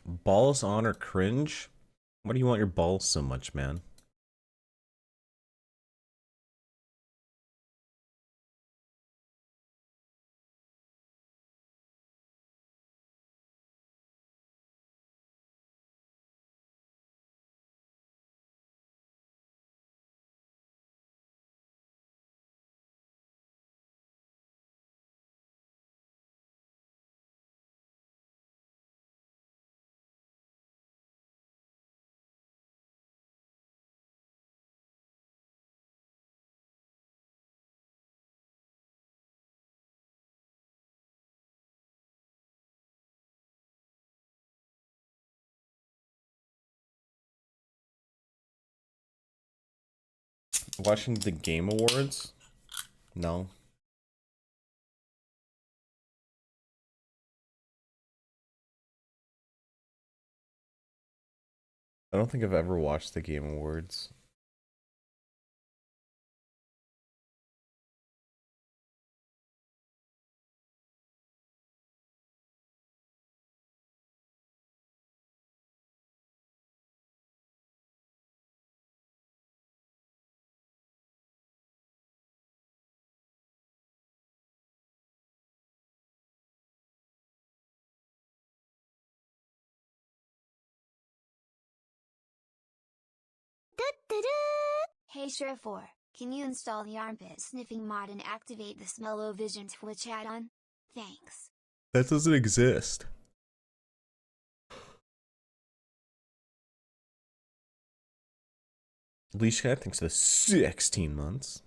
Balls on or cringe? Why do you want your balls so much, man? Watching the Game Awards? No. I don't think I've ever watched the Game Awards. Hey Surefour, can you install the armpit sniffing mod and activate the Smell-O-Vision Twitch add-on? Thanks. That doesn't exist. Leash Cat thinks the 16 months.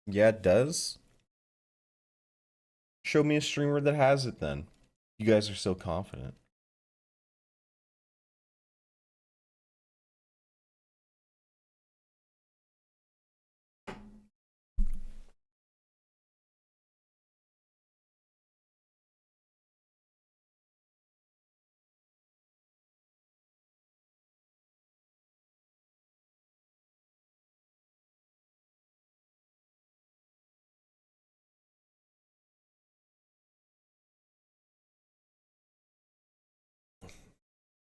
Yeah, it does. Show me a streamer that has it then. You guys are so confident.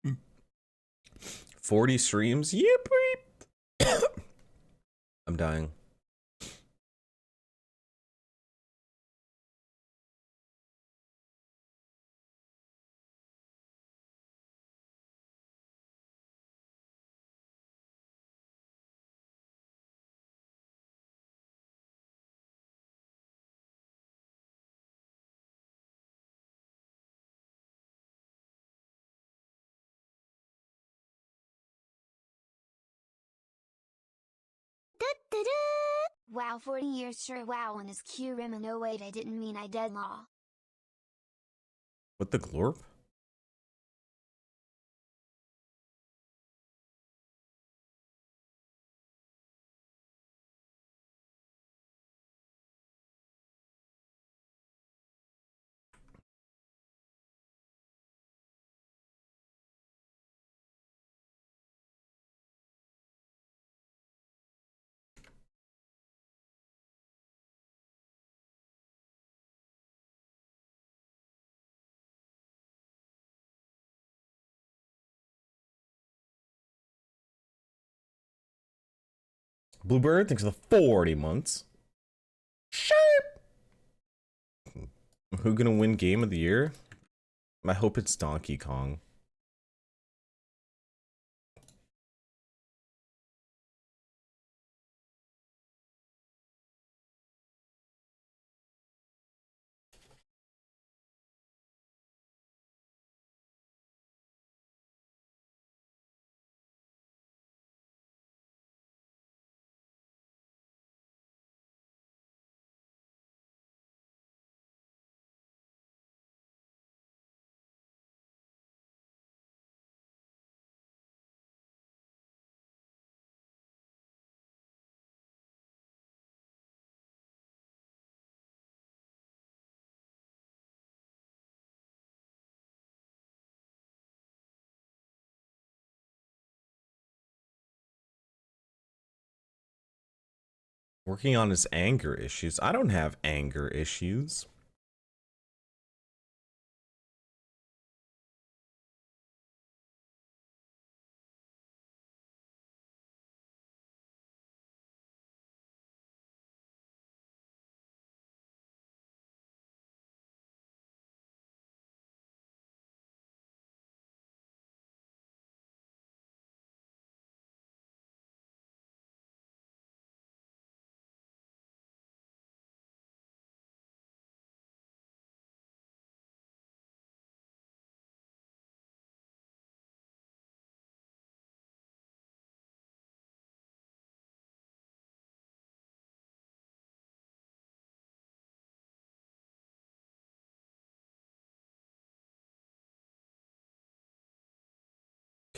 Mm. 40 streams? Yep. I'm dying. Wow, 40 years sure wow and his Q rim and oh wait I didn't mean I dead law. What the glorp? Bluebird thinks the 40 months. Sharp! Who gonna win game of the year? I hope it's Donkey Kong. Working on his anger issues. I don't have anger issues.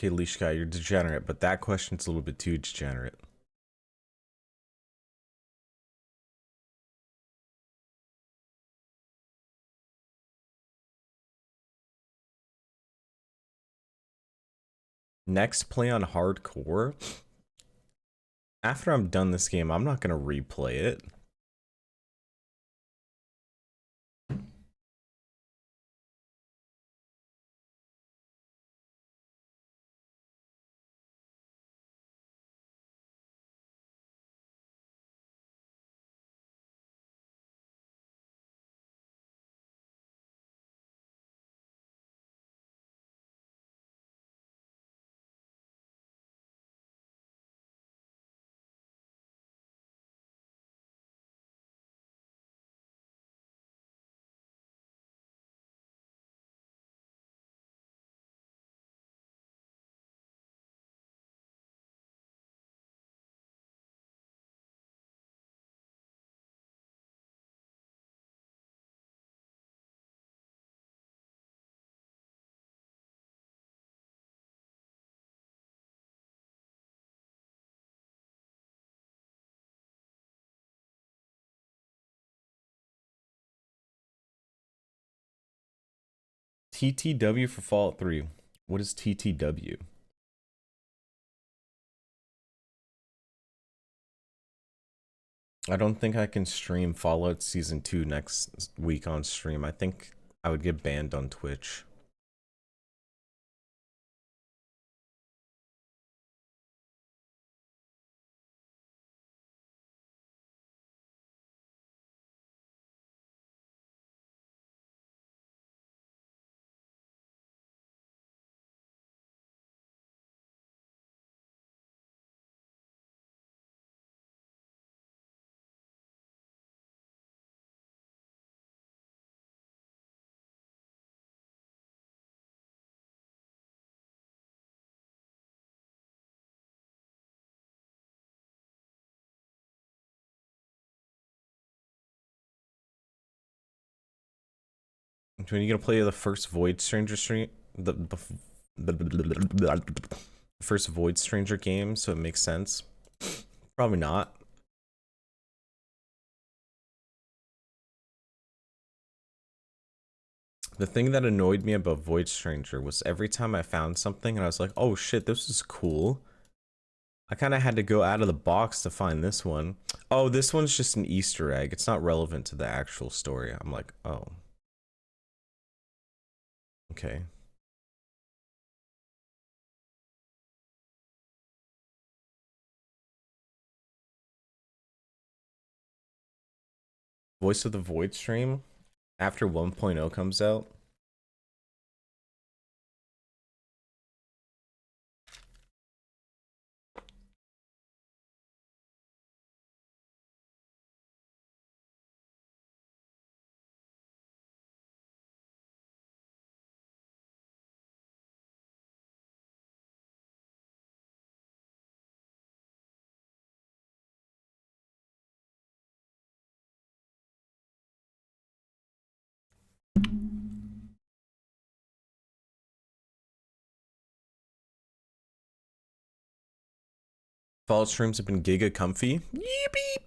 Okay, Leash Guy, you're degenerate, but that question's a little bit too degenerate. Next, play on hardcore. After I'm done this game, I'm not gonna replay it. TTW for Fallout 3. What is TTW? I don't think I can stream Fallout Season 2 next week on stream. I think I would get banned on Twitch. When are you gonna play the first Void Stranger stream? The first Void Stranger game, so it makes sense. Probably not. The thing that annoyed me about Void Stranger was every time I found something and I was like, oh shit, this is cool. I kind of had to go out of the box to find this one. Oh, this one's just an Easter egg. It's not relevant to the actual story. I'm like, oh. Okay. Voice of the Void stream after 1.0 comes out. Fallout streams have been giga comfy. Yippee!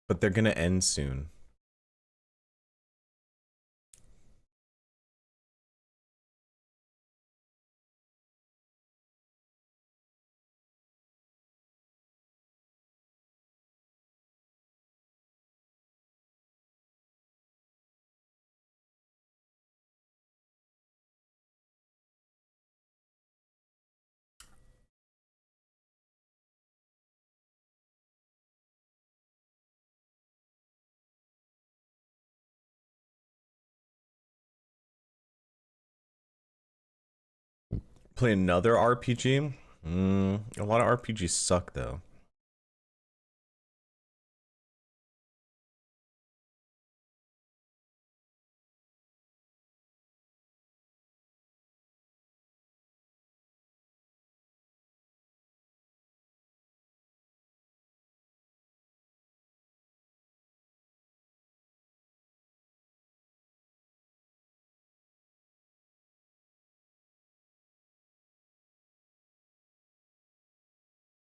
But they're gonna end soon. Play another RPG? A lot of RPGs suck though.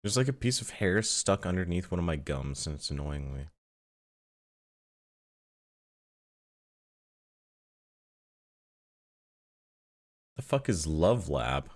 There's like a piece of hair stuck underneath one of my gums and it's annoying me. The fuck is Love Lab?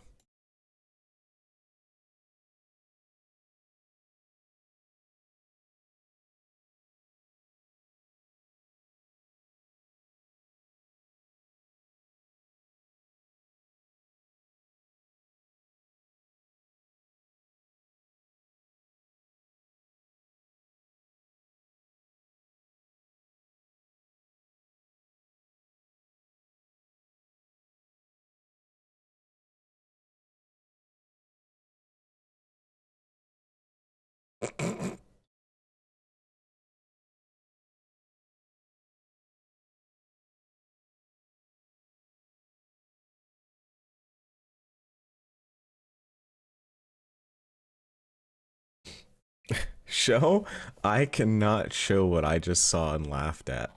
Show? I cannot show what I just saw and laughed at.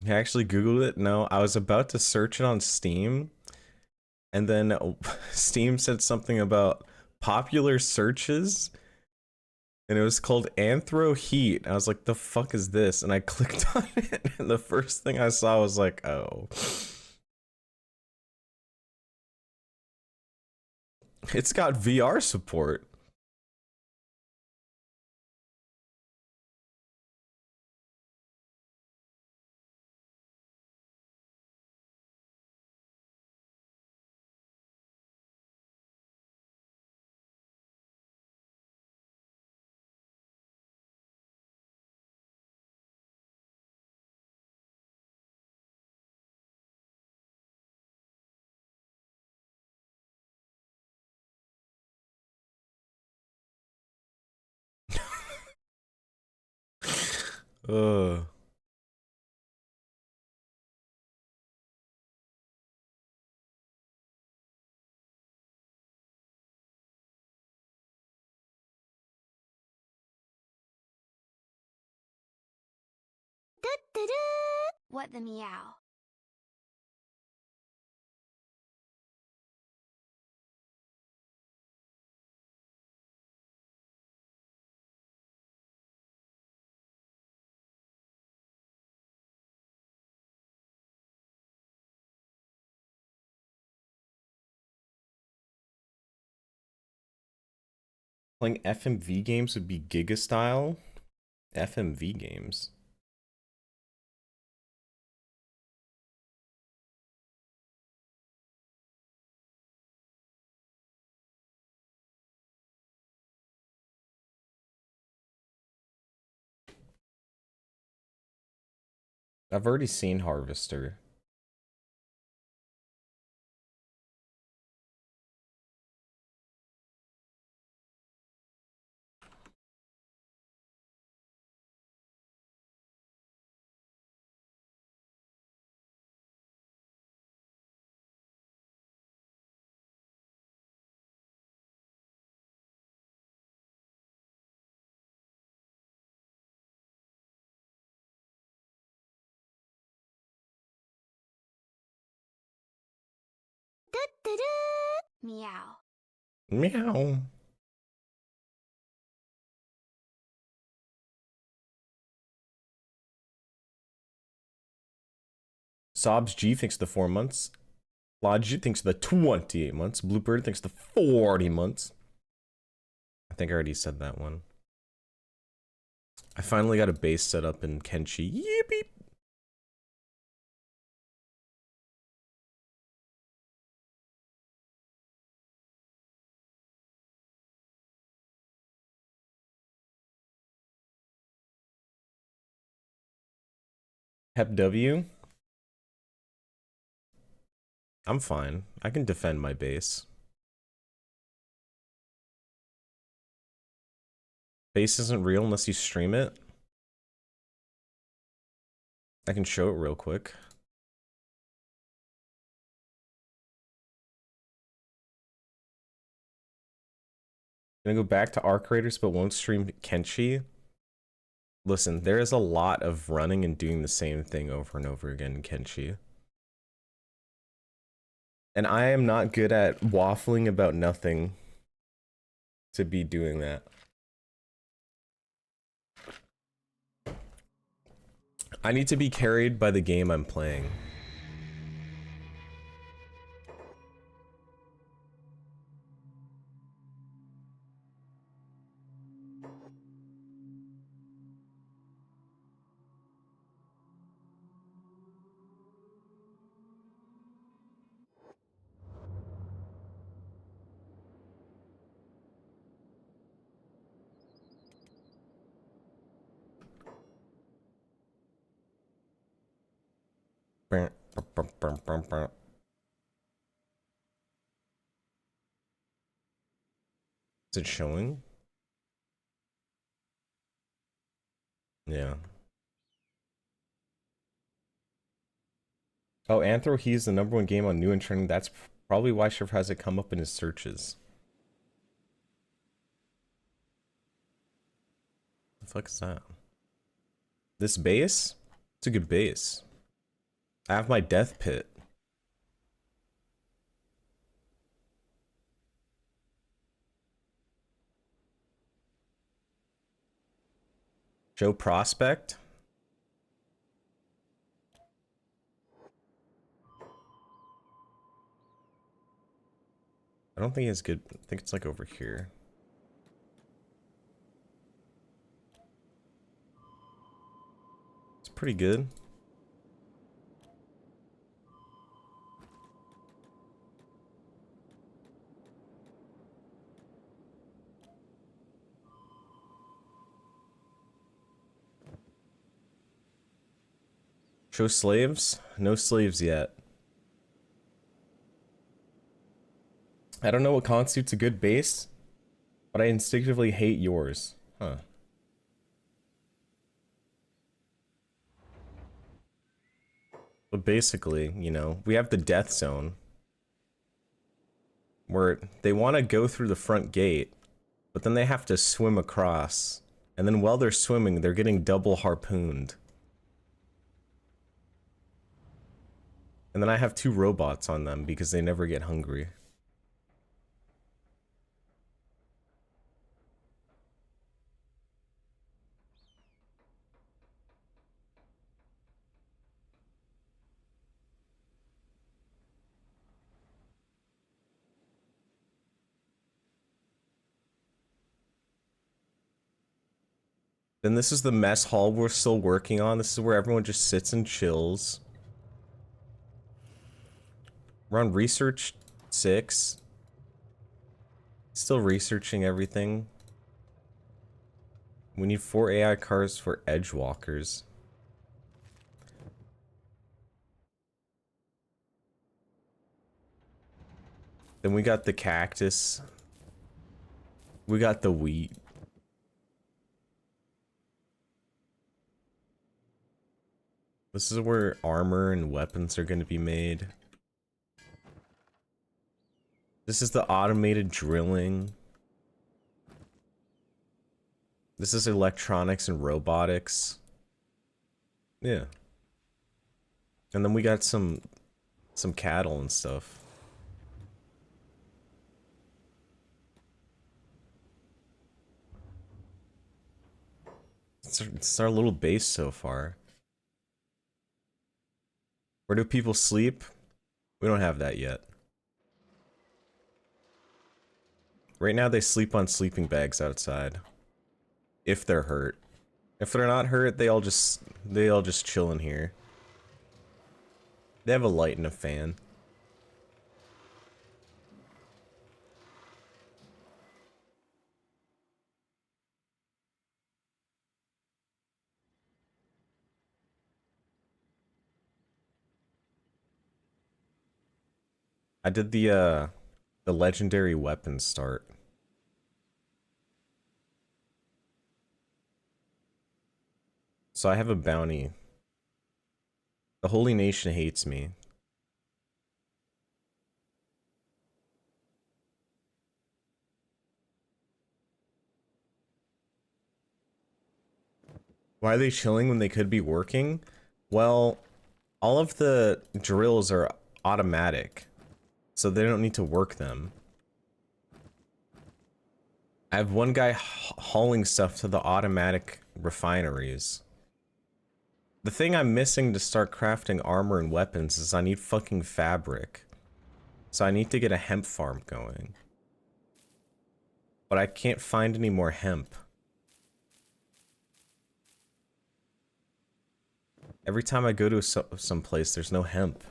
I actually Googled it. No, I was about to search it on Steam, and then Steam said something about popular searches, and it was called Anthro Heat. I was like, the fuck is this? And I clicked on it, and the first thing I saw was like, oh. It's got VR support. Ugh. What the meow? Playing FMV games would be Giga style. FMV games. I've already seen Harvester. Meow. Meow. Sobs G thinks the 4 months. Logic thinks the 28 months. Bluebird thinks the 40 months. I think I already said that one. I finally got a base set up in Kenshi. Yippee! Hep W. I'm fine. I can defend my base. Base isn't real unless you stream it. I can show it real quick. Gonna go back to Arc Raiders but won't stream Kenshi. Listen, there is a lot of running and doing the same thing over and over again in Kenshi. And I am not good at waffling about nothing to be doing that. I need to be carried by the game I'm playing. Is it showing? Yeah. Oh, Anthro, he's the #1 game on new and trending. That's probably why Shiv has it come up in his searches. The fuck is that? This base? It's a good base. I have my death pit. Show prospect. I don't think it's good. I think it's like over here. It's pretty good. Show slaves? No slaves yet. I don't know what constitutes a good base, but I instinctively hate yours. Huh. But basically, you know, we have the death zone. Where they want to go through the front gate, but then they have to swim across. And then while they're swimming, they're getting double harpooned. And then I have 2 robots on them because they never get hungry. Then this is the mess hall we're still working on. This is where everyone just sits and chills. We're on research 6. Still researching everything. We need 4 AI cars for edge walkers. Then we got the cactus. We got the wheat. This is where armor and weapons are going to be made. This is the automated drilling. This is electronics and robotics. Yeah. And then we got some cattle and stuff. It's our little base so far. Where do people sleep? We don't have that yet. Right now they sleep on sleeping bags outside. If they're hurt. If they're not hurt, they all just chill in here. They have a light and a fan. I did the legendary weapon start. So I have a bounty. The Holy Nation hates me. Why are they chilling when they could be working? Well, all of the drills are automatic, so they don't need to work them. I have one guy hauling stuff to the automatic refineries. The thing I'm missing to start crafting armor and weapons is I need fucking fabric. So I need to get a hemp farm going. But I can't find any more hemp. Every time I go to some place, there's no hemp.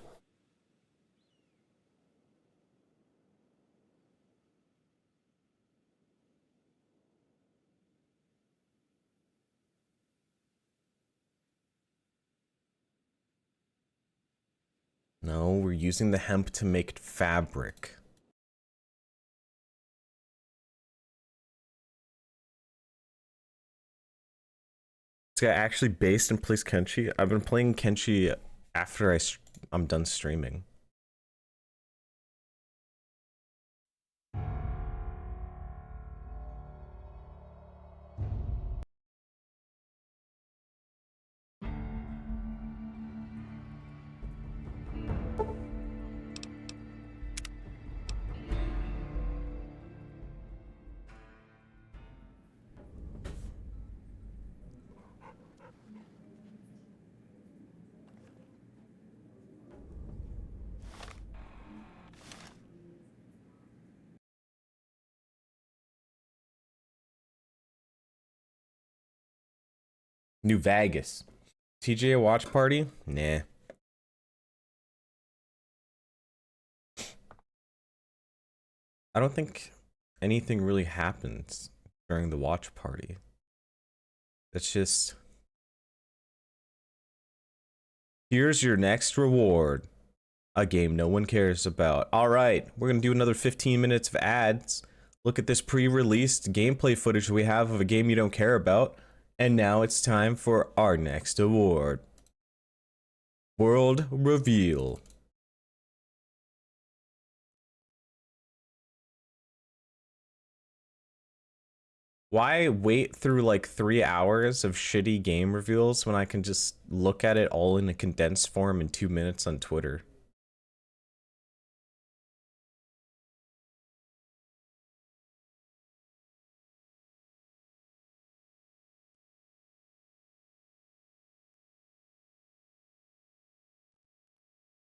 No, we're using the hemp to make fabric. This guy actually based and plays Kenshi. I've been playing Kenshi after I'm done streaming. New Vegas. TJ a watch party? Nah. I don't think anything really happens during the watch party. It's just... Here's your next reward. A game no one cares about. Alright, we're gonna do another 15 minutes of ads. Look at this pre-released gameplay footage we have of a game you don't care about. And now it's time for our next award. World Reveal. Why wait through like 3 hours of shitty game reveals when I can just look at it all in a condensed form in 2 minutes on Twitter?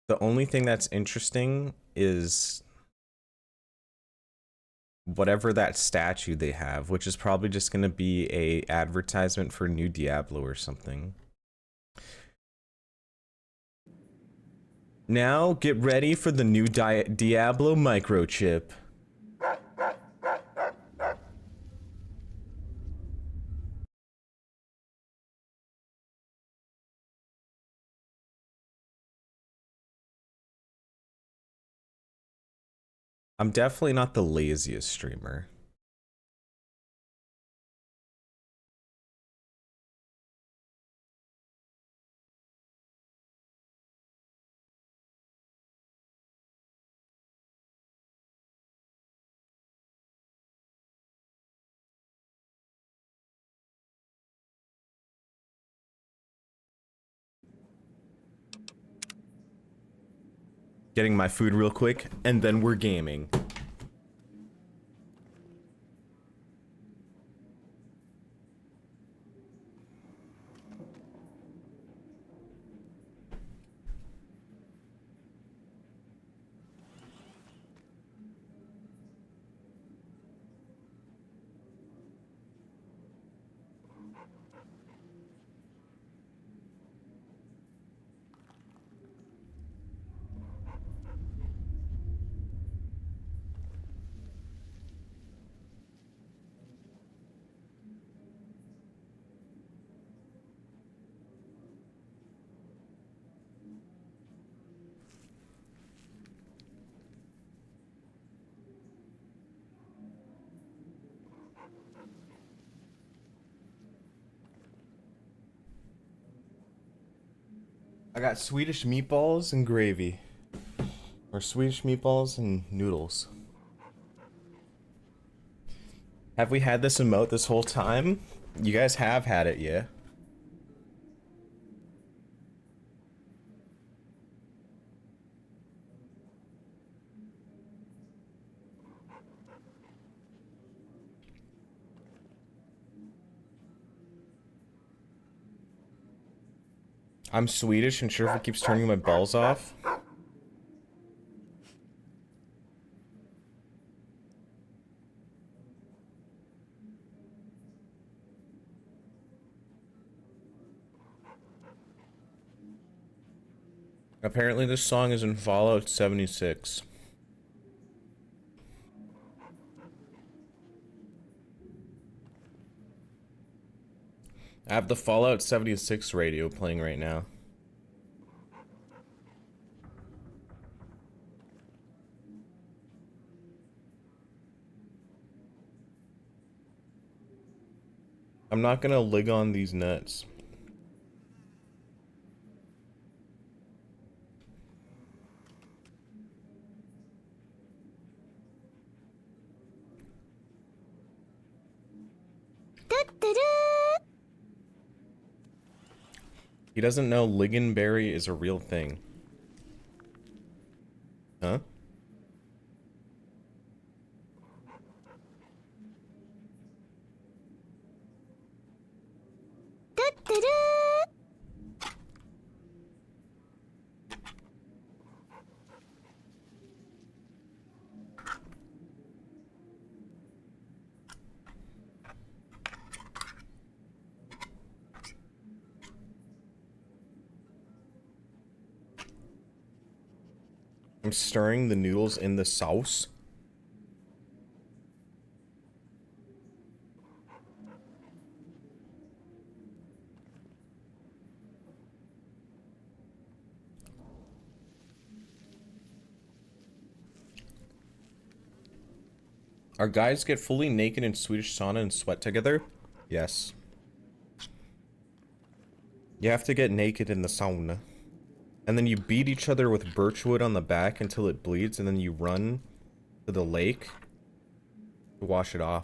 The only thing that's interesting is whatever that statue they have, which is probably just going to be a advertisement for new Diablo or something. Now get ready for the new Diablo microchip. I'm definitely not the laziest streamer. Getting my food real quick, and then we're gaming. I got Swedish meatballs and gravy. Or Swedish meatballs and noodles. Have we had this emote this whole time? You guys have had it, yeah? I'm Swedish and Surefour keeps turning my balls off. Apparently this song is in Fallout 76. I have the Fallout 76 radio playing right now. I'm not gonna lig on these nuts. He doesn't know Lingonberry is a real thing. Huh? I'm stirring the noodles in the sauce. Our guys get fully naked in Swedish sauna and sweat together? Yes. You have to get naked in the sauna. And then you beat each other with birchwood on the back until it bleeds, and then you run to the lake to wash it off.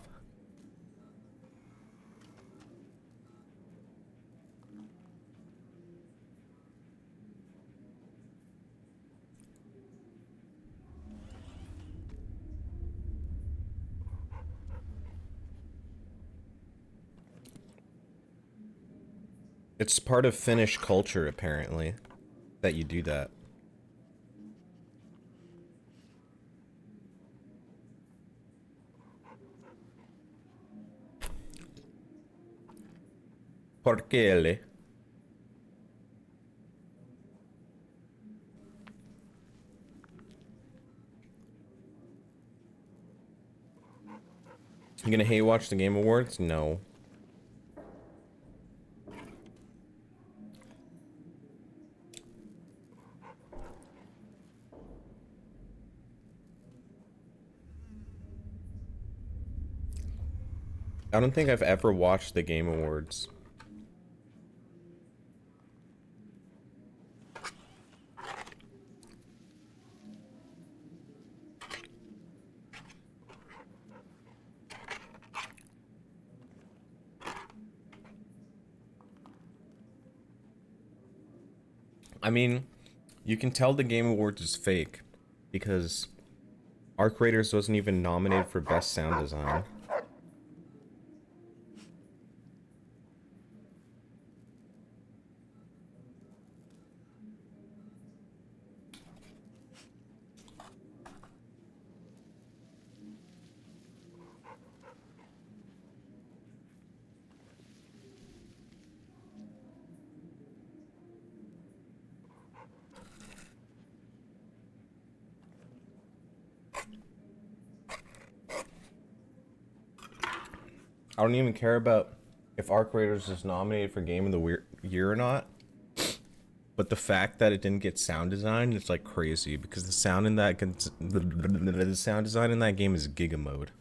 It's part of Finnish culture, apparently, that you do that. Porkele. You gonna hate watch the Game Awards? No. I don't think I've ever watched the Game Awards. I mean, you can tell the Game Awards is fake because Arc Raiders wasn't even nominated for Best Sound Design. I don't even care about if Arc Raiders is nominated for Game of the Year or not. But the fact that it didn't get sound design is like crazy because the sound in that the sound design in that game is giga mode.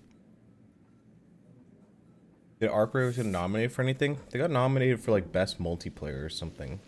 Did Arc Raiders get nominated for anything? They got nominated for like best multiplayer or something.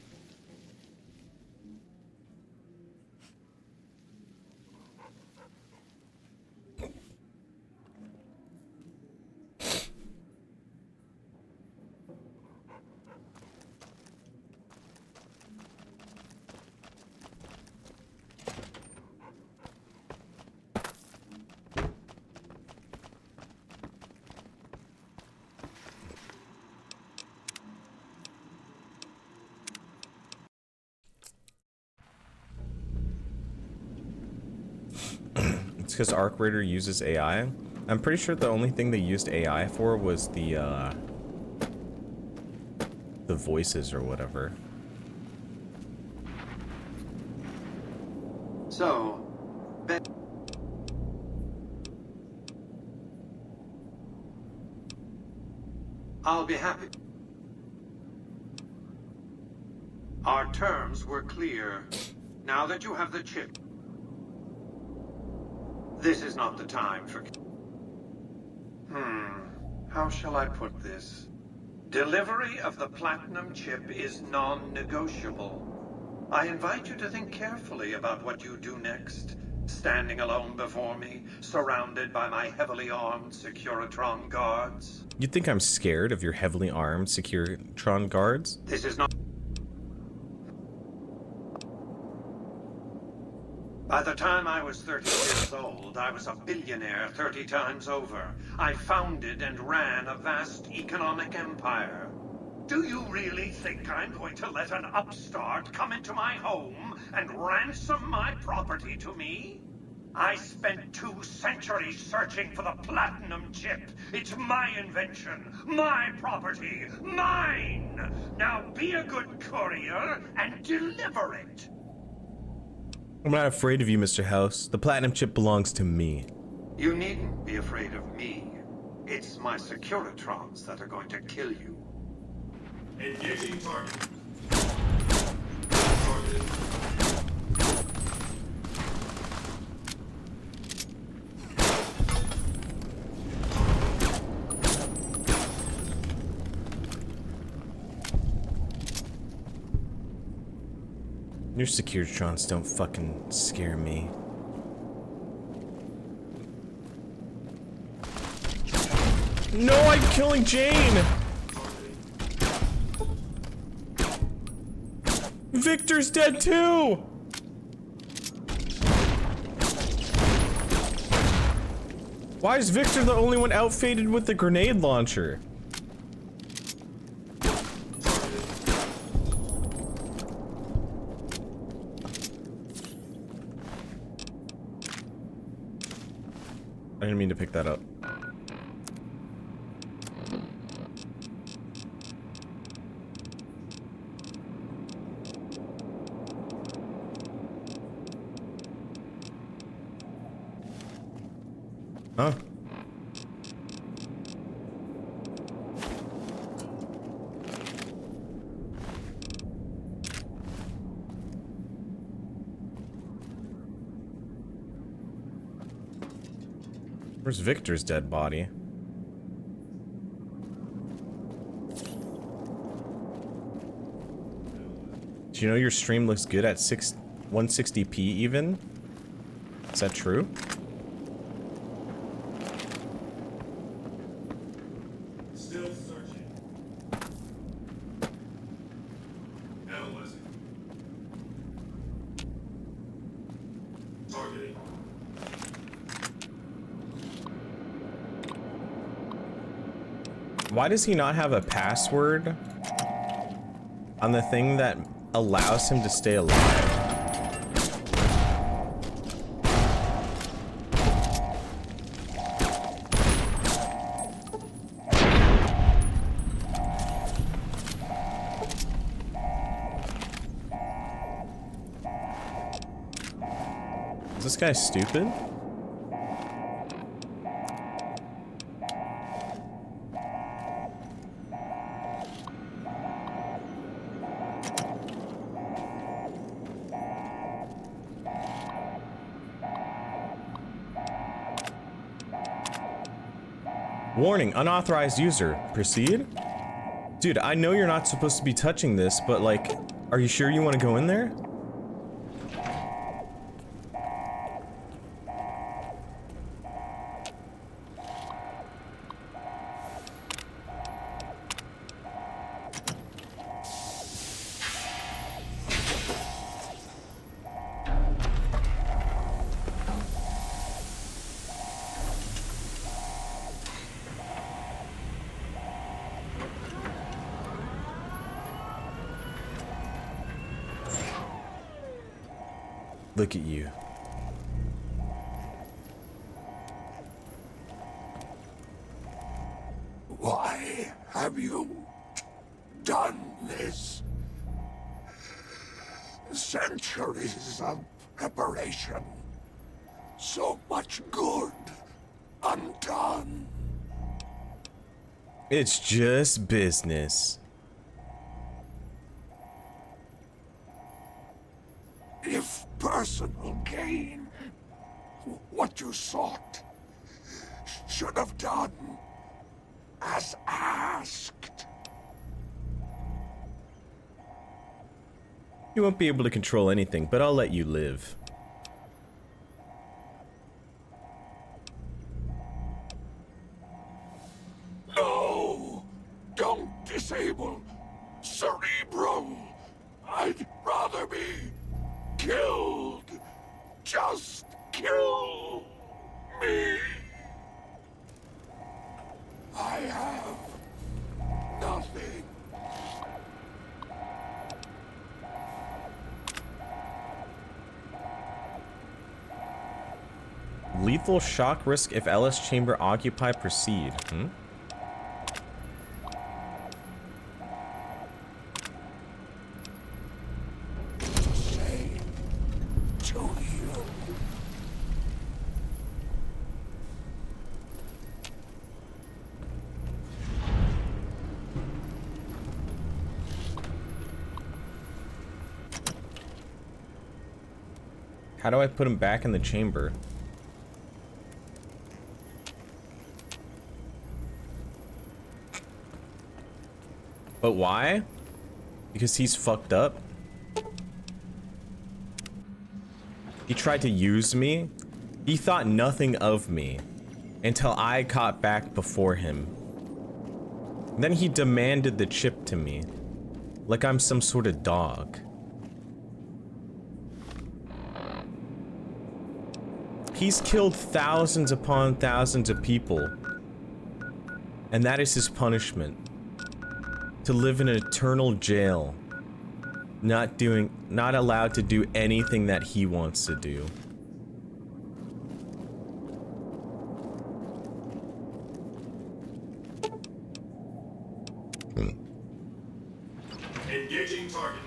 It's because Arc Raider uses AI. I'm pretty sure the only thing they used AI for was the voices or whatever. So, I'll be happy. Our terms were clear. Now that you have the chip, this is not the time for... How shall I put this? Delivery of the platinum chip is non-negotiable. I invite you to think carefully about what you do next. Standing alone before me, surrounded by my heavily armed Securitron guards. You think I'm scared of your heavily armed Securitron guards? This is not... By the time I was 30 years old, I was a billionaire 30 times over. I founded and ran a vast economic empire. Do you really think I'm going to let an upstart come into my home and ransom my property to me? I spent 2 centuries searching for the platinum chip. It's my invention, my property, mine! Now be a good courier and deliver it! I'm not afraid of you, Mr. House. The platinum chip belongs to me. You needn't be afraid of me. It's my Securitrons that are going to kill you. Engaging target. Your Securitrons don't fucking scare me. No, I'm killing Jane! Victor's dead too! Why is Victor the only one outfitted with the grenade launcher? I didn't mean to pick that up. Huh? Where's Victor's dead body? Do you know your stream looks good at 160p even? Is that true? Still searching. Analyzing. Targeting. Why does he not have a password on the thing that allows him to stay alive? Is this guy stupid? Warning, unauthorized user. Proceed? Dude, I know you're not supposed to be touching this, but like, are you sure you want to go in there? Look at you. Centuries of preparation. So much good undone. It's just business. If personal gain, what you sought, should have done as asked. You won't be able to control anything, but I'll let you live. No! Don't disable Cerebral! I'd rather be killed! Just kill me! I have nothing. Lethal shock risk if LS chamber occupy, proceed. Say to you. How do I put him back in the chamber? But why? Because he's fucked up? He tried to use me? He thought nothing of me until I caught back before him. Then he demanded the chip to me, like I'm some sort of dog. He's killed thousands upon thousands of people, and that is his punishment. To live in an eternal jail, not allowed to do anything that he wants to do. Engaging target.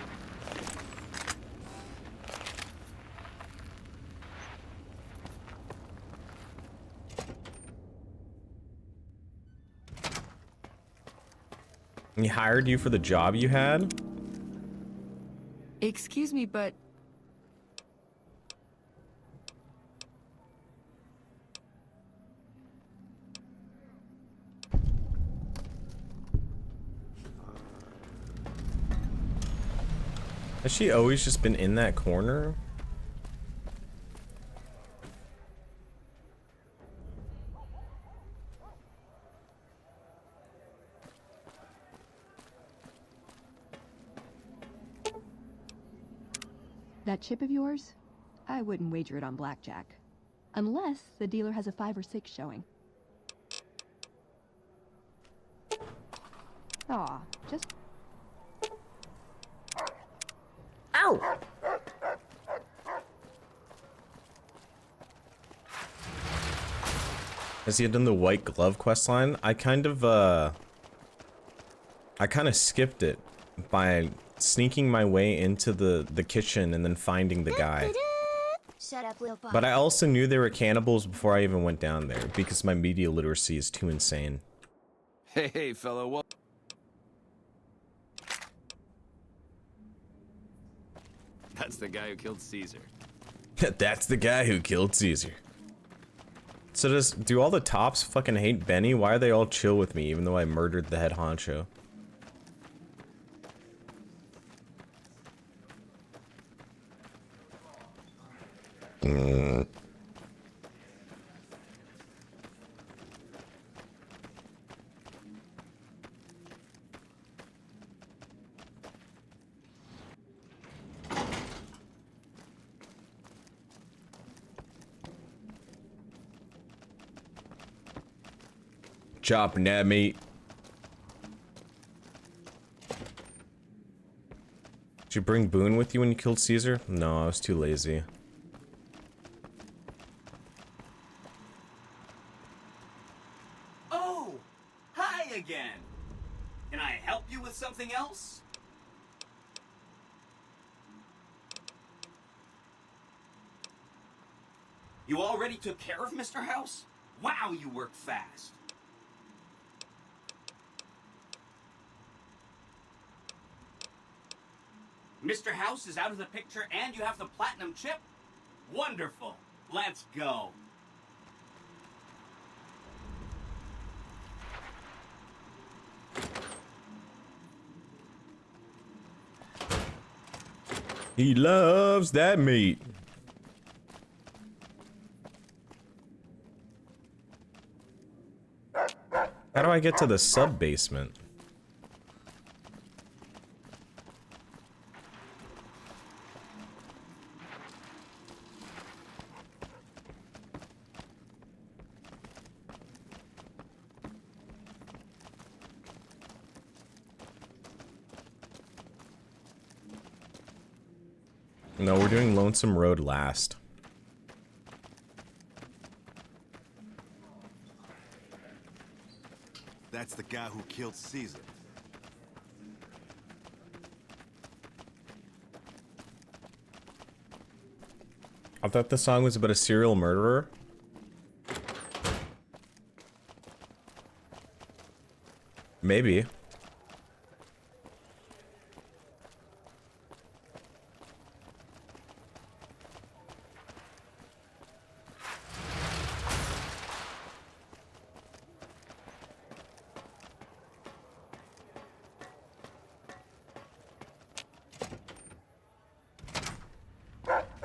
He hired you for the job you had? Excuse me, but Has she always just been in that corner? That chip of yours? I wouldn't wager it on blackjack. Unless the dealer has a 5 or 6 showing. Aw, just... Ow! Has he done the white glove quest line? I kind of skipped it by sneaking my way into the kitchen and then finding the guy. Shut up, little boy. But I also knew they were cannibals before I even went down there because my media literacy is too insane. Hey, fellow, what? That's the guy who killed Caesar. That's the guy who killed Caesar. So do all the tops fucking hate Benny? Why are they all chill with me even though I murdered the head honcho? Chopping that meat. Did you bring Boone with you when you killed Caesar? No, I was too lazy. Oh, hi again. Can I help you with something else? You already took care of Mr. House? Wow, you work fast. Mr. House is out of the picture and you have the platinum chip? Wonderful. Let's go. He loves that meat. How do I get to the sub-basement? No, we're doing Lonesome Road last. That's the guy who killed Caesar. I thought the song was about a serial murderer. Maybe.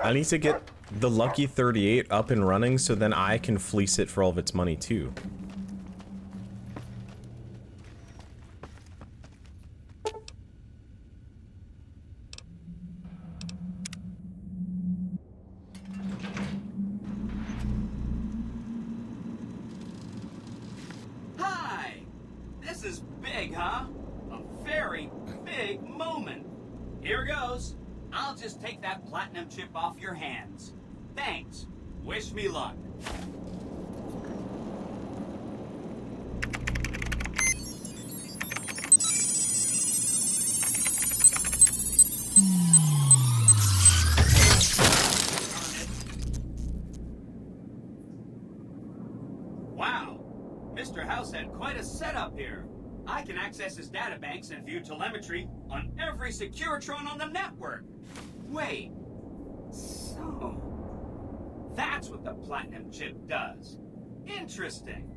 I need to get the Lucky 38 up and running so then I can fleece it for all of its money too. Hi! This is big, huh? A very big moment. Here goes. I'll just take that platinum chip off your hands. Thanks. Wish me luck. Wow. Mr. House had quite a setup here. I can access his databanks and view telemetry on every Securitron on the network. Wait. So, that's what the platinum chip does. Interesting.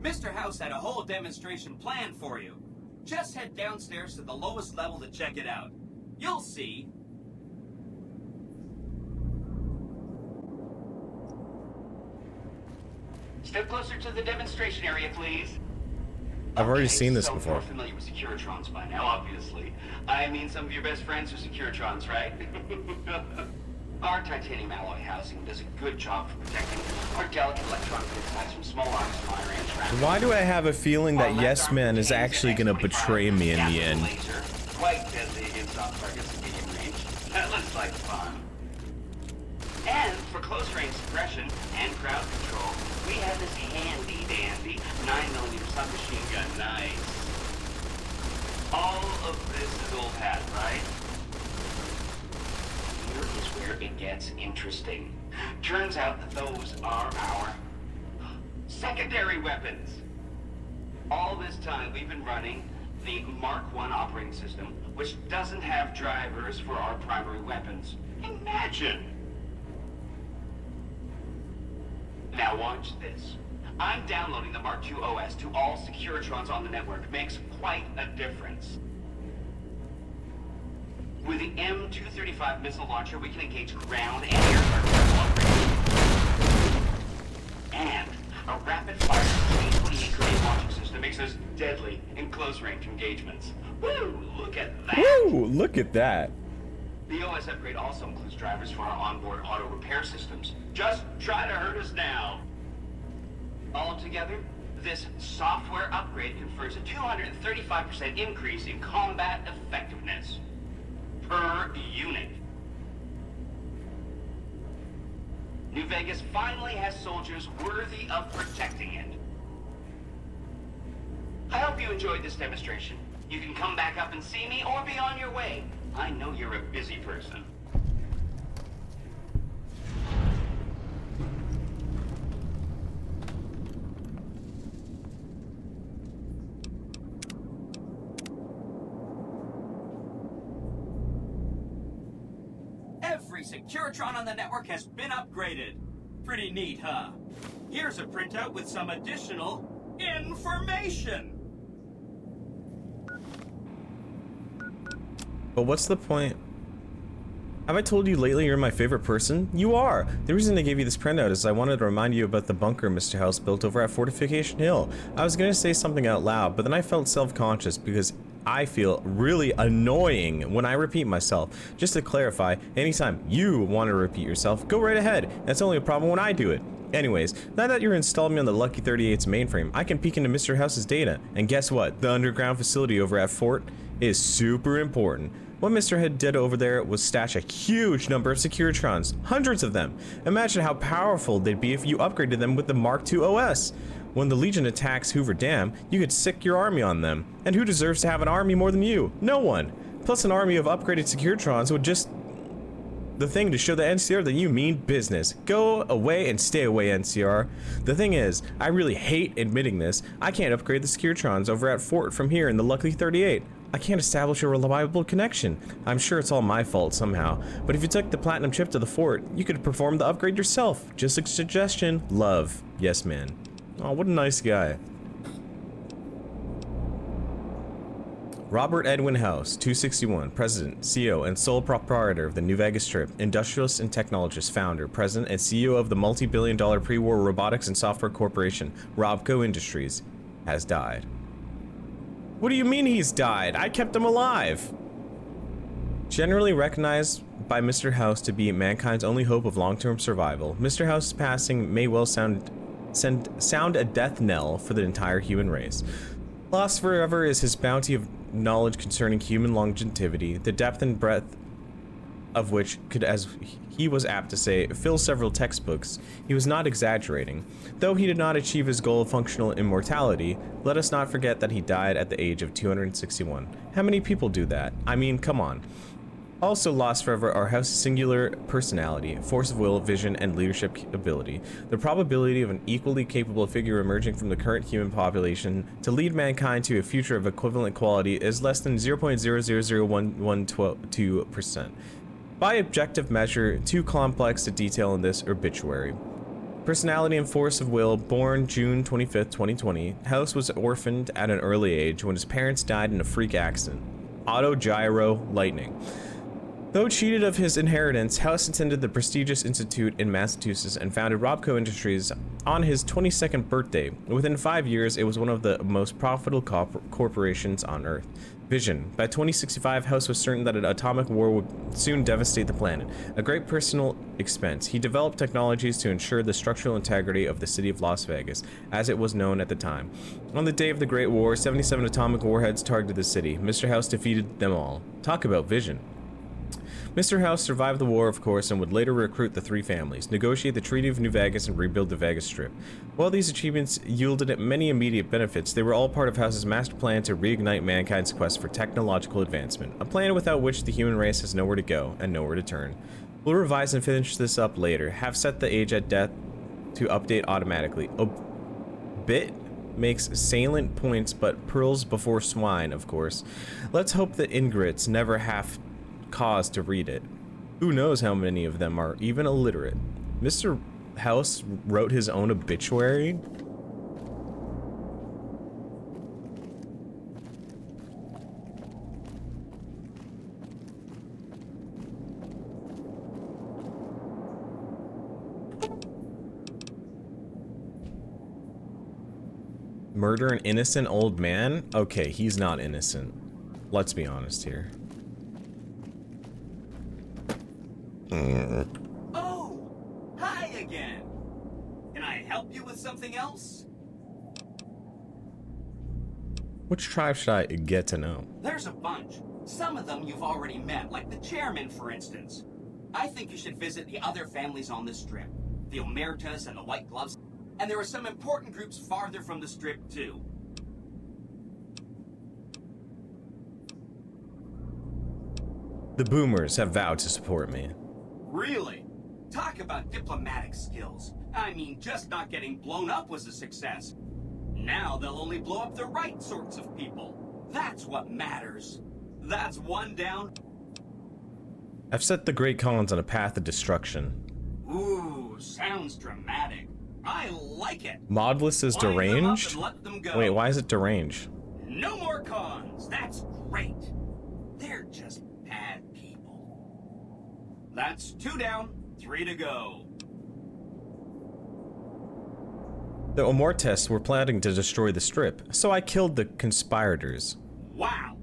Mr. House had a whole demonstration planned for you. Just head downstairs to the lowest level to check it out. You'll see. Step closer to the demonstration area, please. I've already seen this so before. You're familiar with Securitrons by now, obviously. I mean, some of your best friends are Securitrons, right? Our titanium alloy housing does a good job for protecting our delicate electronic insides from small arms, fire, and traffic. Why do I have a feeling that Yes Man is actually gonna betray me in the end? Quite deadly against soft targets at medium range. That looks like fun. And for close range suppression and crowd control, we have this handy dandy 9mm submachine gun. Nice. All of this is old hat, right? Here is where it gets interesting. Turns out that those are our secondary weapons. All this time we've been running the Mark I operating system, which doesn't have drivers for our primary weapons. Imagine! Now watch this. I'm downloading the Mark II OS to all Securitrons on the network. Makes quite a difference. With the M235 missile launcher, we can engage ground and air targets. And a rapid-fire T-28 grenade launching system makes us deadly in close-range engagements. Woo! Look at that! Woo! Look at that. The OS upgrade also includes drivers for our onboard auto repair systems. Just try to hurt us now. Altogether, this software upgrade confers a 235% increase in combat effectiveness per unit. New Vegas finally has soldiers worthy of protecting it. I hope you enjoyed this demonstration. You can come back up and see me or be on your way. I know you're a busy person. Securitron on the network has been upgraded. Pretty neat, huh? Here's a printout with some additional information. But what's the point? Have I told you lately you're my favorite person? You are! The reason I gave you this printout is I wanted to remind you about the bunker Mr. House built over at Fortification Hill. I was gonna say something out loud, but then I felt self-conscious because I feel really annoying when I repeat myself. Just to clarify, anytime you want to repeat yourself, go right ahead. That's only a problem when I do it. Anyways, now that you're installed me on the Lucky 38's mainframe, I can peek into Mr. House's data. And guess what? The underground facility over at Fort is super important. What Mr. Head did over there was stash a huge number of Securitrons, hundreds of them. Imagine how powerful they'd be if you upgraded them with the Mark II OS. When the Legion attacks Hoover Dam, you could sick your army on them. And who deserves to have an army more than you? No one. Plus an army of upgraded Securitrons would just the thing to show the NCR that you mean business. Go away and stay away, NCR. The thing is, I really hate admitting this, I can't upgrade the Securitrons over at Fort from here in the Lucky 38. I can't establish a reliable connection. I'm sure it's all my fault somehow, but if you took the platinum chip to the fort, you could perform the upgrade yourself. Just a suggestion. Love. Yes, man. Oh, what a nice guy. Robert Edwin House, 261, President, CEO, and sole proprietor of the New Vegas Strip, industrialist and technologist, founder, president, and CEO of the multi-billion-dollar pre-war robotics and software corporation, Robco Industries, has died. What do you mean he's died? I kept him alive! Generally recognized by Mr. House to be mankind's only hope of long-term survival, Mr. House's passing may well sound a death knell for the entire human race. Lost forever is his bounty of knowledge concerning human longevity, the depth and breadth of which could, as he was apt to say, fill several textbooks. He was not exaggerating. Though he did not achieve his goal of functional immortality, let us not forget that he died at the age of 261. How many people do that? I mean, come on. Also lost forever are House's singular personality, force of will, vision, and leadership ability. The probability of an equally capable figure emerging from the current human population to lead mankind to a future of equivalent quality is less than 0.001112%. By objective measure, too complex to detail in this obituary. Personality and force of will, born June 25th, 2020, House was orphaned at an early age when his parents died in a freak accident. Autogyro lightning. Though cheated of his inheritance, House attended the prestigious institute in Massachusetts and founded Robco Industries on his 22nd birthday. Within 5 years, it was one of the most profitable corporations on Earth. Vision. By 2065, House was certain that an atomic war would soon devastate the planet. A great personal expense. He developed technologies to ensure the structural integrity of the city of Las Vegas, as it was known at the time. On the day of the Great War, 77 atomic warheads targeted the city. Mr. House defeated them all. Talk about vision. Mr. House survived the war, of course, and would later recruit the three families, negotiate the Treaty of New Vegas, and rebuild the Vegas Strip. While these achievements yielded many immediate benefits, they were all part of House's master plan to reignite mankind's quest for technological advancement, a plan without which the human race has nowhere to go and nowhere to turn. We'll revise and finish this up later. Have set the age at death to update automatically. Bit makes salient points, but pearls before swine, of course. Let's hope the ingrates never have cause to read it. Who knows how many of them are even illiterate. Mr. House wrote his own obituary? Murder an innocent old man? Okay, he's not innocent. Let's be honest here. Oh! Hi again! Can I help you with something else? Which tribe should I get to know? There's a bunch. Some of them you've already met, like the chairman, for instance. I think you should visit the other families on the strip. The Omertas and the White Gloves. And there are some important groups farther from the strip, too. The boomers have vowed to support me. Really? Talk about diplomatic skills. I mean, just not getting blown up was a success. Now they'll only blow up the right sorts of people. That's what matters. That's one down. I've set the Great Collins on a path of destruction. Ooh, sounds dramatic. I like it. Modless is Wind them up deranged? and let them go. Wait, why is it deranged? No more cons. That's great. They're just bad people. That's 2 down, 3 to go. The Omortes were planning to destroy the strip, so I killed the conspirators. Wow.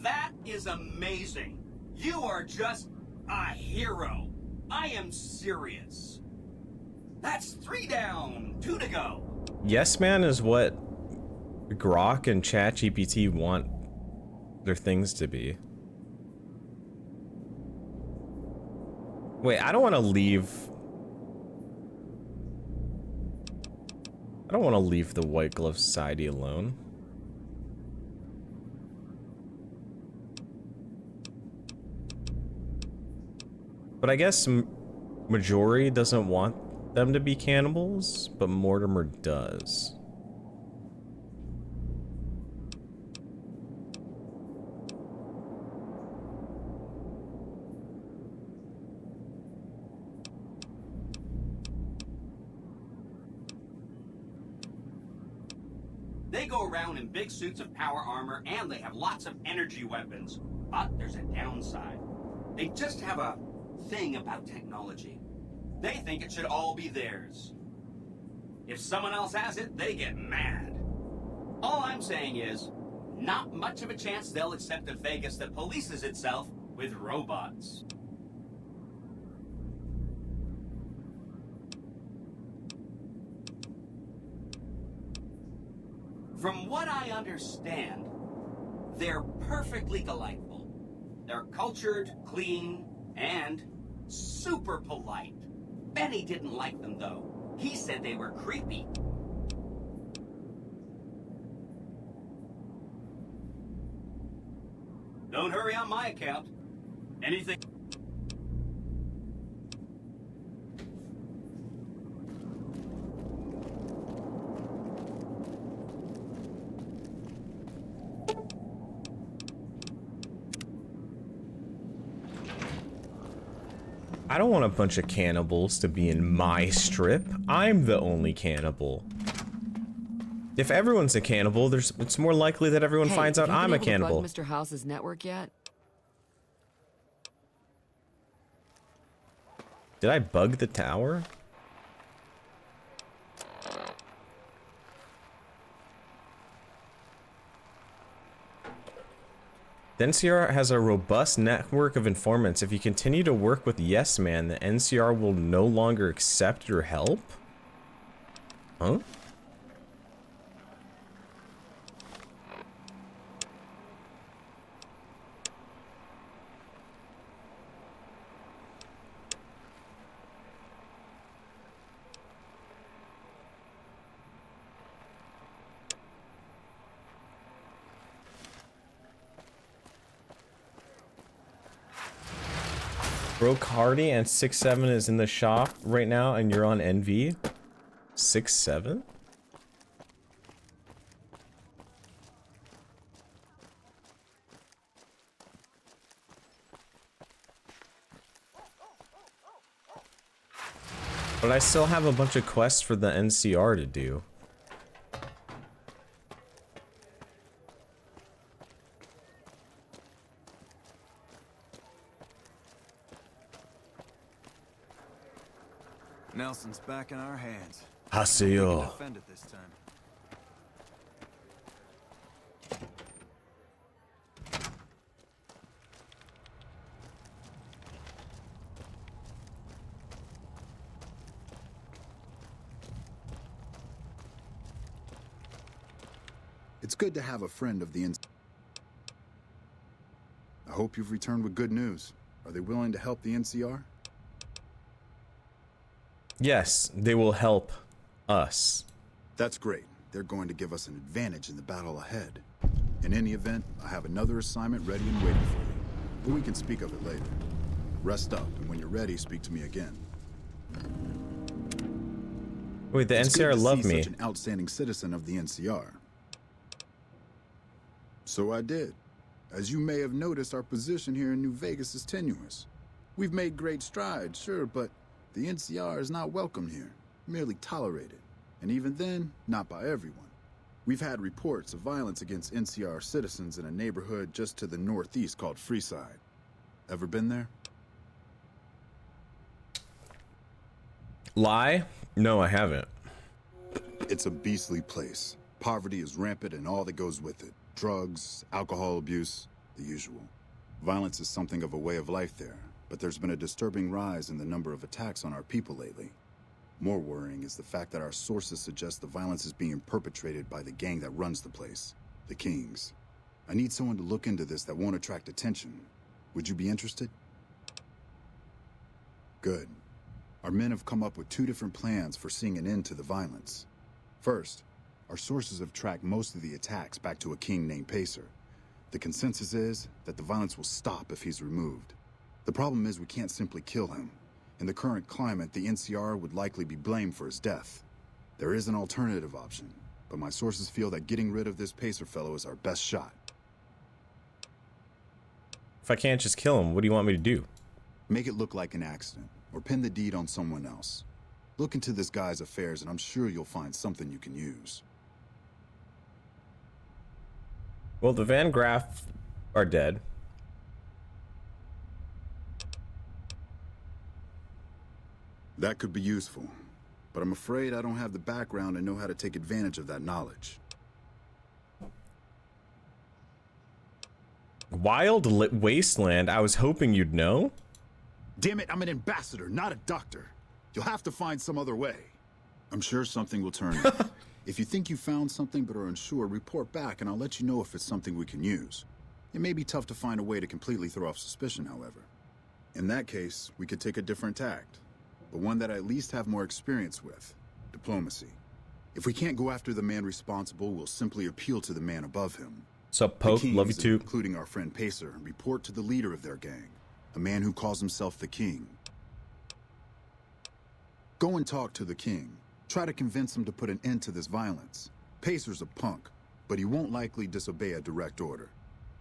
That is amazing. You are just a hero. I am serious. That's 3 down, 2 to go. Yes Man is what Grok and ChatGPT want their things to be. Wait, I don't want to leave. I don't want to leave the White Glove Society alone. But I guess Majori doesn't want them to be cannibals, but Mortimer does. They go around in big suits of power armor and they have lots of energy weapons. But there's a downside. They just have a thing about technology. They think it should all be theirs. If someone else has it, they get mad. All I'm saying is, not much of a chance they'll accept a Vegas that polices itself with robots. From what I understand, they're perfectly delightful. They're cultured, clean, and super polite. Benny didn't like them, though. He said they were creepy. Don't hurry on my account. Anything... I don't want a bunch of cannibals to be in my strip. I'm the only cannibal. If everyone's a cannibal, it's more likely that everyone finds out I'm a cannibal. Mr. House's network yet? Did I bug the tower? The NCR has a robust network of informants. If you continue to work with Yes Man, the NCR will no longer accept your help? Huh? Broke Hardy and 6'7" is in the shop right now, and you're on NV. 6'7"? But I still have a bunch of quests for the NCR to do. Nelson's back in our hands. Haseo. Defend it this time. It's good to have a friend of the I hope you've returned with good news. Are they willing to help the NCR? Yes, they will help us. That's great. They're going to give us an advantage in the battle ahead. In any event, I have another assignment ready and waiting for you. But we can speak of it later. Rest up, and when you're ready, speak to me again. Wait, the NCR love me. Such an outstanding citizen of the NCR. So I did. As you may have noticed, our position here in New Vegas is tenuous. We've made great strides, sure, but the NCR is not welcome here, merely tolerated. And even then, not by everyone. We've had reports of violence against NCR citizens in a neighborhood just to the northeast called Freeside. Ever been there? Lie? No, I haven't. It's a beastly place. Poverty is rampant and all that goes with it. Drugs, alcohol abuse, the usual. Violence is something of a way of life there, but there's been a disturbing rise in the number of attacks on our people lately. More worrying is the fact that our sources suggest the violence is being perpetrated by the gang that runs the place, the Kings. I need someone to look into this that won't attract attention. Would you be interested? Good. Our men have come up with 2 different plans for seeing an end to the violence. First, our sources have tracked most of the attacks back to a king named Pacer. The consensus is that the violence will stop if he's removed. The problem is we can't simply kill him. In the current climate, the NCR would likely be blamed for his death. There is an alternative option, but my sources feel that getting rid of this Pacer fellow is our best shot. If I can't just kill him, what do you want me to do? Make it look like an accident, or pin the deed on someone else. Look into this guy's affairs and I'm sure you'll find something you can use. Well, the Van Graff are dead. That could be useful, but I'm afraid I don't have the background and know how to take advantage of that knowledge. Wild Wasteland? I was hoping you'd know. Damn it, I'm an ambassador, not a doctor. You'll have to find some other way. I'm sure something will turn up. If you think you found something but are unsure, report back and I'll let you know if it's something we can use. It may be tough to find a way to completely throw off suspicion, however. In that case, we could take a different tact, but one that I at least have more experience with: diplomacy. If we can't go after the man responsible, we'll simply appeal to the man above him. Sup, Poke? The Love you Kings, too. including our friend Pacer, and report to the leader of their gang, a man who calls himself the King. Go and talk to the King. Try to convince him to put an end to this violence. Pacer's a punk, but he won't likely disobey a direct order.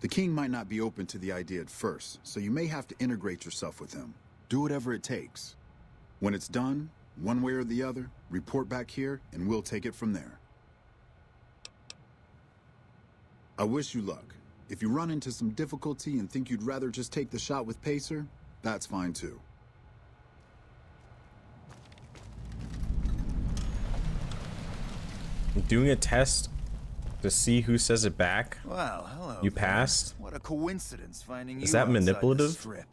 The King might not be open to the idea at first, so you may have to integrate yourself with him. Do whatever it takes. When it's done, one way or the other, report back here and we'll take it from there. I wish you luck. If you run into some difficulty and think you'd rather just take the shot with Pacer, that's fine too. Doing a test to see who says it back. Well, hello. You there. passed? What a coincidence finding you Is that outside the manipulative? strip.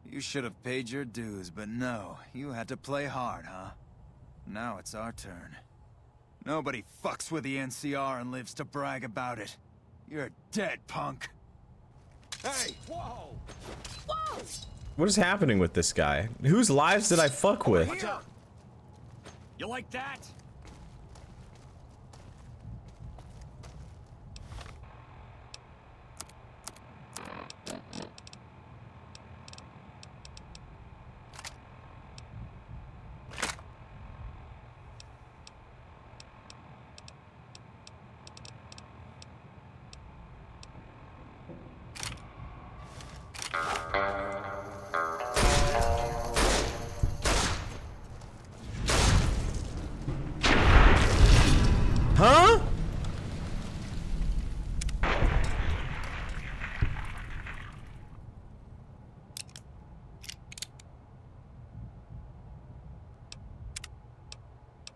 You should have paid your dues, but no, you had to play hard, huh? Now it's our turn. Nobody fucks with the NCR and lives to brag about it. You're dead, punk. Hey! Whoa! Whoa! What is happening with this guy? Whose lives did I fuck with? Here. You like that? Huh?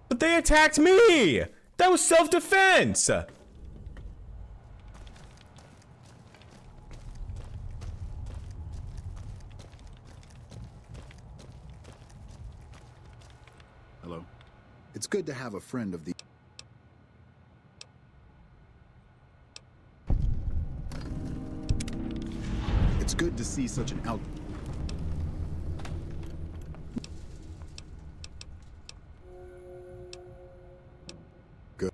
But they attacked me! That was self-defense! Hello? It's good to have a friend of the... It's good to see such an out... Good.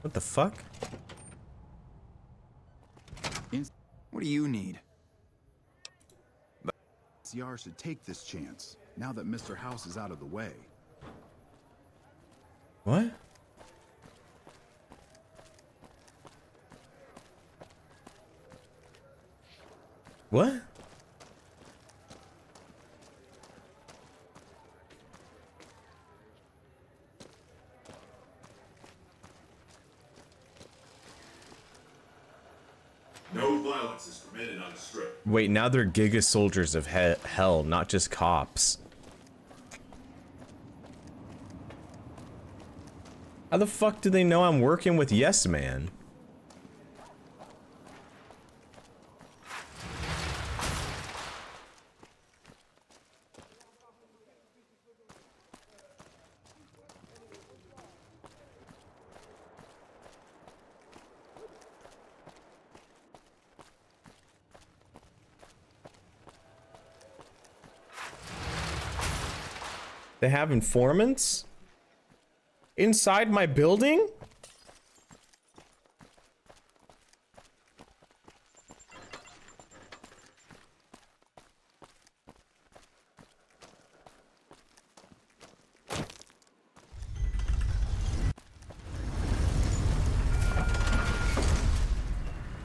What the fuck? What do you need? CR should take this chance, now that Mr. House is out of the way. What? What? No violence is permitted on the strip. Wait, now they're Giga soldiers of hell, not just cops. How the fuck do they know I'm working with Yes Man? They have informants? Inside my building?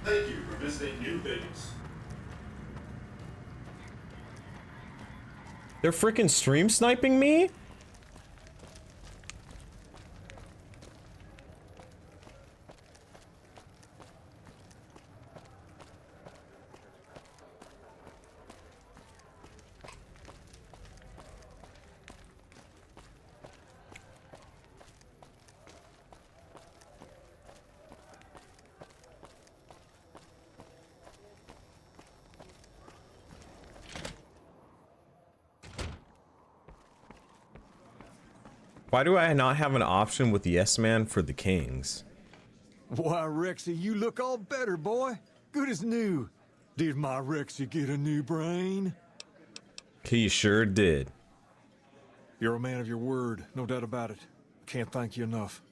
Thank you for visiting New Vegas. They're freaking stream sniping me? Why do I not have an option with Yes Man for the Kings? Why, Rexy, you look all better, boy. Good as new. Did my Rexy get a new brain? He sure did. You're a man of your word, no doubt about it. Can't thank you enough.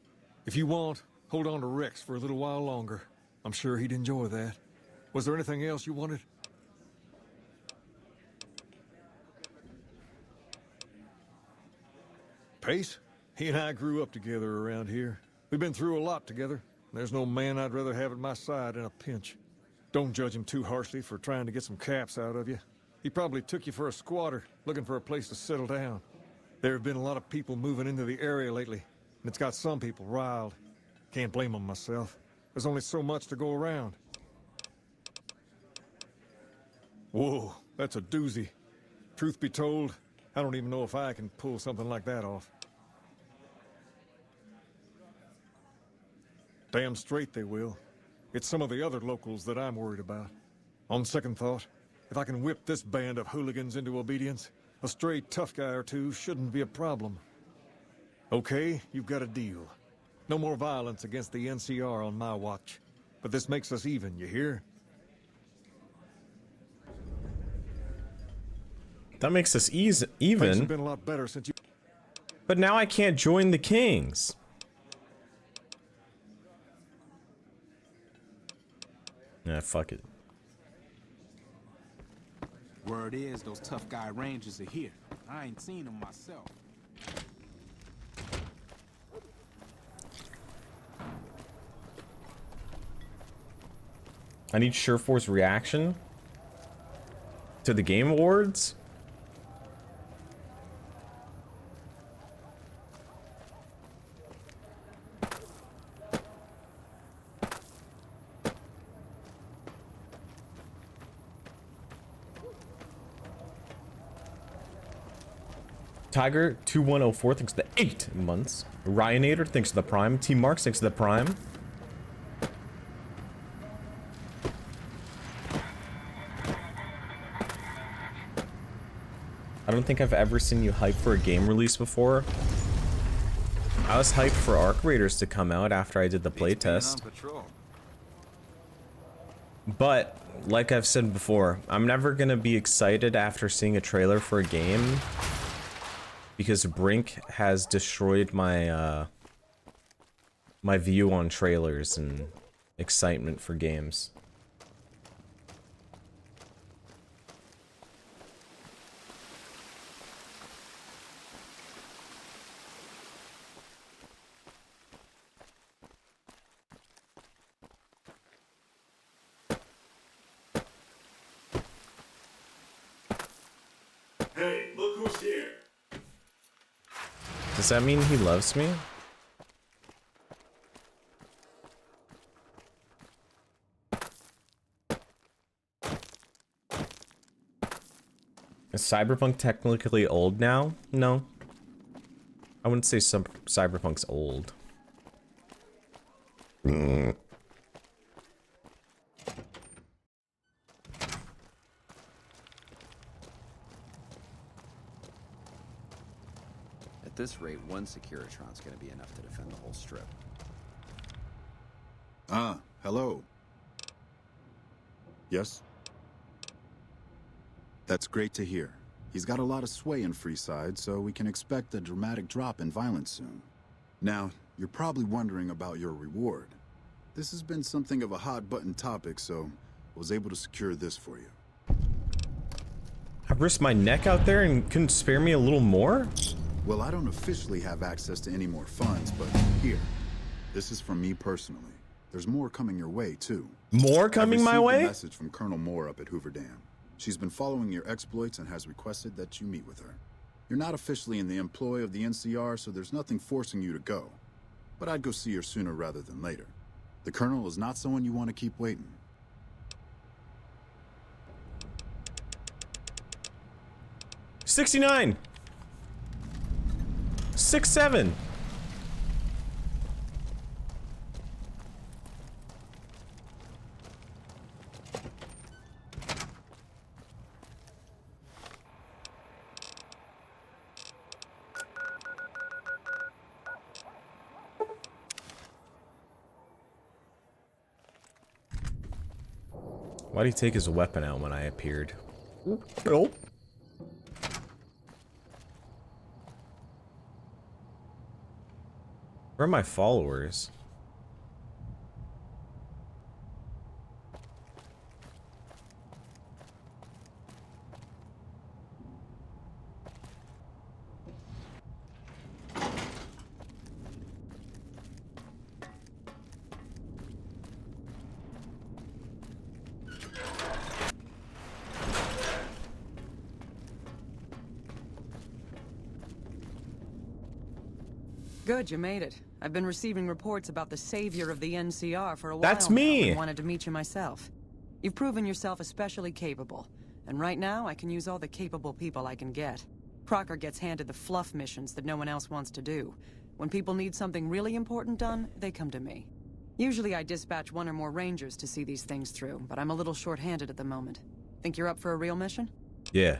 If you want, hold on to Rex for a little while longer. I'm sure he'd enjoy that. Was there anything else you wanted? Pace? He and I grew up together around here. We've been through a lot together. There's no man I'd rather have at my side in a pinch. Don't judge him too harshly for trying to get some caps out of you. He probably took you for a squatter, looking for a place to settle down. There have been a lot of people moving into the area lately, and it's got some people riled. Can't blame them myself. There's only so much to go around. Whoa, that's a doozy. Truth be told, I don't even know if I can pull something like that off. Damn straight they will. It's some of the other locals that I'm worried about. On second thought, if I can whip this band of hooligans into obedience, a stray tough guy or two shouldn't be a problem. Okay, you've got a deal. No more violence against the NCR on my watch. But this makes us even, you hear? That makes us Things even. have been a lot better since you... But now I can't join the Kings. Nah, fuck it. Word is, those tough guy rangers are here. I ain't seen them myself. I need Surefour's reaction to the Game Awards. Tiger 2104 thanks for the 8 months. Ryanator thanks for the Prime. T Marks thanks for the Prime. I don't think I've ever seen you hype for a game release before. I was hyped for Arc Raiders to come out after I did the playtest. But, like I've said before, I'm never gonna be excited after seeing a trailer for a game because Brink has destroyed my my view on trailers and excitement for games. Hey, look who's here. Does that mean he loves me? Is Cyberpunk technically old now? No. I wouldn't say Cyberpunk's old. At this rate, one Securitron's gonna be enough to defend the whole strip. Ah, hello. Yes? That's great to hear. He's got a lot of sway in Freeside, so we can expect a dramatic drop in violence soon. Now, you're probably wondering about your reward. This has been something of a hot-button topic, so I was able to secure this for you. I risked my neck out there and couldn't spare me a little more? Well, I don't officially have access to any more funds, but here. This is from me personally. There's more coming your way, too. More coming my way? I received a message from Colonel Moore up at Hoover Dam. She's been following your exploits and has requested that you meet with her. You're not officially in the employ of the NCR, so there's nothing forcing you to go. But I'd go see her sooner rather than later. The Colonel is not someone you want to keep waiting. $69. 6-7. Why'd he take his weapon out when I appeared? Nope. Where are my followers? Good, you made it. I've been receiving reports about the savior of the NCR for a while. That's now, me! and wanted to meet you myself. You've proven yourself especially capable, and right now I can use all the capable people I can get. Crocker gets handed the fluff missions that no one else wants to do. When people need something really important done, they come to me. Usually I dispatch one or more rangers to see these things through, but I'm a little short-handed at the moment. Think you're up for a real mission? Yeah.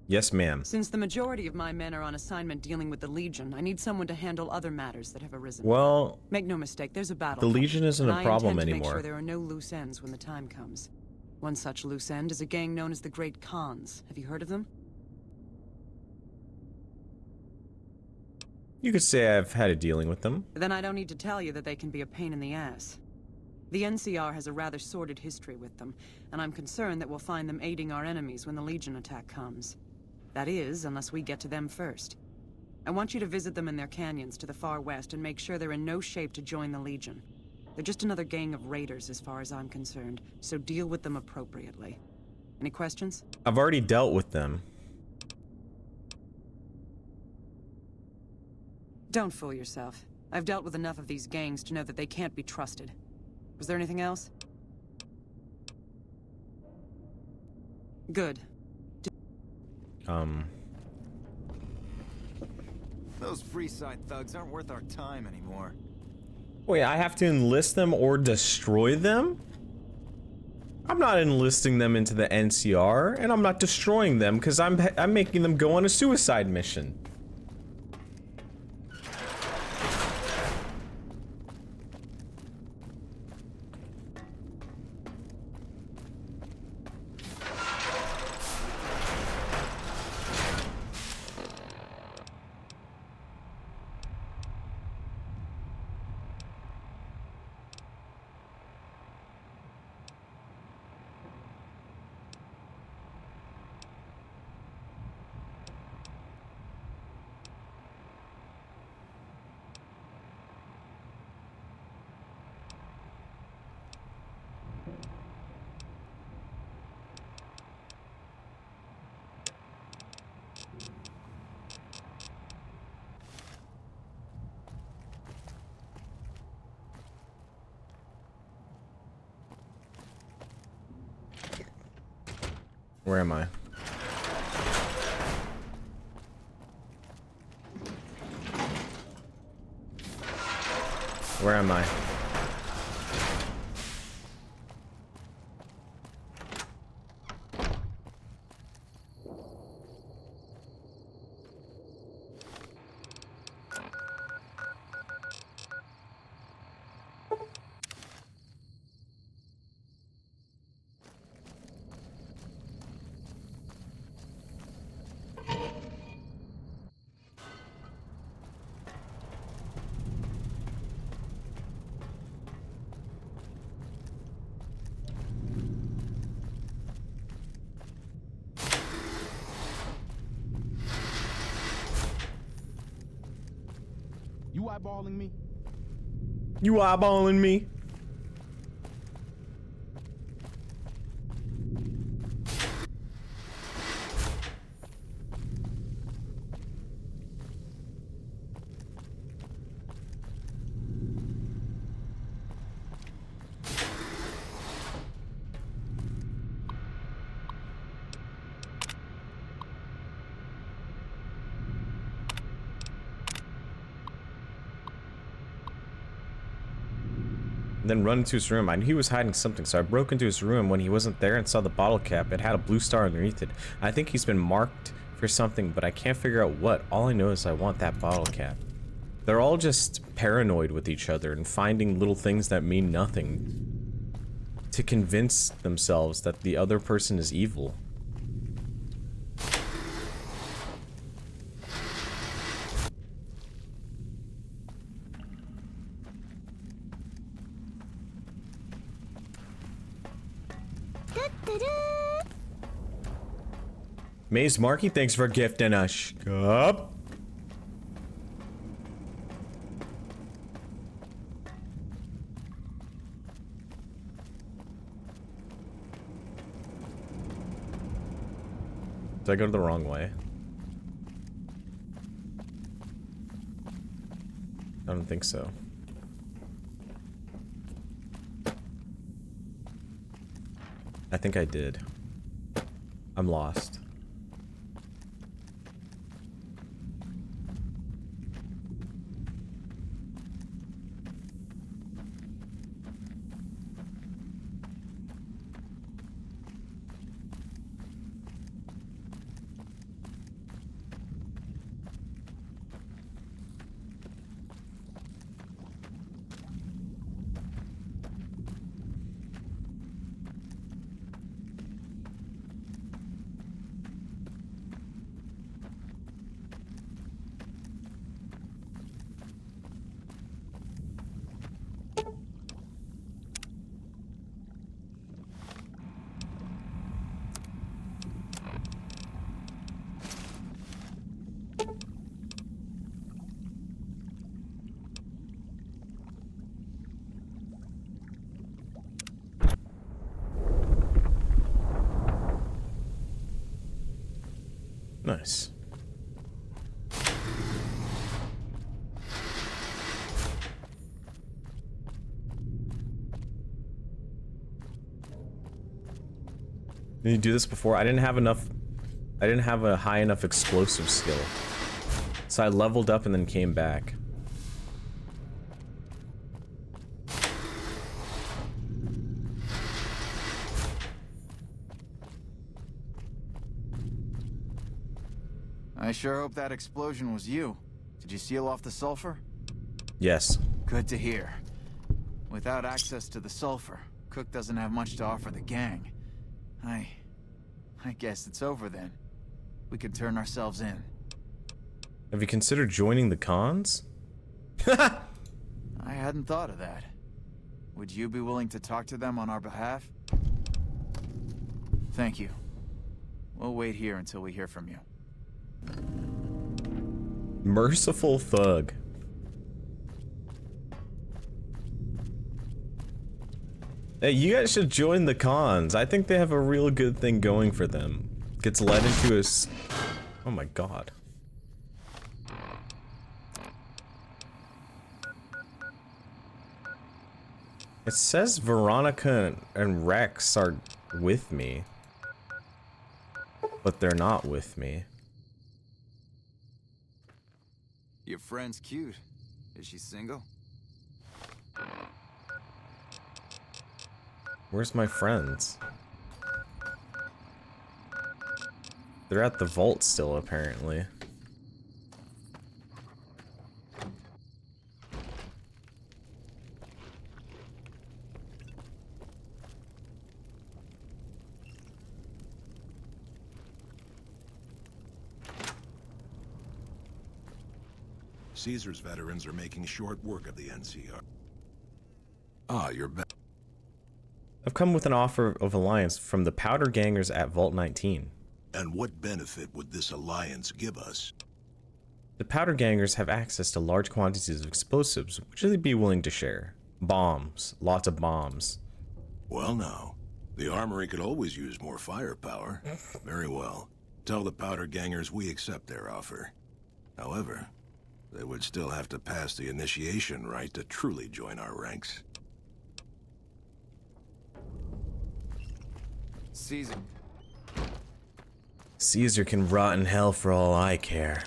Yes, ma'am. Since the majority of my men are on assignment dealing with the Legion, I need someone to handle other matters that have arisen. Well, make no mistake, there's a battle. The Legion isn't a problem I intend to anymore. Make sure there are no loose ends when the time comes. One such loose end is a gang known as the Great Khans. Have you heard of them? You could say I've had a dealing with them. Then I don't need to tell you that they can be a pain in the ass. The NCR has a rather sordid history with them, and I'm concerned that we'll find them aiding our enemies when the Legion attack comes. That is, unless we get to them first. I want you to visit them in their canyons to the far west and make sure they're in no shape to join the Legion. They're just another gang of raiders as far as I'm concerned, so deal with them appropriately. Any questions? I've already dealt with them. Don't fool yourself. I've dealt with enough of these gangs to know that they can't be trusted. Was there anything else? Good. Those Freeside thugs aren't worth our time anymore. Wait, I have to enlist them or destroy them? I'm not enlisting them into the NCR, and I'm not destroying them because I'm making them go on a suicide mission. Where am I? Where am I? You eyeballing me? You eyeballing me? Then run into his room. I knew he was hiding something, so I broke into his room when he wasn't there and saw the bottle cap. It had a blue star underneath it. I think he's been marked for something, but I can't figure out what. All I know is I want that bottle cap. They're all just paranoid with each other and finding little things that mean nothing to convince themselves that the other person is evil. Maze Marky, thanks for gifting us. Up. Did I go the wrong way? I don't think so. I think I did. I'm lost. Nice. Did you do this before? I didn't have a high enough explosive skill. So I leveled up and then came back. I sure hope that explosion was you. Did you seal off the sulfur? Yes. Good to hear. Without access to the sulfur, Cook doesn't have much to offer the gang. I guess it's over then. We could turn ourselves in. Have you considered joining the cons? I hadn't thought of that. Would you be willing to talk to them on our behalf? Thank you. We'll wait here until we hear from you. Merciful thug. Hey, you guys should join the cons. I think they have a real good thing going for them. Gets led into a oh my god. It says Veronica and Rex are with me. But they're not with me. Your friend's cute. Is she single? Where's my friends? They're at the vault still, apparently. Caesar's veterans are making short work of the NCR. Ah, you're back. I've come with an offer of alliance from the Powder Gangers at Vault 19. And what benefit would this alliance give us? The Powder Gangers have access to large quantities of explosives, which they'd be willing to share. Bombs. Lots of bombs. Well now, the armory could always use more firepower. Very well. Tell the Powder Gangers we accept their offer. However, they would still have to pass the initiation rite to truly join our ranks. Caesar. Caesar can rot in hell for all I care.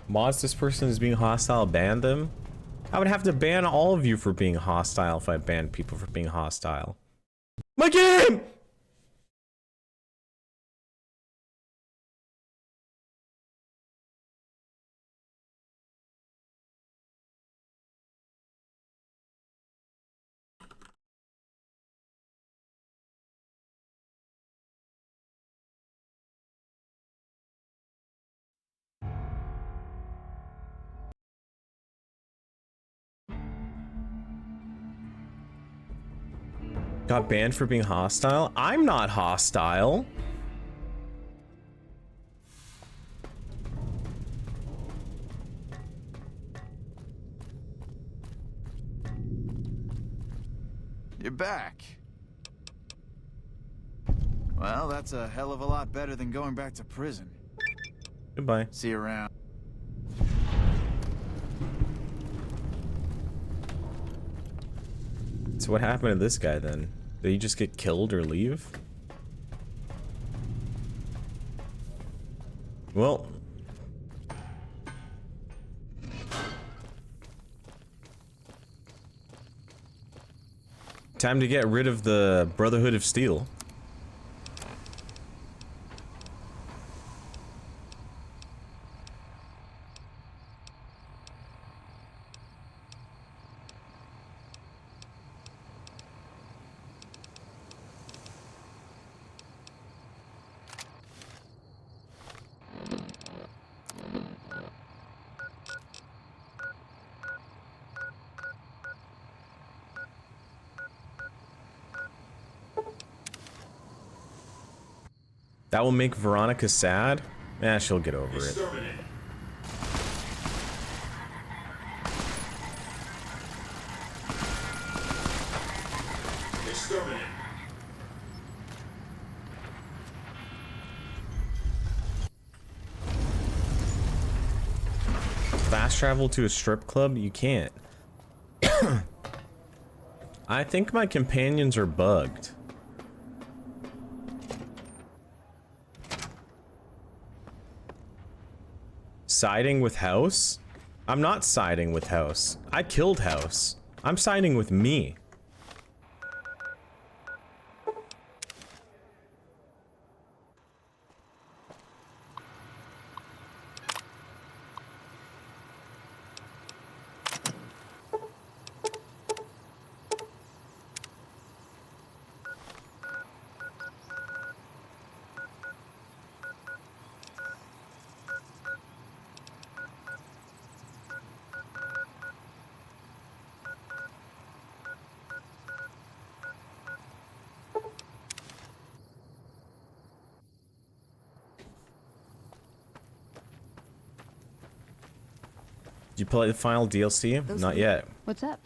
Mods, this person is being hostile, ban them? I would have to ban all of you for being hostile if I banned people for being hostile. My game! Got banned for being hostile? I'm not hostile. You're back. Well, that's a hell of a lot better than going back to prison. Goodbye. See you around. So what happened to this guy then? Did he just get killed or leave? Well. Time to get rid of the Brotherhood of Steel. That will make Veronica sad? Eh, she'll get over it. Fast travel to a strip club? You can't. I think my companions are bugged. Siding with House? I'm not siding with House. I killed House. I'm siding with me. you play the final DLC? Not yet. What's up?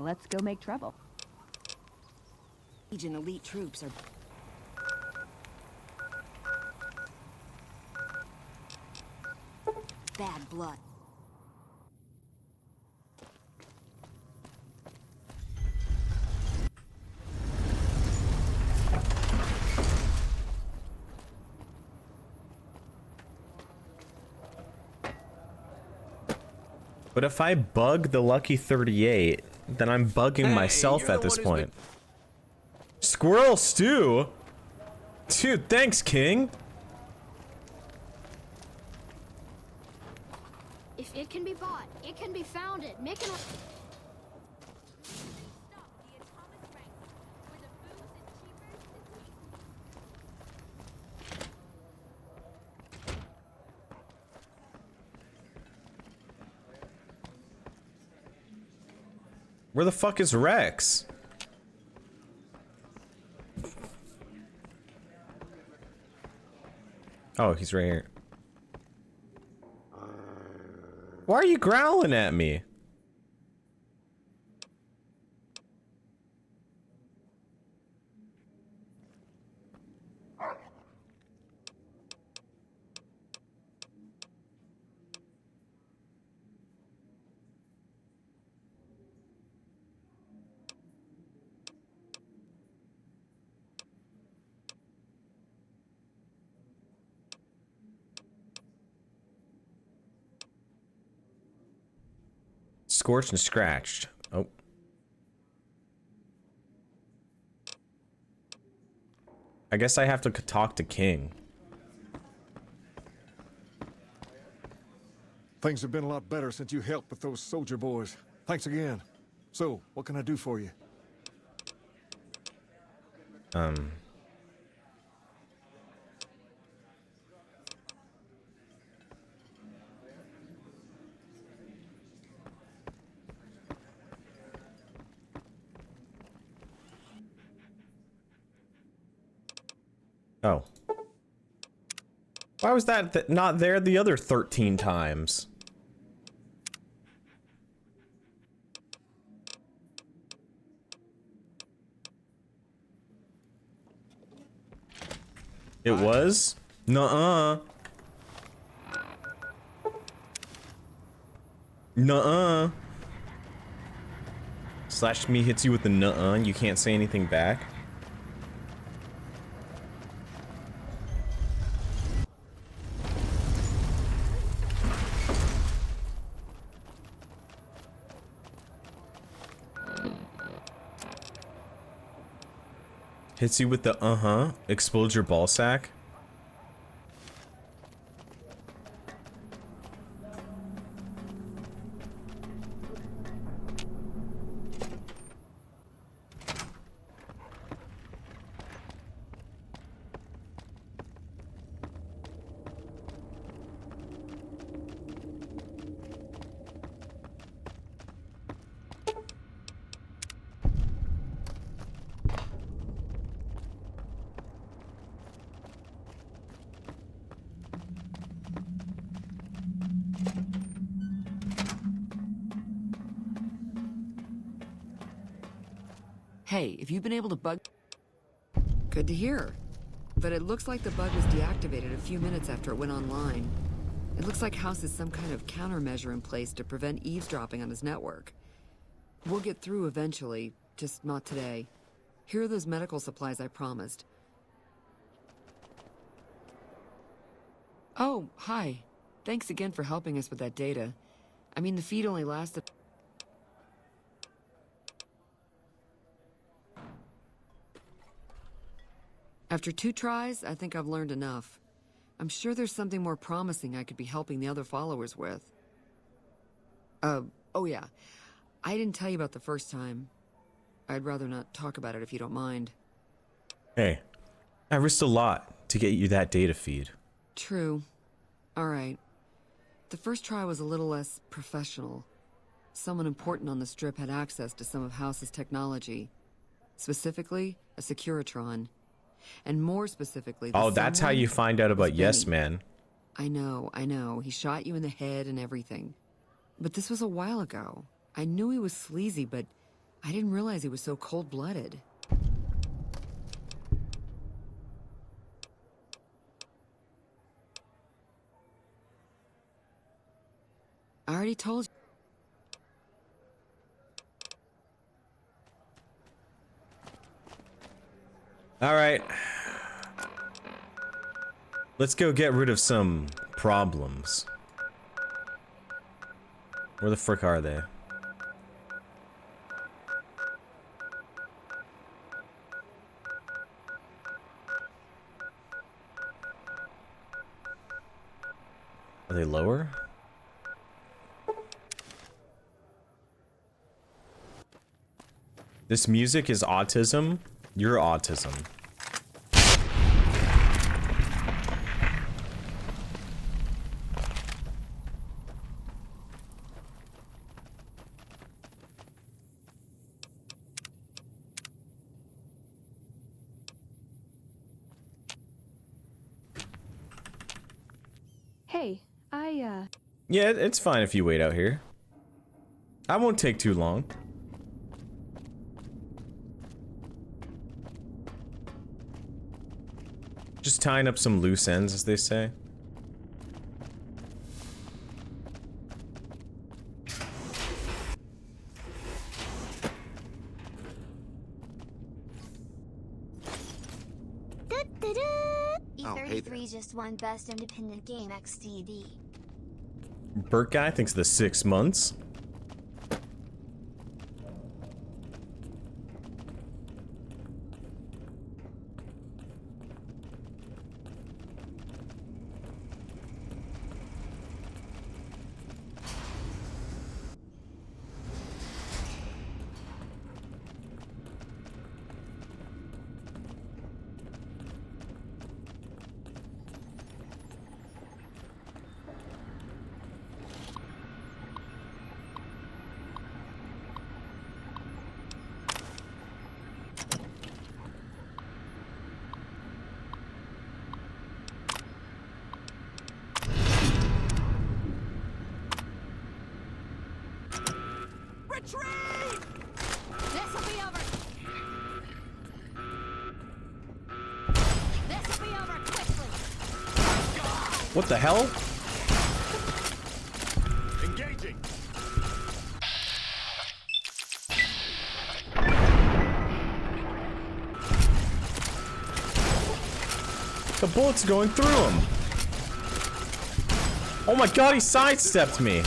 Let's go make trouble. Legion elite troops are... bad blood. But if I bug the lucky 38, then I'm bugging myself at this point. Squirrel stew? Dude, thanks, King. If it can be bought, it can be founded. Make an... Where the fuck is Rex? Oh, he's right here. Why are you growling at me? Scorched and scratched. Oh. I guess I have to talk to King. Things have been a lot better since you helped with those soldier boys. Thanks again. So, what can I do for you? Oh. Why was that not there the other 13 times? It was? Nuh-uh. Nuh-uh. Slash me hits you with the nuh-uh, you can't say anything back. Hits you with the uh-huh, explodes your ball sack. Hey, if you've been able to bug... Good to hear. But it looks like the bug was deactivated a few minutes after it went online. It looks like House has some kind of countermeasure in place to prevent eavesdropping on his network. We'll get through eventually, just not today. Here are those medical supplies I promised. Oh, hi. Thanks again for helping us with that data. I mean, the feed only lasted... After 2 tries, I think I've learned enough. I'm sure there's something more promising I could be helping the other followers with. Oh yeah. I didn't tell you about the first time. I'd rather not talk about it if you don't mind. Hey, I risked a lot to get you that data feed. True. Alright. The first try was a little less professional. Someone important on the strip had access to some of House's technology. Specifically, a Securitron. And more specifically, oh, that's how you find out about Yes Man. I know. He shot you in the head and everything. But this was a while ago. I knew he was sleazy, but I didn't realize he was so cold-blooded. I already told you. All right. Let's go get rid of some problems. Where the frick are they? Are they lower? This music is autism. You're autism. Hey, Yeah, it's fine if you wait out here. I won't take too long. Just tying up some loose ends, as they say. E33 just won Best Independent Game XDD. Burt guy thinks the 6 months. Retreat! This'll be over. This'll be over quickly. What the hell? Engaging. The bullet's going through him. Oh my god, he sidestepped me.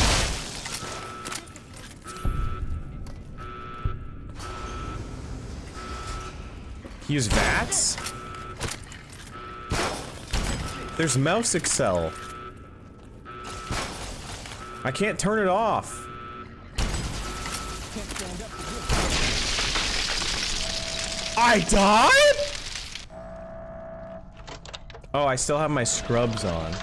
Use VATS? There's mouse Excel. I can't turn it off. I died? Oh, I still have my scrubs on.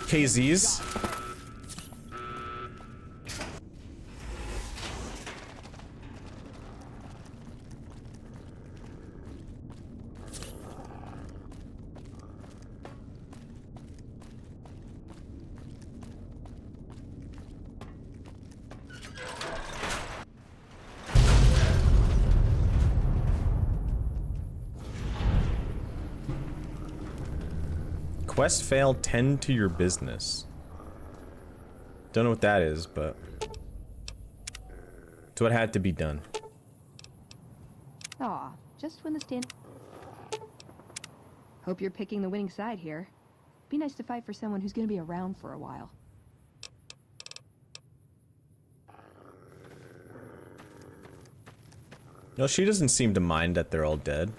KZs. Quest failed, tend to your business. Don't know what that is, but it's what had to be done. Aw, just when the stand. Hope you're picking the winning side here. Be nice to fight for someone who's gonna be around for a while. No, she doesn't seem to mind that they're all dead.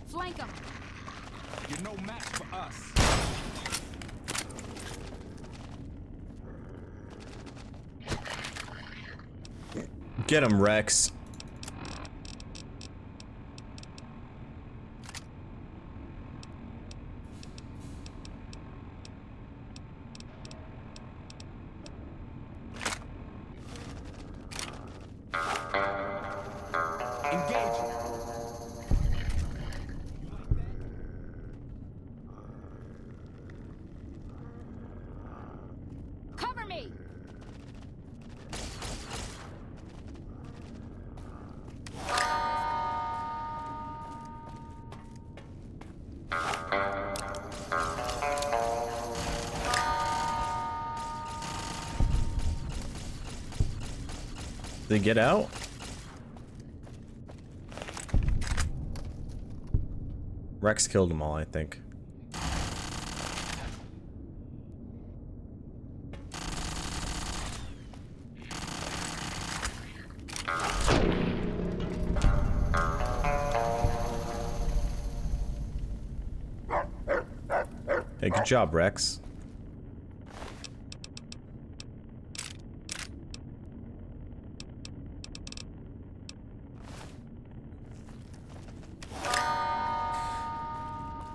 Flank them. You're no match for us. Get him, Rex. Cover me. They get out? Rex killed them all, I think. Hey, good job, Rex.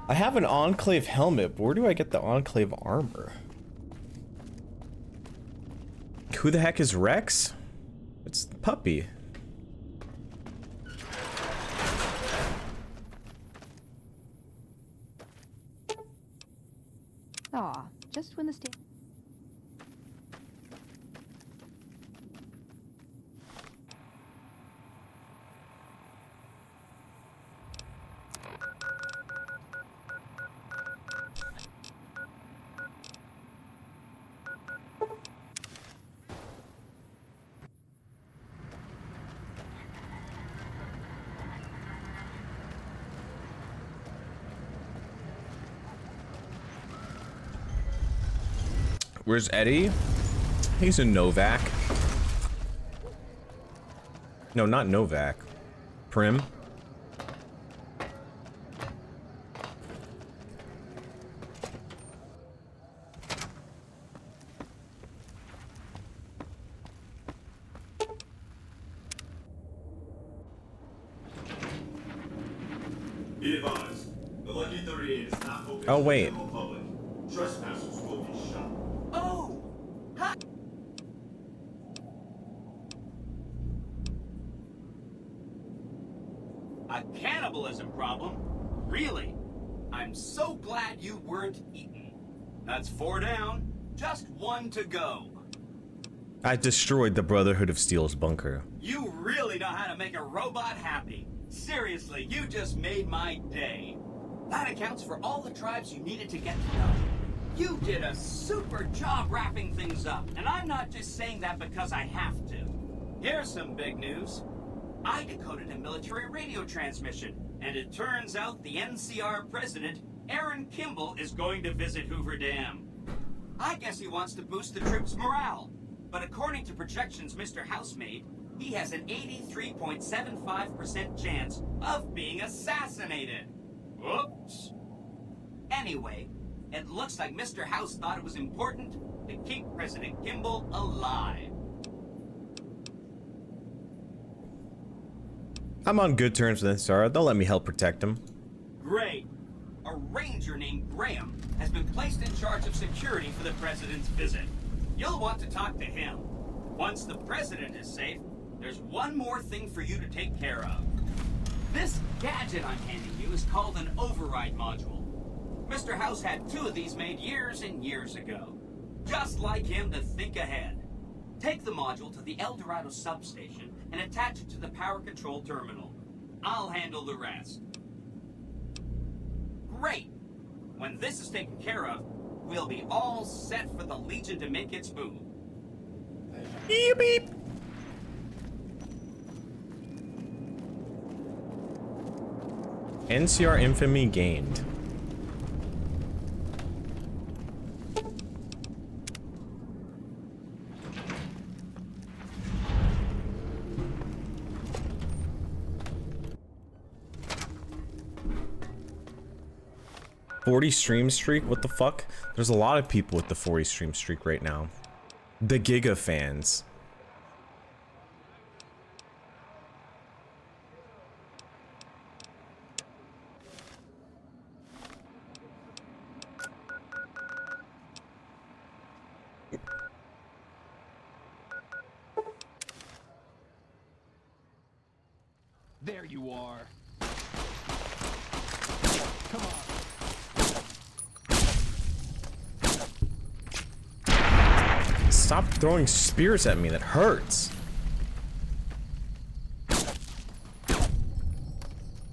I have an Enclave helmet, but where do I get the Enclave armor? Who the heck is Rex? It's the puppy. Aw, just when the sta- Where's Eddie? He's a Novak. No, not Novak. Prim. Be advised, the Lucky 38 is not open Oh, to wait. the general public. Trespassers will be shot. Oh! Ha! A cannibalism problem? Really? I'm so glad you weren't eaten. That's 4 down, just 1 to go. I destroyed the Brotherhood of Steel's bunker. You really know how to make a robot happy. Seriously, you just made my day. That accounts for all the tribes you needed to get to know. You did a super job wrapping things up, and I'm not just saying that because I have to. Here's some big news. I decoded a military radio transmission, and it turns out the NCR president, Aaron Kimball, is going to visit Hoover Dam. I guess he wants to boost the troops' morale, but according to projections Mr. House made, he has an 83.75% chance of being assassinated. Whoops. Anyway, it looks like Mr. House thought it was important to keep President Kimball alive. I'm on good terms with NCR. They'll let me help protect him. Great. A ranger named Graham has been placed in charge of security for the president's visit. You'll want to talk to him. Once the president is safe, there's one more thing for you to take care of. This gadget I'm handing you is called an override module. Mr. House had 2 of these made years and years ago. Just like him to think ahead. Take the module to the El Dorado substation and attach it to the power control terminal. I'll handle the rest. Great! When this is taken care of, we'll be all set for the Legion to make its move. Beep beep! NCR infamy gained. 40 stream streak? What the fuck? There's a lot of people with the 40 stream streak right now. The Giga fans. There you are. Come on. Stop throwing spears at me, that hurts.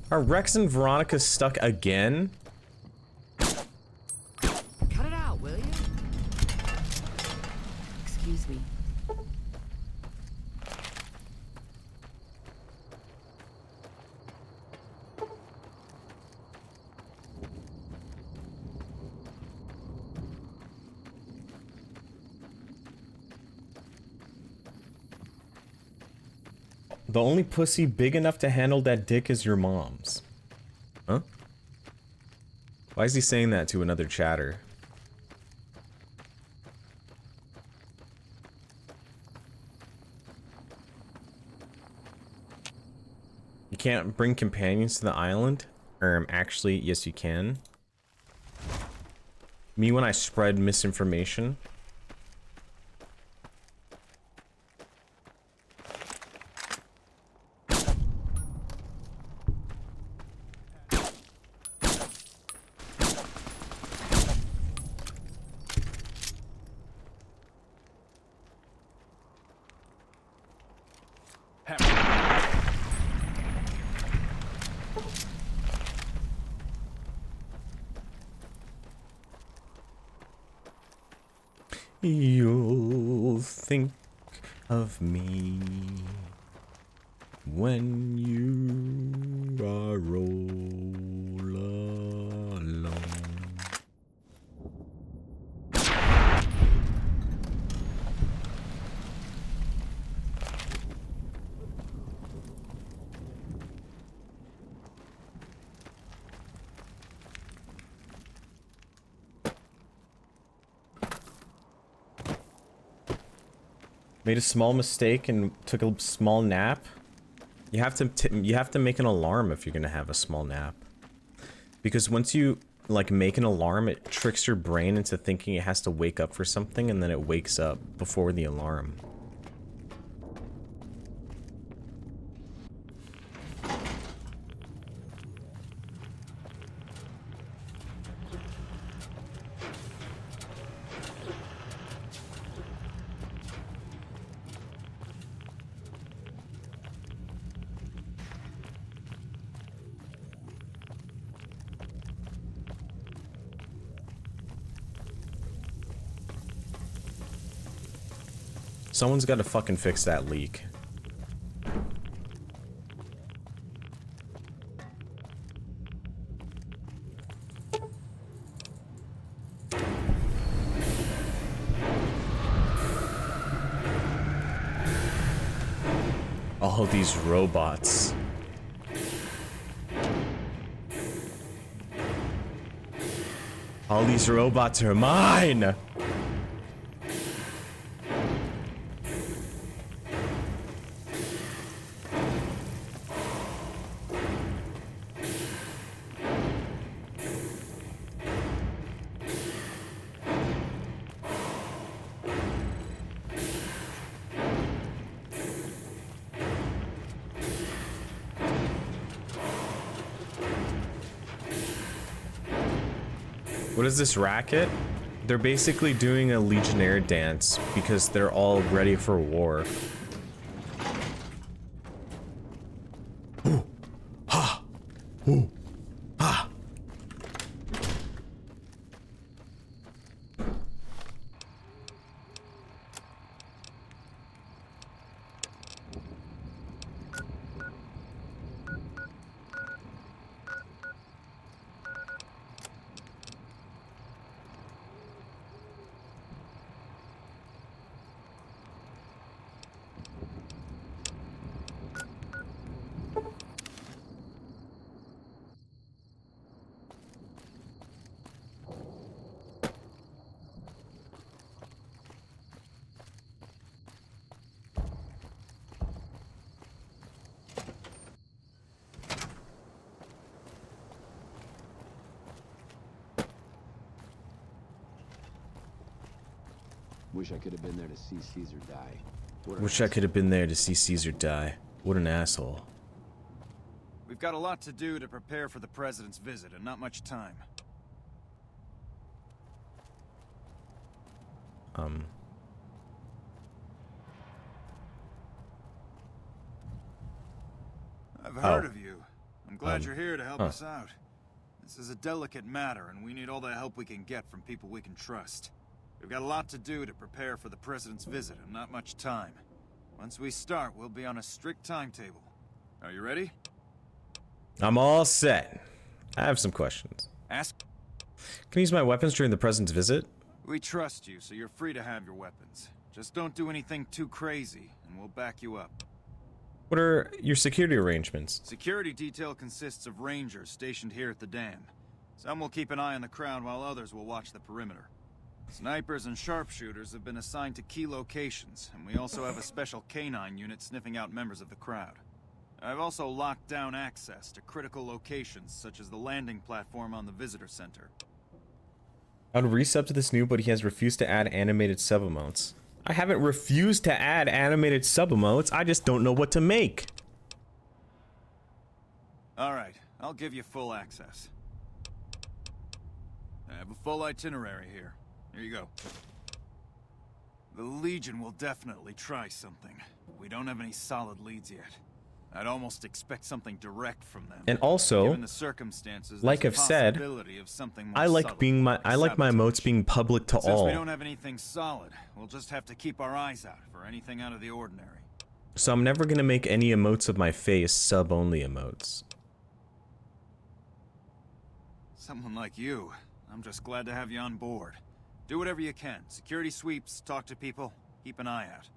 Are Rex and Veronica stuck again? Cut it out, will you? Excuse me. The only pussy big enough to handle that dick is your mom's. Huh? Why is he saying that to another chatter? You can't bring companions to the island? Actually, yes you can. Me when I spread misinformation. You'll think of me when you are all alone. Made a small mistake and took a small nap. You have to make an alarm if you're gonna have a small nap, because once you like make an alarm, it tricks your brain into thinking it has to wake up for something, and then it wakes up before the alarm. Someone's got to fucking fix that leak. All these robots. All these robots are mine! What is this racket? They're basically doing a Legionnaire dance because they're all ready for war. Ooh. Ha! Ooh. Ha! Wish I could have been there to see Caesar die. Wish I could have been there to see Caesar die. What an asshole. We've got a lot to do to prepare for the president's visit, and not much time. I've heard of you. I'm glad you're here to help us out. This is a delicate matter, and we need all the help we can get from people we can trust. We've got a lot to do to prepare for the president's visit, and not much time. Once we start, we'll be on a strict timetable. Are you ready? I'm all set. I have some questions. Ask. Can I use my weapons during the president's visit? We trust you, so you're free to have your weapons. Just don't do anything too crazy, and we'll back you up. What are your security arrangements? Security detail consists of rangers stationed here at the dam. Some will keep an eye on the crowd while others will watch the perimeter. Snipers and sharpshooters have been assigned to key locations, and we also have a special canine unit sniffing out members of the crowd. I've also locked down access to critical locations, such as the landing platform on the visitor center. I would resub to this new, but he has refused to add animated sub-emotes. I haven't refused to add animated sub-emotes, I just don't know what to make. Alright, I'll give you full access. I have a full itinerary here. Here you go. The Legion will definitely try something. We don't have any solid leads yet. I'd almost expect something direct from them. And also, given the circumstances, like I've said, I like my emotes being public to all. Since we don't have anything solid, we'll just have to keep our eyes out for anything out of the ordinary. So I'm never gonna make any emotes of my face sub-only emotes. Someone like you, I'm just glad to have you on board. Do whatever you can. Security sweeps, talk to people, keep an eye out.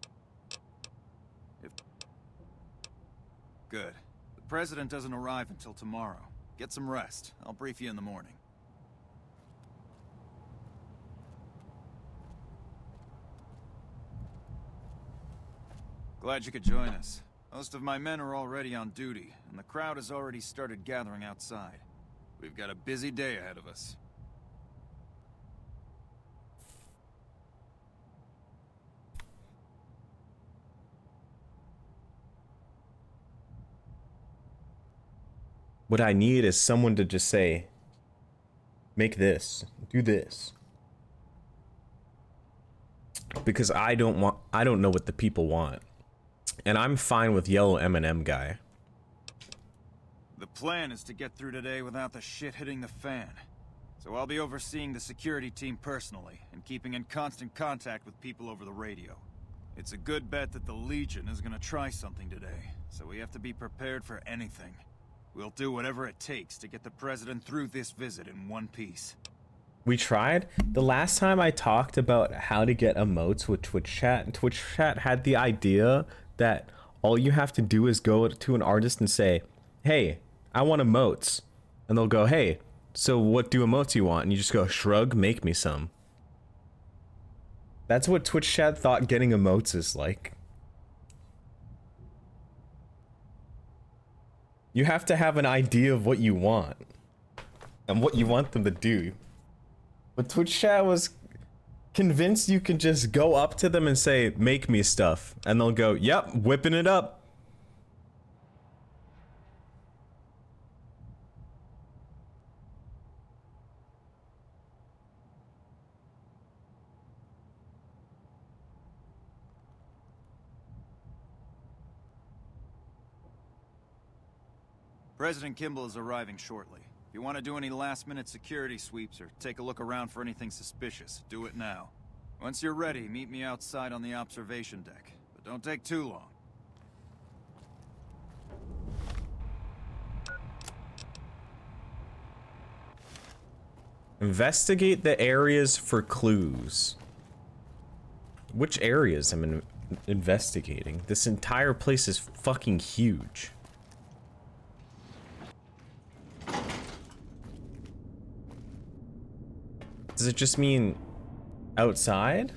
Good. The president doesn't arrive until tomorrow. Get some rest. I'll brief you in the morning. Glad you could join us. Most of my men are already on duty, and the crowd has already started gathering outside. We've got a busy day ahead of us. What I need is someone to just say, make this, do this. Because I don't know what the people want. And I'm fine with yellow M&M guy. The plan is to get through today without the shit hitting the fan. So I'll be overseeing the security team personally, and keeping in constant contact with people over the radio. It's a good bet that the Legion is gonna try something today, so we have to be prepared for anything. We'll do whatever it takes to get the president through this visit in one piece. We tried. The last time I talked about how to get emotes with Twitch chat, and Twitch chat had the idea that all you have to do is go to an artist and say, hey, I want emotes. And they'll go, hey, so what do emotes you want? And you just go, shrug, make me some. That's what Twitch chat thought getting emotes is like. You have to have an idea of what you want and what you want them to do. But Twitch chat was convinced you can just go up to them and say, make me stuff. And they'll go, yep, whipping it up. President Kimball is arriving shortly. If you want to do any last-minute security sweeps or take a look around for anything suspicious, do it now. Once you're ready, meet me outside on the observation deck. But don't take too long. Investigate the areas for clues. Which areas am I investigating? This entire place is fucking huge. Does it just mean outside?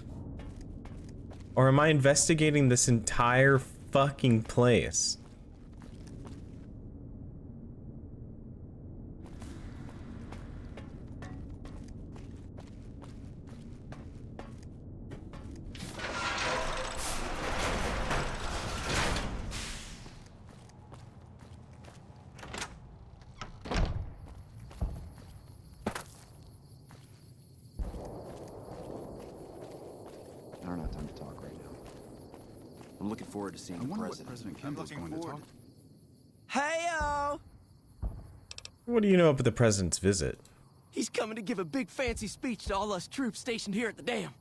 Or am I investigating this entire fucking place? I'm looking forward to seeing I the wonder president. what President Kendall's going to talk. Hey-o! What do you know about the president's visit? He's coming to give a big fancy speech to all us troops stationed here at the dam.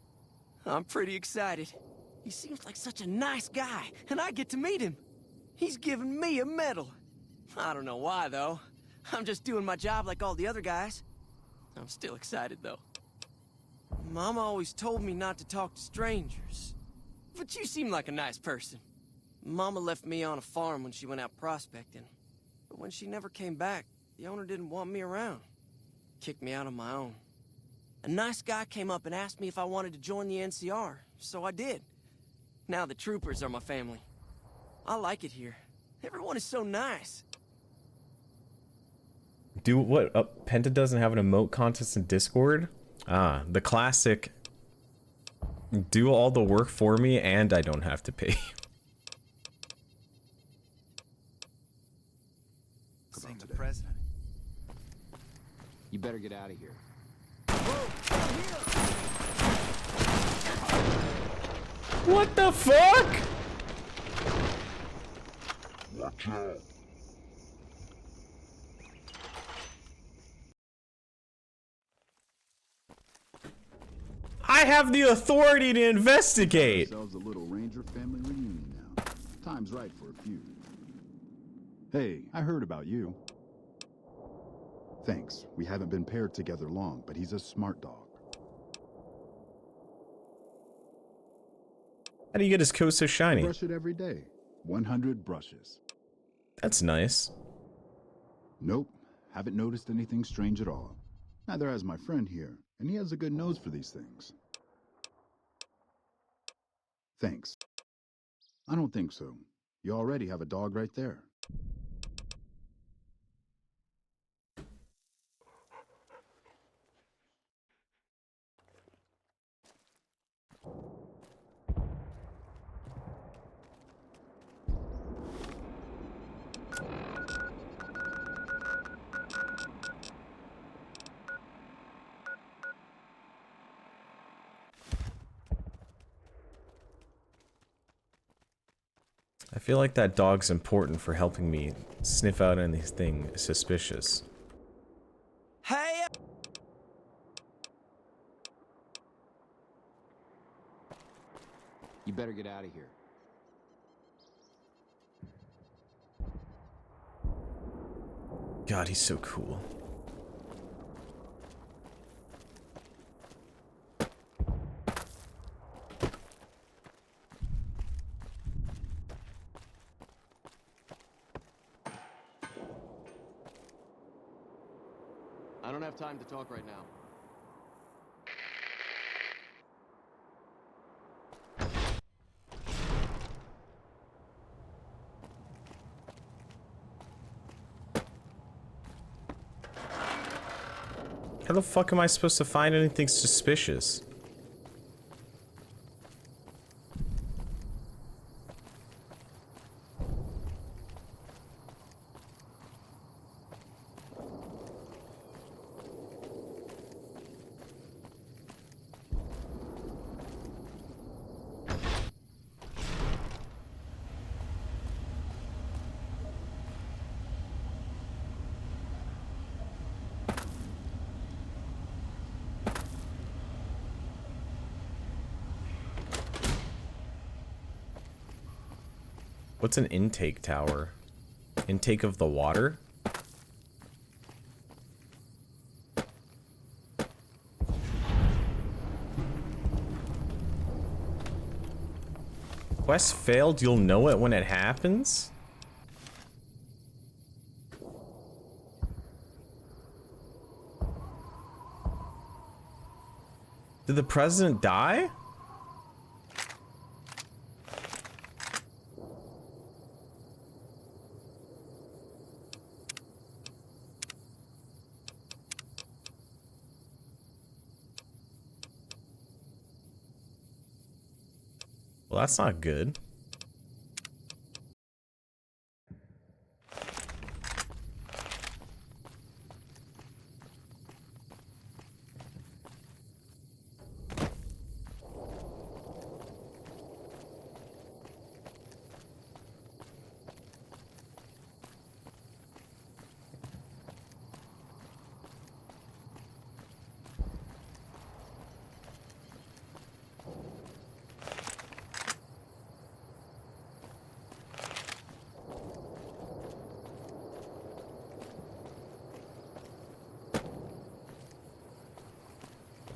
I'm pretty excited. He seems like such a nice guy, and I get to meet him. He's giving me a medal. I don't know why, though. I'm just doing my job like all the other guys. I'm still excited, though. Mama always told me not to talk to strangers. But you seem like a nice person. Mama left me on a farm when she went out prospecting. But when she never came back, the owner didn't want me around. Kicked me out on my own. A nice guy came up and asked me if I wanted to join the NCR, so I did. Now the troopers are my family. I like it here. Everyone is so nice. Do what? Penta doesn't have an emote contest in Discord? Ah, the classic. Do all the work for me and I don't have to pay. Seeing the president. You better get out of here. What the fuck? Watch out. I have the authority to investigate. Ourselves a little Ranger family reunion now. Time's right for a few. Hey, I heard about you. Thanks. We haven't been paired together long, but he's a smart dog. How do you get his coat so shiny? Brush it every day. 100 brushes. That's nice. Nope. Haven't noticed anything strange at all. Neither has my friend here, and he has a good nose for these things. Thanks. I don't think so. You already have a dog right there. I feel like that dog's important for helping me sniff out anything suspicious. Hey! You better get out of here. God, he's so cool. I don't have time to talk right now. How the fuck am I supposed to find anything suspicious? What's an intake tower? Intake of the water? Quest failed, you'll know it when it happens? Did the president die? Well, that's not good.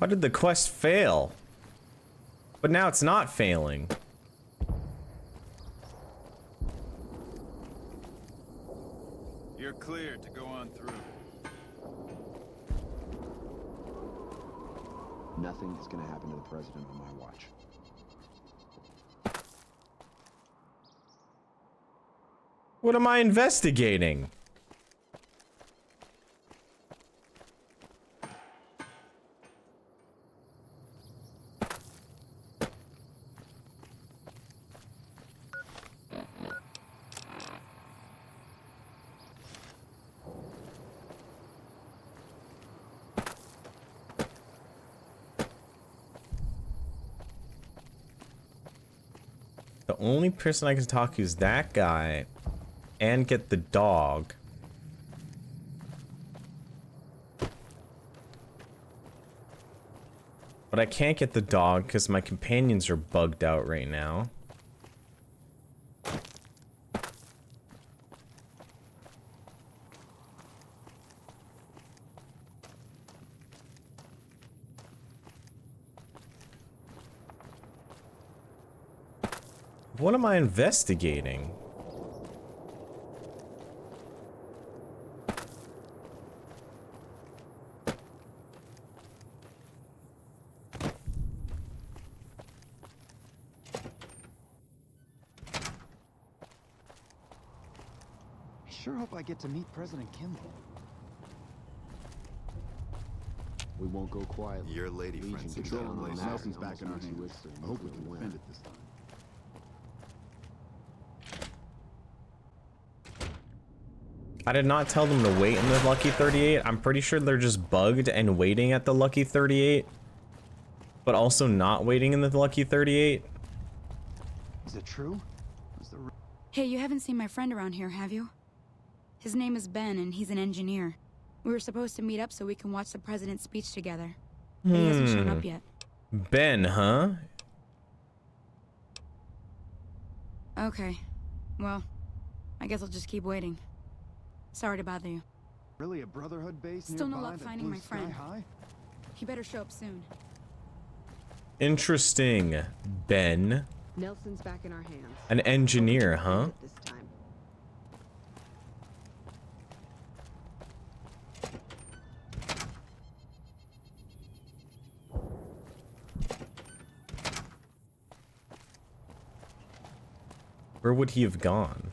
Why did the quest fail? But now it's not failing. You're cleared to go on through. Nothing is gonna happen to the president on my watch. What am I investigating? The only person I can talk to is that guy and get the dog. But I can't get the dog because my companions are bugged out right now. What am I investigating? I sure hope I get to meet President Kimball. We won't go quietly. Your lady Legion friend can control down on place. that. Nelson's back in our Almost makes you hands. wish I hope we they can win. defend it this time. I did not tell them to wait in the Lucky 38. I'm pretty sure they're just bugged and waiting at the Lucky 38. But also not waiting in the Lucky 38. Is it true? Hey, you haven't seen my friend around here, have you? His name is Ben, and he's an engineer. We were supposed to meet up so we can watch the president's speech together. But he hasn't shown up yet. Ben, huh? Okay. Well, I guess I'll just keep waiting. Sorry to bother you. Really a Brotherhood base Still no nearby luck that finding blew my sky friend. high? He better show up soon. Interesting, Ben. Nelson's back in our hands. An engineer, huh? This time. Where would he have gone?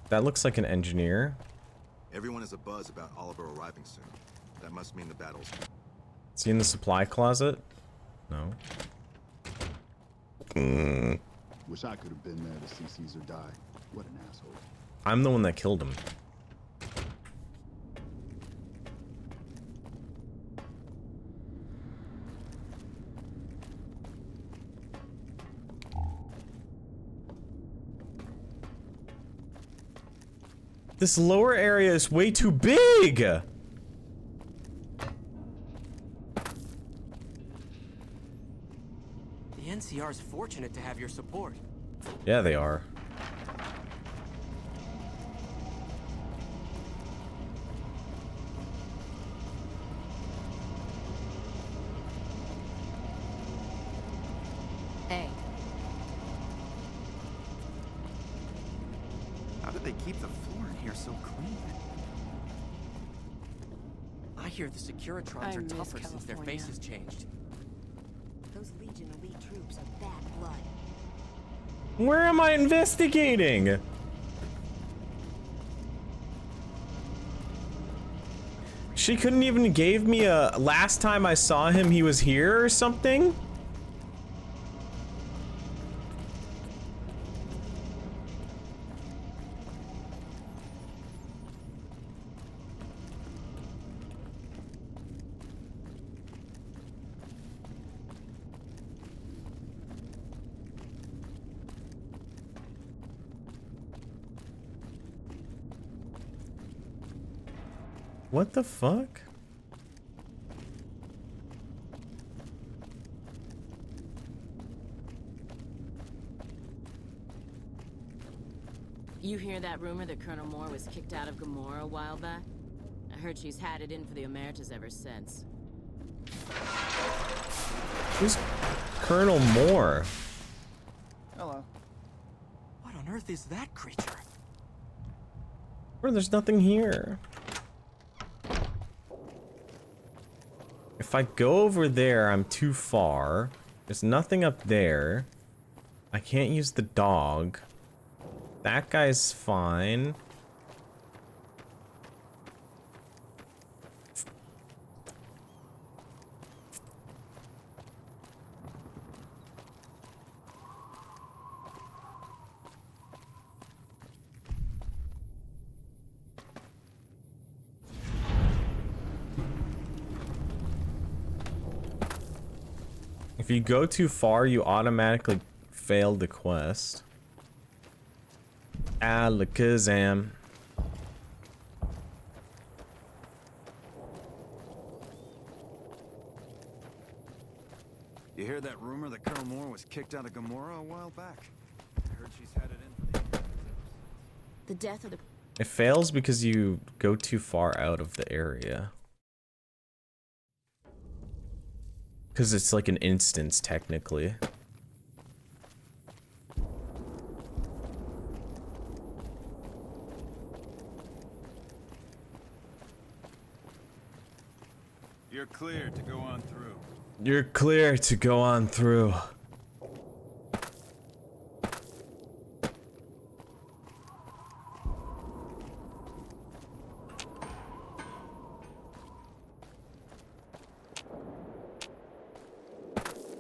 That looks like an engineer. Everyone is abuzz about Oliver arriving soon. That must mean the battle's... Is he in the supply closet? No. Wish I could have been there to see Caesar die. What an asshole. I'm the one that killed him. This lower area is way too big! The NCR is fortunate to have your support. Yeah, they are. Hey. How do they keep the floor in here so clean? I hear the Securitrons I are miss tougher since their California. faces changed. Those Legion elite troops are bad blood. Where am I investigating? She couldn't even give me a last time I saw him he was here or something? What the fuck? You hear that rumor that Colonel Moore was kicked out of Gamora a while back? I heard she's had it in for the Emeritus ever since. Who's Colonel Moore? Hello. What on earth is that creature? Bro, there's nothing here. If I go over there, I'm too far. There's nothing up there. I can't use the dog. That guy's fine. If you go too far, you automatically fail the quest. Alakazam. You hear that rumor that Colonel Moore was kicked out of Gamora a while back? I heard she's had it in for The death of the... It fails because you go too far out of the area. Because it's like an instance, technically. You're cleared to go on through. You're clear to go on through.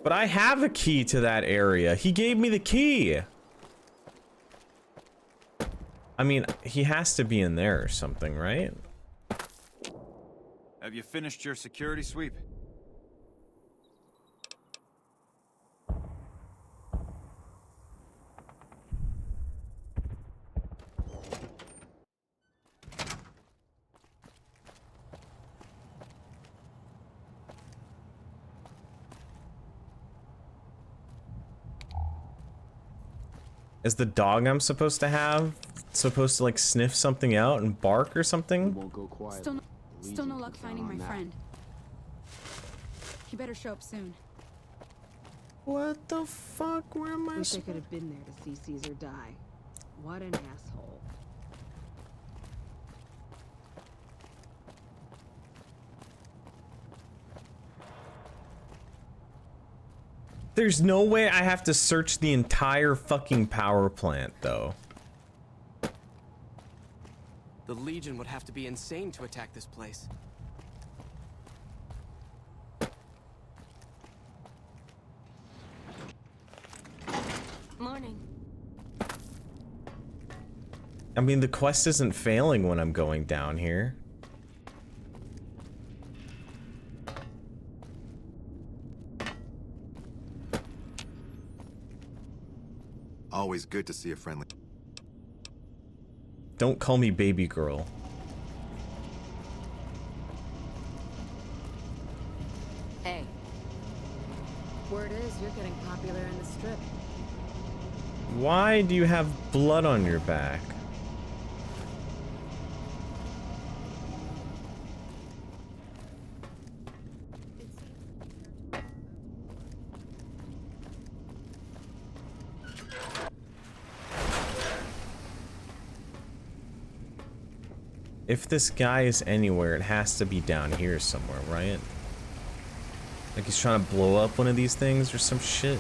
But I have a key to that area. He gave me the key. I mean, he has to be in there or something, right? Have you finished your security sweep? Is the dog I'm supposed to have supposed to like sniff something out and bark or something? Still no luck finding my friend. He better show up soon. What the fuck? Where am I? Wish I could have been there to see Caesar die. What an asshole. There's no way I have to search the entire fucking power plant, though. The Legion would have to be insane to attack this place. Morning. I mean, the quest isn't failing when I'm going down here. Always good to see a friendly. Don't call me baby girl. Hey. Word is you're getting popular in the strip. Why do you have blood on your back? If this guy is anywhere, it has to be down here somewhere, right? Like he's trying to blow up one of these things or some shit.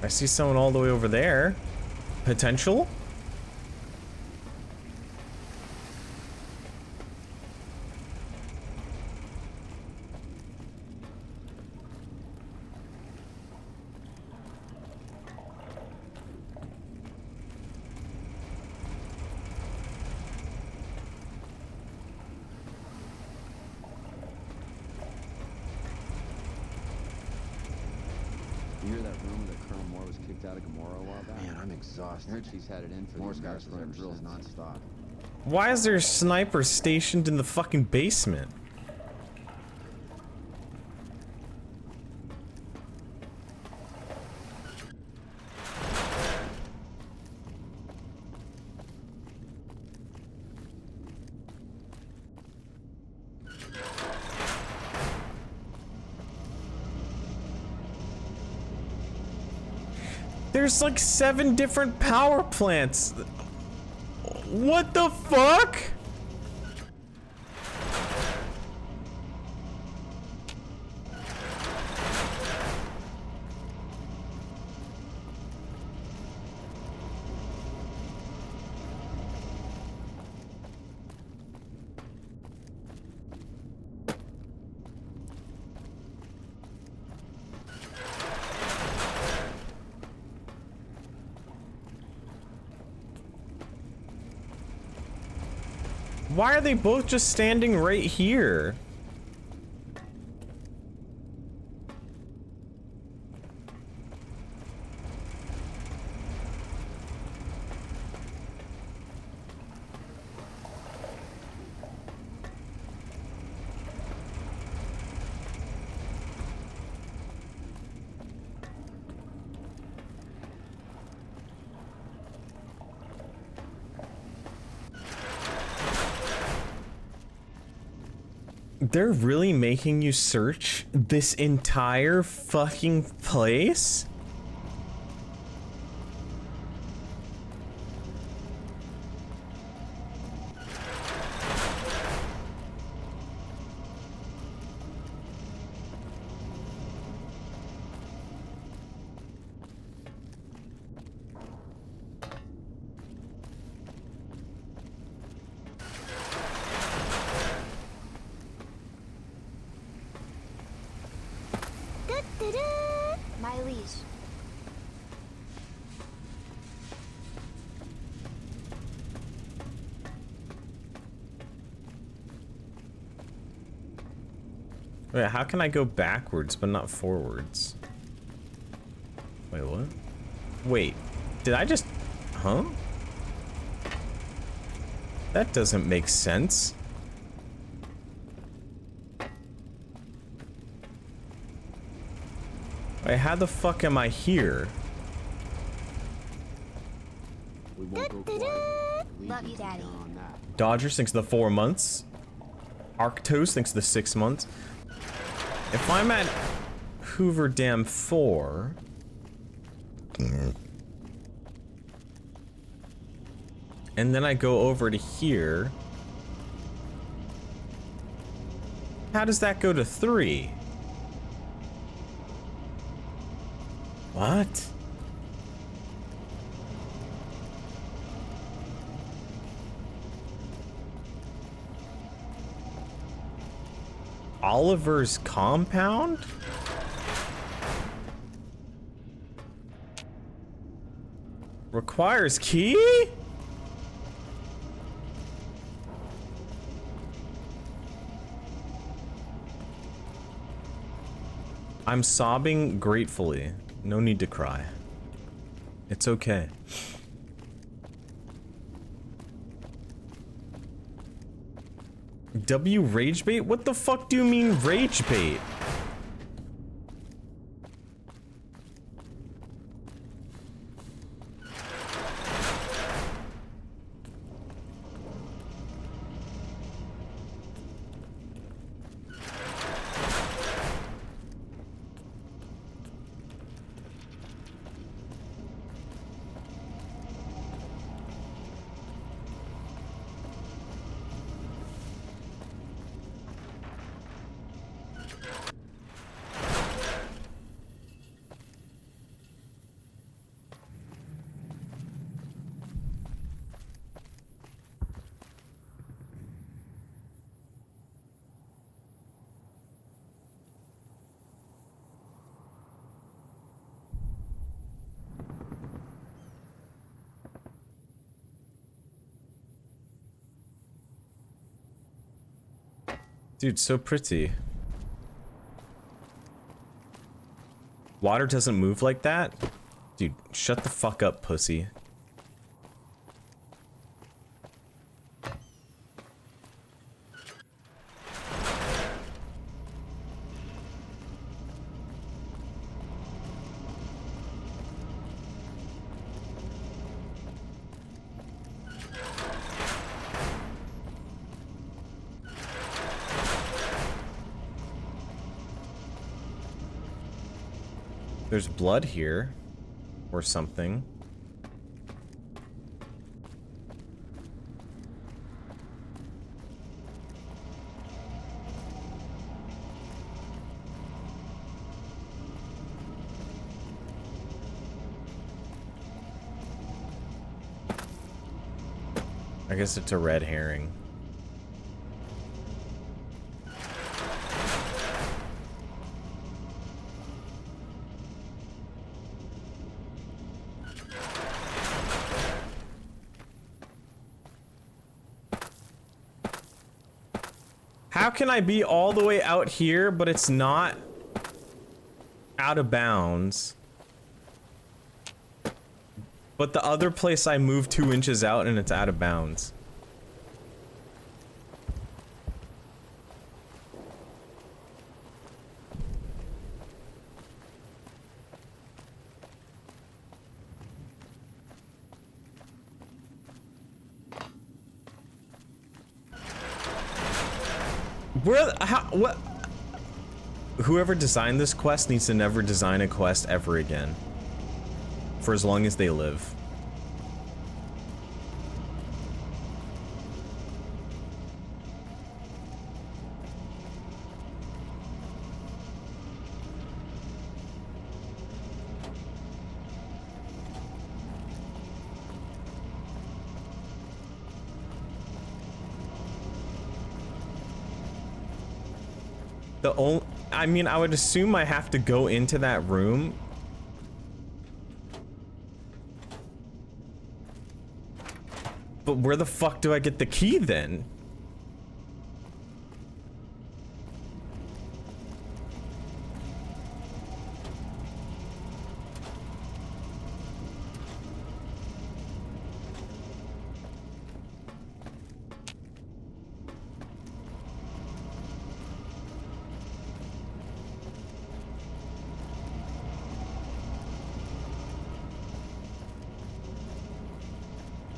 I see someone all the way over there. Potential? You hear that rumor that Colonel Moore was kicked out of Gamora a while back? Man, I'm exhausted. I heard she's had it in for Moore's the guys Americans run ever drills since. nonstop. Why is there a sniper stationed in the fucking basement? There's like 7 different power plants. What the fuck? Why are they both just standing right here? They're really making you search this entire fucking place? My leash. Wait, how can I go backwards but not forwards? Wait, what? Wait, did I just... Huh? That doesn't make sense. Wait, how the fuck am I here? We won't go quiet. Love you, Daddy. Dodgers thinks the 4 months. Arctos thinks the 6 months. If I'm at Hoover Dam 4... and then I go over to here... how does that go to 3? What? Oliver's compound? Requires key? I'm sobbing gratefully. No need to cry. It's okay. W rage bait? What the fuck do you mean rage bait? Dude, so pretty. Water doesn't move like that? Dude, shut the fuck up, pussy. There's blood here. Or something. I guess it's a red herring. How can I be all the way out here, but it's not out of bounds? But the other place I moved 2 inches out and it's out of bounds. What? Whoever designed this quest needs to never design a quest ever again. For as long as they live. I mean, I would assume I have to go into that room. But where the fuck do I get the key then?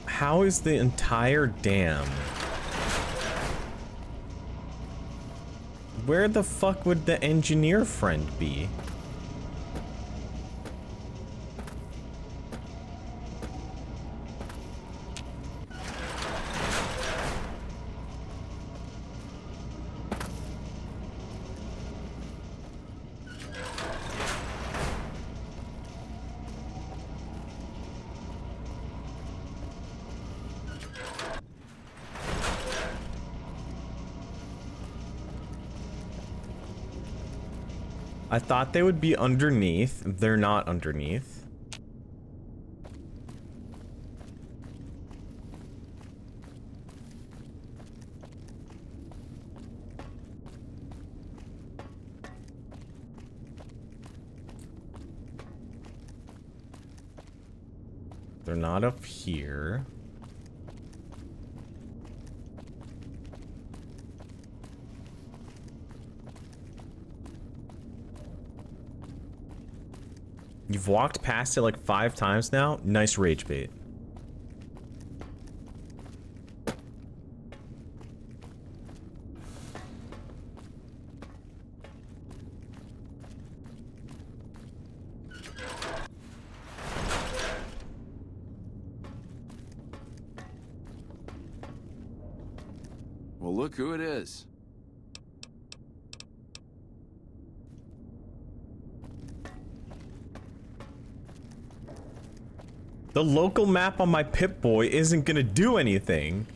How is the entire dam? Where the fuck would the engineer friend be? I thought they would be underneath. They're not underneath. They're not up here. You've walked past it like 5 times now. Nice rage bait. Well, look who it is. The local map on my Pip-Boy isn't gonna do anything.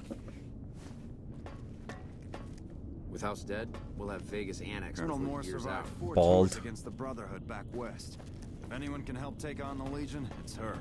With House dead, we'll have Vegas annexed Colonel before Moore the year's survived out. 4 Bald. tours against the Brotherhood back west. If anyone can help take on the Legion, it's her.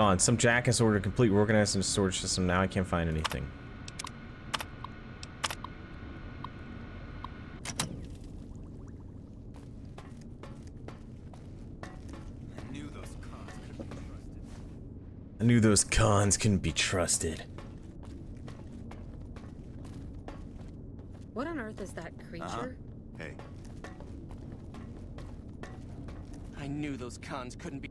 gone. Some jackass ordered complete organized in a storage system. Now I can't find anything. I knew those cons couldn't be trusted. What on earth is that creature? Hey. I knew those cons couldn't be.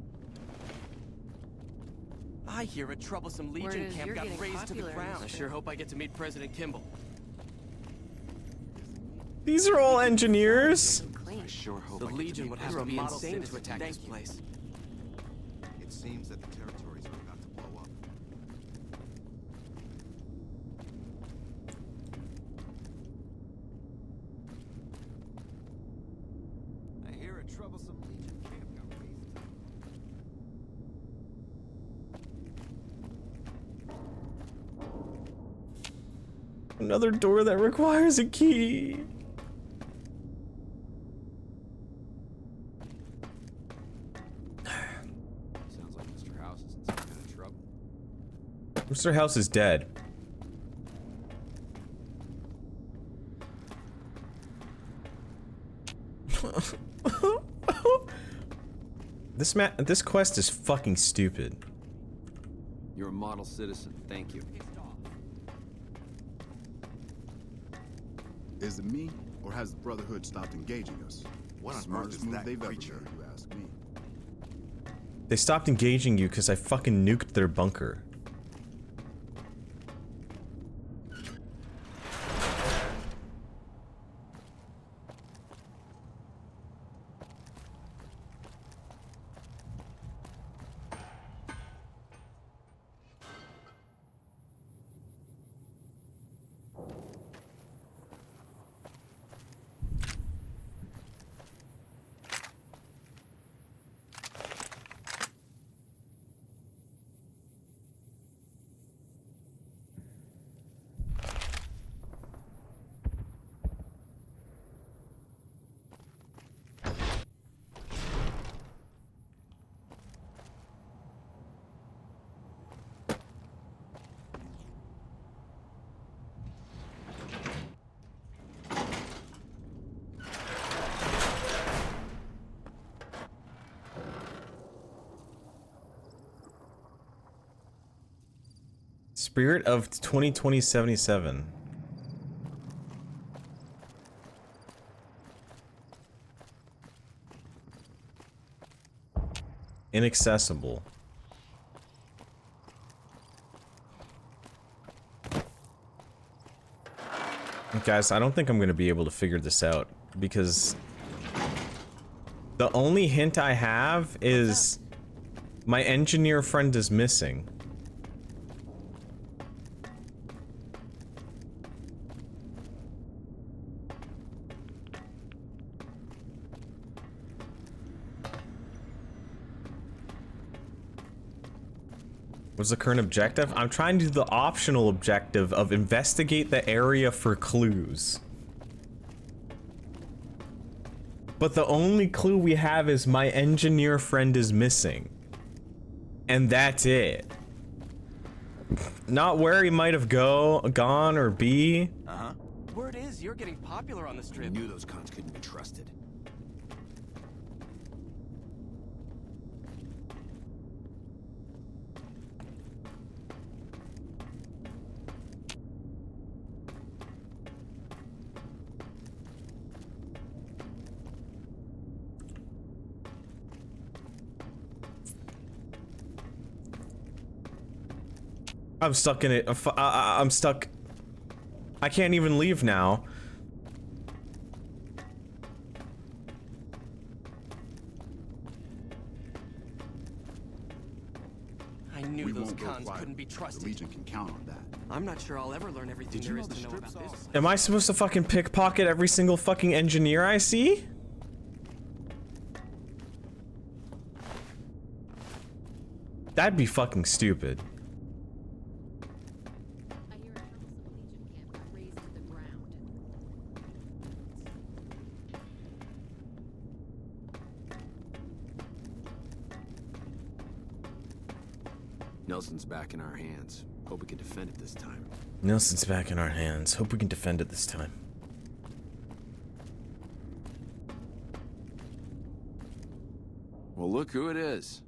I hear a troublesome Legion camp got razed to the ground. I sure hope I get to meet President Kimball. These are all engineers. I sure hope The Legion would have to be insane to attack this place. It seems that the territories are about to blow up. I hear a troublesome Legion camp got razed. Another door that requires a key. Sounds like Mr. House is in some kind of trouble. Mr. House is dead. This quest is fucking stupid. You're a model citizen. Thank you. Is it me, or has the Brotherhood stopped engaging us? What on Smartest earth is move that they've creature? ever made, you ask me. They stopped engaging you because I fucking nuked their bunker. Spirit of 2020-77. Inaccessible. Guys, I don't think I'm going to be able to figure this out because the only hint I have is my engineer friend is missing. What's the current objective? I'm trying to do the optional objective of investigate the area for clues. But the only clue we have is my engineer friend is missing. And that's it. Not where he might have gone or be. Uh-huh. Word is you're getting popular on the strip. I knew those cons couldn't be trusted. I'm stuck in it. I'm stuck. I can't even leave now. I knew We those won't go cons quiet. couldn't be trusted. The Legion can count on that. I'm not sure I'll ever learn everything there is to know about this. Am I supposed to fucking pickpocket every single fucking engineer I see? That'd be fucking stupid. Nelson's back in our hands. Hope we can defend it this time. Nelson's back in our hands. Hope we can defend it this time. Well, look who it is.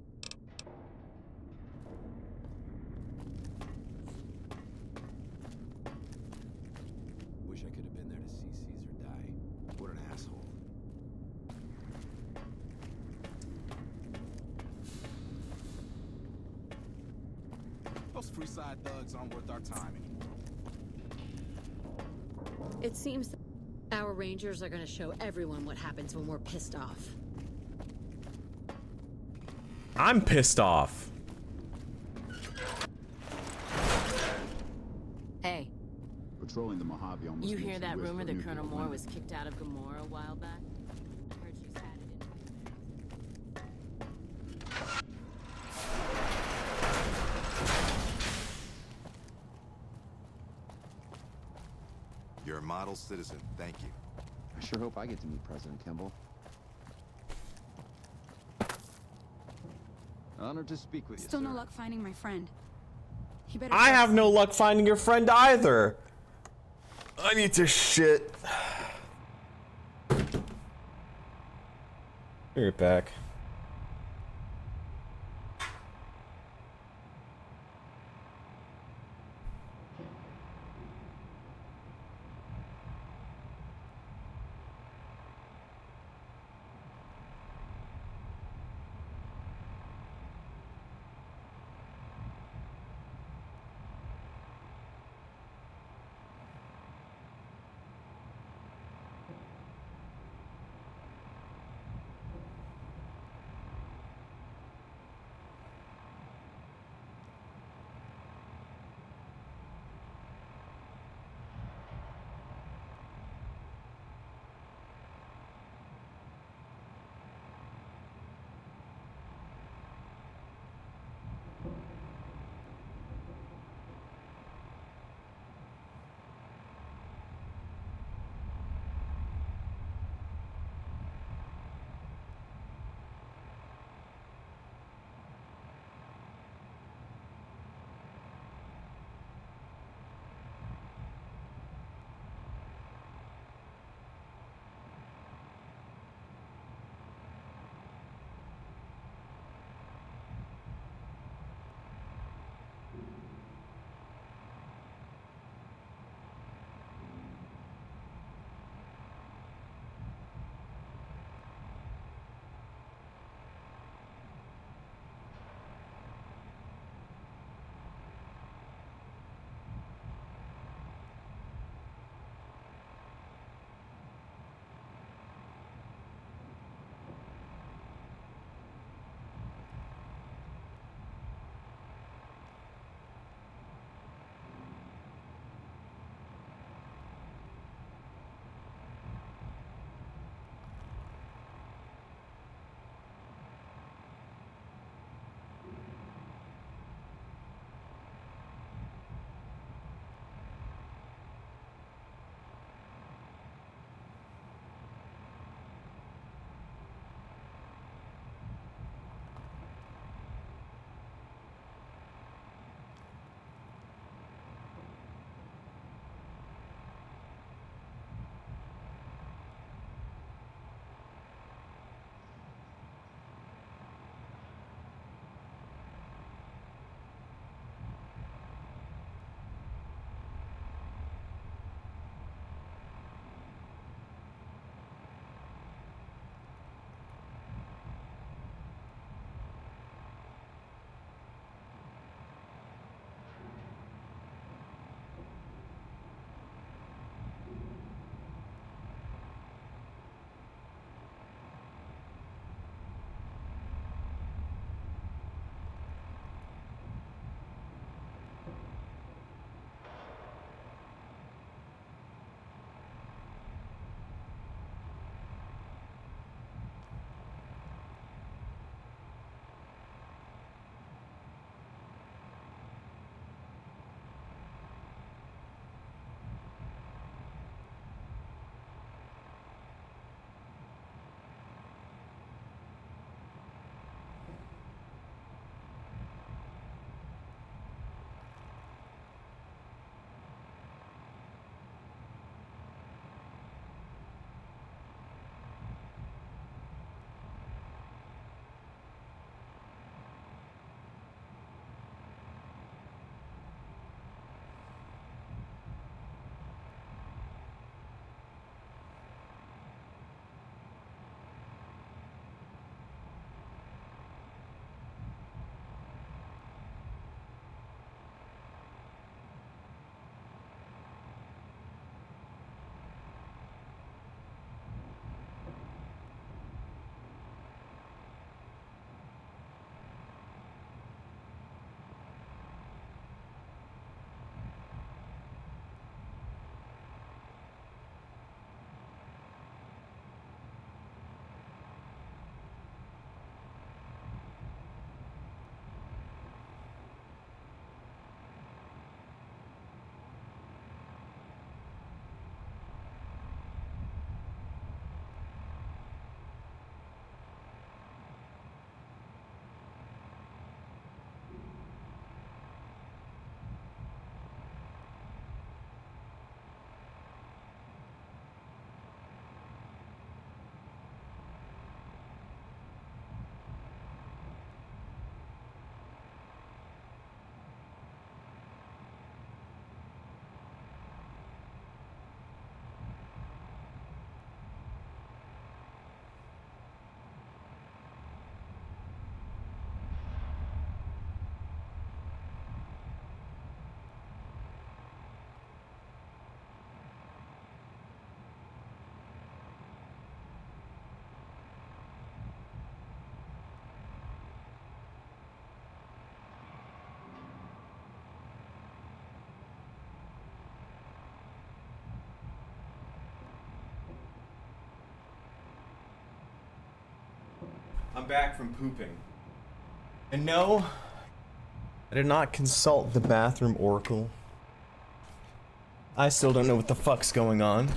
Wish I could have been there to see Caesar die. What an asshole. Those Freeside thugs aren't worth our time anymore. It seems that our rangers are gonna show everyone what happens when we're pissed off. I'm pissed off. Hey, Patrolling the Mojave almost you makes hear you that wish rumor for that nuclear Colonel Moore winter. was kicked out of Gamora a while back? I heard she's had it in. You're a model citizen. Thank you. I sure hope I get to meet President Kimball. Honored to speak with you, Still no sir. luck finding my friend. He better. I have no luck finding your friend either. I need to shit. Be right back. I'm back from pooping. And no, I did not consult the bathroom oracle. I still don't know what the fuck's going on.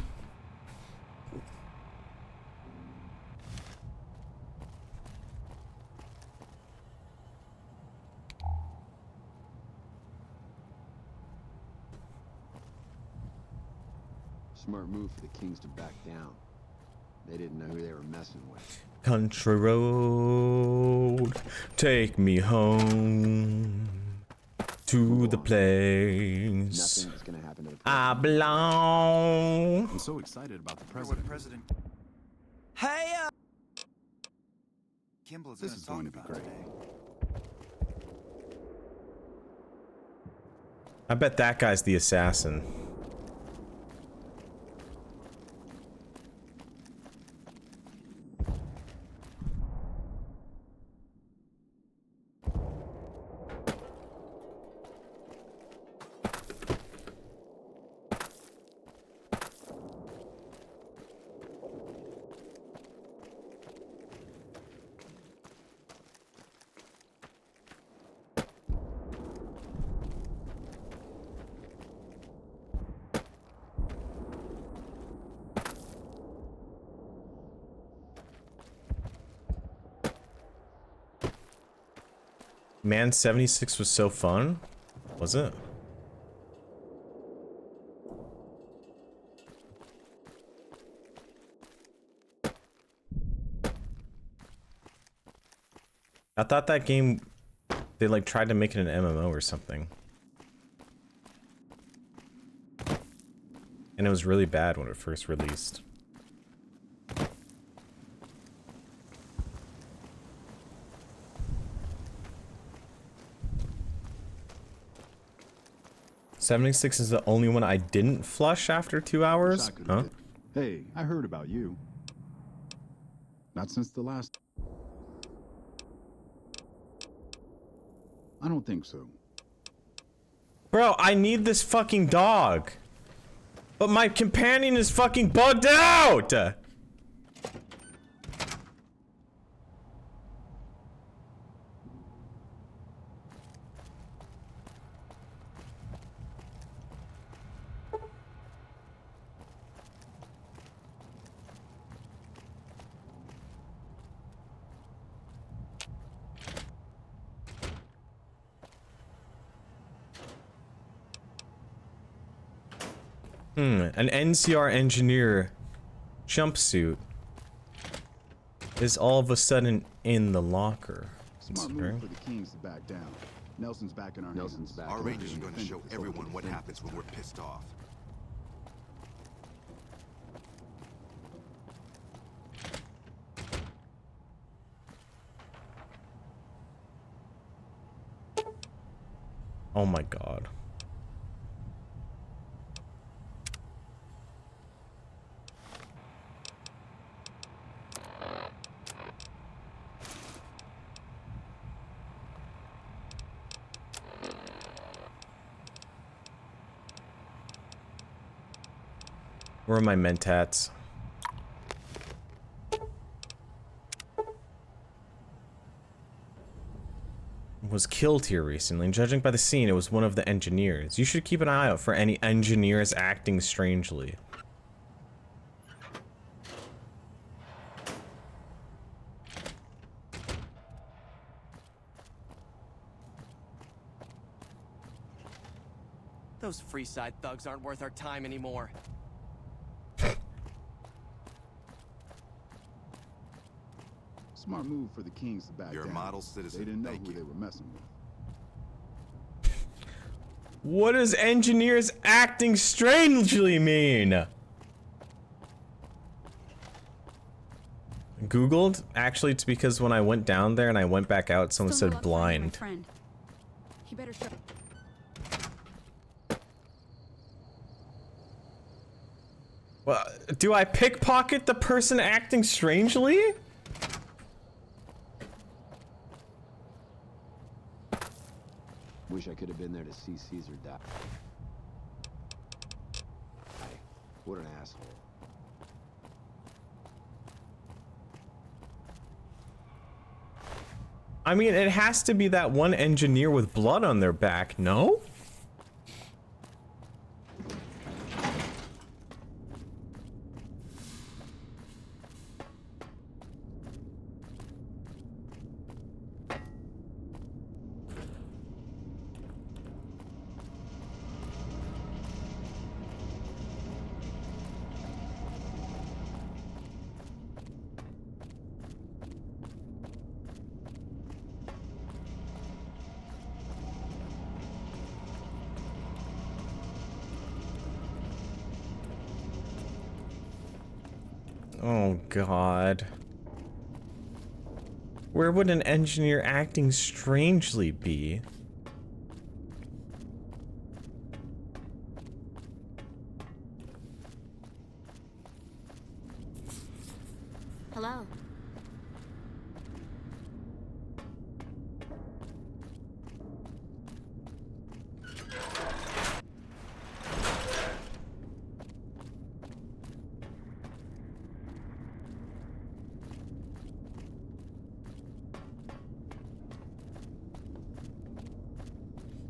Smart move for the Kings to back down. They didn't know who they were messing with. Country road, take me home to the place Nothing's gonna happen to the I belong. I'm so excited about the president. Hey, Kimball's This is going to be great. I bet that guy's the assassin. Man, 76 was so fun. Was it? I thought that game, they like tried to make it an MMO or something. And it was really bad when it first released. '76 is the only one I didn't flush after 2 hours? Huh? Hey, I heard about you. Not since the last... I don't think so. Bro, I need this fucking dog. But my companion is fucking bugged out! An NCR engineer jumpsuit is all of a sudden in the locker. Smart move for the Kings to back down. Nelson's back in our hands. Our Rangers are going to show everyone what happens when we're pissed off. Oh my god. Where are my mentats? Was killed here recently, and judging by the scene, it was one of the engineers. You should keep an eye out for any engineers acting strangely. Those Freeside thugs aren't worth our time anymore. Smart move for the Kings to back You're down. a model citizen. They didn't know Thank who you. they were messing with. What does engineers acting strangely mean? Googled? Actually, it's because when I went down there and I went back out, someone Still no said luck finding my blind. friend. He better show. Well, do I pickpocket the person acting strangely? Wish I could have been there to see Caesar die. What an asshole. I mean, it has to be that one engineer with blood on their back, no? Oh god. Where would an engineer acting strangely be? Hello.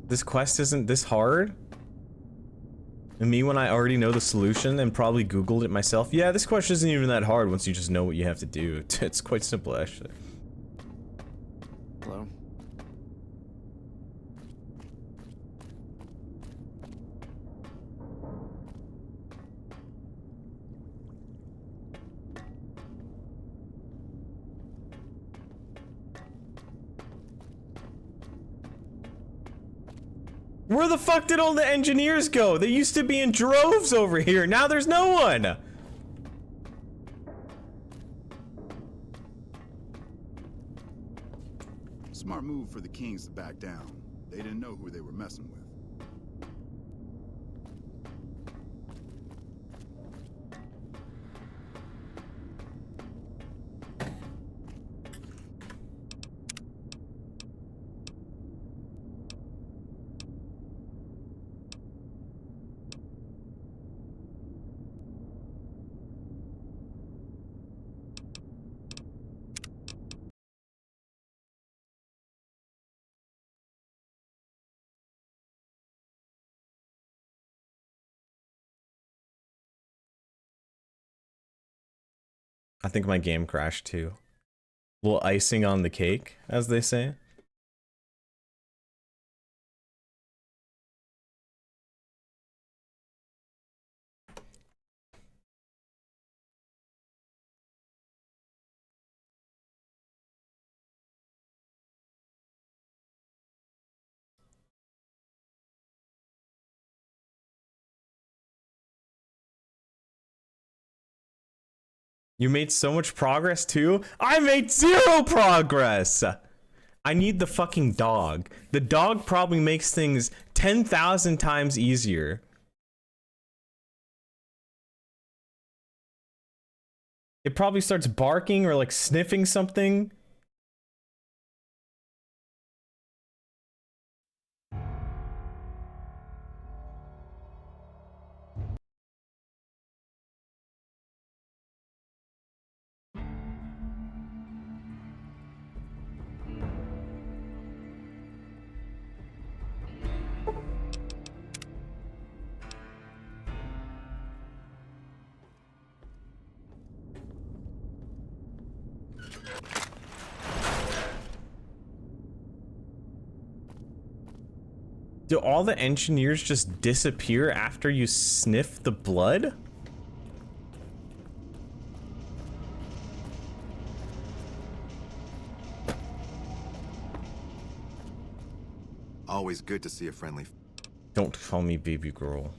This quest isn't this hard? And me when I already know the solution and probably Googled it myself? Yeah, this quest isn't even that hard once you just know what you have to do. It's quite simple, actually. Hello? Where the fuck did all the engineers go? They used to be in droves over here. Now there's no one. Smart move for the Kings to back down. They didn't know who they were messing with. I think my game crashed too. Little icing on the cake, as they say. You made so much progress too? I made 0 progress! I need the fucking dog. The dog probably makes things 10,000 times easier. It probably starts barking or like sniffing something. Do all the engineers just disappear after you sniff the blood? Always good to see a friendly. Don't call me baby girl.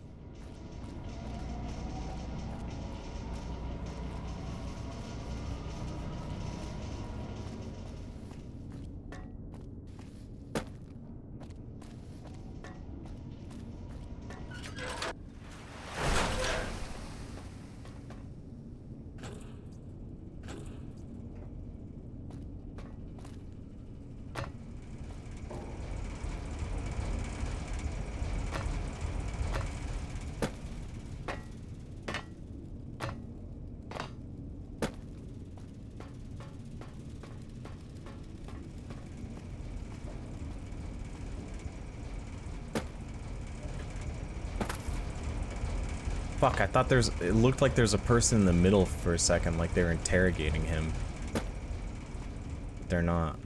Fuck, I thought it looked like there's a person in the middle for a second, like they were interrogating him. But they're not.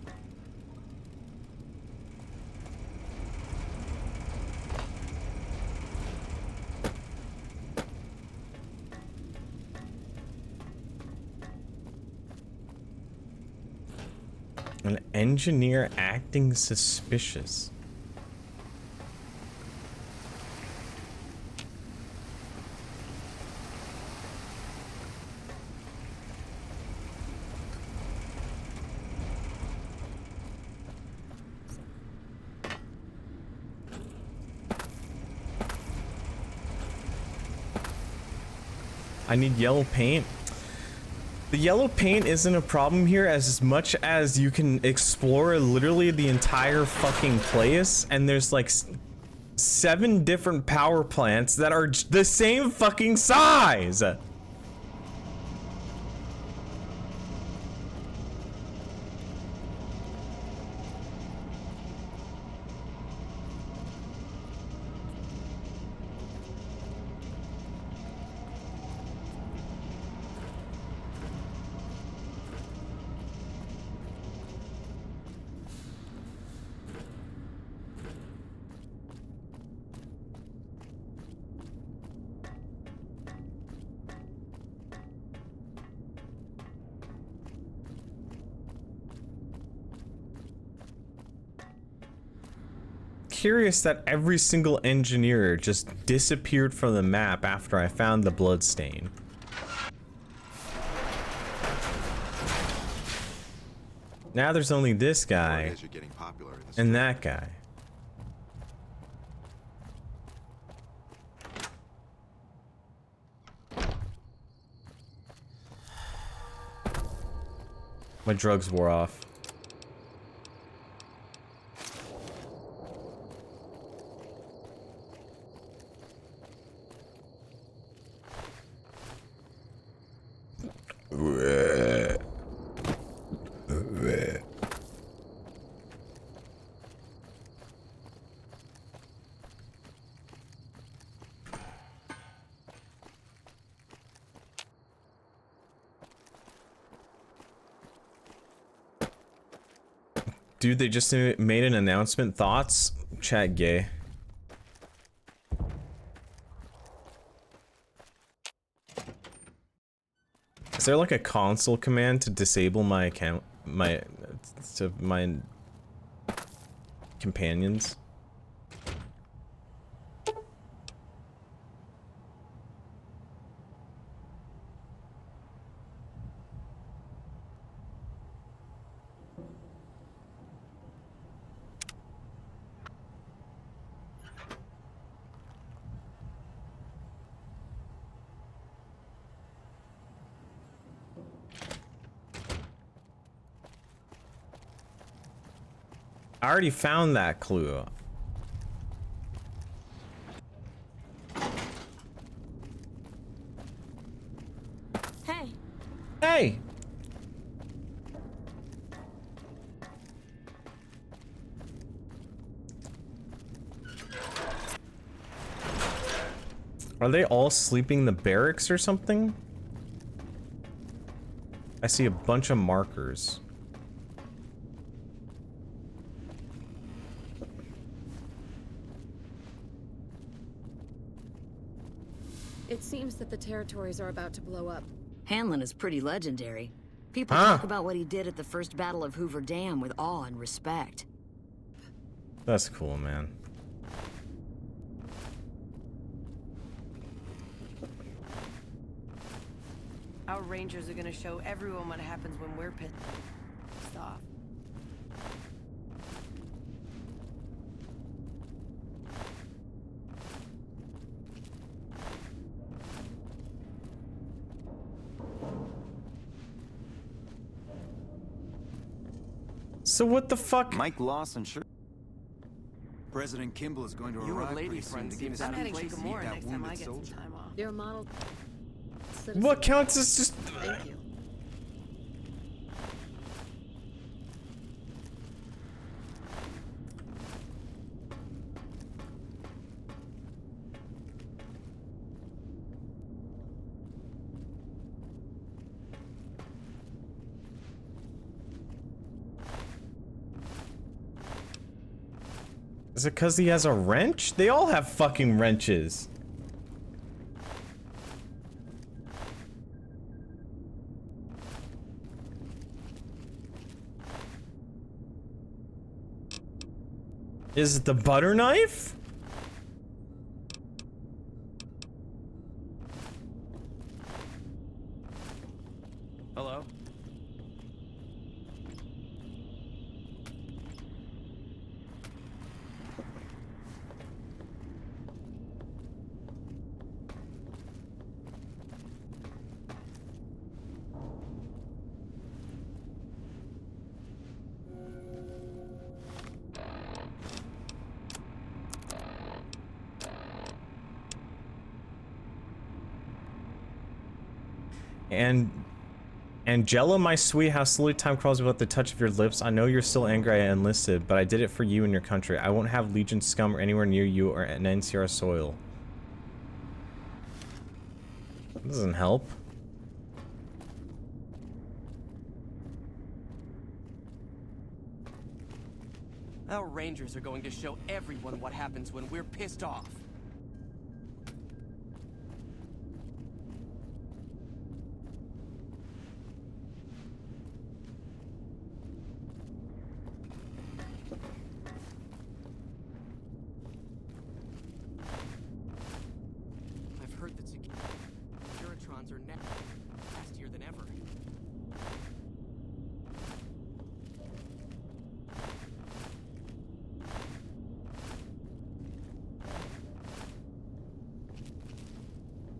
An engineer acting suspicious. I need yellow paint. The yellow paint isn't a problem here as much as you can explore literally the entire fucking place, and there's like 7 different power plants that are the same fucking size. Curious that every single engineer just disappeared from the map after I found the blood stain. Now there's only this guy and that guy. My drugs wore off. Dude, they just made an announcement. Thoughts? Chat gay. Is there like a console command to disable my account, my companions? I already found that clue. Hey. Hey. Are they all sleeping in the barracks or something? I see a bunch of markers. It seems that the territories are about to blow up. Hanlon is pretty legendary. People talk about what he did at the first Battle of Hoover Dam with awe and respect. That's cool, man. Our rangers are gonna show everyone what happens when we're pissed off. So what the fuck? Mike Lawson, sure. President Kimball is going to arrive pretty soon to give us I'm a heading to place to meet Gamora that next time I wounded get some soldier. time off. Your model. What counts as just... Thank you. Is it because he has a wrench? They all have fucking wrenches. Is it the butter knife? Hello? And Angela, my sweet, how slowly time crawls without the touch of your lips. I know you're still angry I enlisted, but I did it for you and your country. I won't have Legion scum or anywhere near you or an NCR soil. That doesn't help. Our Rangers are going to show everyone what happens when we're pissed off. I've heard that Securitrons are nastier than ever.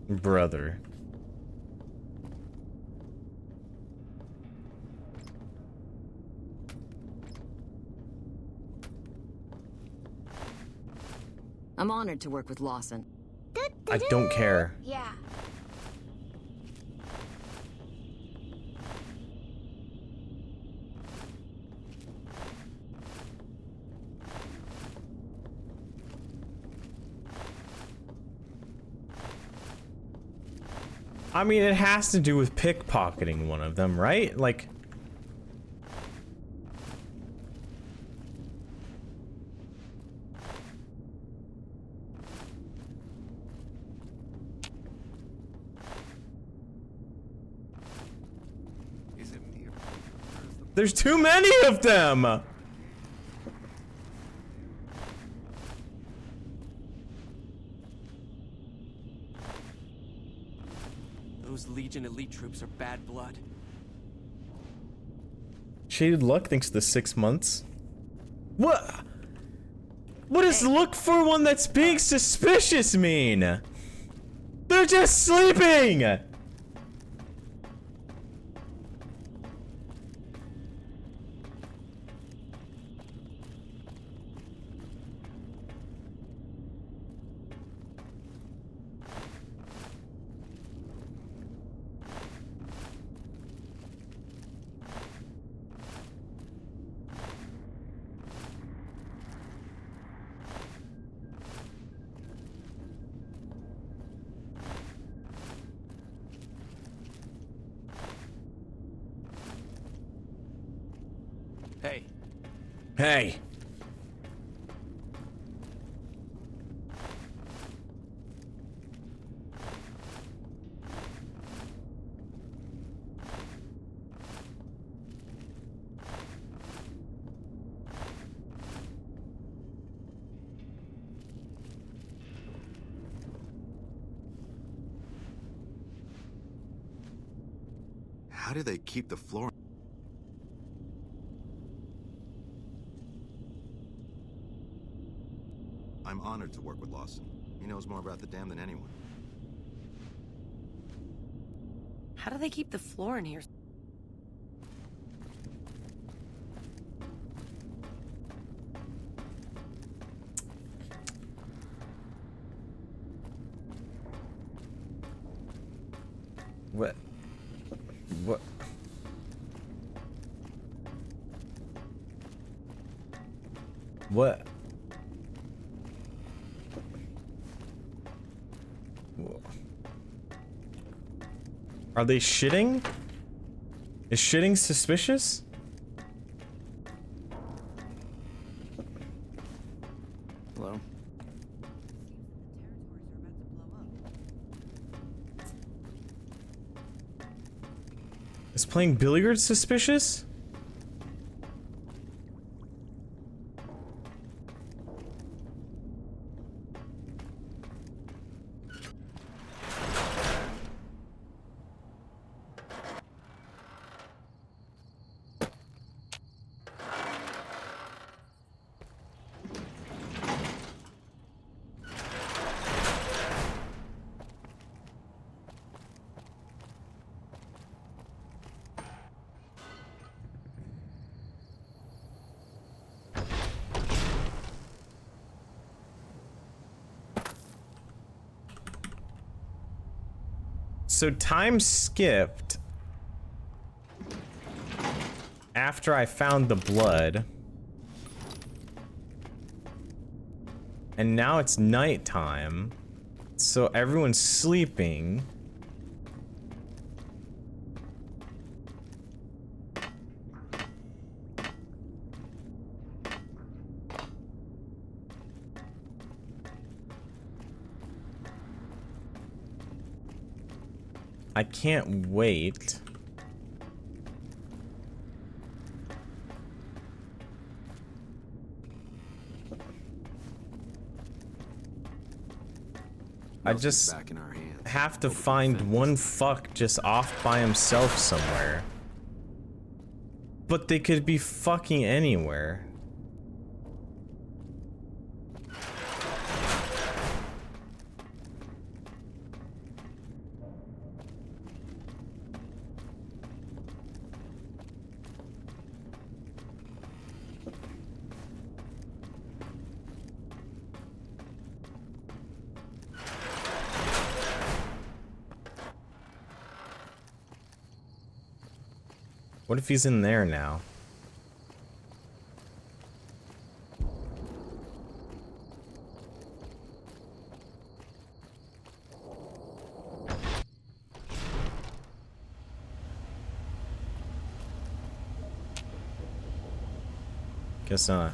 Brother. I'm honored to work with Lawson. I don't care. Yeah. I mean, it has to do with pickpocketing one of them, right? Like... There's too many of them! Those Legion elite troops are bad blood. Shaded luck thanks to the 6 months. What? What does look for one that's being suspicious mean? They're just sleeping! Hey. Hey. How do they keep the floor? I'm honored to work with Lawson. He knows more about the dam than anyone. How do they keep the floor in here? What? What? What? Are they shitting? Is shitting suspicious? Is playing billiards suspicious? So time skipped after I found the blood. And now it's nighttime. So everyone's sleeping. I can't wait. I just have to find one fuck just off by himself somewhere. But they could be fucking anywhere. What if he's in there now? Guess not.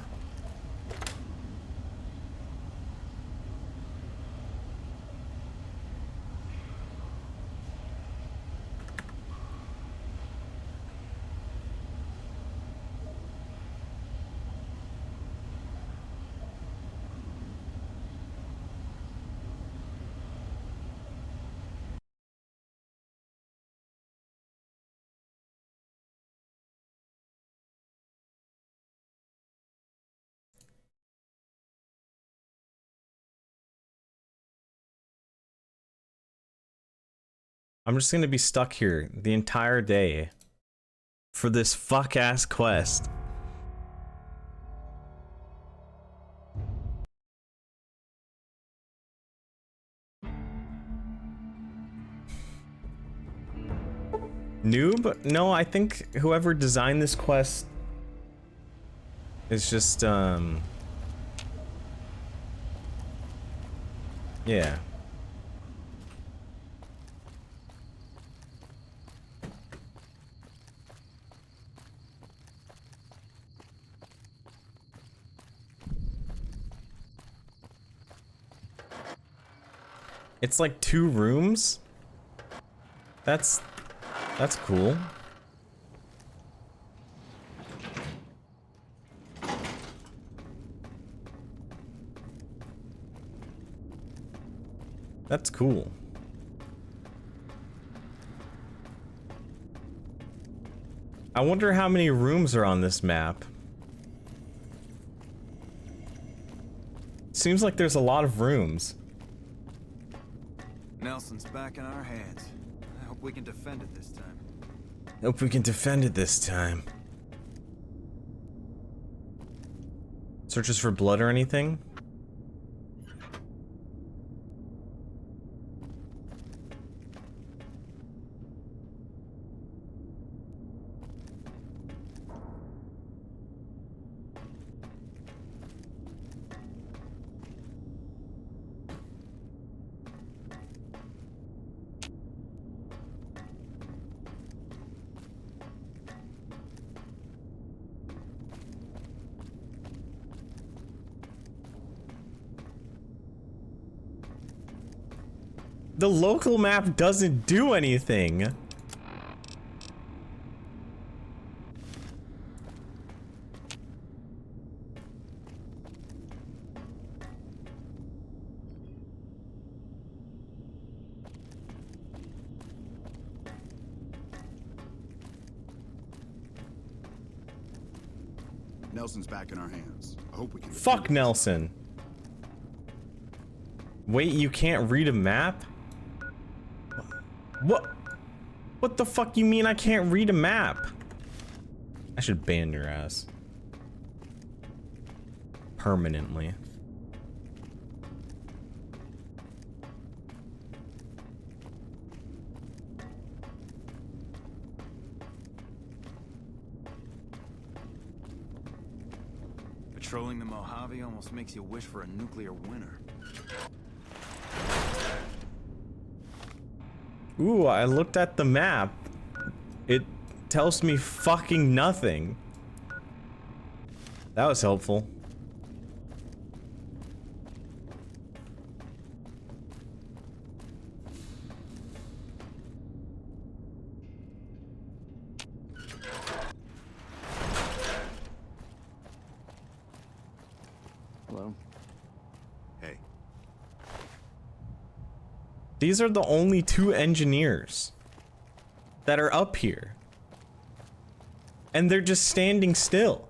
I'm just gonna be stuck here the entire day for this fuck-ass quest. Noob? No, I think whoever designed this quest is just, yeah. It's like 2 rooms? That's cool. That's cool. I wonder how many rooms are on this map. Seems like there's a lot of rooms. Nelson's back in our hands. I hope we can defend it this time. Hope we can defend it this time. Searches for blood or anything? The local map doesn't do anything. Nelson's back in our hands. I hope we can. Fuck Nelson. Wait, you can't read a map? What? What the fuck you mean I can't read a map? I should ban your ass. Permanently. Patrolling the Mojave almost makes you wish for a nuclear winter. Ooh, I looked at the map. It tells me fucking nothing. That was helpful. Hello. Hey. These are the only two engineers that are up here. And they're just standing still.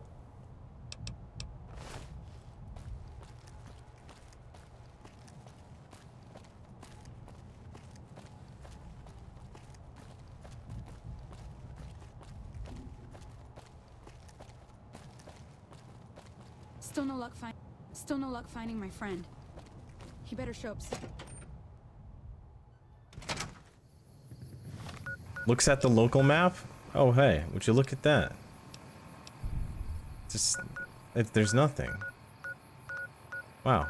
Still no luck finding my friend. He better show up soon. Looks at the local map. Oh, hey, would you look at that? Just, if there's nothing. Wow.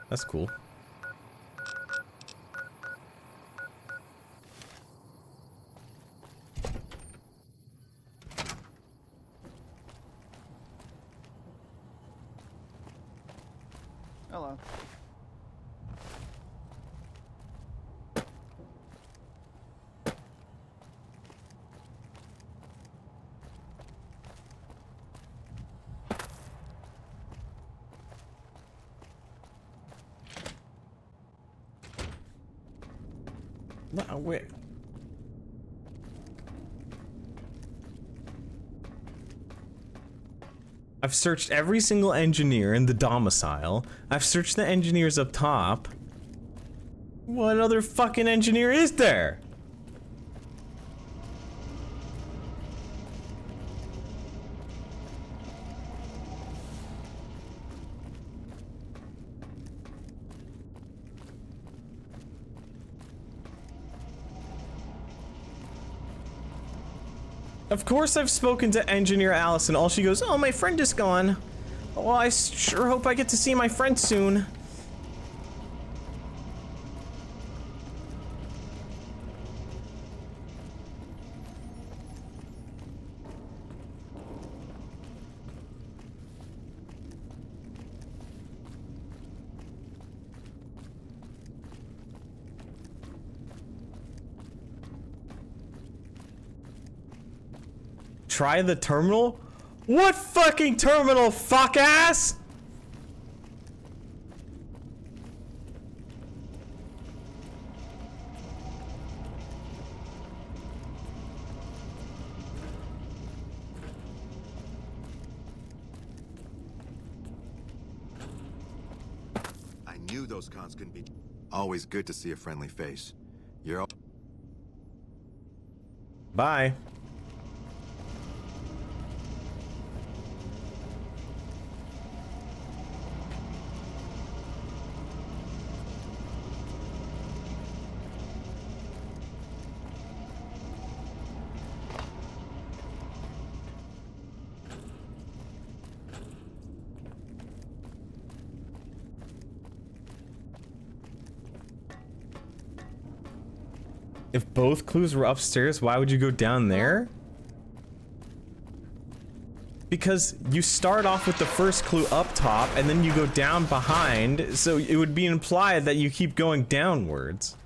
That's cool. Hello. No, wait. I've searched every single engineer in the domicile. I've searched the engineers up top. What other fucking engineer is there? Of course I've spoken to Engineer Allison. All she goes, oh, my friend is gone. Oh, I sure hope I get to see my friend soon. Try the terminal? What fucking terminal, fuck ass? I knew those cons couldn't be. Always good to see a friendly face. You're all. Bye. If both clues were upstairs, why would you go down there? Because you start off with the first clue up top, and then you go down behind, so it would be implied that you keep going downwards.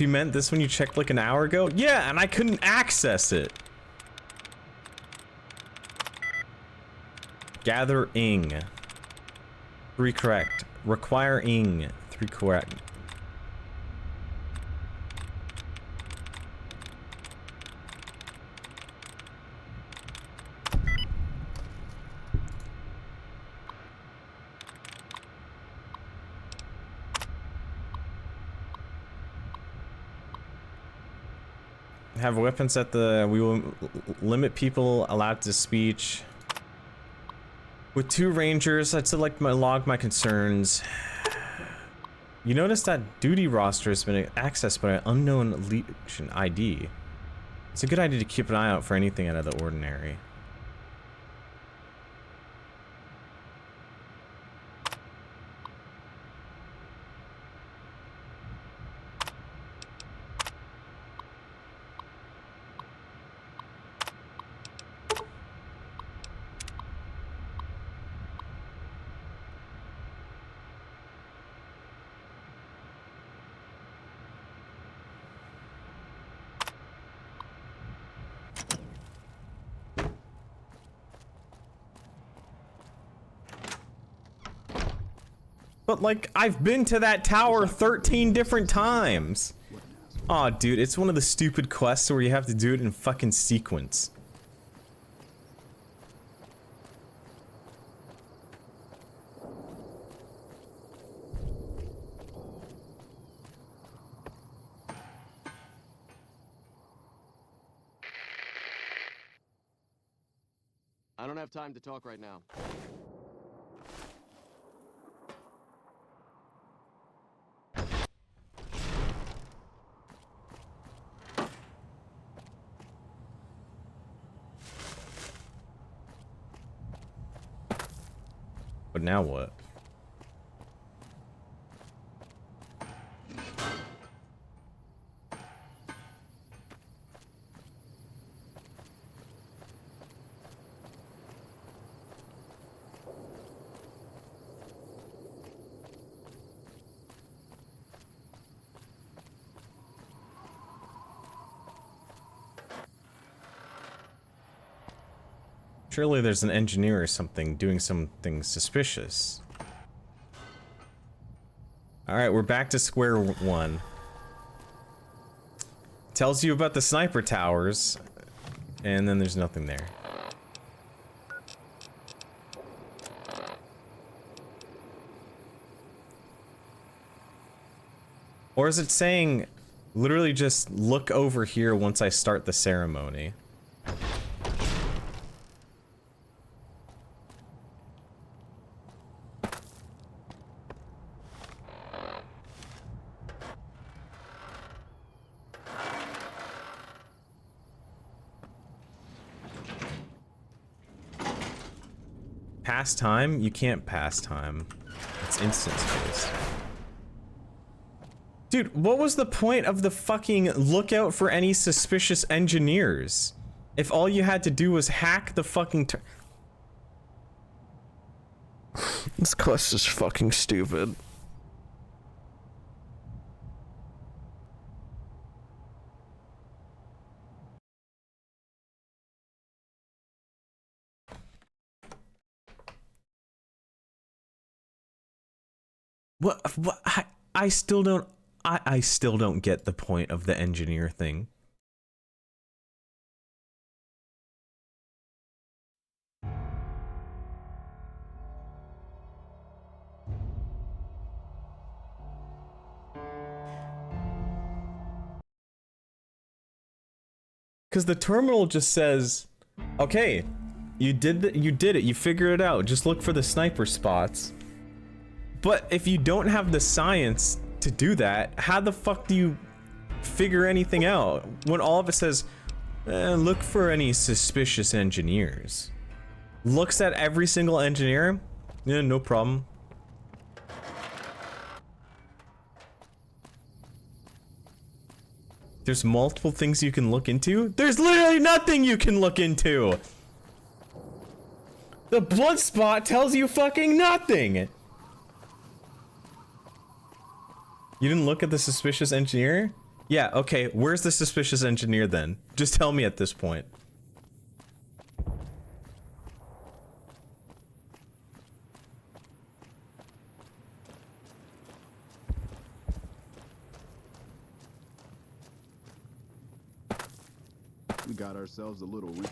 You meant this when you checked like an hour ago? Yeah, and I couldn't access it. Gather ing. 3 correct. Require ing. 3 correct. Have weapons at the... We will limit people allowed to speech. With 2 rangers, I'd select my log my concerns. You notice that duty roster has been accessed by an unknown Legion ID. It's a good idea to keep an eye out for anything out of the ordinary. But like, I've been to that tower 13 different times. Aw, dude, it's one of the stupid quests where you have to do it in fucking sequence. I don't have time to talk right now. But now what? Surely there's an engineer or something doing something suspicious. Alright, we're back to square one. Tells you about the sniper towers, and then there's nothing there. Or is it saying, literally just look over here once I start the ceremony? Pass time? You can't pass time. It's instance-based. Dude, what was the point of the fucking lookout for any suspicious engineers? If all you had to do was hack the fucking This quest is fucking stupid. What I still don't I still don't get the point of the engineer thing. Cuz the terminal just says, "Okay, you did it, you figured it out. Just look for the sniper spots." But if you don't have the science to do that, how the fuck do you figure anything out when all of it says, look for any suspicious engineers? Looks at every single engineer? Yeah, no problem. There's multiple things you can look into? There's literally nothing you can look into! The blood spot tells you fucking nothing! You didn't look at the suspicious engineer? Yeah, okay, where's the suspicious engineer then? Just tell me at this point. We got ourselves a little ring.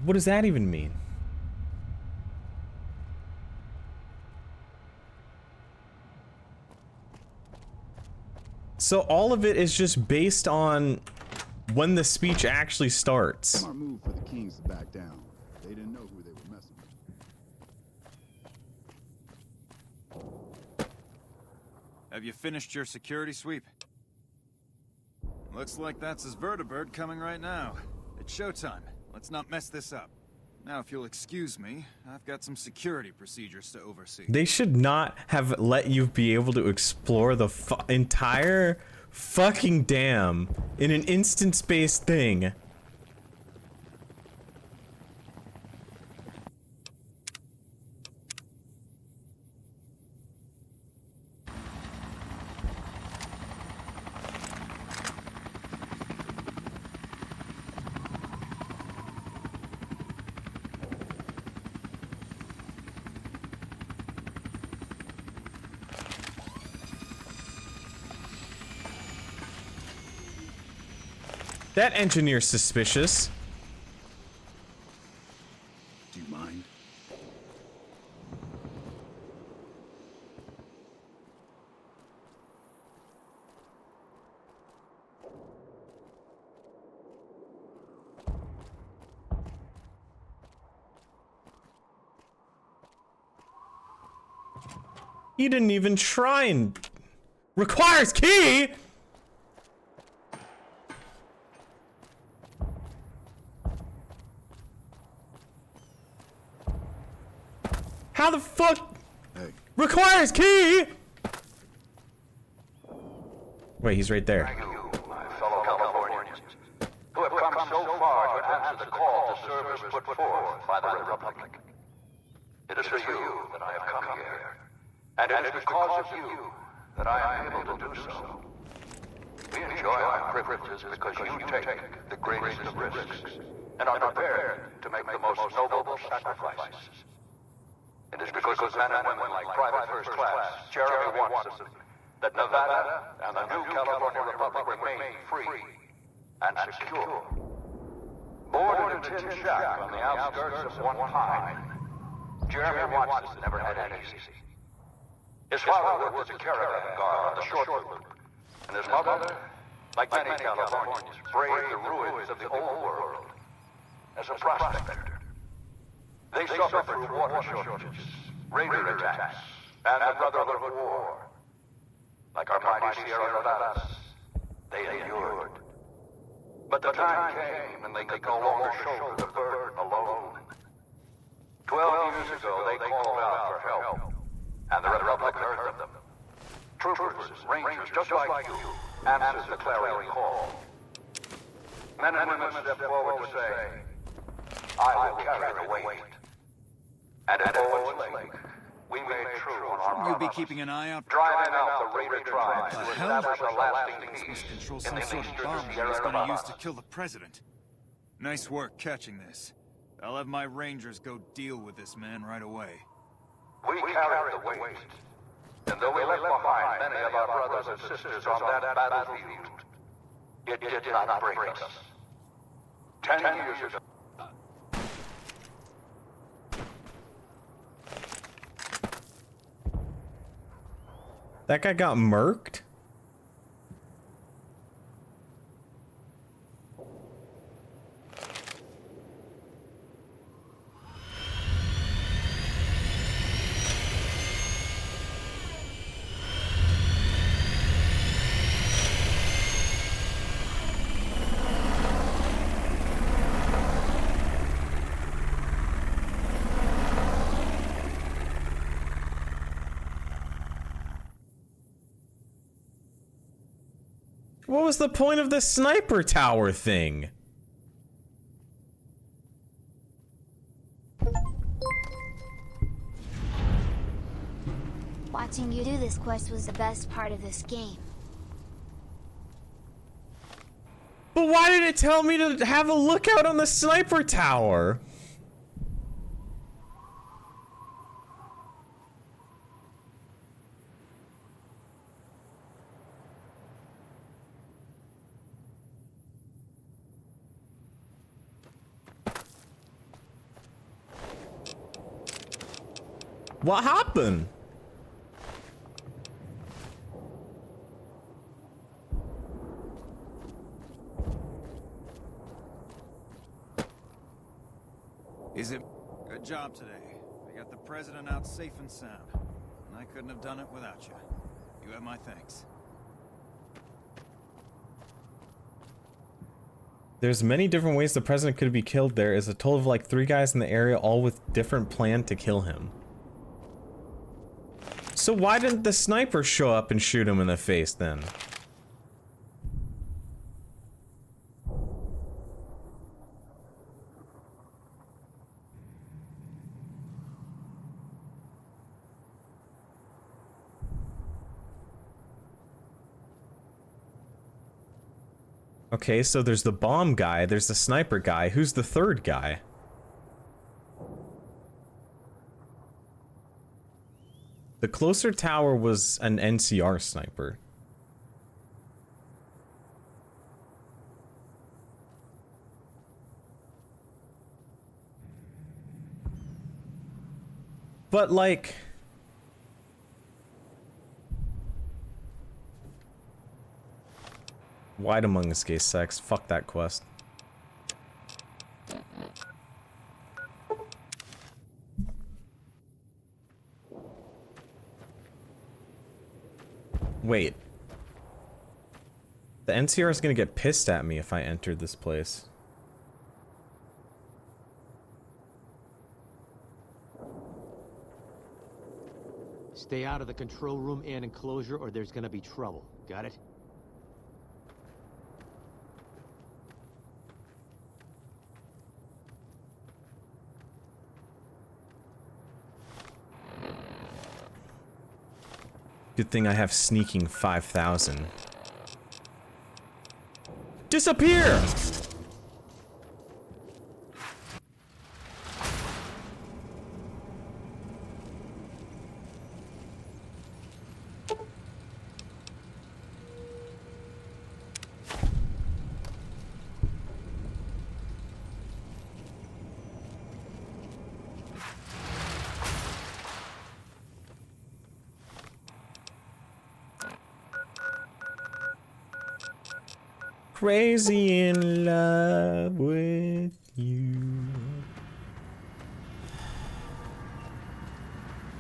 What does that even mean? So all of it is just based on when the speech actually starts. Smart move for the Kings to back down. They didn't know who they were messing with. Have you finished your security sweep? Looks like that's his vertibird coming right now. It's showtime. Let's not mess this up. Now, if you'll excuse me, I've got some security procedures to oversee. They should not have let you be able to explore the entire fucking dam in an instance-based thing. That engineer's suspicious. Do you mind? He didn't even try and requires key. How the fuck? Hey. Requires key! Wait, he's right there. My fellow Californians, who have come so far to answer the call to service put forth by the Republic. It is for you that I have come here, and it is because of you that I am able to do so. We enjoy our privileges because you take the greatest of risks, and are prepared to make the most noble sacrifices. It is because of men and women like Private First Class Jeremy Watson that Nevada and the new California Republic remain free and secure. Born in a tin shack on the outskirts of one pine, Jeremy Watson never had it easy. His father worked as a caravan guard on the short loop, and his mother, like many Californians, braved the ruins of the old world as a prospector. They suffered through water shortages, raider attacks, and the Brotherhood of War. Like our mighty Sierra Nevadas, they endured. But the time came and they could no longer shoulder the burden alone. 12 years ago, they called out for help, and the Republic heard them. Troopers, rangers, just like you, answered the clarion call. Men and women stepped forward to say, I will carry the weight. And at Owens Lake, we made true on our promise. You'll be keeping an eye out. Driving out the raider tribes What to the hell? establish a lasting This peace must control in some the sort of eastern bomb that Sierra he's going to use Nevada. to kill the president. Nice work catching this. I'll have my rangers go deal with this man right away. We carried the weight. And though we left behind many of our brothers and sisters on that battlefield, it did not break us. 10 years ago, That guy got murked? What was the point of the sniper tower thing? Watching you do this quest was the best part of this game. But why did it tell me to have a lookout on the sniper tower? What happened? Is it? Good job today. We got the president out safe and sound. And I couldn't have done it without you. You have my thanks. There's many different ways the president could be killed. There is a total of like 3 guys in the area, all with different plan to kill him. So why didn't the sniper show up and shoot him in the face then? Okay, so there's the bomb guy, there's the sniper guy. Who's the third guy? The closer tower was an NCR sniper. But like... White Among Us gay sex. Fuck that quest. Wait. The NCR is gonna get pissed at me if I entered this place. Stay out of the control room and enclosure or there's gonna be trouble. Got it? Good thing I have sneaking 5,000. Disappear! Crazy in love with you.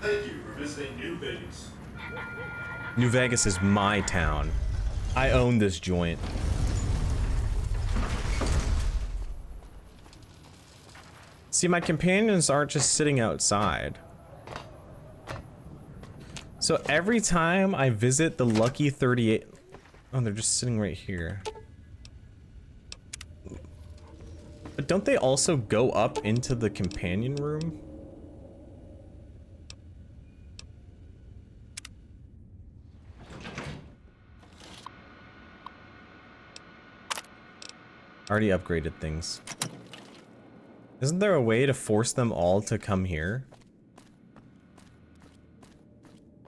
Thank you for visiting New Vegas. New Vegas is my town. I own this joint. See, my companions aren't just sitting outside. So every time I visit the Lucky 38... Oh, they're just sitting right here. But don't they also go up into the companion room? Already upgraded things. Isn't there a way to force them all to come here?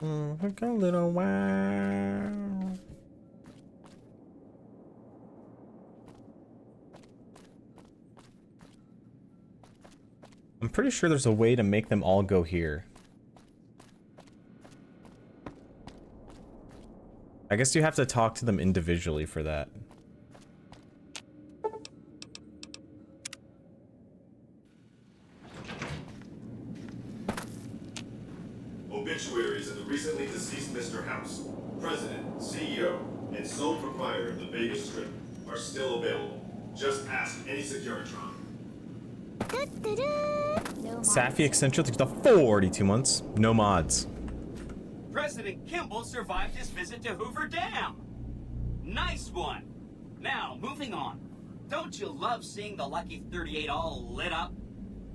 Like a little while. I'm pretty sure there's a way to make them all go here. I guess you have to talk to them individually for that. Obituaries of the recently deceased Mr. House, President, CEO, and sole proprietor of the Vegas Strip are still available. Just ask any Securitron. Safi eccentric to 42 months. No mods. President Kimball survived his visit to Hoover Dam. Nice one! Now, moving on. Don't you love seeing the Lucky 38 all lit up?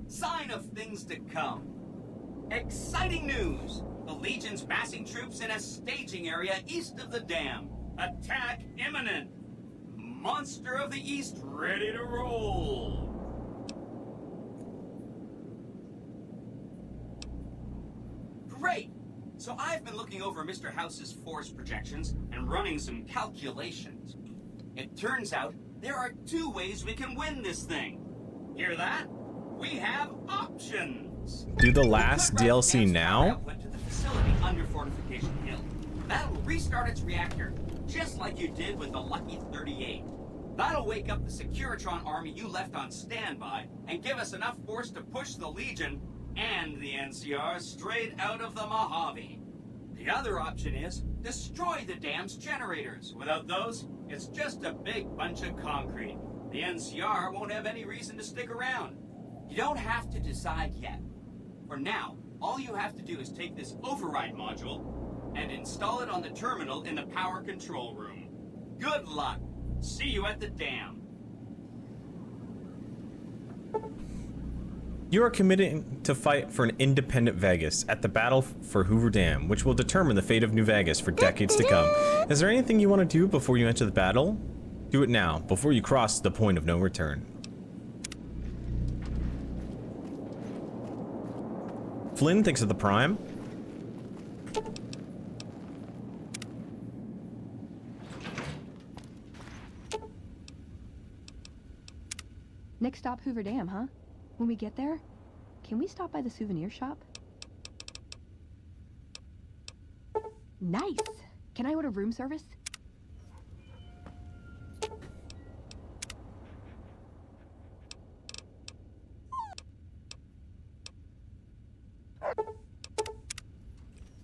Sign of things to come. Exciting news! The Legion's massing troops in a staging area east of the dam. Attack imminent! Monster of the East ready to roll! Great! So I've been looking over Mr. House's force projections and running some calculations. It turns out there are 2 ways we can win this thing. Hear that? We have options. Do the last DLC now? To the facility under Fortification Hill. That'll restart its reactor, just like you did with the Lucky 38. That'll wake up the Securitron army you left on standby and give us enough force to push the Legion and the NCR straight out of the Mojave. The other option is destroy the dam's generators. Without those, it's just a big bunch of concrete. The NCR won't have any reason to stick around. You don't have to decide yet. For now, all you have to do is take this override module and install it on the terminal in the power control room. Good luck. See you at the dam. You are committing to fight for an independent Vegas at the battle for Hoover Dam, which will determine the fate of New Vegas for decades to come. Is there anything you want to do before you enter the battle? Do it now, before you cross the point of no return. Flynn thinks of the Prime. Next stop, Hoover Dam, huh? When we get there, can we stop by the souvenir shop? Nice! Can I order room service?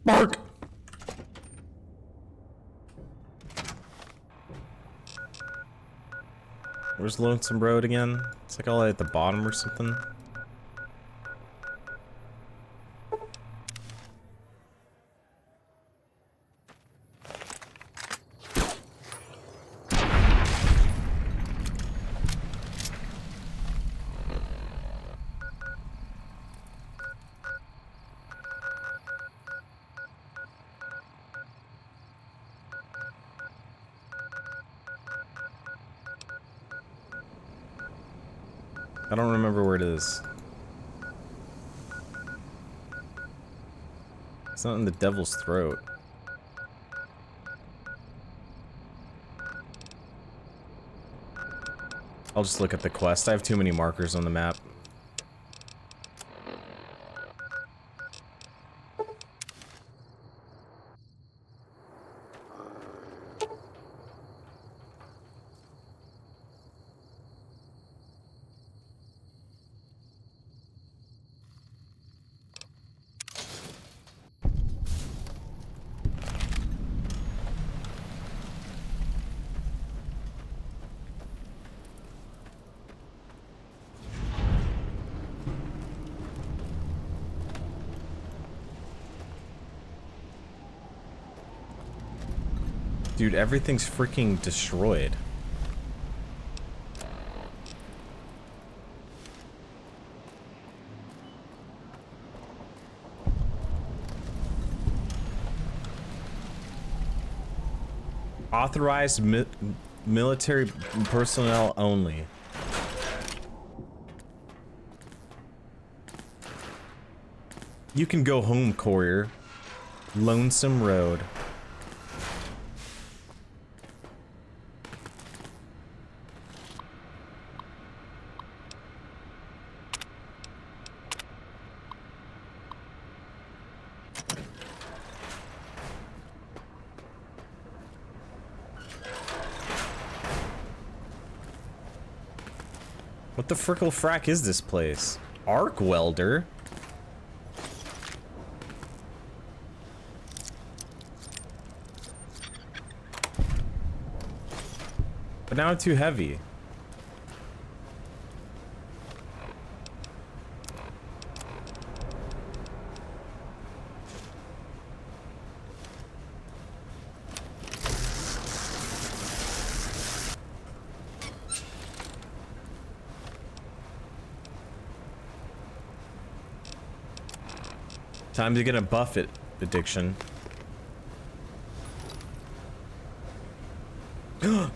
Bark! Where's Lonesome Road again? It's like all at the bottom or something. I don't remember where it is. It's not in the Devil's Throat. I'll just look at the quest. I have too many markers on the map. Dude, everything's freaking destroyed. Authorized military personnel only. You can go home, courier. Lonesome Road. What the frickle frack is this place? Arc welder? But now it's too heavy. Time to get a Buffett addiction. The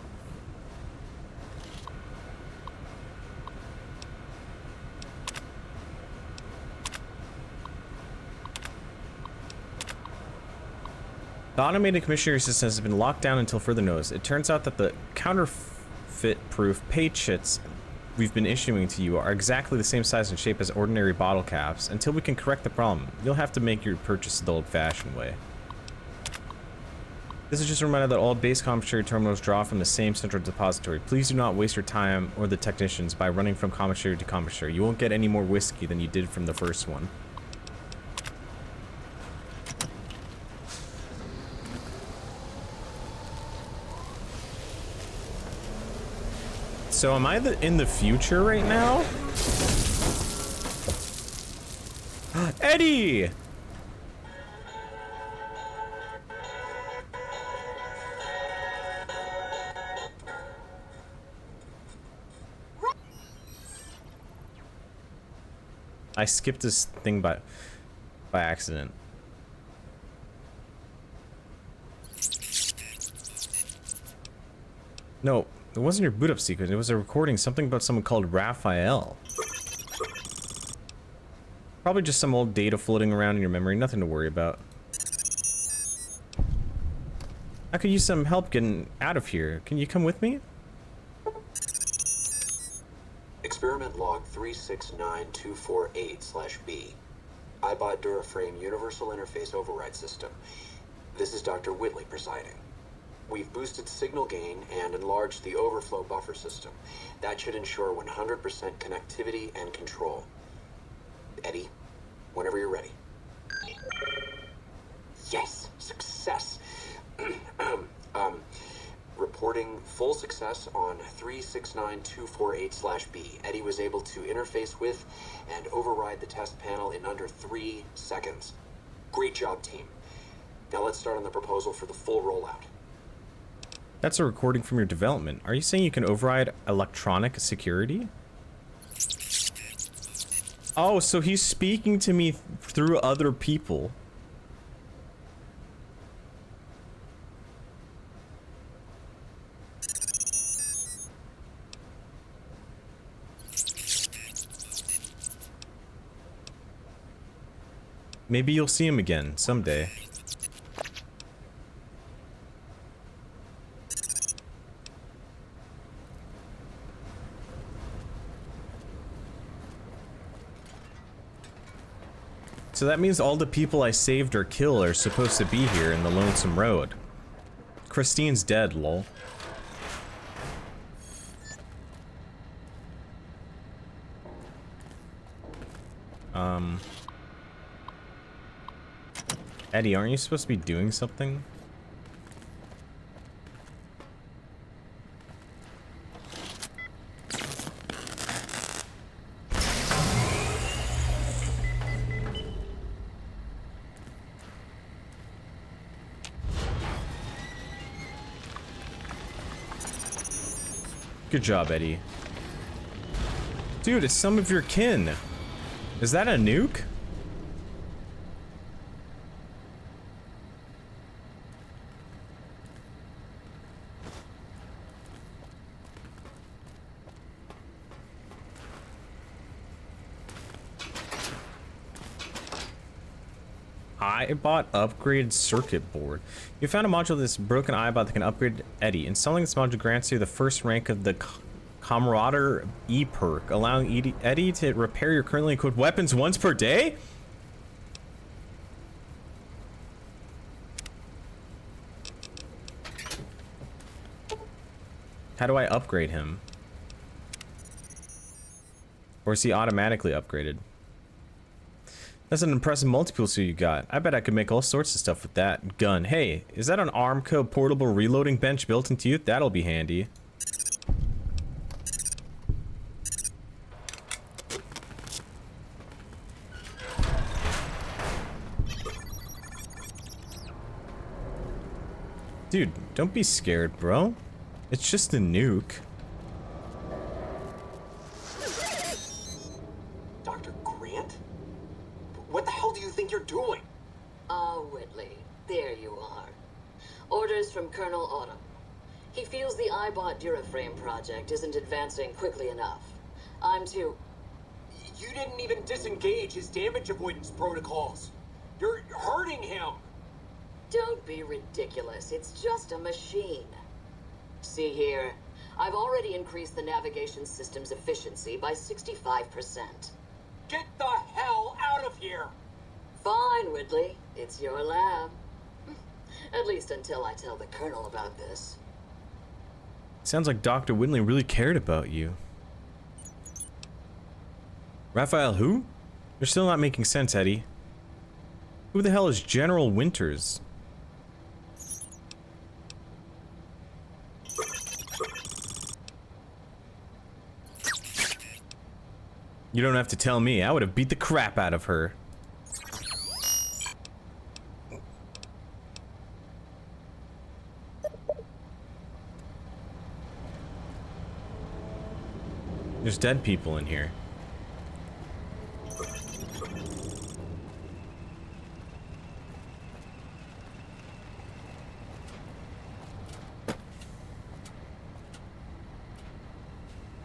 automated commissary system has been locked down until further notice. It turns out that the counterfeit-proof pay chits we've been issuing to you are exactly the same size and shape as ordinary bottle caps. Until we can correct the problem, you'll have to make your purchase the old-fashioned way. This is just a reminder that all base commissary terminals draw from the same central depository. Please do not waste your time or the technicians by running from commissary to commissary. You won't get any more whiskey than you did from the first one. So am I in the future right now? Eddie! I skipped this thing by accident. No, it wasn't your boot up sequence. It was a recording, something about someone called Raphael. Probably just some old data floating around in your memory, nothing to worry about. I could use some help getting out of here. Can you come with me? Experiment log 369248/B. iBot Duraframe Universal Interface Override System. This is Dr. Whitley presiding. We've boosted signal gain and enlarged the overflow buffer system. That should ensure 100% connectivity and control. Eddie, whenever you're ready. Yes, success. Reporting full success on 369248/B. Eddie was able to interface with and override the test panel in under 3 seconds. Great job, team. Now let's start on the proposal for the full rollout. That's a recording from your development. Are you saying you can override electronic security? Oh, so he's speaking to me through other people. Maybe you'll see him again someday. So that means all the people I saved or killed are supposed to be here in the Lonesome Road. Christine's dead, lol. Eddie, aren't you supposed to be doing something? Good job, Eddie. Dude, it's some of your kin. Is that a nuke? iBot upgrade circuit board. You found a module of this broken iBot that can upgrade Eddie. Installing this module grants you the first rank of the Camarader E perk, allowing Eddie to repair your currently equipped weapons once per day? How do I upgrade him? Or is he automatically upgraded? That's an impressive multi-tool suit you got. I bet I could make all sorts of stuff with that gun. Hey, is that an Armco portable reloading bench built into you? That'll be handy. Dude, don't be scared, bro. It's just a nuke. What the hell do you think you're doing? Whitley, there you are. Orders from Colonel Autumn. He feels the iBot Duraframe project isn't advancing quickly enough. I'm to... You didn't even disengage his damage avoidance protocols. You're hurting him. Don't be ridiculous. It's just a machine. See here. I've already increased the navigation system's efficiency by 65%. Get the hell out of here! Fine, Whitley. It's your lab. At least until I tell the Colonel about this. Sounds like Dr. Whitley really cared about you. Raphael who? You're still not making sense, Eddie. Who the hell is General Winters? You don't have to tell me. I would have beat the crap out of her. There's dead people in here.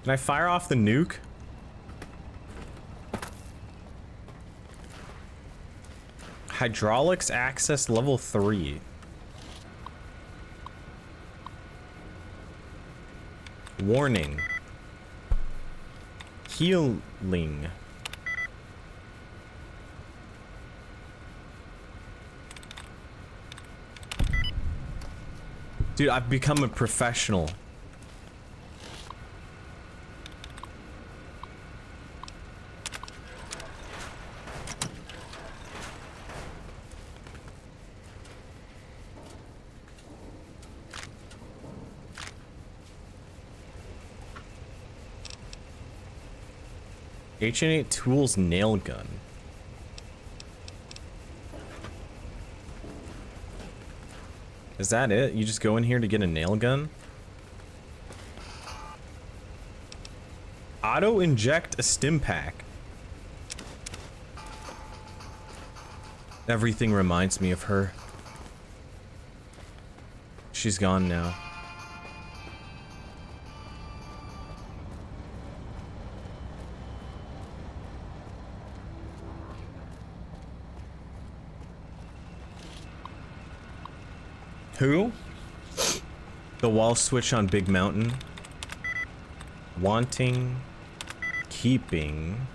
Can I fire off the nuke? Hydraulics access level 3. Warning. Healing. Dude, I've become a professional. H&8 Tools nail gun. Is that it? You just go in here to get a nail gun? Auto inject a stim pack. Everything reminds me of her. She's gone now. Who? The wall switch on Big Mountain. Wanting. Keeping.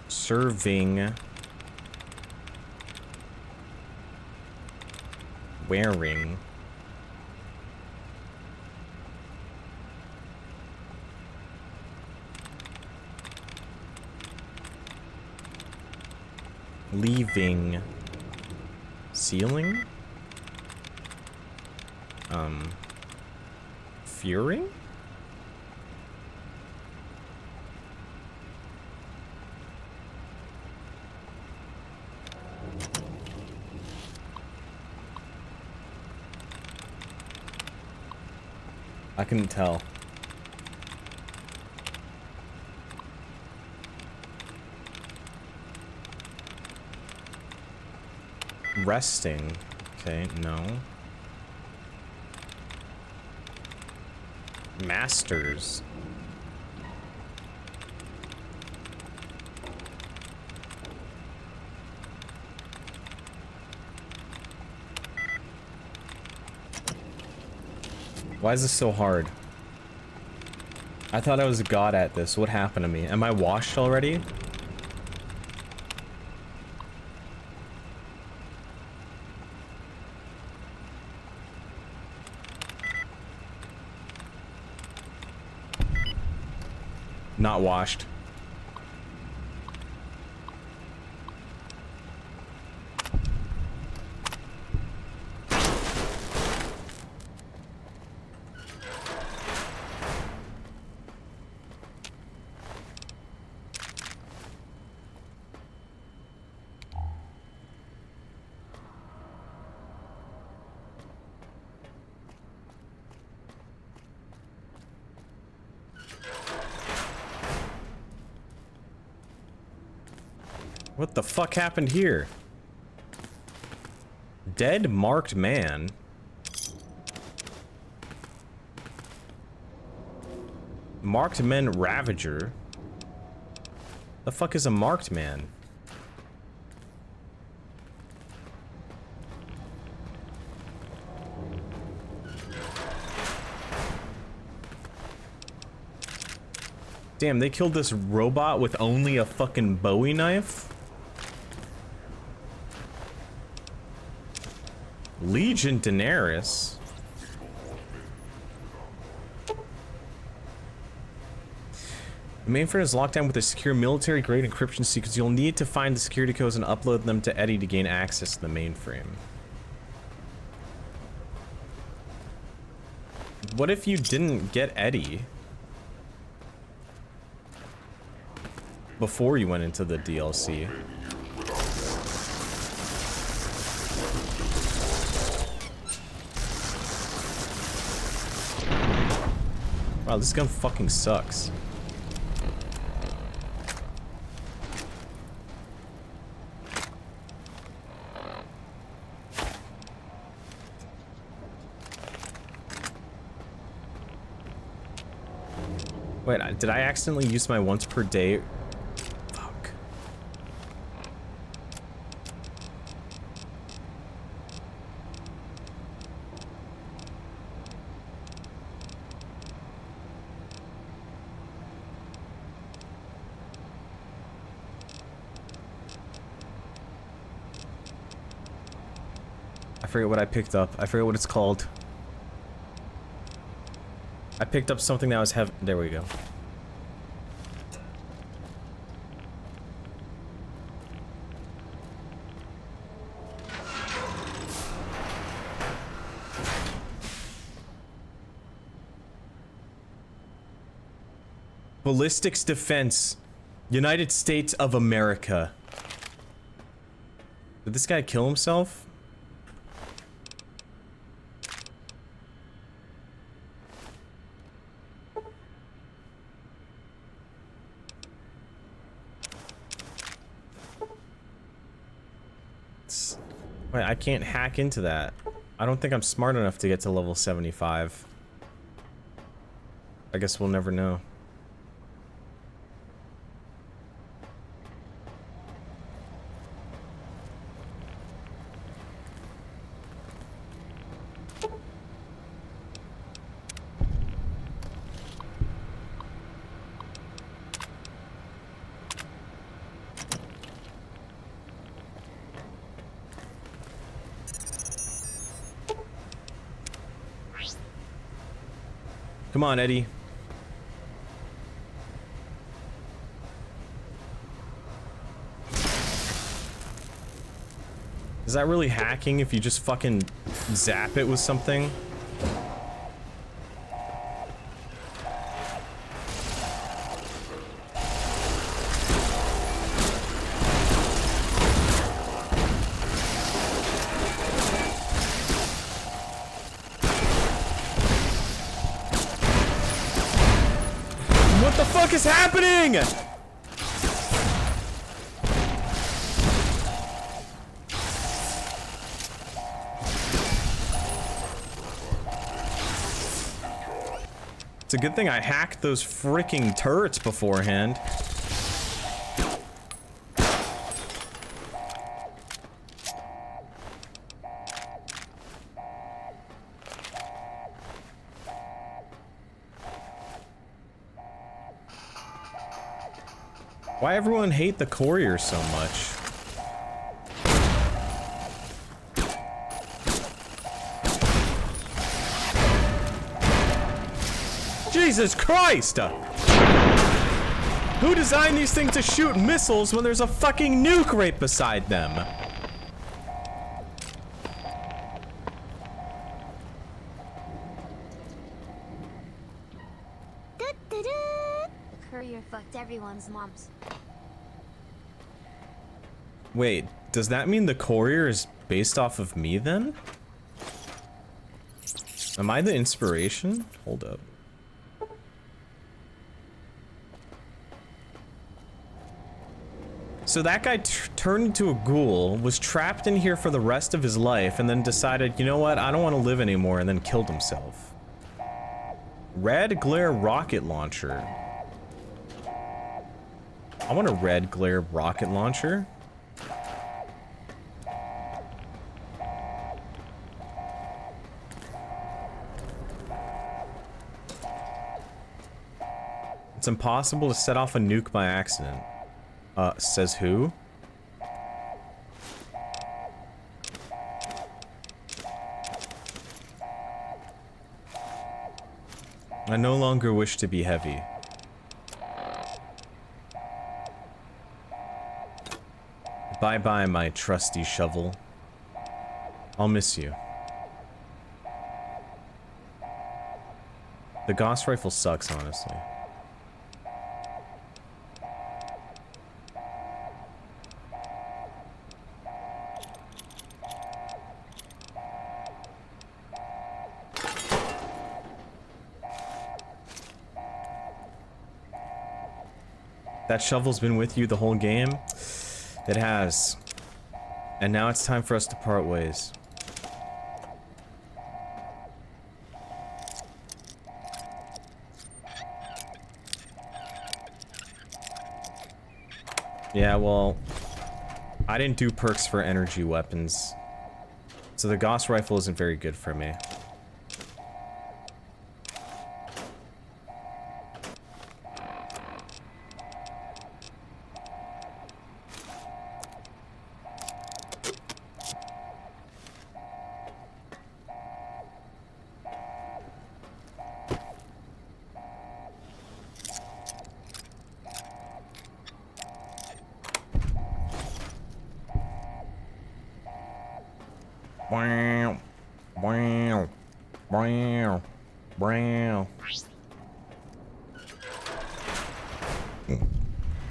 Serving. Wearing. Leaving. Sealing? Fearing? I couldn't tell. Resting. Okay, no. Masters. Why is this so hard? I thought I was a god at this. What happened to me? Am I washed already? Not washed. What the fuck happened here? Dead marked man. Marked men ravager. The fuck is a marked man? Damn, they killed this robot with only a fucking Bowie knife? Legion Daenerys? The mainframe is locked down with a secure military-grade encryption secrets. You'll need to find the security codes and upload them to Eddie to gain access to the mainframe. What if you didn't get Eddie before you went into the DLC? Wow, this gun fucking sucks. Wait, did I accidentally use my once per day? Fuck. I forget what I picked up. I forget what it's called. I picked up something that was heavy. There we go. Ballistics Defense, United States of America. Did this guy kill himself? Wait, I can't hack into that. I don't think I'm smart enough to get to level 75. I guess we'll never know. Come on, Eddie. Is that really hacking if you just fucking zap it with something? What the fuck is happening? It's a good thing I hacked those freaking turrets beforehand. Why everyone hate the courier so much? Jesus Christ! Who designed these things to shoot missiles when there's a fucking nuke right beside them? The courier fucked everyone's moms. Wait, does that mean the courier is based off of me then? Am I the inspiration? Hold up. So that guy turned into a ghoul, was trapped in here for the rest of his life, and then decided, you know what, I don't want to live anymore, and then killed himself. Red glare rocket launcher. I want a red glare rocket launcher. It's impossible to set off a nuke by accident. Says who? I no longer wish to be heavy. Bye-bye, my trusty shovel. I'll miss you. The Gauss rifle sucks, honestly. That shovel's been with you the whole game? It has. And now it's time for us to part ways. Yeah, well, I didn't do perks for energy weapons. So the Gauss rifle isn't very good for me.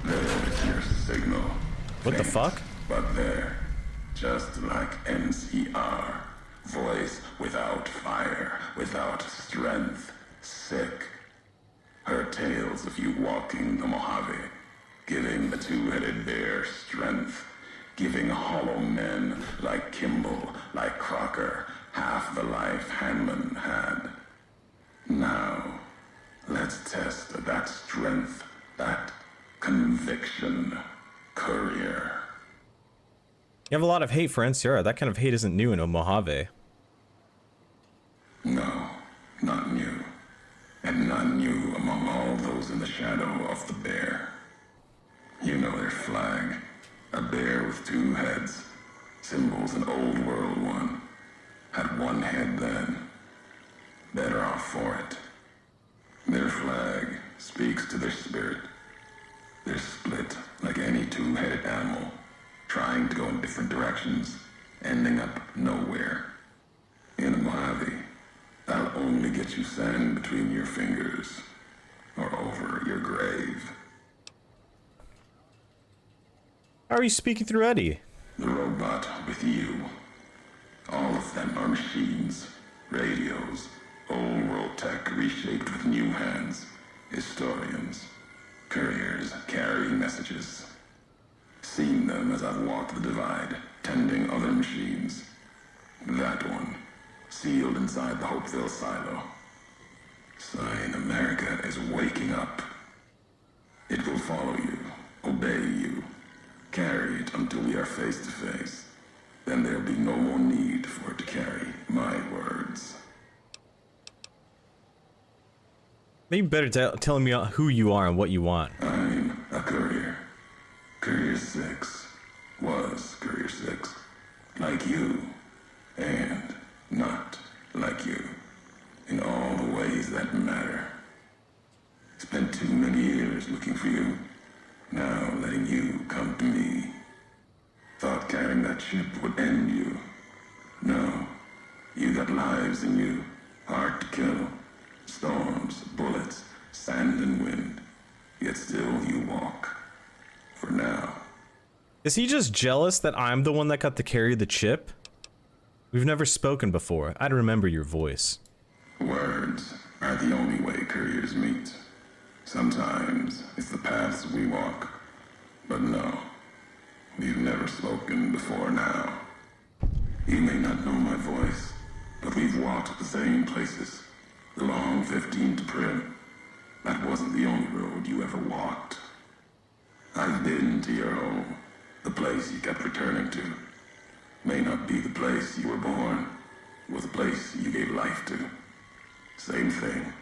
There's your signal. What the fuck? But there, just like NCR. Voice without fire, without strength, sick. Her tales of you walking the Mojave, giving the two-headed bear strength, giving hollow men like Kimball, like Crocker, half the life Hanman had. Now, let's test that strength, that conviction, Courier. You have a lot of hate for NCR. That kind of hate isn't new in a Mojave. No, not new. And not new among all those in the shadow of the bear. You know their flag. A bear with two heads. Symbols an old world one. Had one head then. Better off for it. Their flag speaks to their spirit. They're split like any two-headed animal, trying to go in different directions, ending up nowhere. In a Mojave, that'll only get you sand between your fingers, or over your grave. How are you speaking through Eddie? The robot with you. All of them are machines, radios, old world tech reshaped with new hands, historians, couriers carrying messages. Seen them as I've walked the divide, tending other machines. That one, sealed inside the Hopeville silo. Sign America is waking up. It will follow you, obey you, carry it until we are face to face. Then there'll be no more need for it to carry my words. Maybe better tell me who you are and what you want. I'm a courier. Courier 6 was Courier 6. Like you. And not like you. In all the ways that matter. Spent too many years looking for you. Now letting you come to me. Thought carrying that ship would end you. No. You got lives in you. Hard to kill. Storms, bullets, sand and wind. Yet still you walk. For now. Is he just jealous that I'm the one that got to carry the chip? We've never spoken before. I'd remember your voice. Words are the only way couriers meet. Sometimes it's the paths we walk. But no, we've never spoken before now. You may not know my voice, but we've walked the same places. The long 15 to Prim. That wasn't the only road you ever walked. I've been to your home, the place you kept returning to. May not be the place you were born, or the place you gave life to. Same thing.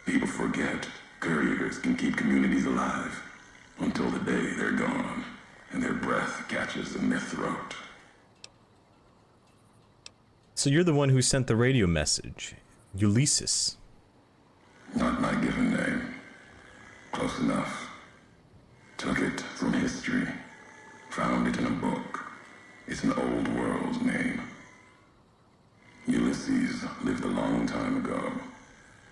People forget couriers can keep communities alive until the day they're gone and their breath catches in their throat. So you're the one who sent the radio message, Ulysses. Not my given name. Close enough. Took it from history. Found it in a book. It's an old world name. Ulysses lived a long time ago.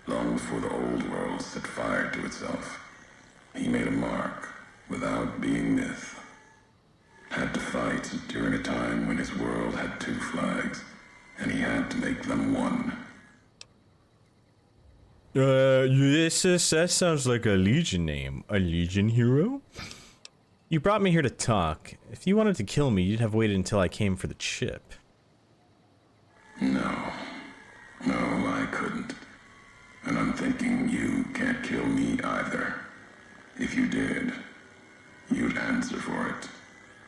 Long before the old world set fire to itself. He made a mark without being myth. Had to fight during a time when his world had 2 flags, and he had to make them one. Ulysses, that sounds like a Legion name. A Legion hero? You brought me here to talk. If you wanted to kill me, you'd have waited until I came for the chip. No. No, I couldn't. And I'm thinking you can't kill me either. If you did, you'd answer for it,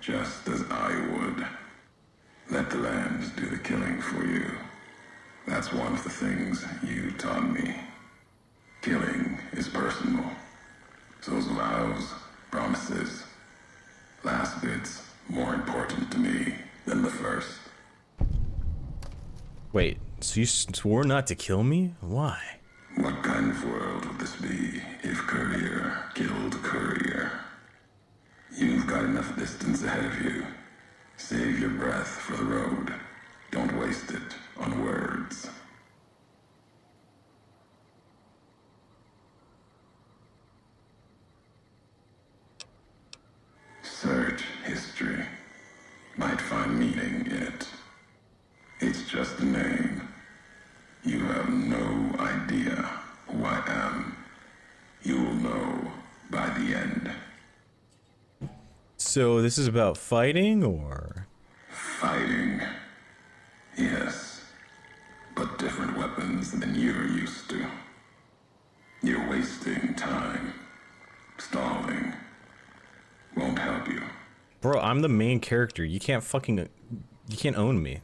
just as I would. Let the lambs do the killing for you. That's one of the things you taught me. Killing is personal. So's vows, promises. Last bit's more important to me than the first. Wait, so you swore not to kill me? Why? What kind of world would this be if courier killed courier? You've got enough distance ahead of you. Save your breath for the road. Don't waste it on words. Search history. Might find meaning in it. It's just a name. You have no idea who I am. You'll know by the end. So this is about fighting, or? Fighting. Yes. But different weapons than you're used to. You're wasting time. Stalling. Won't help you. Bro, I'm the main character. You can't own me.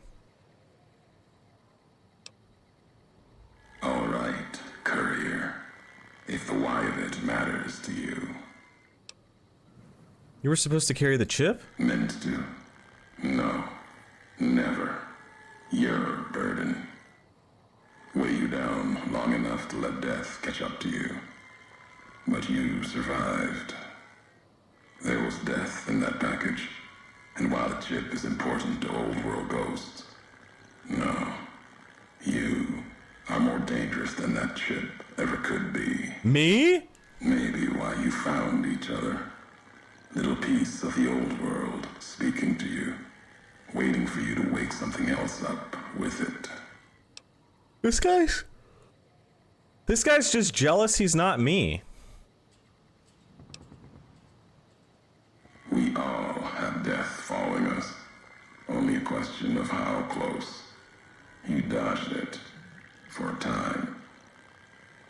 All right, courier. If the why of it matters to you. You were supposed to carry the chip? Meant to. No. Never. Your burden. Weigh you down long enough to let death catch up to you. But you survived. There was death in that package. And while the chip is important to old world ghosts, no. You are more dangerous than that chip ever could be. Me? Maybe why you found each other. Little piece of the old world speaking to you, waiting for you to wake something else up with it. This guy's just jealous he's not me. We all have death following us. Only a question of how close. You dodged it. For a time.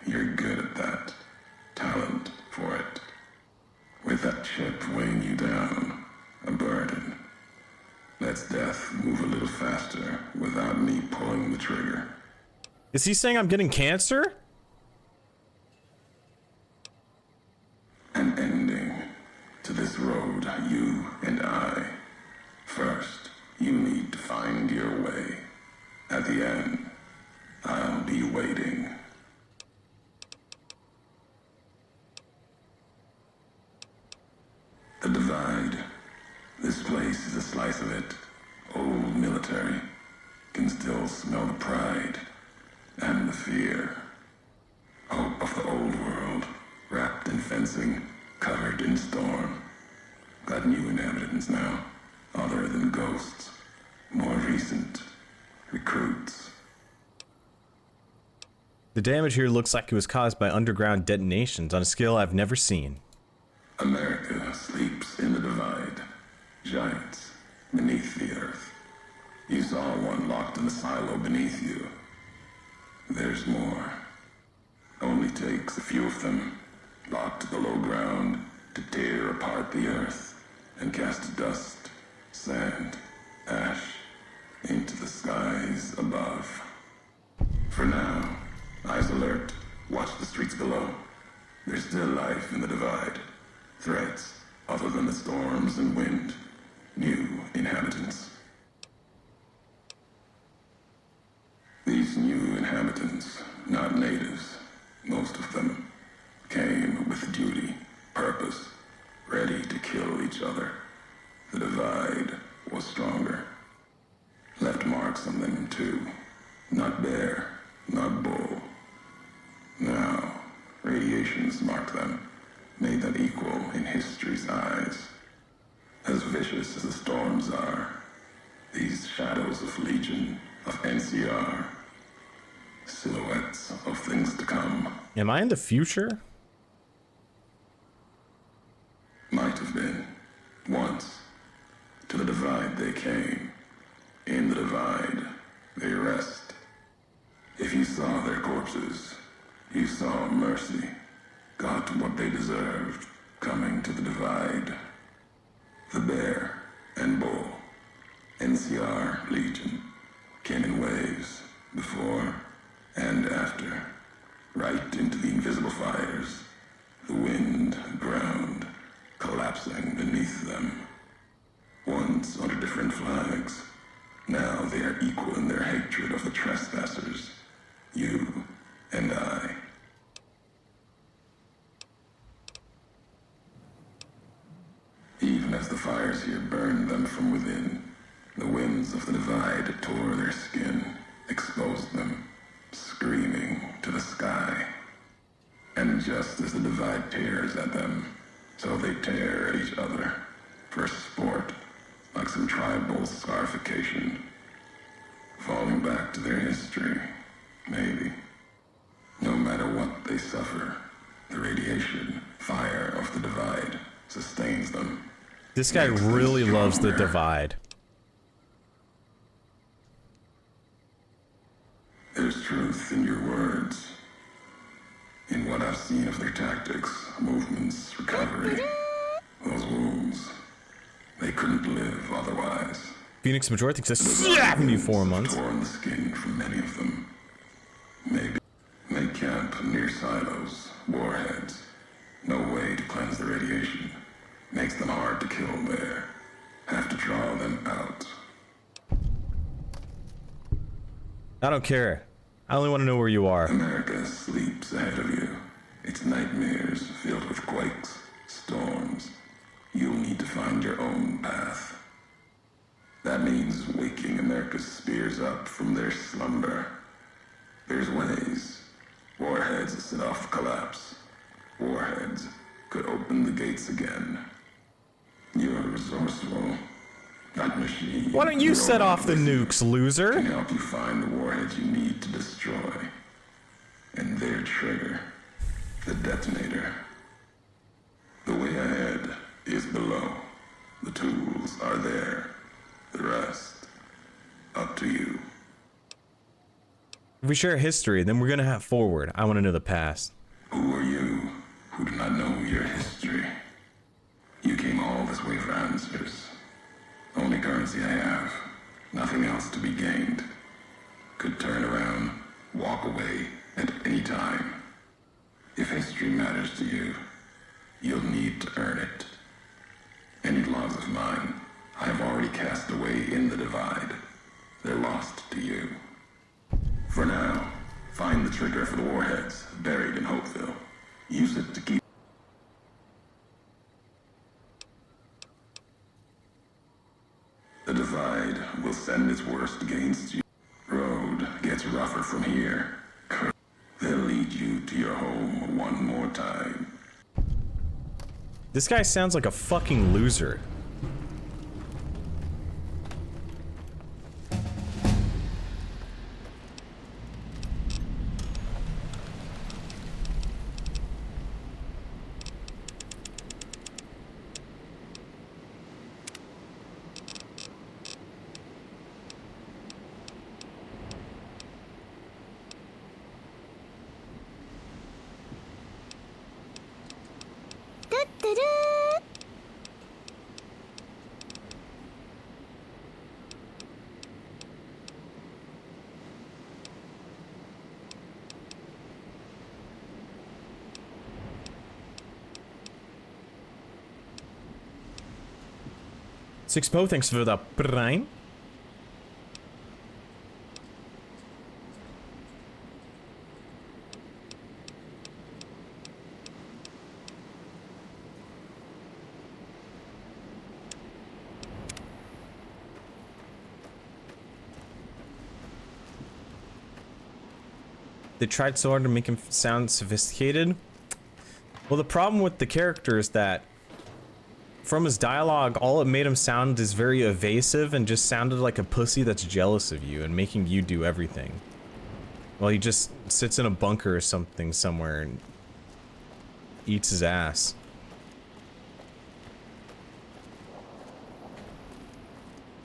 You're good at that. Talent for it. With that chip weighing you down, a burden. Lets death move a little faster without me pulling the trigger. Is he saying I'm getting cancer? An ending to this road, you and I. First, you need to find your way. At the end, I'll be waiting. The Divide. This place is a slice of it. Old military. Can still smell the pride and the fear. Hope of the old world, wrapped in fencing, covered in storm. Got new inhabitants now, other than ghosts. More recent. Recruits. The damage here looks like it was caused by underground detonations on a scale I've never seen. America sleeps in the Divide. beneath the earth. You saw one locked in the silo beneath you. There's more. Only takes a few of them, locked below ground, to tear apart the earth and cast dust, sand, ash into the skies above. For now, eyes alert, watch the streets below. There's still life in the divide. Threats, other than the storms and wind. New inhabitants. These new inhabitants, not natives, most of them, came with duty, purpose, ready to kill each other. The divide was stronger. Left marks on them too. Not bear, not bull. Now, radiations marked them, made them equal in history's eyes. As vicious as the storms are, these shadows of Legion, of NCR, silhouettes of things to come. Am I in the future? Might have been. Once. To the divide they came. In the divide, they rest. If you saw their corpses, you saw mercy. Got what they deserved, coming to the divide. The bear and bull, NCR Legion, came in waves, before and after, right into the invisible fires. The wind ground, collapsing beneath them. Once under different flags, now they are equal in their hatred of the trespassers. You and I. Even as the fires here burned them from within, the winds of the divide tore their skin, exposed them, screaming to the sky. And just as the divide tears at them, so they tear at each other, for sport, like some tribal scarification. Falling back to their history, maybe. No matter what they suffer, the radiation, fire of the divide sustains them. This guy really loves the divide. There's truth in your words. In what I've seen of their tactics, movements, recovery. Those wounds. They couldn't live otherwise. Phoenix Major thinks it's 74 months. Torn the skin from many of them. Maybe they camp near silos, warheads. No way to cleanse the radiation. Makes them hard to kill there. Have to draw them out. I don't care. I only want to know where you are. America sleeps ahead of you. Its nightmares filled with quakes, storms. You'll need to find your own path. That means waking America's spears up from their slumber. There's ways. Warheads set off collapse. Warheads could open the gates again. You're resourceful. That machine. Why don't you set off the nukes, loser? Can help you find the warheads you need to destroy. And their trigger. The detonator. The way ahead is below. The tools are there. The rest, up to you. If we share history, then we're gonna have forward. I want to know the past. Who are you who do not know your history? You came all this way for answers. Only currency I have. Nothing else to be gained. Could turn around, walk away at any time. If history matters to you, you'll need to earn it. Any logs of mine, I have already cast away in the divide. They're lost to you. For now, find the trigger for the warheads buried in Hopeville. Use it to keep... The divide will send its worst against you. Road gets rougher from here. They'll lead you to your home one more time. This guy sounds like a fucking loser. Sixpo, thanks for the prime. They tried so hard to make him sound sophisticated. Well, the problem with the character is that from his dialogue, all it made him sound is very evasive and just sounded like a pussy that's jealous of you and making you do everything. Well, he just sits in a bunker or something somewhere and eats his ass.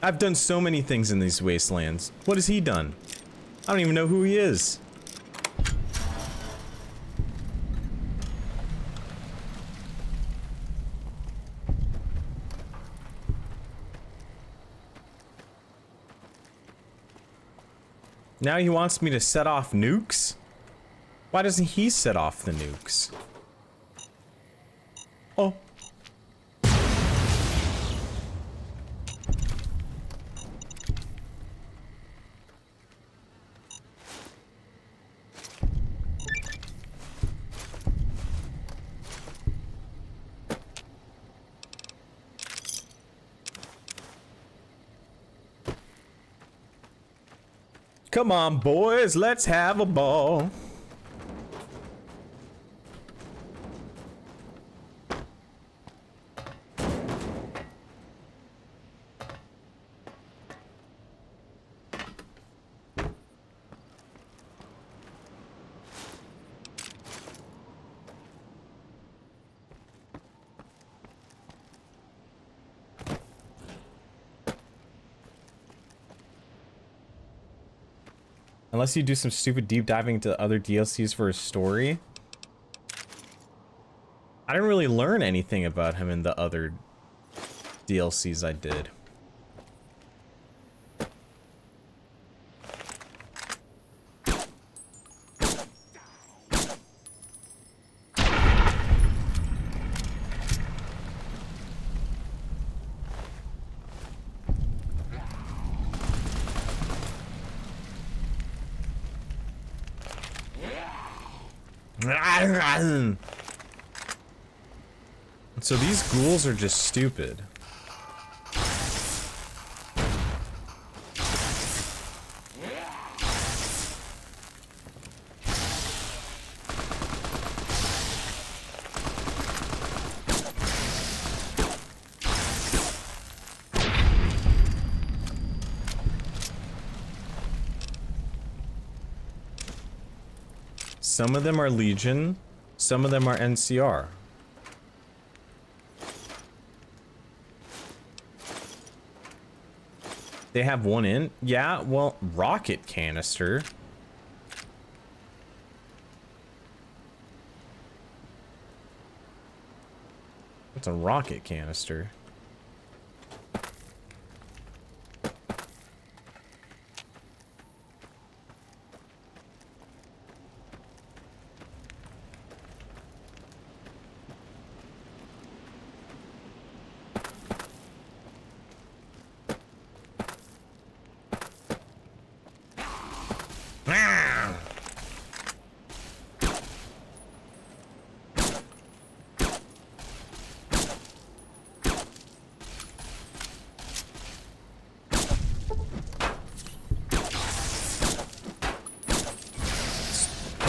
I've done so many things in these wastelands. What has he done? I don't even know who he is. Now he wants me to set off nukes? Why doesn't he set off the nukes? Oh. Come on, boys, let's have a ball. Unless you do some stupid deep diving into other DLCs for his story. I didn't really learn anything about him in the other DLCs I did. So these ghouls are just stupid. Some of them are Legion, some of them are NCR. They have one in? Yeah, well, rocket canister. What's a rocket canister?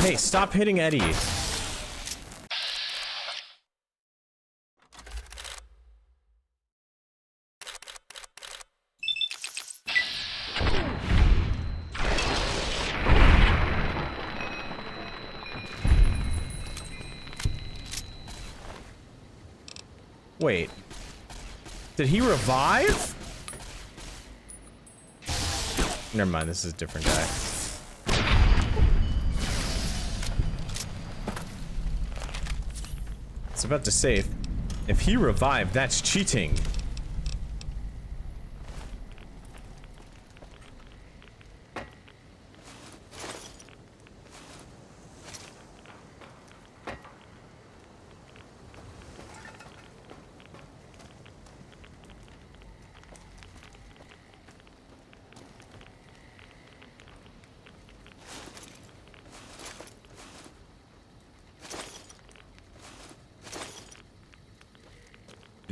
Hey, stop hitting Eddie. Wait. Did he revive? Never mind, this is a different guy. I was about to say, if he revived, that's cheating.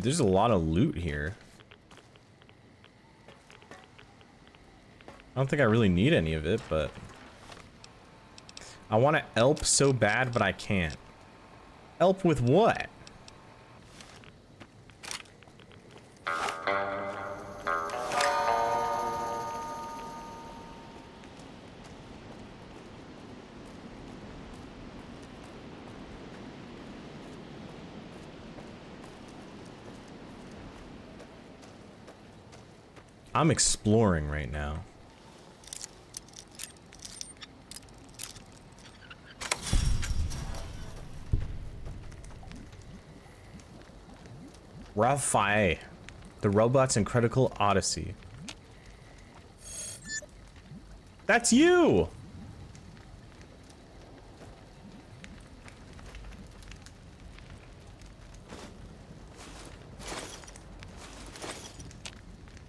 There's a lot of loot here. I don't think I really need any of it, but I want to elp so bad, but I can't. Elp with what? I'm exploring right now. Ralphie, the robots in Critical Odyssey. That's you!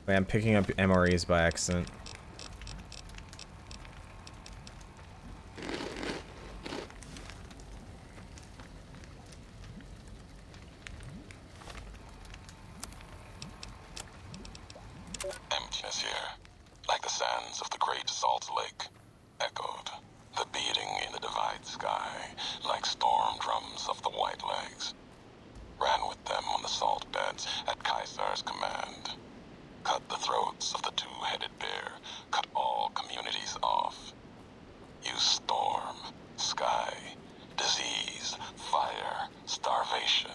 Wait, I'm picking up MREs by accident. Emptiness here, like the sands of the great salt lake, echoed. The beating in the divide sky, like storm drums of the white legs. Ran with them on the salt beds at Caesar's command. Cut the throats of the two-headed bear, cut all communities off. Use storm, sky, disease, fire, starvation,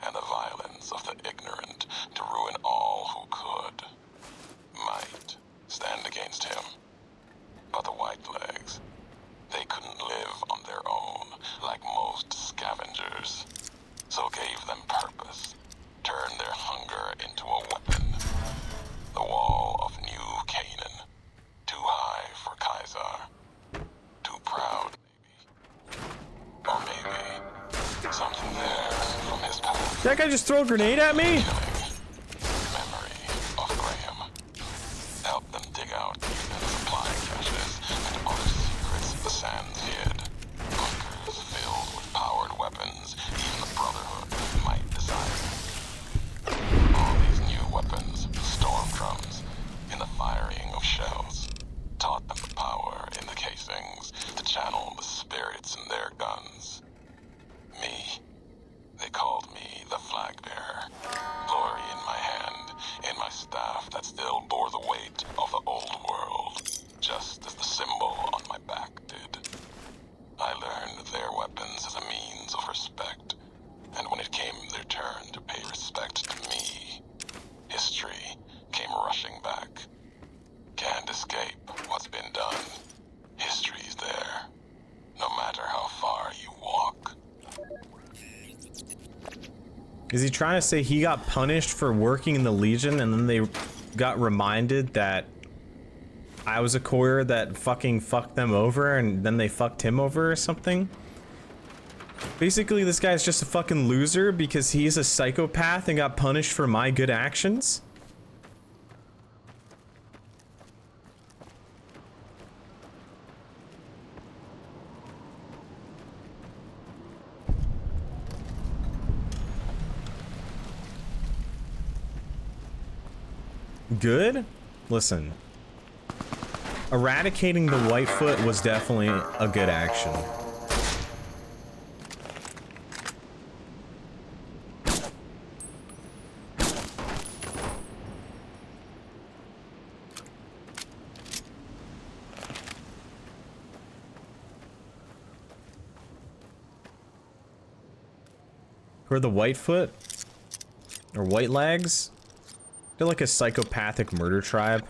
and the violence of the ignorant to ruin all who could. Might stand against him. But the whitelegs, they couldn't live on their own like most scavengers. So gave them purpose, turned their hunger into a weapon. The wall of New Canaan. Too high for Caesar. Too proud, maybe. Or maybe something there from his past. Did that guy just throw a grenade at me? Memory of Graham. Help them dig out even supply caches and other secrets the sands hid. Bunkers filled with powered weapons even the Brotherhood might desire. All these new weapons, storm drums, in the firing of shells, taught them the power in the casings to channel the spirits in their guns. Me, they called me the flag bearer. Glory in my hand, in my staff that still bore the weight of the old world, just as the symbol on my back did. I learned their weapons as a means of respect, and when it came their turn to pay respect to me, history came rushing back. Can't escape what's been done. History's there, no matter how far you walk. Is he trying to say he got punished for working in the Legion and then they got reminded that I was a courier that fucking fucked them over and then they fucked him over or something? Basically, this guy's just a fucking loser because he's a psychopath and got punished for my good actions? Good? Listen. Eradicating the Whitefoot was definitely a good action. Who are the Whitefoot? Or White Legs? They're like a psychopathic murder tribe.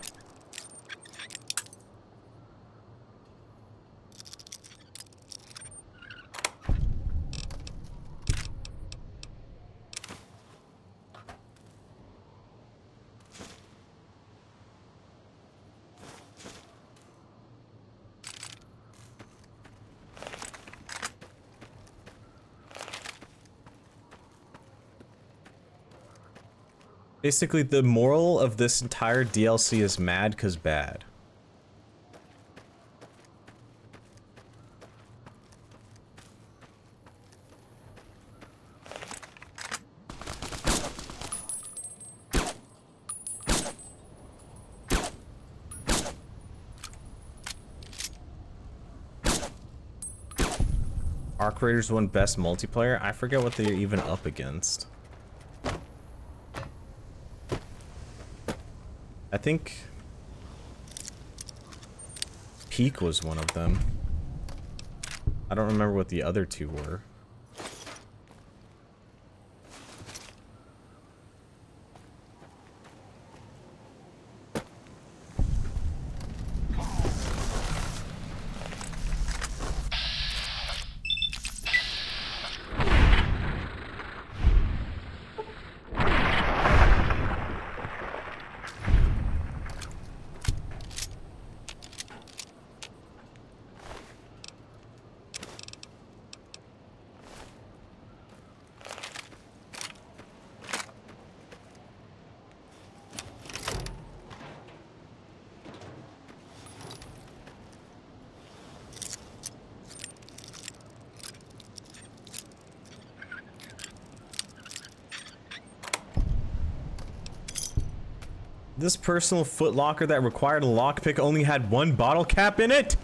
Basically, the moral of this entire DLC is mad 'cause bad. Arc Raiders won best multiplayer. I forget what they're even up against. I think Peak was one of them. I don't remember what the other two were. This personal Foot Locker that required a lockpick only had one bottle cap in it?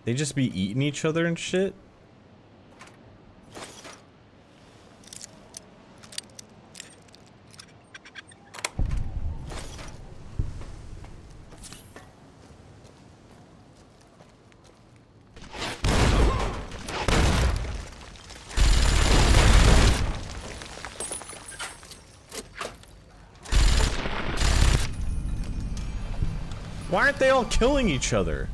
They just be eating each other and shit? Why aren't they all killing each other?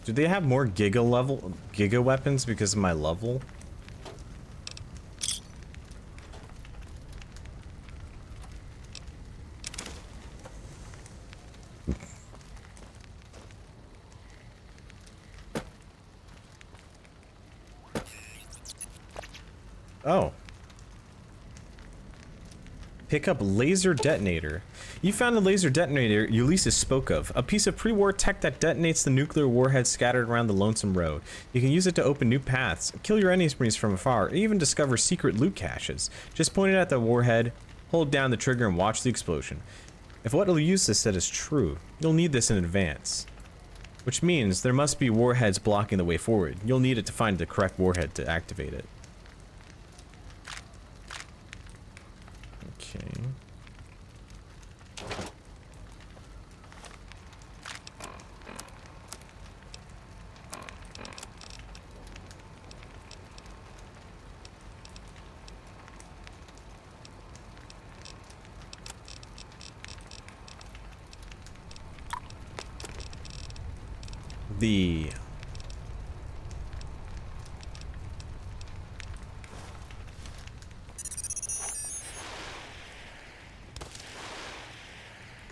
Do they have more giga weapons because of my level? Oh. Pick up laser detonator. You found the laser detonator Ulysses spoke of, a piece of pre-war tech that detonates the nuclear warheads scattered around the Lonesome Road. You can use it to open new paths, kill your enemies from afar, or even discover secret loot caches. Just point it at the warhead, hold down the trigger, and watch the explosion. If what Ulysses said is true, you'll need this in advance. Which means there must be warheads blocking the way forward. You'll need it to find the correct warhead to activate it. Okay.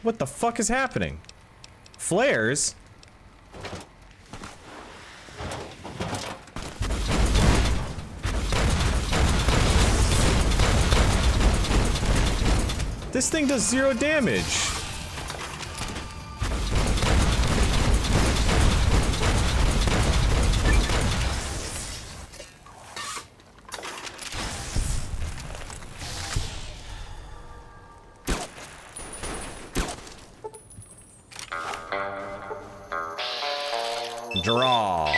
What the fuck is happening? Flares? This thing does 0 damage. Draw.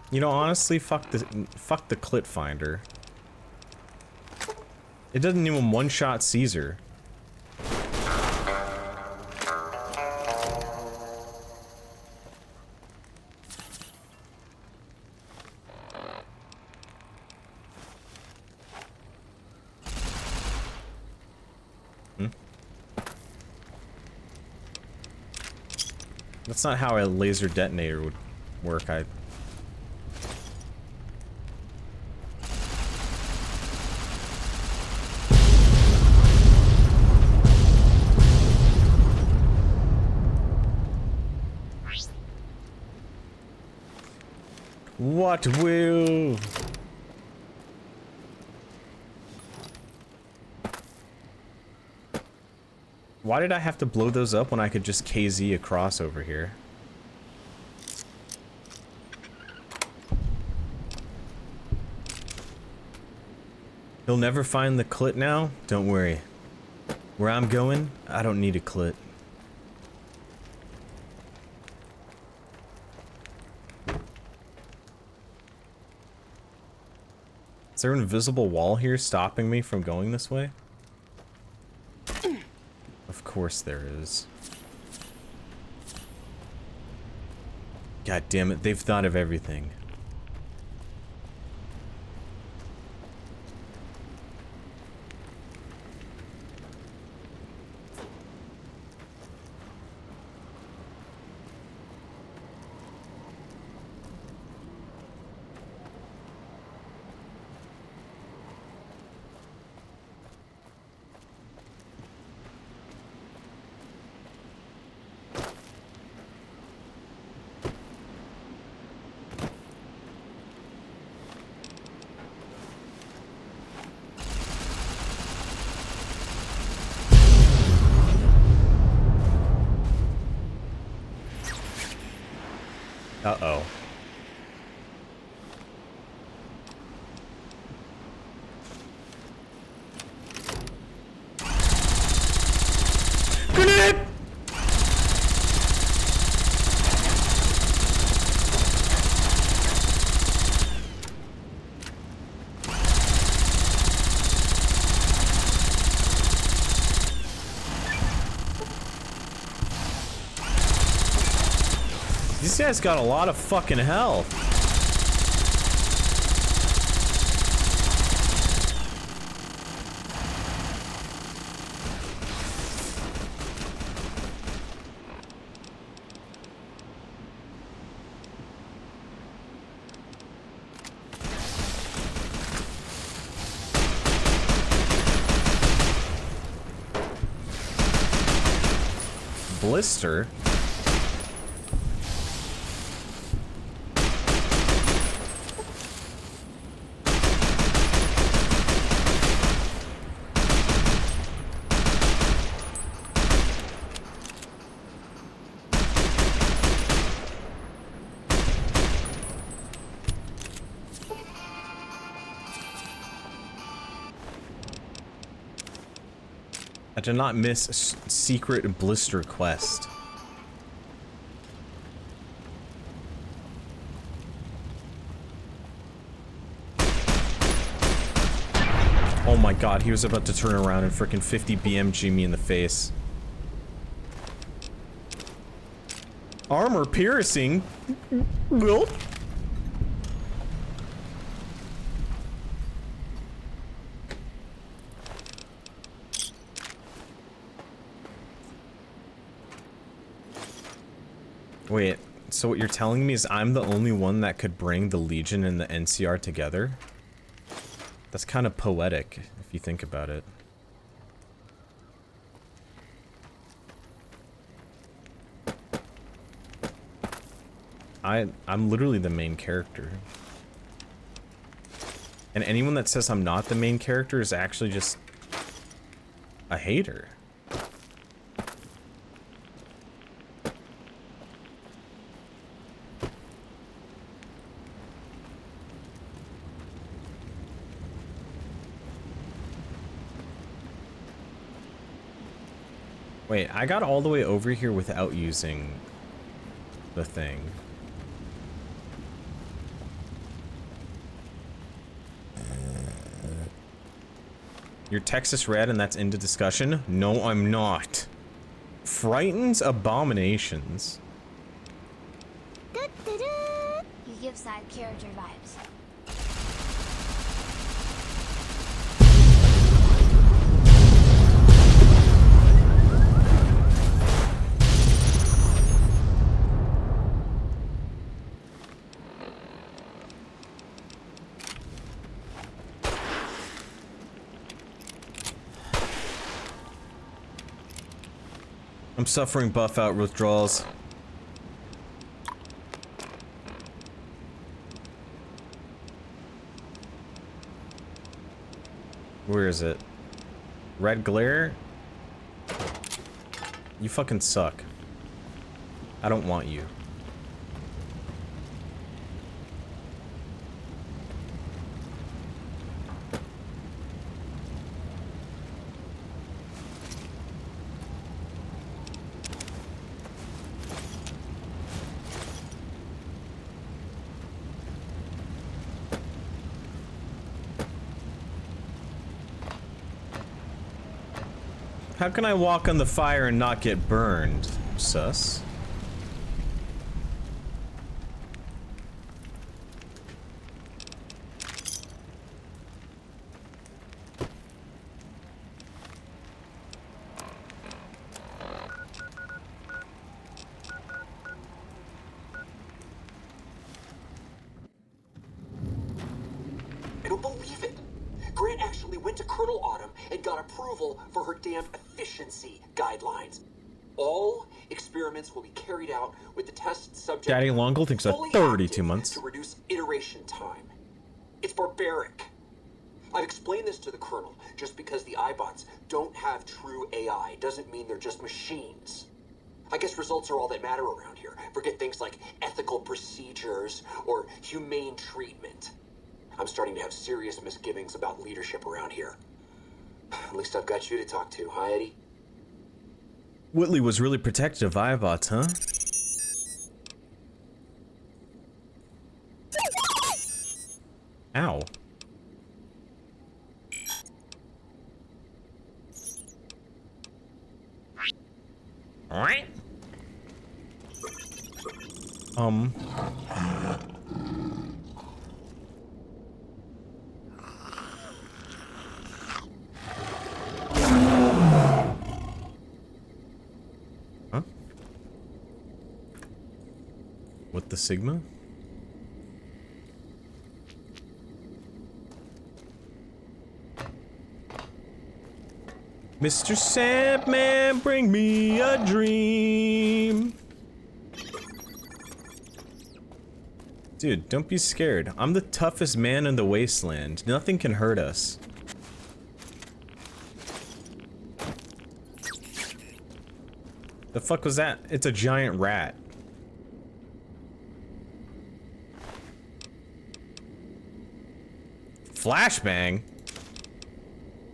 You know, honestly, fuck the clit finder. It doesn't even one-shot Caesar. That's not how a laser detonator would work. What will... Why did I have to blow those up when I could just KZ across over here? He'll never find the clit now? Don't worry. Where I'm going, I don't need a clit. Is there an invisible wall here stopping me from going this way? Of course there is. God damn it, they've thought of everything. Uh-oh. Grenade! This guy's got a lot of fucking health. Blister? I did not miss a secret blister quest. Oh my god, he was about to turn around and frickin' 50 BMG me in the face. Armor piercing? Gulp. Wait, so what you're telling me is I'm the only one that could bring the Legion and the NCR together? That's kind of poetic, if you think about it. I'm literally the main character. And anyone that says I'm not the main character is actually just a hater. Wait, I got all the way over here without using the thing. You're Texas Red and that's into discussion? No, I'm not. Frightens abominations. You give side character vibes. I'm suffering buff out withdrawals. Where is it? Red glare? You fucking suck. I don't want you. How can I walk on the fire and not get burned? Sus. I don't believe it. Grant actually went to Colonel Autumn and got approval for her damn efficiency guidelines. All experiments will be carried out with the test subject Daddy Longle thinks fully 32 active months. to reduce iteration time. It's barbaric. I've explained this to the Colonel. Just because the iBots don't have true AI doesn't mean they're just machines. I guess results are all that matter around here. Forget things like ethical procedures or humane treatment. I'm starting to have serious misgivings about leadership around here. At least I've got you to talk to, huh, Eddie? Whitley was really protective of iBots, huh? Ow. Alright. Huh? What the Sigma? Mr. Sandman, bring me a dream. Dude, don't be scared. I'm the toughest man in the wasteland. Nothing can hurt us. The fuck was that? It's a giant rat. Flashbang?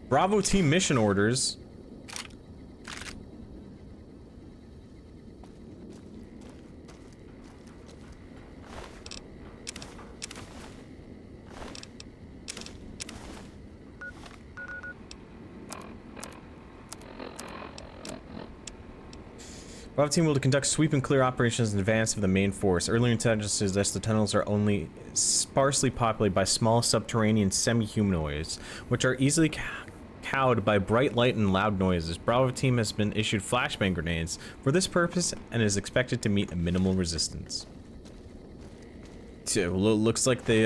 Bravo team mission orders. Bravo team will conduct sweep and clear operations in advance of the main force. Earlier intelligence suggests the tunnels are only sparsely populated by small subterranean semi-humanoids, which are easily cowed by bright light and loud noises. Bravo team has been issued flashbang grenades for this purpose and is expected to meet a minimal resistance. So, looks like they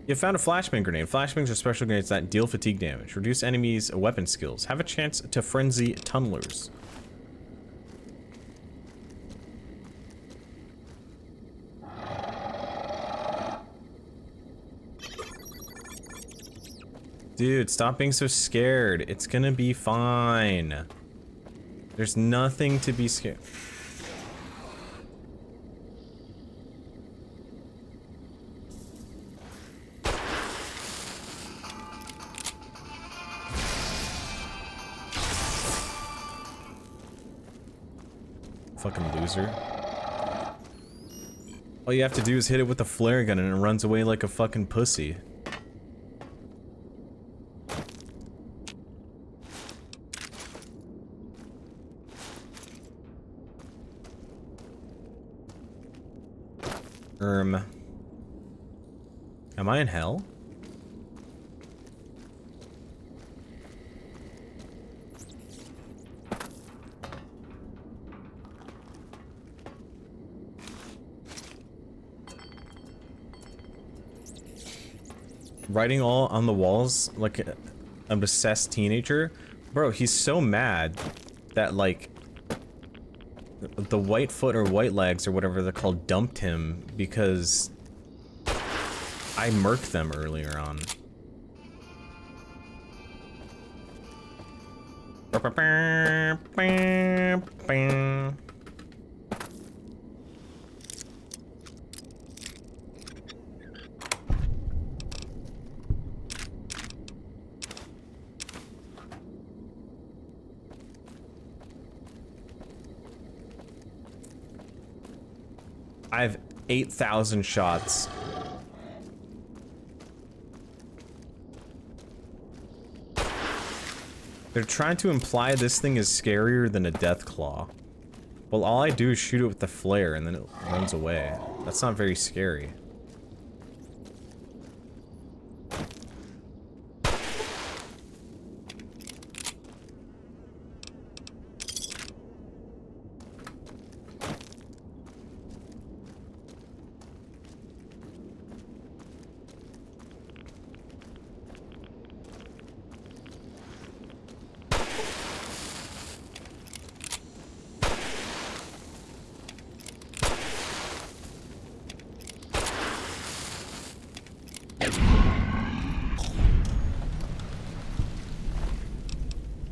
You found a flashbang grenade. Flashbangs are special grenades that deal fatigue damage, reduce enemies' weapon skills, have a chance to frenzy tunnelers. Dude, stop being so scared. It's gonna be fine. There's nothing to be scared. Fucking loser. All you have to do is hit it with a flare gun and it runs away like a fucking pussy. Am I in hell? Writing all on the walls like a obsessed teenager? Bro, he's so mad that like the Whitefoot or White Legs or whatever they're called dumped him because I murked them earlier on. I have 8,000 shots. They're trying to imply this thing is scarier than a death claw. Well, all I do is shoot it with the flare and then it runs away. That's not very scary.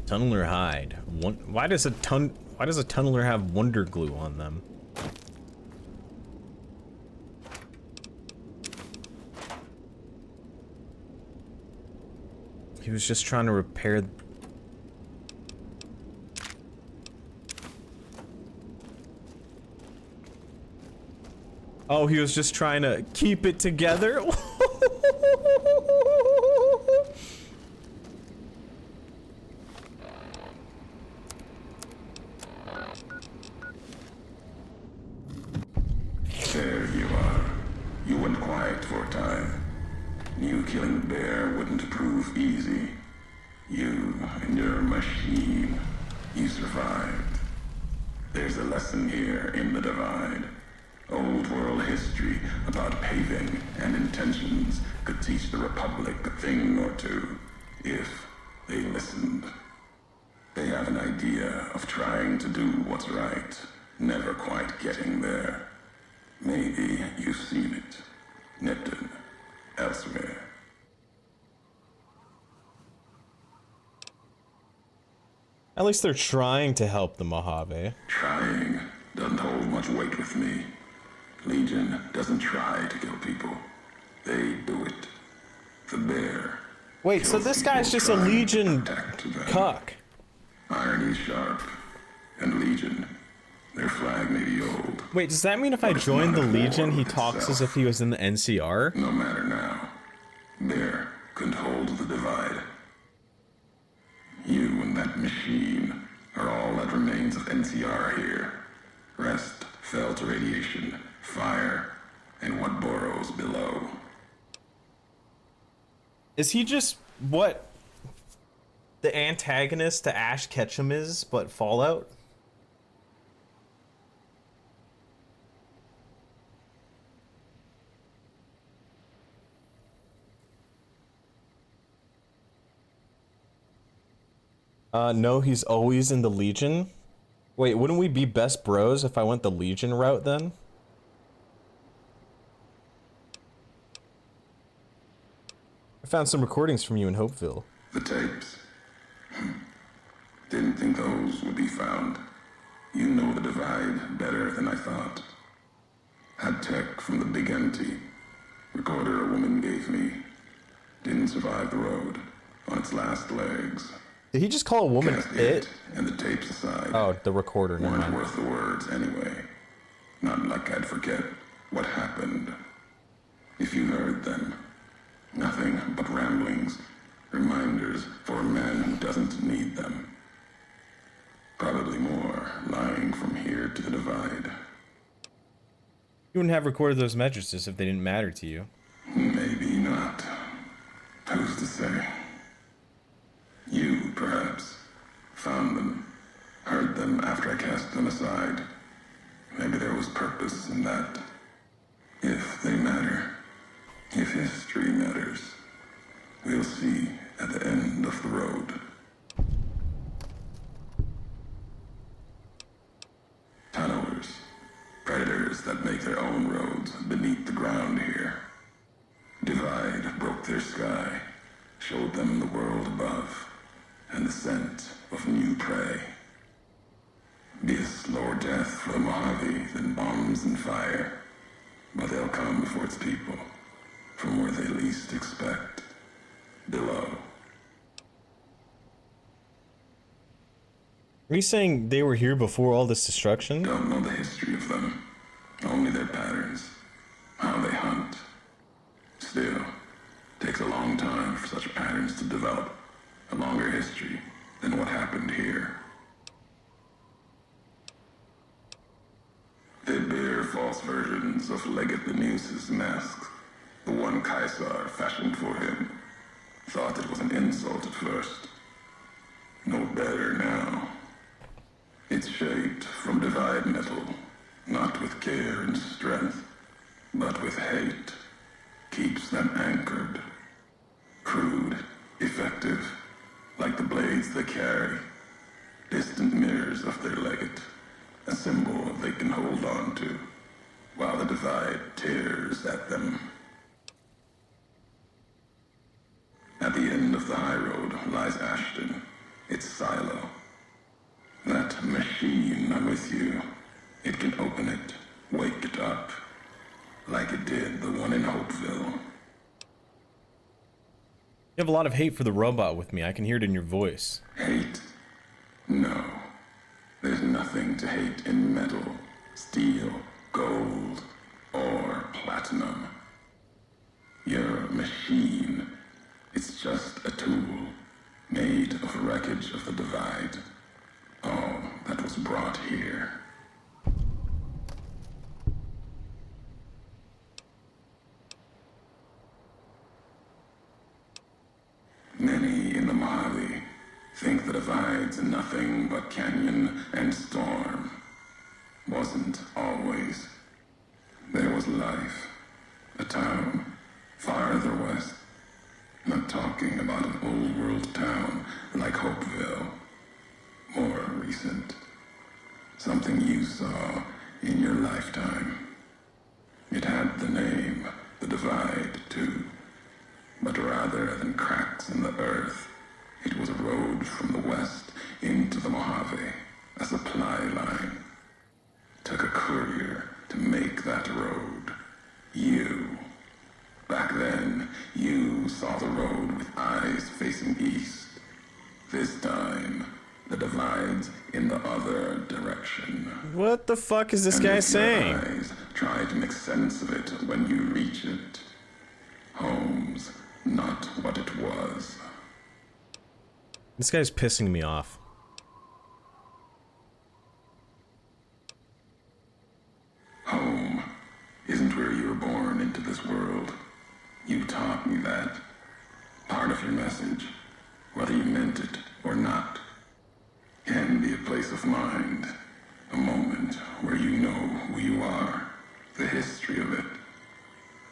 Tunneler hide. Why does a tunneler have wonder glue on them? He was just trying to repair. Oh, he was just trying to keep it together? There you are. You went quiet for a time. Knew killing the bear wouldn't prove easy. You and your machine. You survived. There's a lesson here in the Divide. Old world history about paving and intentions could teach the Republic a thing or two, if they listened. They have an idea of trying to do what's right, never quite getting there. Maybe you've seen it. Neptune. Elsewhere. At least they're trying to help the Mojave. Trying doesn't hold much weight with me. Legion doesn't try to kill people. They do it. The bear. Wait, so this guy's just a Legion cuck. Irony sharp. And Legion. Their flag may be old. Wait, does that mean if I join the Legion, he talks as if he was in the NCR? No matter now. Bear couldn't hold the Divide. You and that machine are all that remains of NCR here. Rest fell to radiation, fire, and what burrows below. Is he just what the antagonist to Ash Ketchum is, but Fallout? No, he's always in the Legion. Wait, wouldn't we be best bros if I went the Legion route then? I found some recordings from you in Hopeville. The tapes. Didn't think those would be found. You know the divide better than I thought. Had tech from the big empty. Recorder a woman gave me. Didn't survive the road. On its last legs. Did he just call a woman it? And the tapes aside. Oh, the recorder. Never Weren't mind. worth the words anyway. Not like I'd forget what happened. If you heard them. Nothing but ramblings. Reminders for a man who doesn't need them. Probably more lying from here to the divide. You wouldn't have recorded those messages if they didn't matter to you. Maybe not. Who's to say? You, perhaps, found them, heard them after I cast them aside. Maybe there was purpose in that. If they matter, if history matters, we'll see at the end of the road. Tunnelers, predators that make their own roads beneath the ground here. Divide broke their sky, showed them the world above, and the scent of new prey. Be a slower death for the Mojave than bombs and fire, but they'll come for its people, from where they least expect, below. Are you saying they were here before all this destruction? Don't know the history of them, only their patterns, how they hunt. Still, takes a long time for such patterns to develop, a longer history than what happened here. They bear false versions of Legate Benuse's masks, the one Caesar fashioned for him. Thought it was an insult at first. No better now. It's shaped from divide metal, not with care and strength, but with hate. Keeps them anchored. Crude, effective, like the blades they carry. Distant mirrors of their legate, a symbol they can hold on to, while the divide tears at them. At the end of the high road lies Ashton, its silo. That machine I'm with you, it can open it, wake it up, like it did the one in Hopeville. You have a lot of hate for the robot with me. I can hear it in your voice. Hate? No. There's nothing to hate in metal, steel, gold, or platinum. You're a machine. It's just a tool, made of wreckage of the divide. All that was brought here. Many in the Mojave think the divide's nothing but canyon and storm. Wasn't always. There was life. A town farther west. Not talking about an old world town like Hopeville. More recent. Something you saw in your lifetime. It had the name, the divide, too. But rather than cracks in the earth, it was a road from the west into the Mojave, a supply line. Took a courier to make that road. You. Back then, you saw the road with eyes facing east. This time, the divide's in the other direction. What the fuck is this guy saying? Eyes try to make sense of it when you reach it. Home's not what it was. This guy's pissing me off. Home isn't where you were born into this world. You taught me that. Part of your message, whether you meant it or not, can be a place of mind, a moment where you know who you are, the history of it,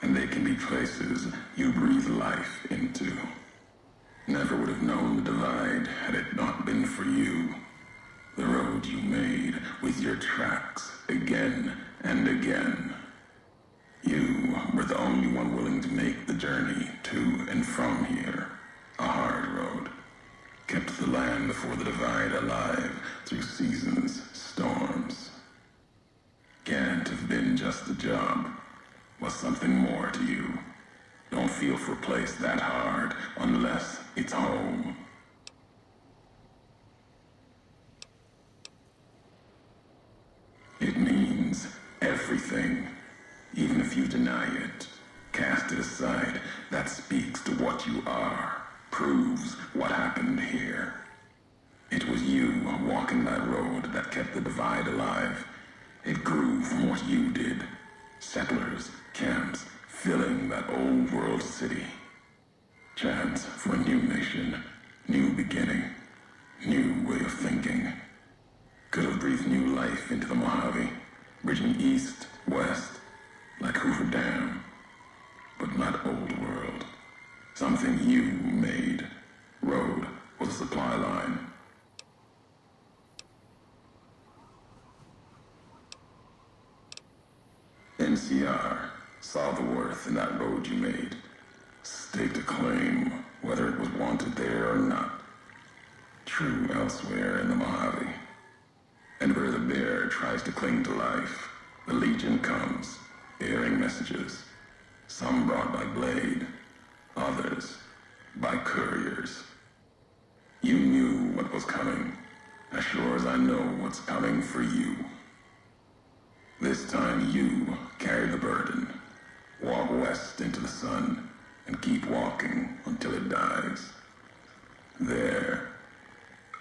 and they can be places you breathe life into. Never would have known the divide had it not been for you. The road you made with your tracks again and again. You were the only one willing to make the journey to and from here. A hard road. Kept the land before the divide alive through seasons, storms. Can't have been just a job. Was something more to you. Don't feel for a place that hard unless it's home. It means everything. Even if you deny it, cast it aside, that speaks to what you are, proves what happened here. It was you walking that road that kept the divide alive. It grew from what you did. Settlers, camps, filling that old world city. Chance for a new nation, new beginning, new way of thinking. Could have breathed new life into the Mojave, bridging east, west, like Hoover Dam. But not old world. Something you made. Road was a supply line. NCR saw the worth in that road you made. Staked a claim, whether it was wanted there or not. True elsewhere in the Mojave. And where the bear tries to cling to life, the Legion comes, bearing messages. Some brought by blade, others by couriers. You knew what was coming, as sure as I know what's coming for you. This time you carry the burden. Walk west into the sun, and keep walking until it dies. There,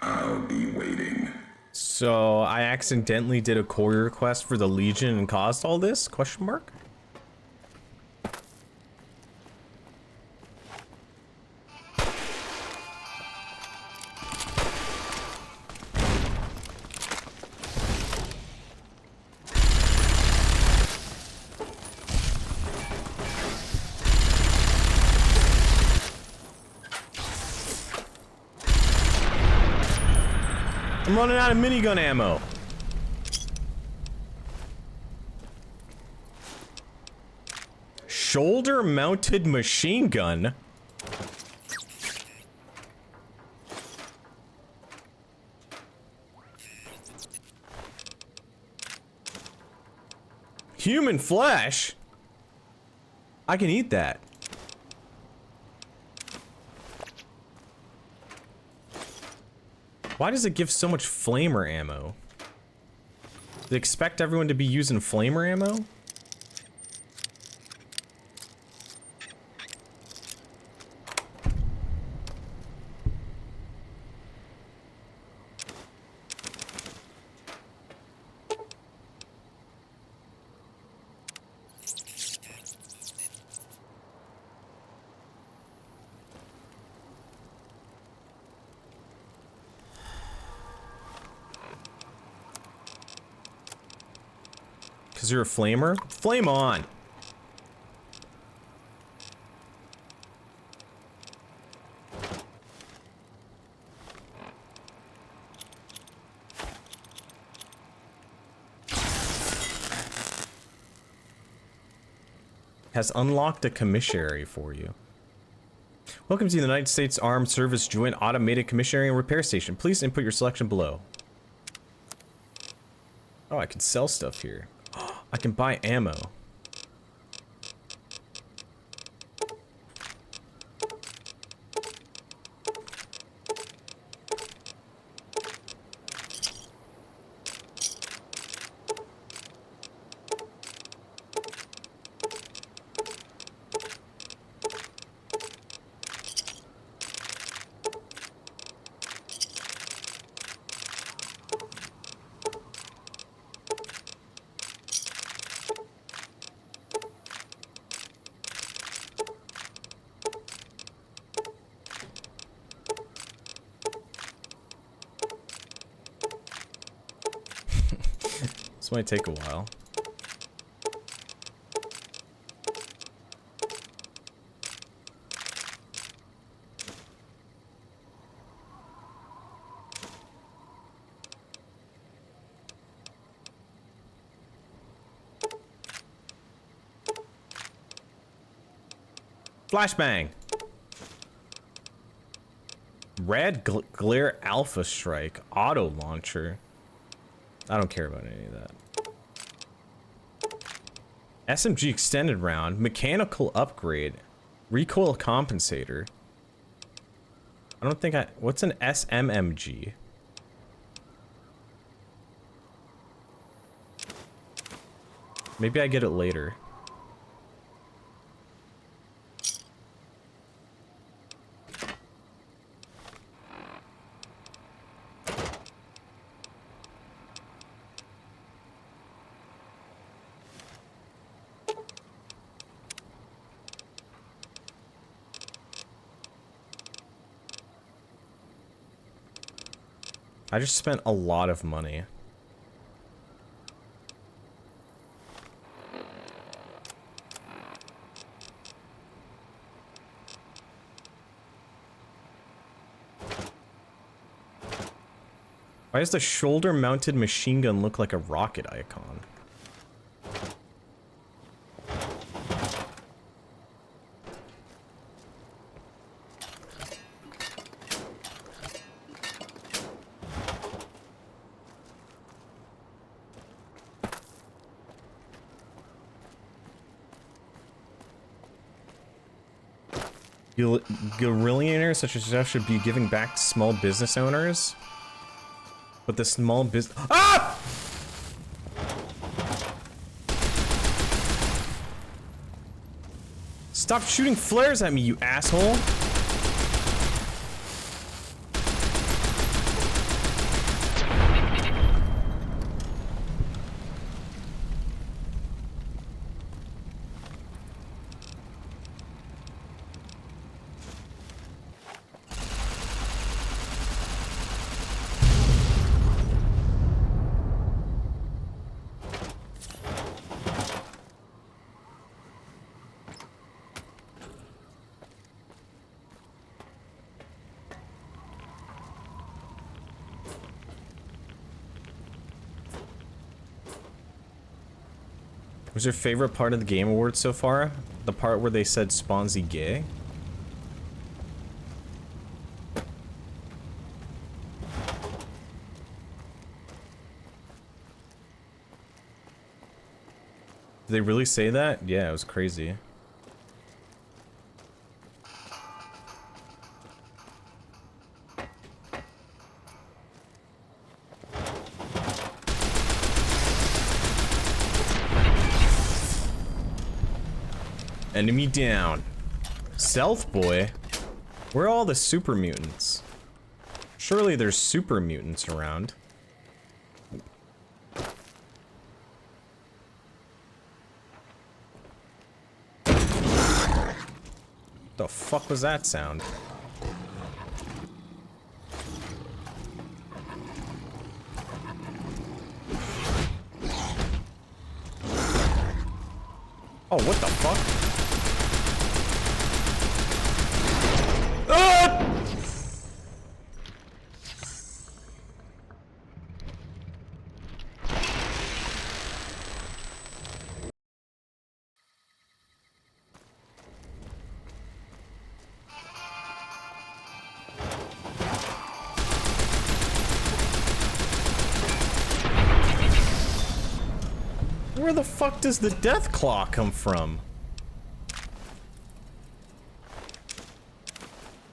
I'll be waiting. So I accidentally did a courier quest for the Legion and caused all this? Question mark? I'm running out of minigun ammo. Shoulder-mounted machine gun? Human flesh? I can eat that. Why does it give so much flamer ammo? They expect everyone to be using flamer ammo? Cause you're a flamer? Flame on! Has unlocked a commissary for you. Welcome to the United States Armed Service Joint Automated Commissary and Repair Station. Please input your selection below. Oh, I can sell stuff here. I can buy ammo. This might take a while. Flashbang. Red glare alpha strike. Auto launcher. I don't care about any of that. SMG extended round. Mechanical upgrade. Recoil compensator. I don't think what's an SMMG? Maybe I get it later. I just spent a lot of money. Why does the shoulder-mounted machine gun look like a rocket icon? Guerrillionaires such as Jeff should be giving back to small business owners. But the small business— Ah! Stop shooting flares at me, you asshole! Was your favorite part of the Game Awards so far? The part where they said Sponzy gay? Did they really say that? Yeah, it was crazy. Enemy down. Stealth boy? Where are all the super mutants? Surely there's super mutants around. The fuck was that sound? Oh, what the fuck? Ah! Where the fuck does the death claw come from?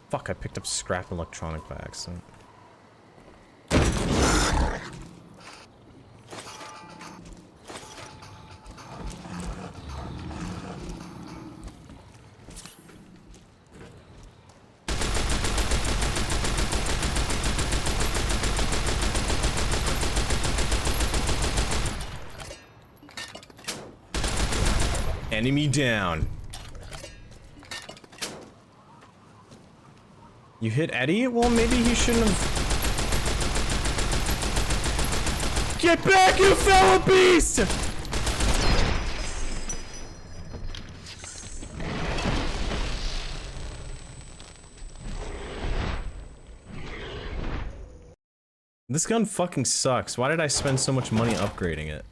Fuck, I picked up scrap electronic by accident. Enemy down. You hit Eddie? Well, maybe he shouldn't have. Get back, you fellow beast! This gun fucking sucks. Why did I spend so much money upgrading it?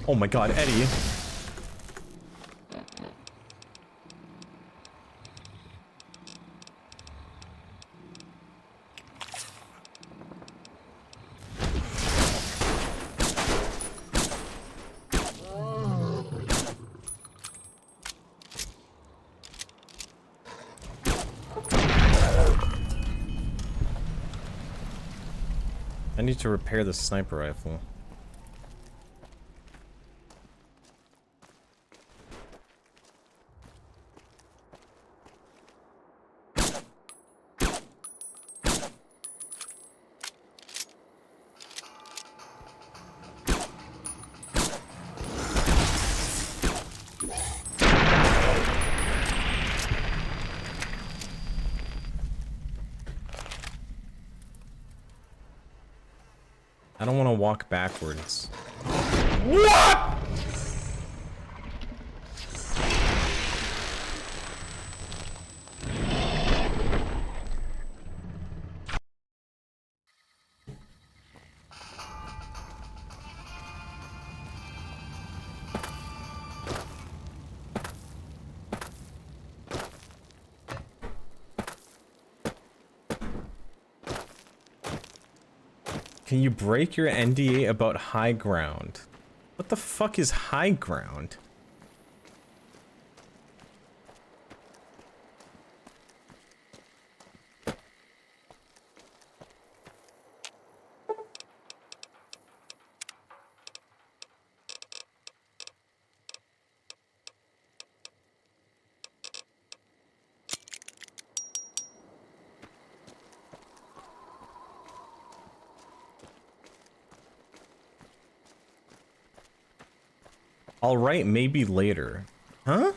Oh my god, Eddie. I need to repair the sniper rifle. I don't want to walk backwards. What? Can you break your NDA about high ground? What the fuck is high ground? Alright, maybe later. Huh?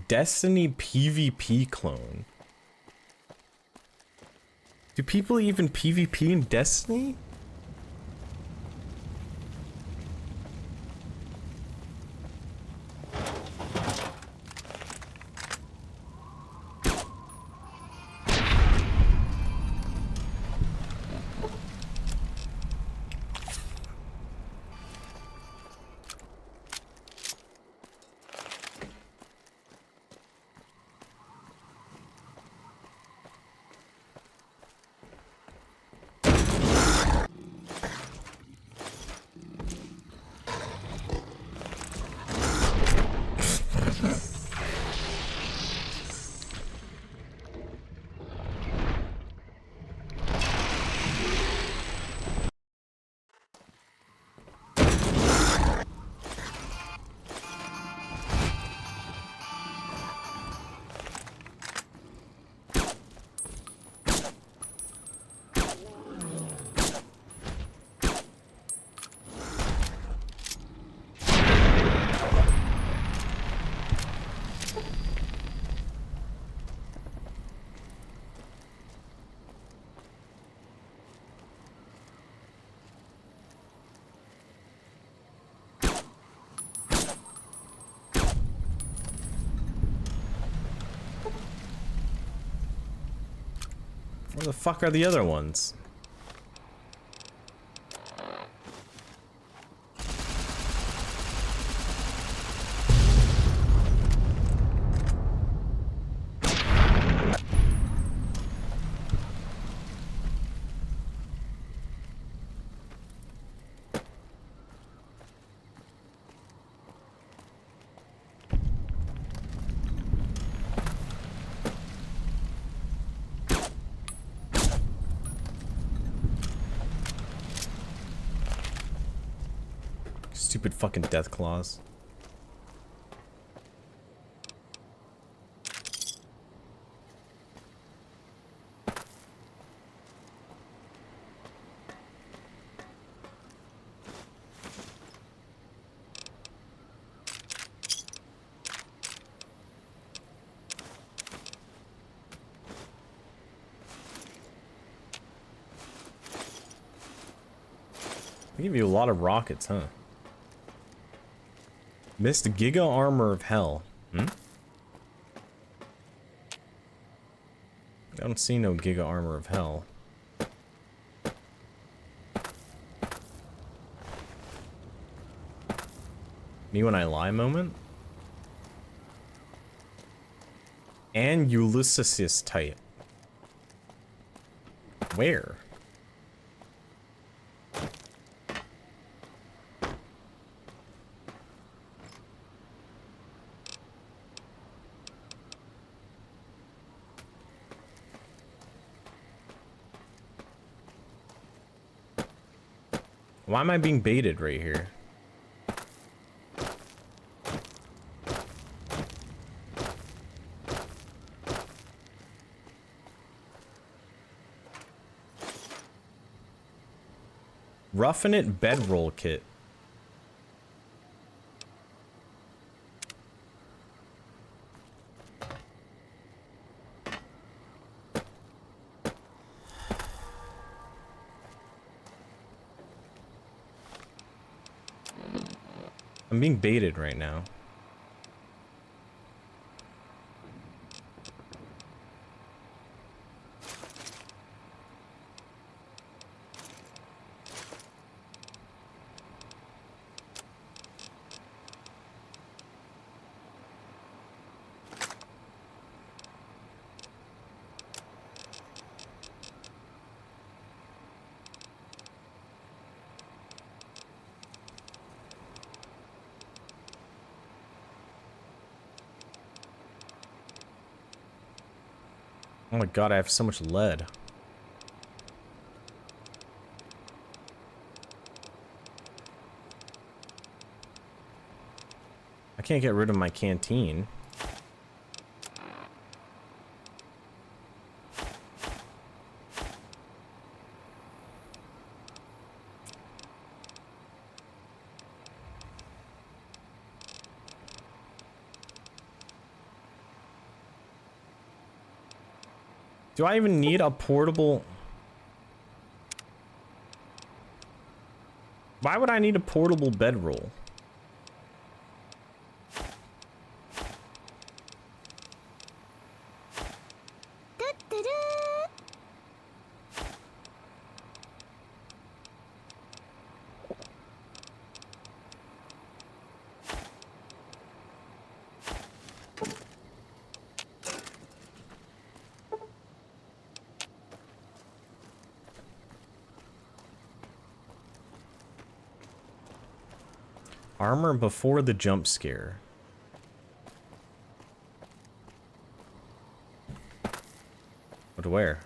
Destiny PvP clone. Do people even PvP in Destiny? Where the fuck are the other ones? Stupid fucking death claws. They give you a lot of rockets, huh? Missed Giga Armor of Hell. Hmm? I don't see no Giga Armor of Hell. Me when I lie moment. And Ulysses type. Where? Why am I being baited right here? Roughing It bedroll kit. I'm being baited right now. Oh my god, I have so much lead. I can't get rid of my canteen. Do I even need a portable? Why would I need a portable bedroll? Armor before the jump scare. What to wear?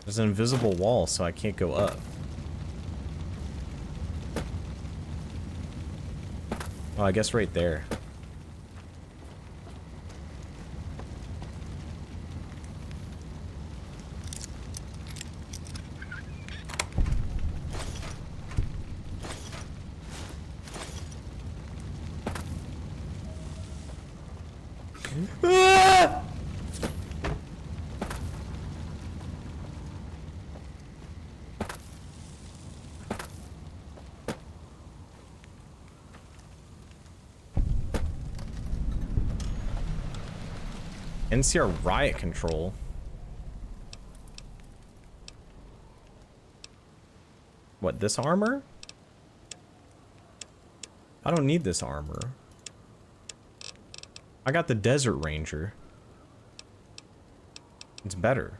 There's an invisible wall, so I can't go up. Oh, I guess right there. Ah! NCR riot control. What, this armor? I don't need this armor. I got the Desert Ranger. It's better.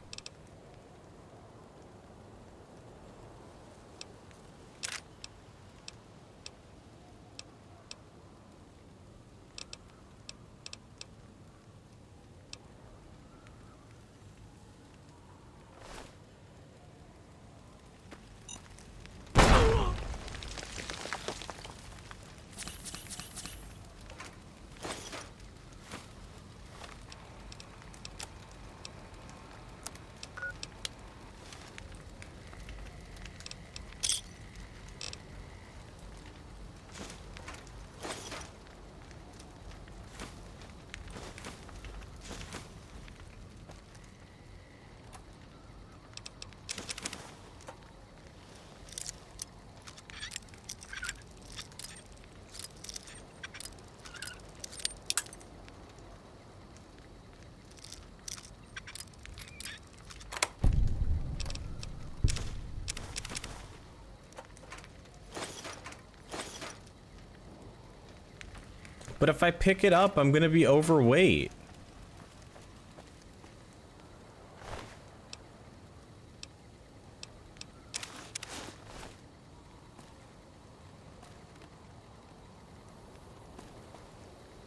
But if I pick it up, I'm gonna be overweight.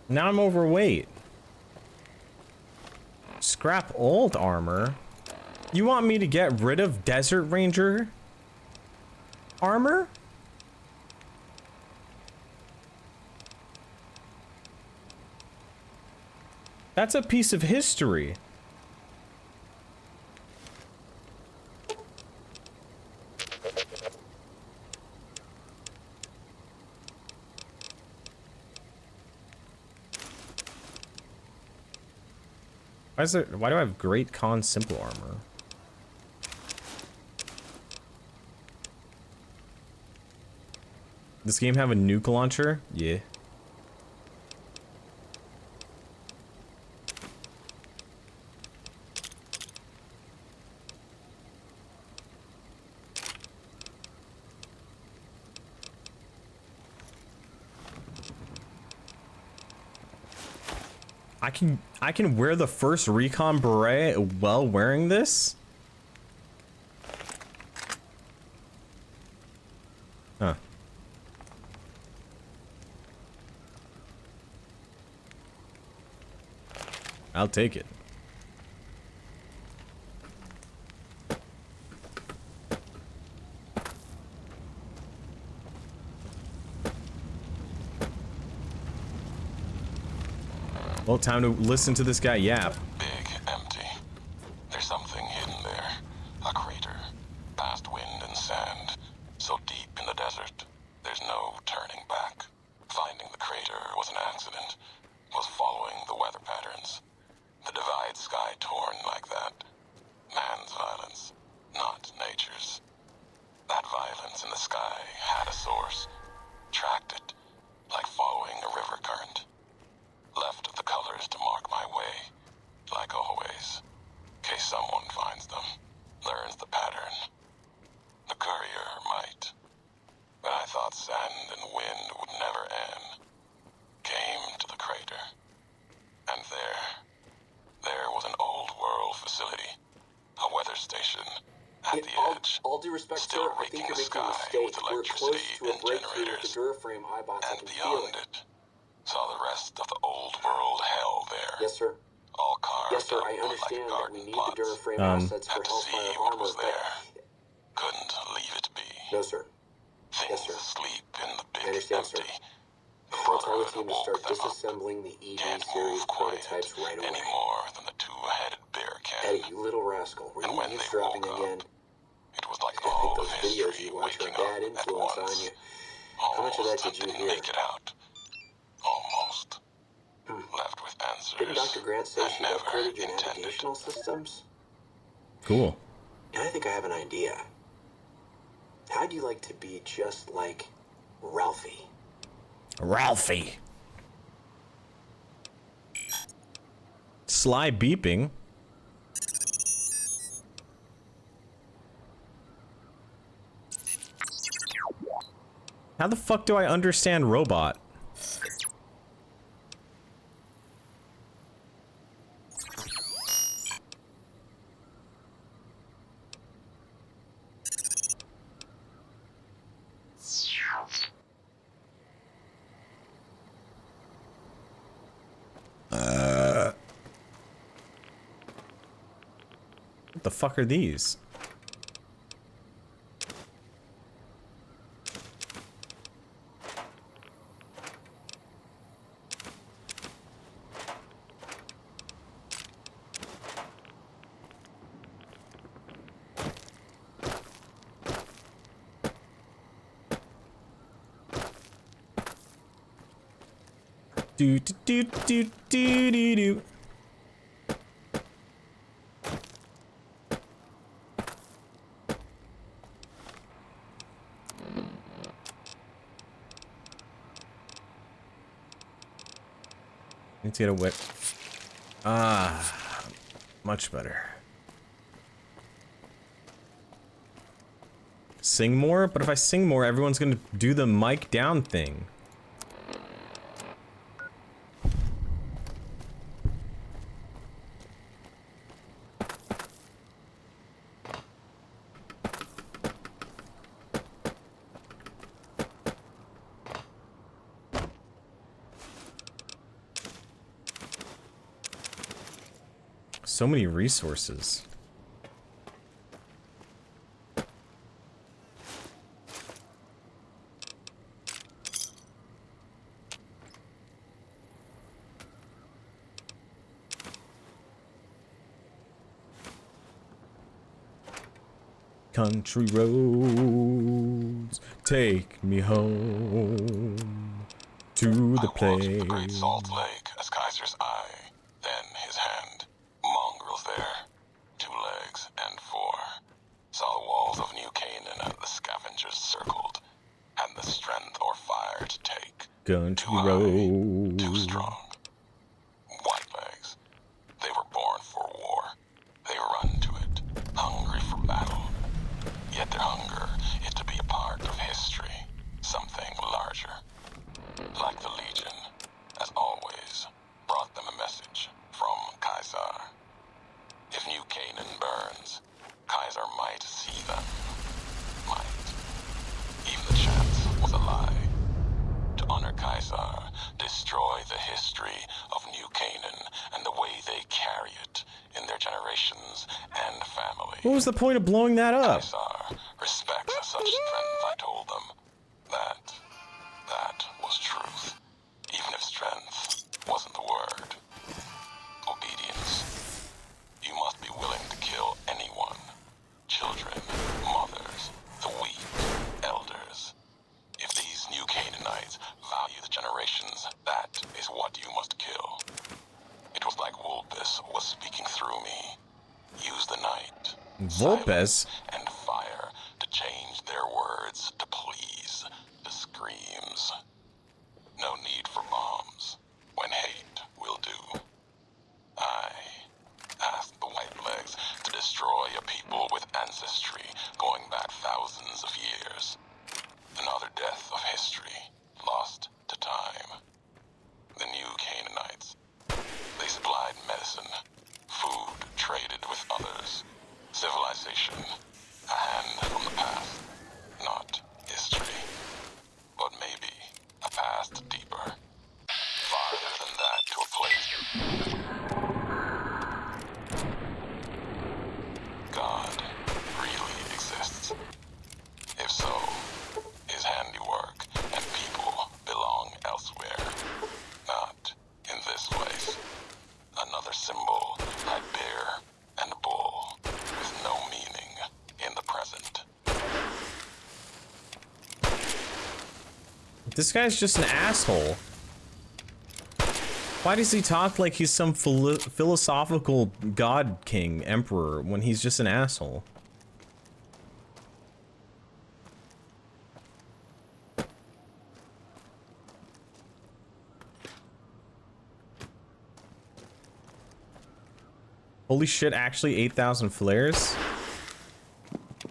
Now I'm overweight. Scrap old armor? You want me to get rid of Desert Ranger armor? That's a piece of history. Why do I have Great Khan simple armor? This game have a nuke launcher? Yeah. I can wear the first recon beret while wearing this? Huh. I'll take it. Well, time to listen to this guy yap. Big, empty. There's something hidden there. A crater. Past wind and sand. So deep in the desert, there's no turning back. Finding the crater was an accident. Was following the weather patterns. The divide sky torn like that. Man's violence, not nature's. That violence in the sky had a source. Tracked it, like following a river current. Left the colors to mark my way, like always. In case someone finds them, learns the pattern. The courier might. But I thought sand and wind would never end. Came to the crater. And there was an old world facility. A weather station. At the edge. All due respect, still sir, I think raking you're the making a sky mistake. with We're close electricity to a and breakthrough with the generators. Duraframe iBots. I And can feel beyond it. it, saw the rest of the old world hell there. Yes, sir. All carved Yes, sir, up I understand like that we garden need plots. the Duraframe assets for Had to see Hellfire what armor, was but... there. Couldn't leave it be. No, sir. Things Yes, sir. asleep in the I big understand, sir. empty. I'll tell the Brotherhood team to woke start them up. disassembling the ED Can't series move quiet prototypes right away. any more than the two-headed bear can. Eddie, you little rascal. Were And you when they eavesdropping woke again? It was like I think all those of videos history you watched your waking dad up at influence on once. you. How much of that did you Didn't hear? make it out. Almost. Left with answers. Didn't Dr. Grant say I she never upgraded your intended. navigational systems? Cool. And I think I have an idea. How'd you like to be just like Ralphie? Ralphie. Sly beeping. How the fuck do I understand robot? What the fuck are these? Do do do do do do do. Need to get a whip. Ah, much better. Sing more? But if I sing more, everyone's gonna do the mic down thing. So many resources. Country roads, take me home to the place. The Great Salt Lake as Kaiser's eye, then his hand. Mongrels there, 2 legs and 4. Saw the walls of New Canaan and the scavengers circled, had the strength or fire to take. Country road. Too strong. White legs. They were born for war. They run to it, hungry for battle. Yet their hunger is to be a part of history, something larger. Like the Legion, as always, brought them a message from Kaiser. If New Canaan burns, Kaiser might see them. Might. Even the chance was a lie. To honor Kaiser, destroy the history of New Canaan and the way they carry it in their generations and family. What was the point of blowing that up? Kaiser respects such strength, I told them. That was truth. Even if strength wasn't the word. Obedience. You must be willing to kill anyone. Children, mothers, the weak, elders. If these New Canaanites value the generations, that is what you must kill. It was like Wolpus was speaking through me. Use the night, Vulpes? and fire to change their words to please the screams. No need for bombs when hate will do. I asked the White Legs to destroy a people with ancestry going back thousands of years. Another death of history, lost to time. The New Canaanites. They supplied medicine, food traded with others, civilization, a hand from the past, not history, but maybe a past deeper, farther than that to a place. God really exists. If so, his handiwork and people belong elsewhere, not in this place. Another symbol like bear and bull, with no meaning in the present. This guy's just an asshole. Why does he talk like he's some philosophical god king emperor when he's just an asshole? Holy shit, actually 8,000 flares?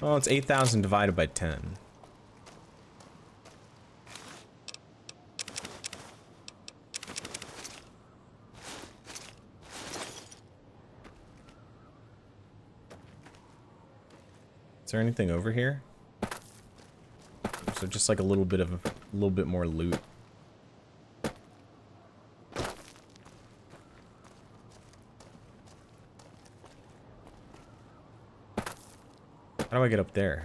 Oh, it's 8,000 divided by 10. Is there anything over here? So just like a little bit more loot. How do I get up there?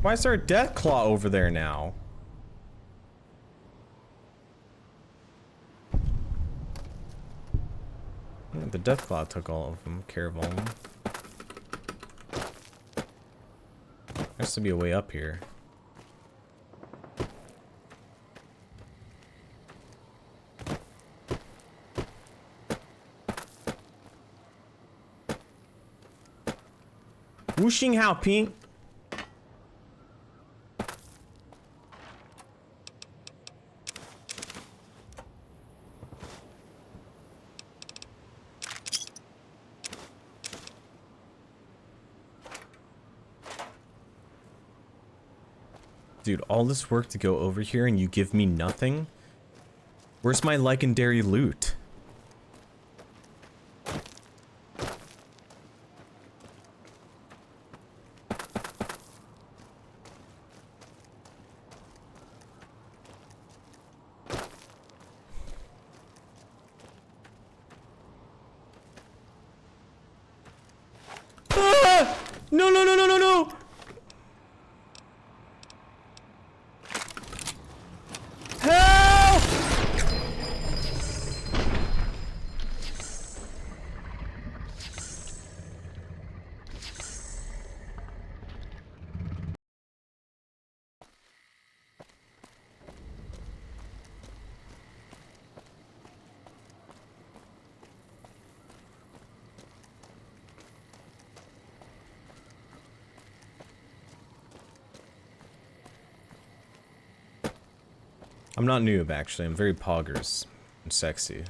Why is there a death claw over there now? The death claw took all of them, care of all of them. There has to be a way up here. Wuxing Hao Ping. Dude, all this work to go over here and you give me nothing? Where's my legendary loot? No, no, no, no, no, no! Help! I'm not noob, actually. I'm very poggers and sexy.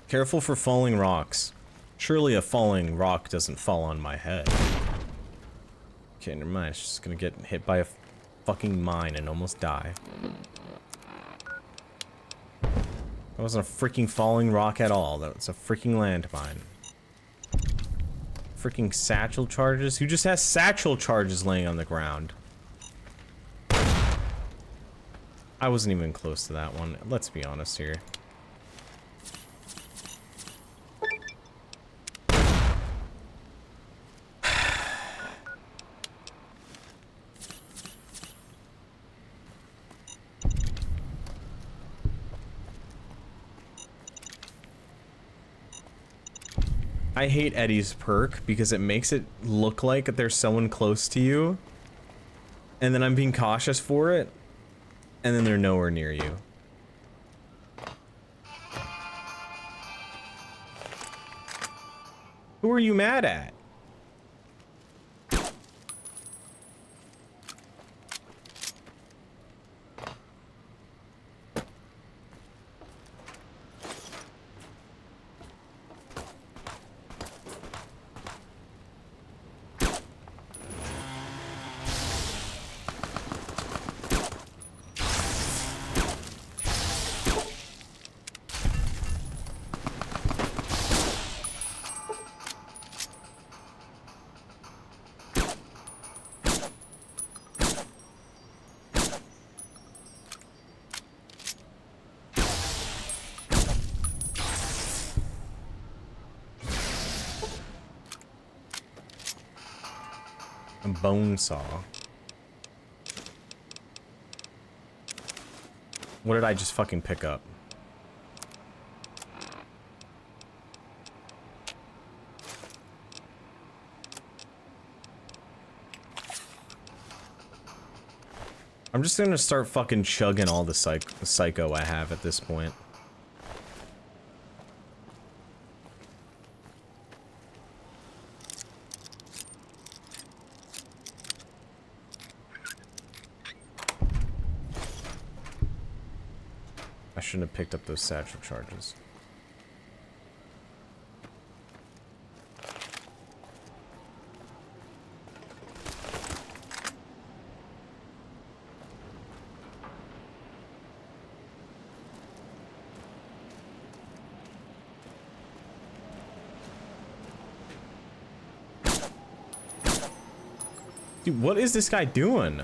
Careful for falling rocks. Surely a falling rock doesn't fall on my head. Okay, never mind. It's just gonna get hit by a fucking mine and almost die. That wasn't a freaking falling rock at all. That was a freaking landmine. Freaking satchel charges? Who just has satchel charges laying on the ground? I wasn't even close to that one. Let's be honest here. I hate Eddie's perk because it makes it look like there's someone close to you, and then I'm being cautious for it, and then they're nowhere near you. Who are you mad at? A bone saw. What did I just fucking pick up? I'm just gonna start fucking chugging all the psycho I have at this point. I shouldn't have picked up those satchel charges. Dude, what is this guy doing?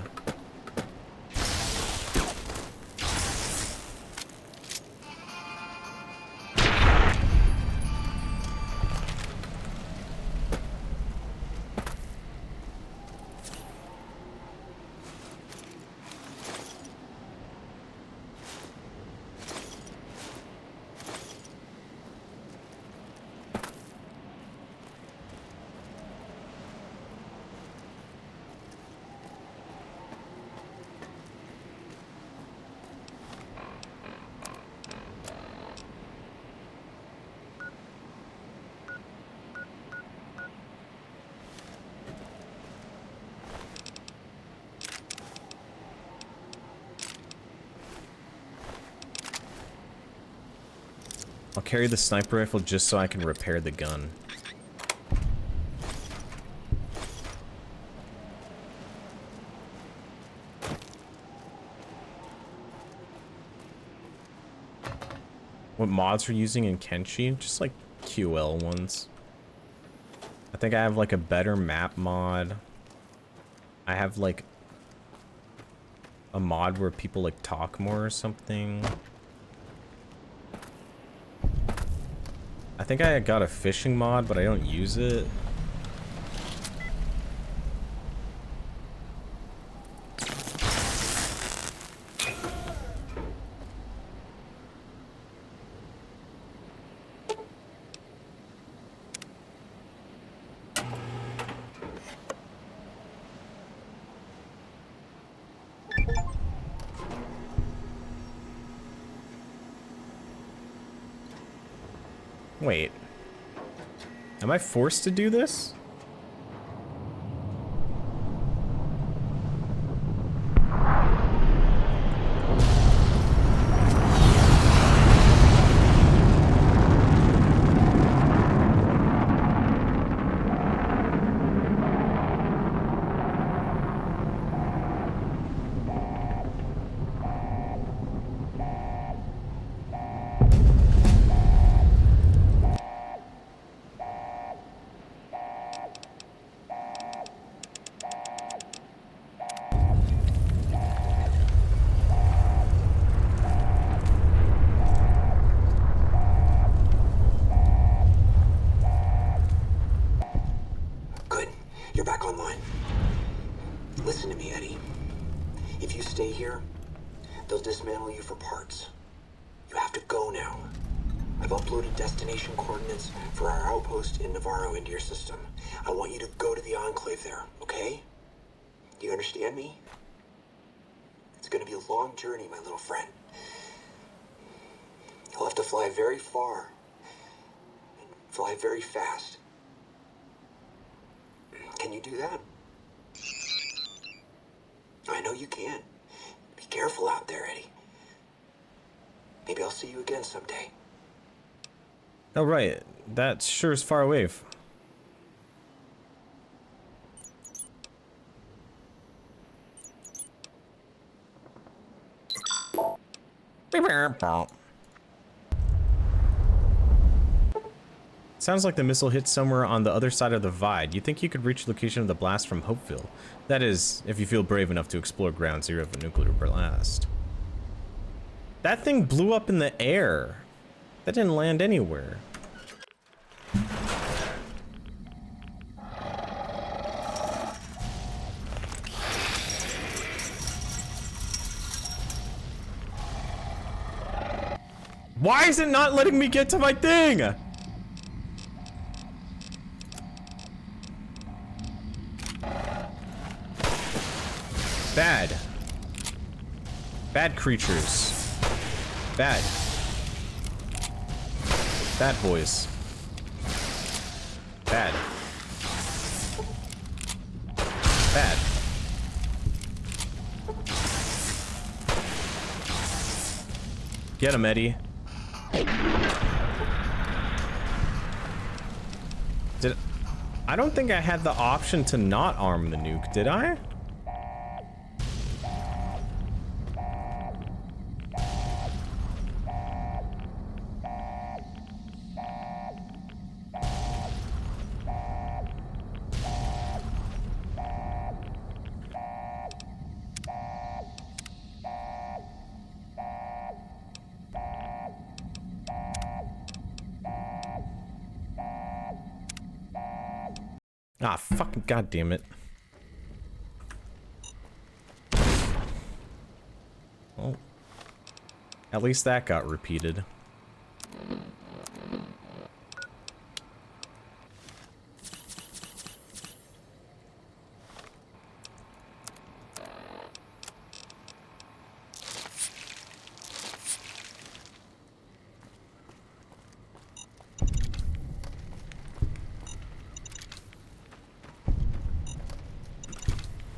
I'll carry the sniper rifle just so I can repair the gun. What mods are using in Kenshi? Just like QL ones. I think I have like a better map mod. I have like a mod where people like talk more or something. I think I got a fishing mod, but I don't use it. Wait. Am I forced to do this? You're back online. Listen to me, Eddie. If you stay here, they'll dismantle you for parts. You have to go now. I've uploaded destination coordinates for our outpost in Navarro into your system. I want you to go to the Enclave there, okay? Do you understand me? It's gonna be a long journey, my little friend. You'll have to fly very far and fly very fast. Can you do that? I know you can. Be careful out there, Eddie. Maybe I'll see you again someday. Oh, right. That sure is far away. Sounds like the missile hit somewhere on the other side of the Vide. You think you could reach the location of the blast from Hopeville? That is, if you feel brave enough to explore ground zero of a nuclear blast. That thing blew up in the air. That didn't land anywhere. Why is it not letting me get to my thing? Bad. Bad creatures. Bad. Bad boys. Bad. Bad. Get him, Eddie. I don't think I had the option to not arm the nuke, did I? Ah, fucking goddamn it. Well, at least that got repeated.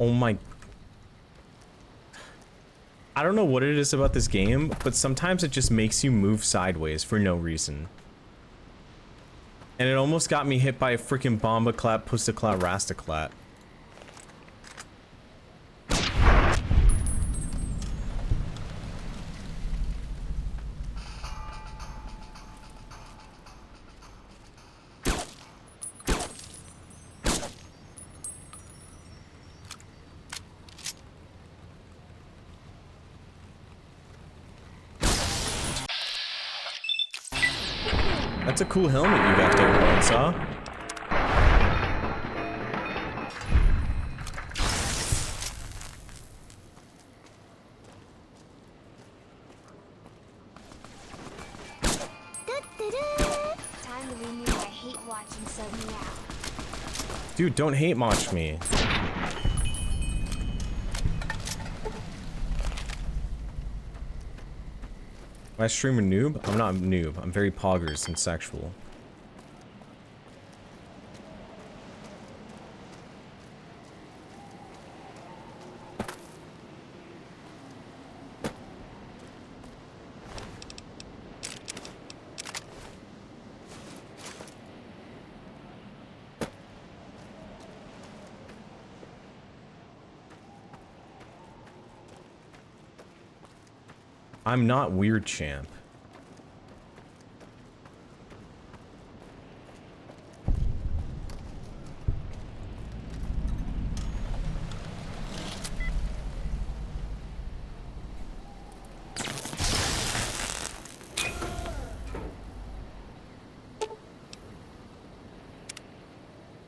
Oh my... I don't know what it is about this game, but sometimes it just makes you move sideways for no reason. And it almost got me hit by a freaking bomba clap, pusta-clap, rasta-clap. That's a cool helmet you got there, Bonesaw. Time to renew my hate watching sub meow. Dude, don't hate watch me. Am I stream a noob? I'm not a noob. I'm very poggers and sexual. I'm not weird, champ.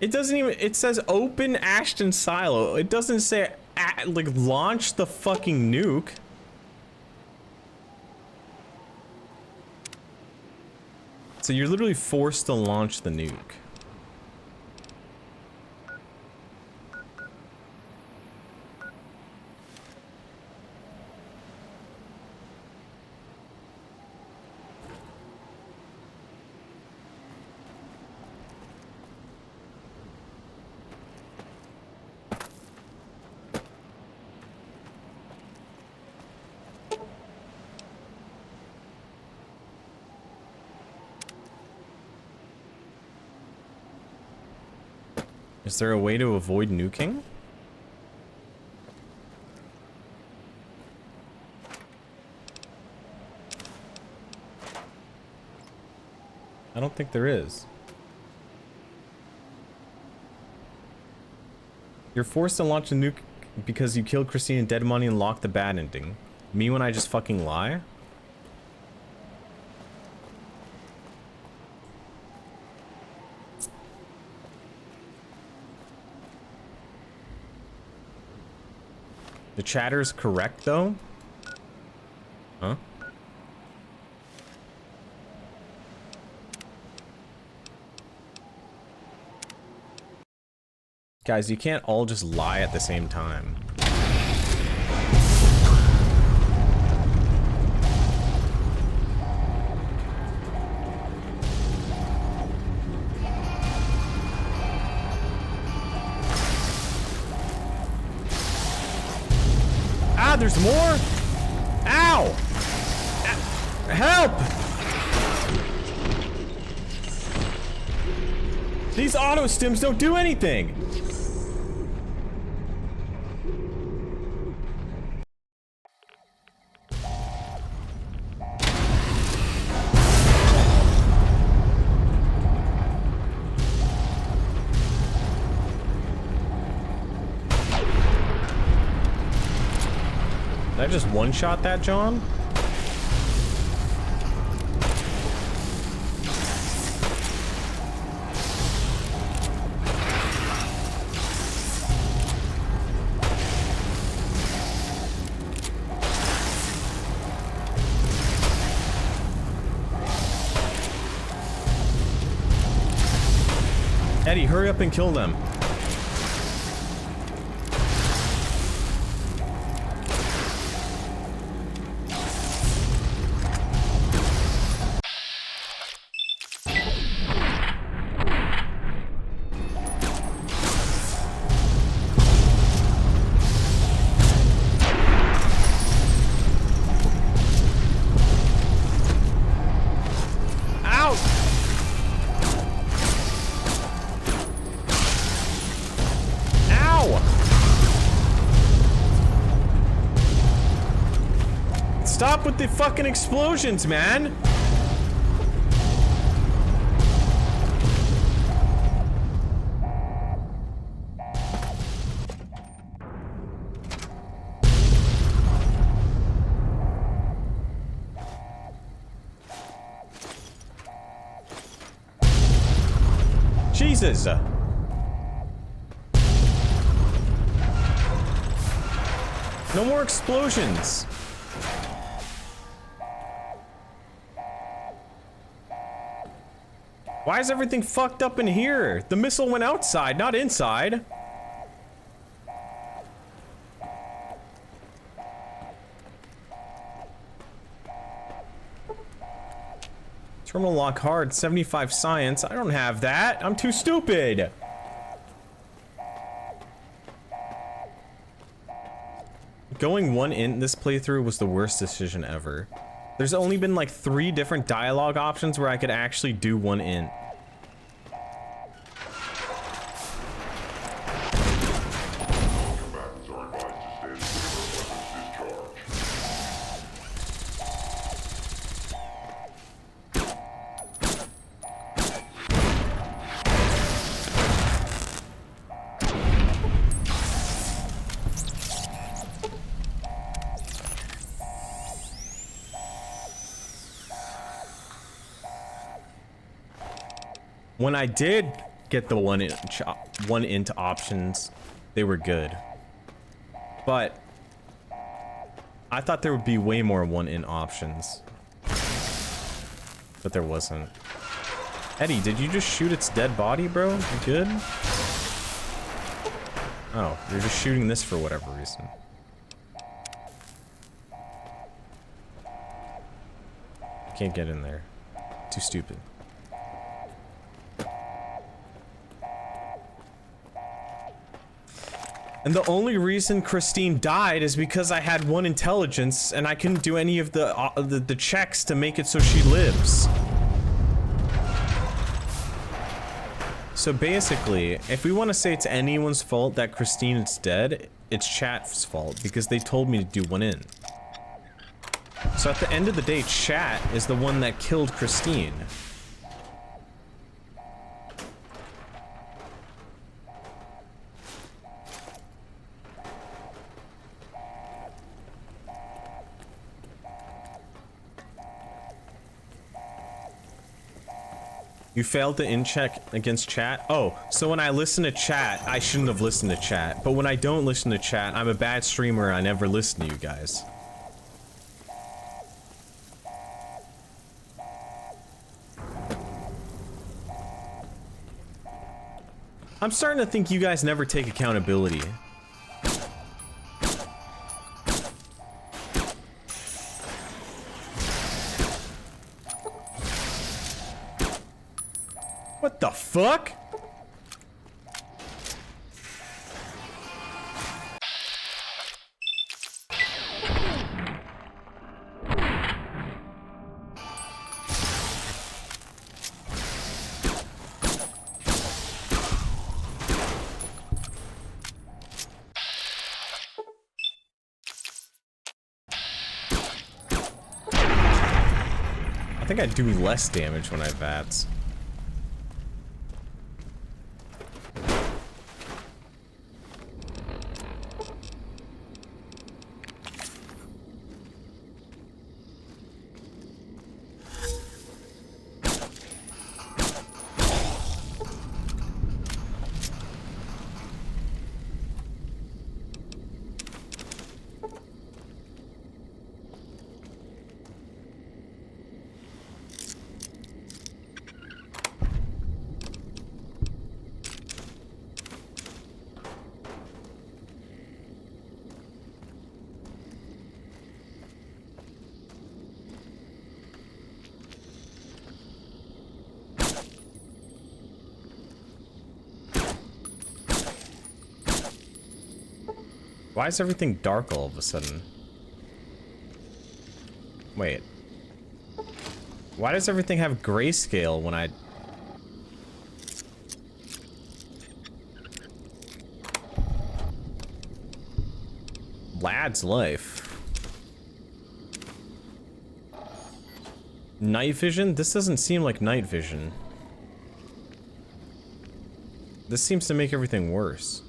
It doesn't even, it says open Ashton silo. It doesn't say, like, launch the fucking nuke. So you're literally forced to launch the nuke. Is there a way to avoid nuking? I don't think there is. You're forced to launch a nuke because you killed Christine and Dead Money and locked the bad ending. Me when I just fucking lie? The chatter's correct, though? Huh? Guys, you can't all just lie at the same time. Ah, there's more? Ow! Help! These auto stims don't do anything! Did I just one-shot that, John? Eddie, hurry up and kill them. stop with the fucking explosions, man. Jesus. No more explosions. Why is everything fucked up in here? The missile went outside, not inside. Terminal lock hard, 75 science. I don't have that. I'm too stupid. Going one in this playthrough was the worst decision ever. There's only been like 3 different dialogue options where I could actually do one in. When I did get the one into options, they were good. But I thought there would be way more one in options. But there wasn't. Eddie, did you just shoot its dead body, bro? You good? Oh, you're just shooting this for whatever reason. Can't get in there. Too stupid. And the only reason Christine died is because I had 1 intelligence and I couldn't do any of the checks to make it so she lives. So basically, if we want to say it's anyone's fault that Christine is dead, it's chat's fault because they told me to do one in. So at the end of the day, chat is the one that killed Christine. You failed to in-check against chat? Oh, so when I listen to chat, I shouldn't have listened to chat. But when I don't listen to chat, I'm a bad streamer, I never listen to you guys. I'm starting to think you guys never take accountability. What the fuck? I think I do less damage when I VATS. Why is everything dark all of a sudden? Wait. Why does everything have grayscale when I... Lad's life. Night vision? This doesn't seem like night vision. This seems to make everything worse.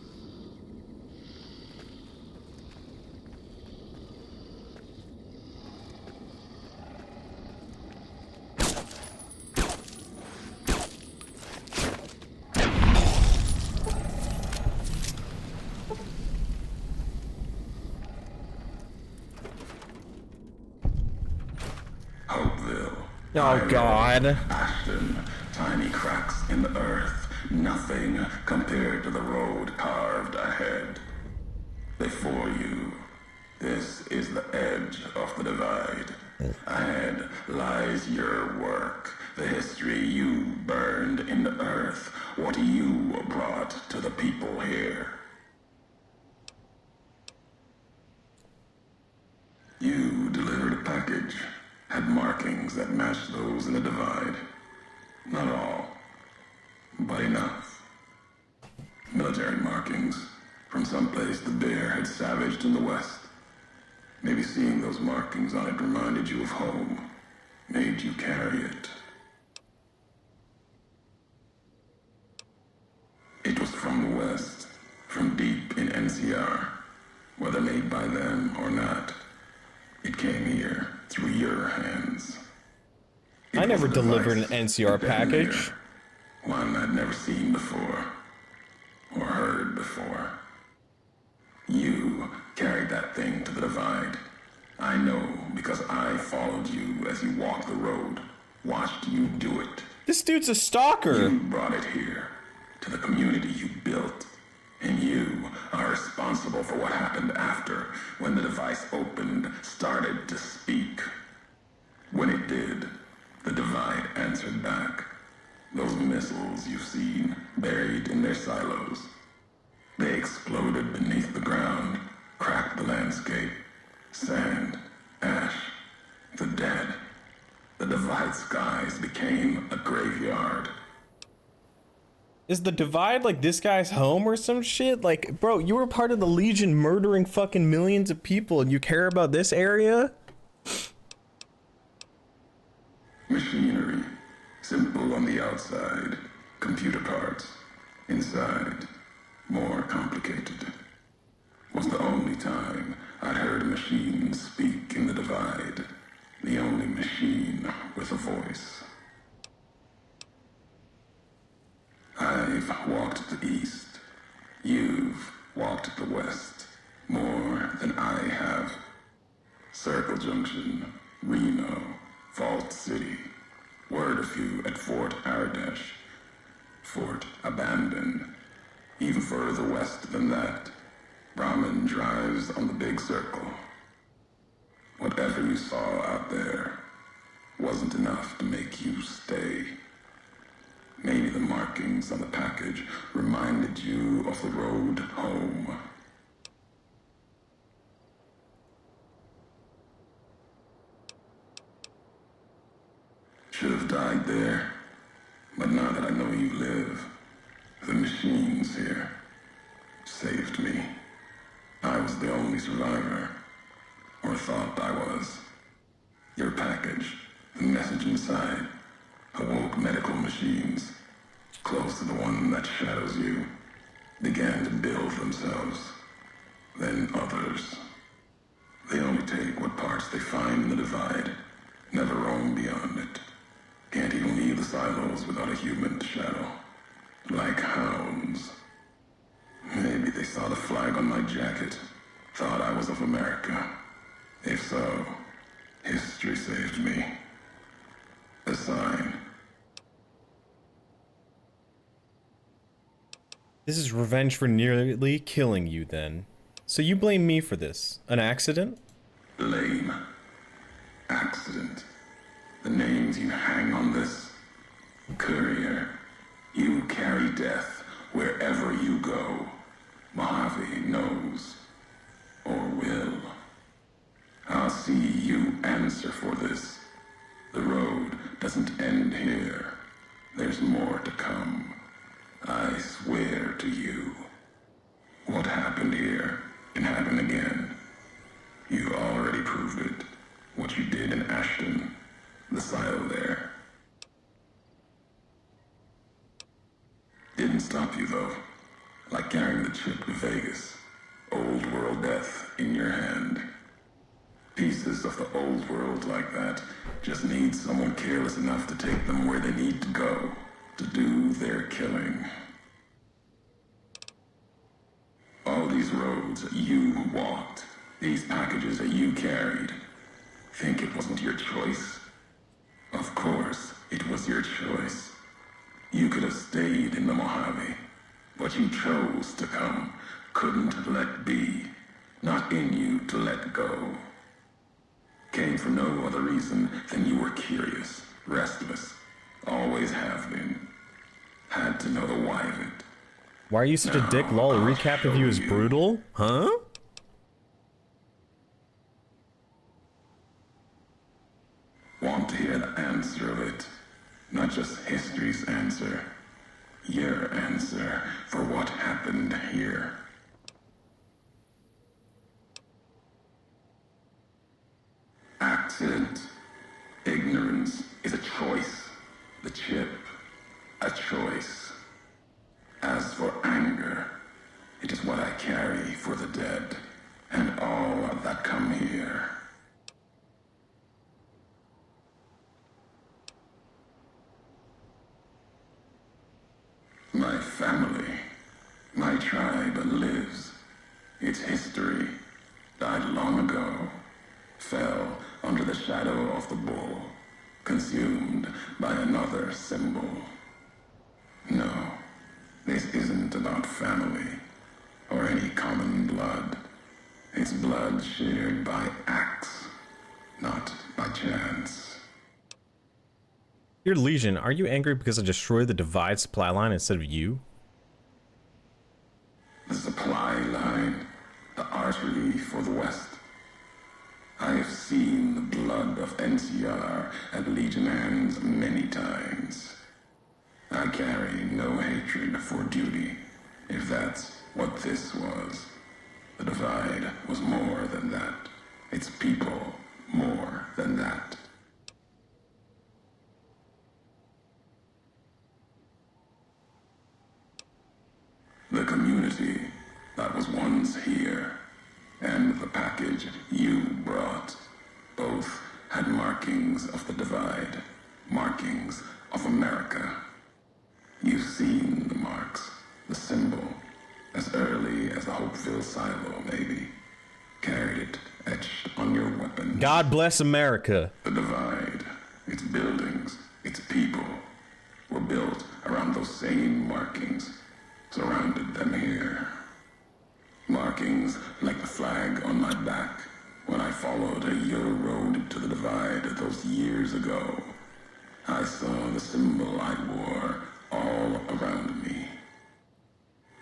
Oh God. Ashton, tiny cracks in the earth, nothing compared to the road carved ahead. Before you, this is the edge of the divide. Ahead lies your work, the history you burned in the earth, what you brought to the people here. You delivered a package. Had markings that matched those in the divide. Not all, but enough. Military markings from someplace the bear had savaged in the west. Maybe seeing those markings on it reminded you of home, made you carry it. It was from the west, from deep in NCR, whether made by them or not. It came here through your hands. I never delivered an NCR package. One I'd never seen before, or heard before. You carried that thing to the divide. I know because I followed you as you walked the road, watched you do it. This dude's a stalker. You brought it here, to the community you built. And you are responsible for what happened after, when the device opened, started to speak. When it did, the divide answered back. Those missiles you've seen, buried in their silos. They exploded beneath the ground, cracked the landscape. Sand, ash, the dead. The divide skies became a graveyard. Is the divide like this guy's home or some shit? Like, bro, you were part of the Legion murdering fucking millions of people and you care about this area? Machinery. Simple on the outside. Computer parts. Inside. More complicated. Was the only time I'd heard a machine speak in the divide. The only machine with a voice. I've walked the east. You've walked the west. More than I have. Circle Junction, Reno, Vault City. Word of you at Fort Aradesh. Fort abandoned. Even further west than that. Brahmin drives on the big circle. Whatever you saw out there wasn't enough to make you stay. Maybe the markings on the package reminded you of the road home. Should have died there, but now that I know you live, the machines here saved me. I was the only survivor, or thought I was. Your package, the message inside, awoke medical machines, close to the one that shadows you, began to build themselves. Then others. They only take what parts they find in the divide, never roam beyond it. Can't even leave the silos without a human to shadow. Like hounds. Maybe they saw the flag on my jacket, thought I was of America. If so, history saved me. A sign. This is revenge for nearly killing you then. So you blame me for this. An accident? Lame. Accident. The names you hang on this. Courier. You carry death wherever you go. Mojave knows. Or will. I'll see you answer for this. The road doesn't end here. There's more to come. I swear to you. What happened here can happen again. You already proved it. What you did in Ashton. The silos didn't stop you, though. Like carrying the chip to Vegas. Old world death in your hand. Pieces of the old world like that just need someone careless enough to take them where they need to go to do their killing. All these roads that you walked, these packages that you carried, think it wasn't your choice? Of course, it was your choice. You could have stayed in the Mojave, but you chose to come, couldn't let be, not in you to let go. Came for no other reason than you were curious, restless, always have been. Had to know the why of it. Why are you such a dick? Lol, a recap of you is brutal? Huh? Want to hear the answer of it? Not just history's answer. Your answer for what happened here. Accident. Ignorance is a choice. The chip, a choice. As for anger, it is what I carry for the dead, and all that come here. My family, my tribe lives. Its history died long ago, fell under the shadow of the bull, consumed by another symbol. No, this isn't about family, or any common blood. It's blood shared by acts, not by chance. Your Legion, are you angry because I destroyed the Divide supply line instead of you? The supply line, the artery for the West. I have seen the blood of NCR at Legion hands many times. I carry no hatred for duty, if that's what this was. The Divide was more than that. Its people more than that. The community that was once here, and the package you brought, both had markings of the Divide, markings of America. You've seen the marks, the symbol, as early as the Hopeville silo, maybe. Carried it etched on your weapon. God bless America. The Divide, its buildings, its people, were built around those same markings, surrounded them here. Markings like the flag on my back when I followed your road to the Divide those years ago. I saw the symbol I wore all around me.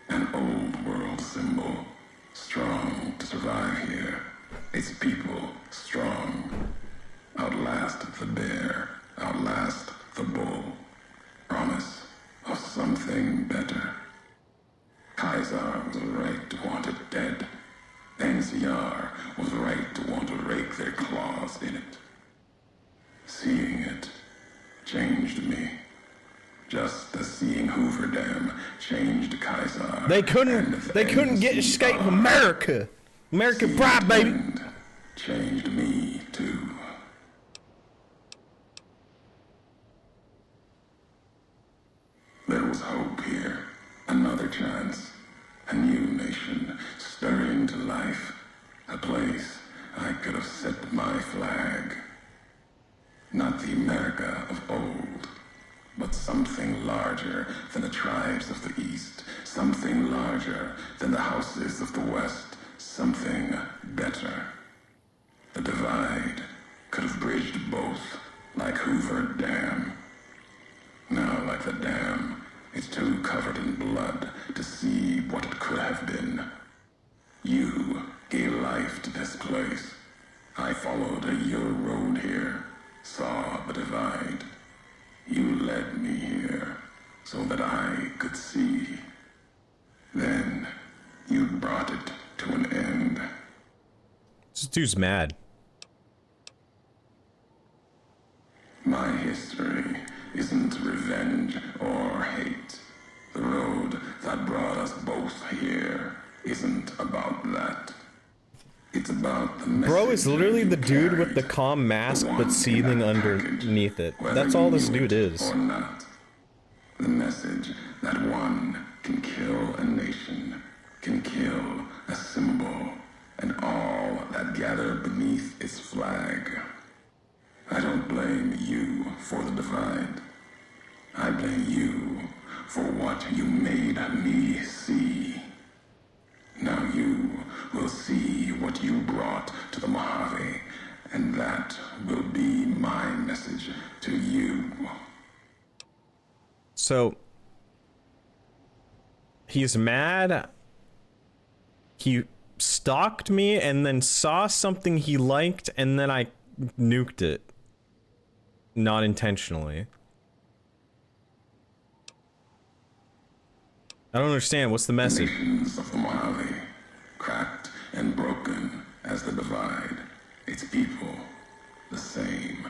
An old world symbol, strong to survive here. Its people strong. Outlast the bear, outlast the bull. Promise of something better. Kaiser was right to want it dead. NCR was right to want to rake their claws in it. Seeing it changed me. Just as seeing Hoover Dam changed Kaiser. They couldn't get escape from America. American pride, baby. Changed me too. There was hope here. Another chance. A new nation stirring to life. A place I could have set my flag. Not the America of old, but something larger than the tribes of the East. Something larger than the houses of the West. Something better. The Divide could have bridged both, like Hoover Dam. Now, like the dam, it's too covered in blood to see what it could have been. You gave life to this place. I followed your road here, saw the Divide. You led me here so that I could see. Then you brought it to an end. This dude's mad. My history isn't revenge or hate. The road bro is literally the dude with the calm mask but seething underneath it. That's all this dude is. Or not. The message that one can kill a nation, can kill a symbol, and all that gather beneath its flag. I don't blame you for the divide. I blame you for what you made me see. Now you will see what you brought to the Mojave, and that will be my message to you. So he's mad. He stalked me and then saw something he liked and then I nuked it. Not intentionally. I don't understand. What's the message? Nations of the Mojave, cracked and broken as the divide. Its people, the same.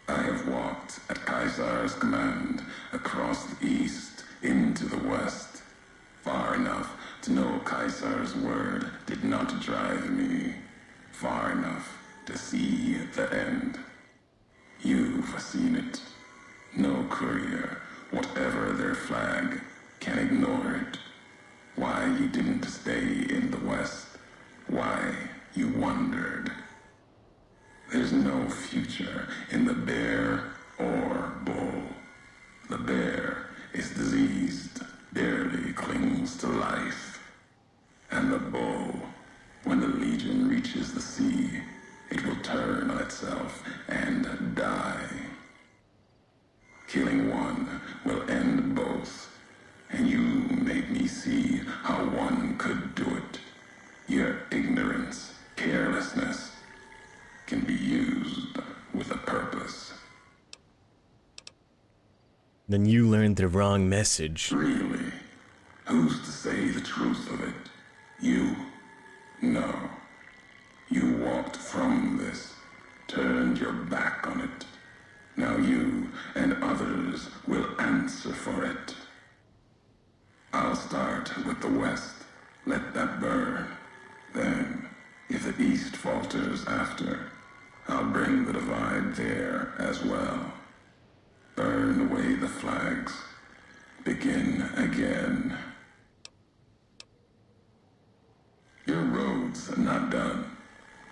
I have walked at Caesar's command across the east into the west, far enough to know Caesar's word did not drive me, far enough to see the end. You've seen it. No courier, whatever their flag, can ignore it. Why you didn't stay in the west, why you wandered. There's no future in the bear or bull. The bear is diseased, barely clings to life. And the bull, when the legion reaches the sea, it will turn on itself and die. Killing one will end both. And you made me see how one could do it. Your ignorance, carelessness, can be used with a purpose. Then you learned the wrong message. Really? Who's to say the truth of it? You? No. You walked from this, turned your back on it. Now you and others will answer for it. I'll start with the west. Let that burn. Then, if the east falters after, I'll bring the divide there as well. Burn away the flags. Begin again. Your road's not done.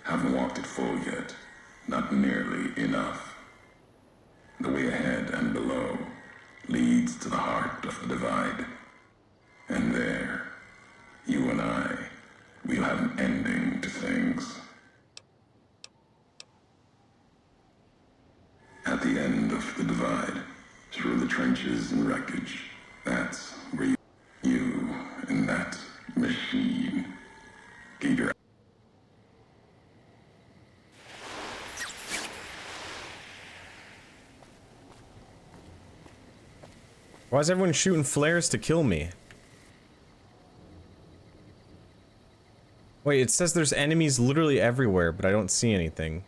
Haven't walked it full yet. Not nearly enough. The way ahead and below leads to the heart of the divide. And there, you and I, we'll have an ending to things. At the end of the divide, through the trenches and wreckage, that's where you and that machine gave your... Why is everyone shooting flares to kill me? Wait, it says there's enemies literally everywhere, but I don't see anything.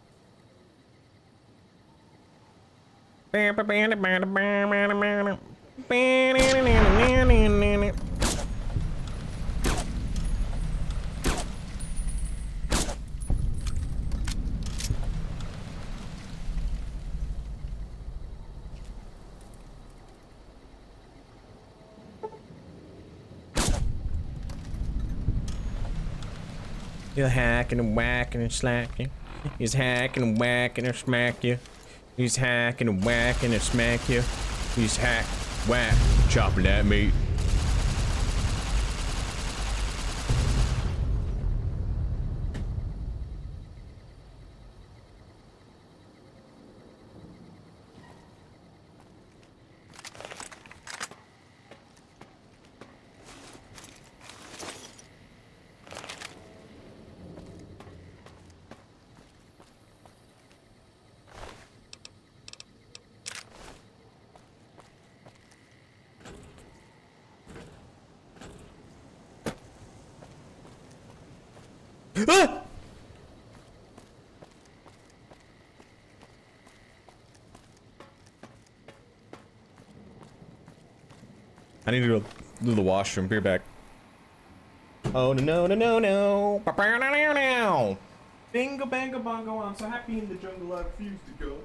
He'll hack and whack and slack you. He's hacking and whacking and smack you. He's hacking and whacking and smack you. He's hack, whack, chopping that meat. Ah! I need to go to the washroom. Be right back. Oh no no no no no! No! Bingo, bango, bongo, I'm so happy in the jungle, I refuse to go.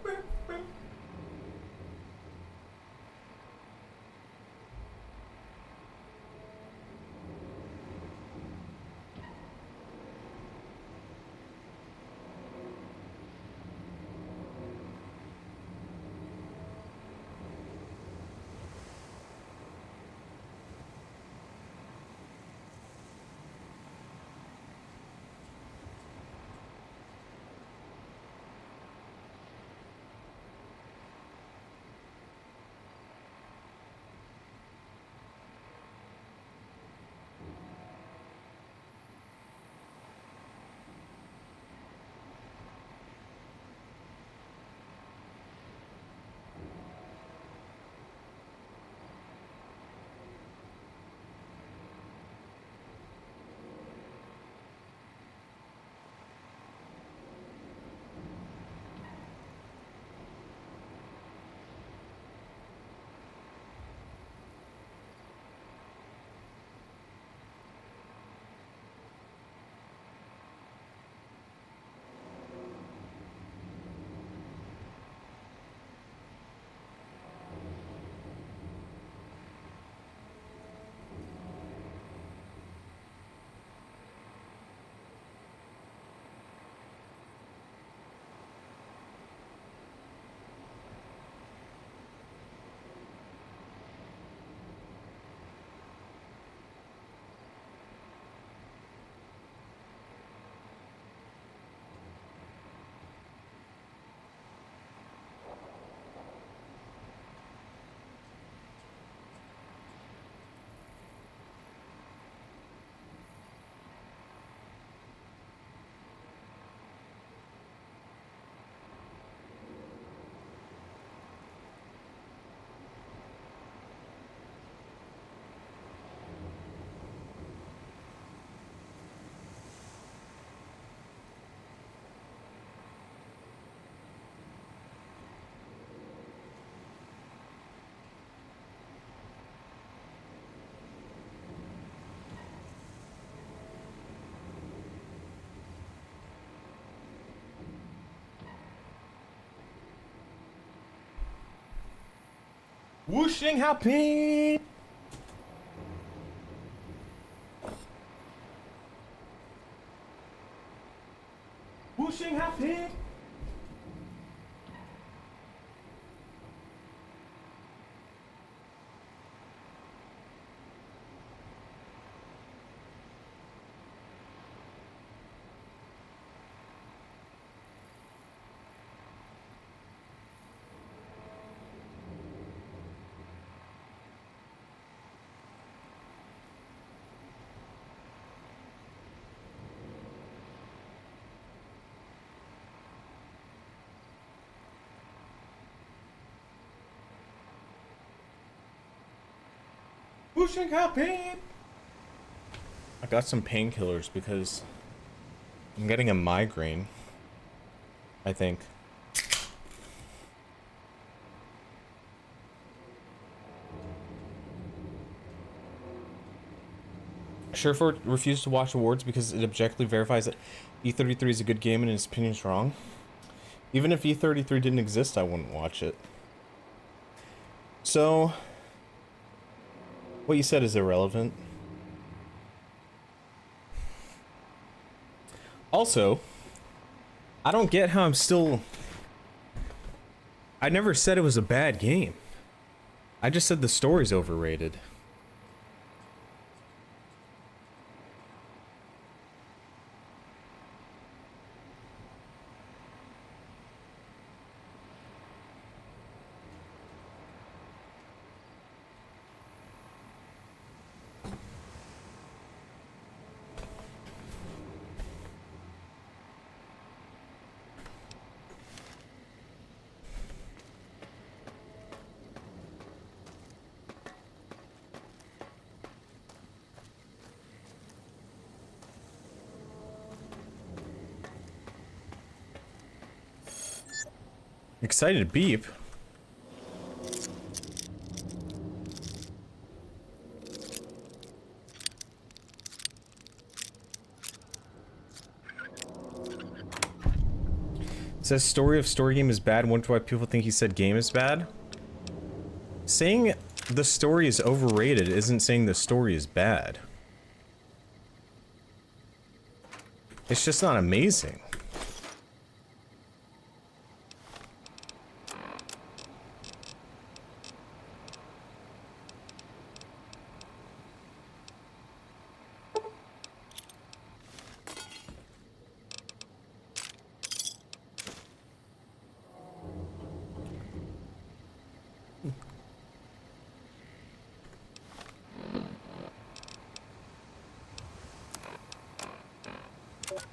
Whooshing happy. Whooshing happy. Pushing happy. I got some painkillers because I'm getting a migraine, I think. Surefour refused to watch awards because it objectively verifies that E33 is a good game and his opinion is wrong. Even if E33 didn't exist, I wouldn't watch it. So, what you said is irrelevant. Also, I don't get how I'm still... I never said it was a bad game. I just said the story's overrated. Excited beep. says story of story game is bad. Wonder why people think he said game is bad. Saying the story is overrated isn't saying the story is bad. It's just not amazing.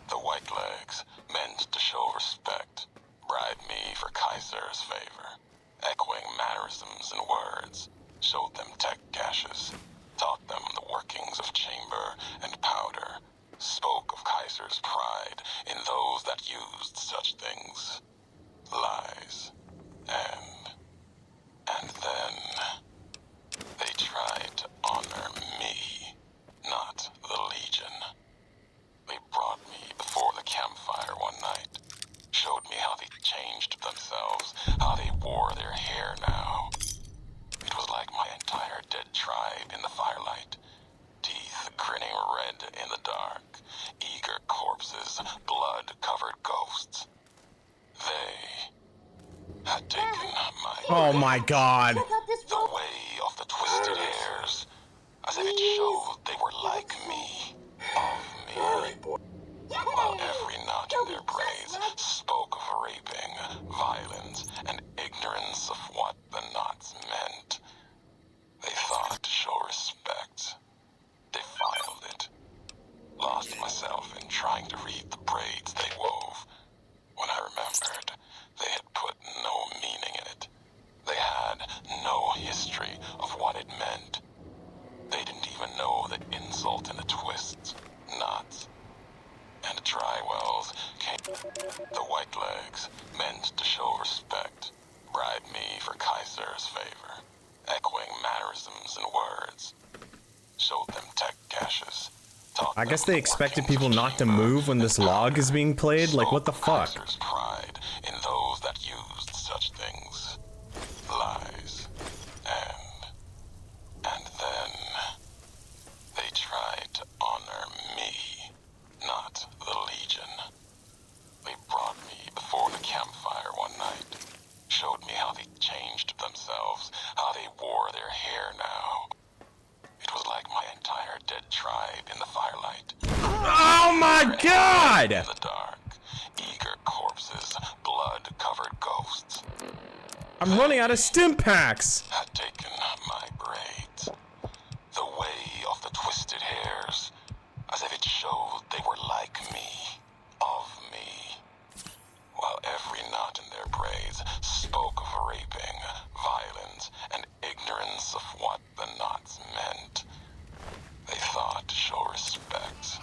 The white legs meant to show respect, bribed me for Kaiser's favor, echoing mannerisms and words, showed them tech caches, taught them the workings of chamber and powder, spoke of Kaiser's pride in those that used such things. Lies. And then they tried to honor me, not the Legion. They brought me before the campfire one night, showed me how they changed themselves, how they wore their hair now. It was like my entire dead tribe in the firelight, teeth grinning red in the dark, eager corpses, blood-covered ghosts. They had taken my... Oh my god. The way of the twisted hairs, as if it showed they were like me, of me. While every knot in their braids spoke of raping, violence, and ignorance of what the knots meant. They thought to show respect. Defiled it. Lost myself in trying to read the braids they wove. When I remembered, they had put no meaning in it. They had no history of what it meant. They didn't even know the insult in the twists, knots, and dry wells came. The white legs meant to show respect, bribed me for Kaiser's favor, echoing mannerisms and words, showed them tech caches. I guess they expected people not to move when this log is being played? Like, what the fuck? Kaiser's pride in those that used such things. Lies. And then they tried to honor me, not the Legion. They brought me before the campfire one night, showed me how they changed themselves, how they wore their hair now. It was like my entire dead tribe in the firelight. Oh my god! In the dark, eager corpses, blood-covered ghosts. I'm running out of stim packs! Had taken my braids, the way of the twisted hairs, as if it showed they were like me, of me. While every knot in their braids spoke of raping, violence, and ignorance of what the knots meant. They thought to show respect.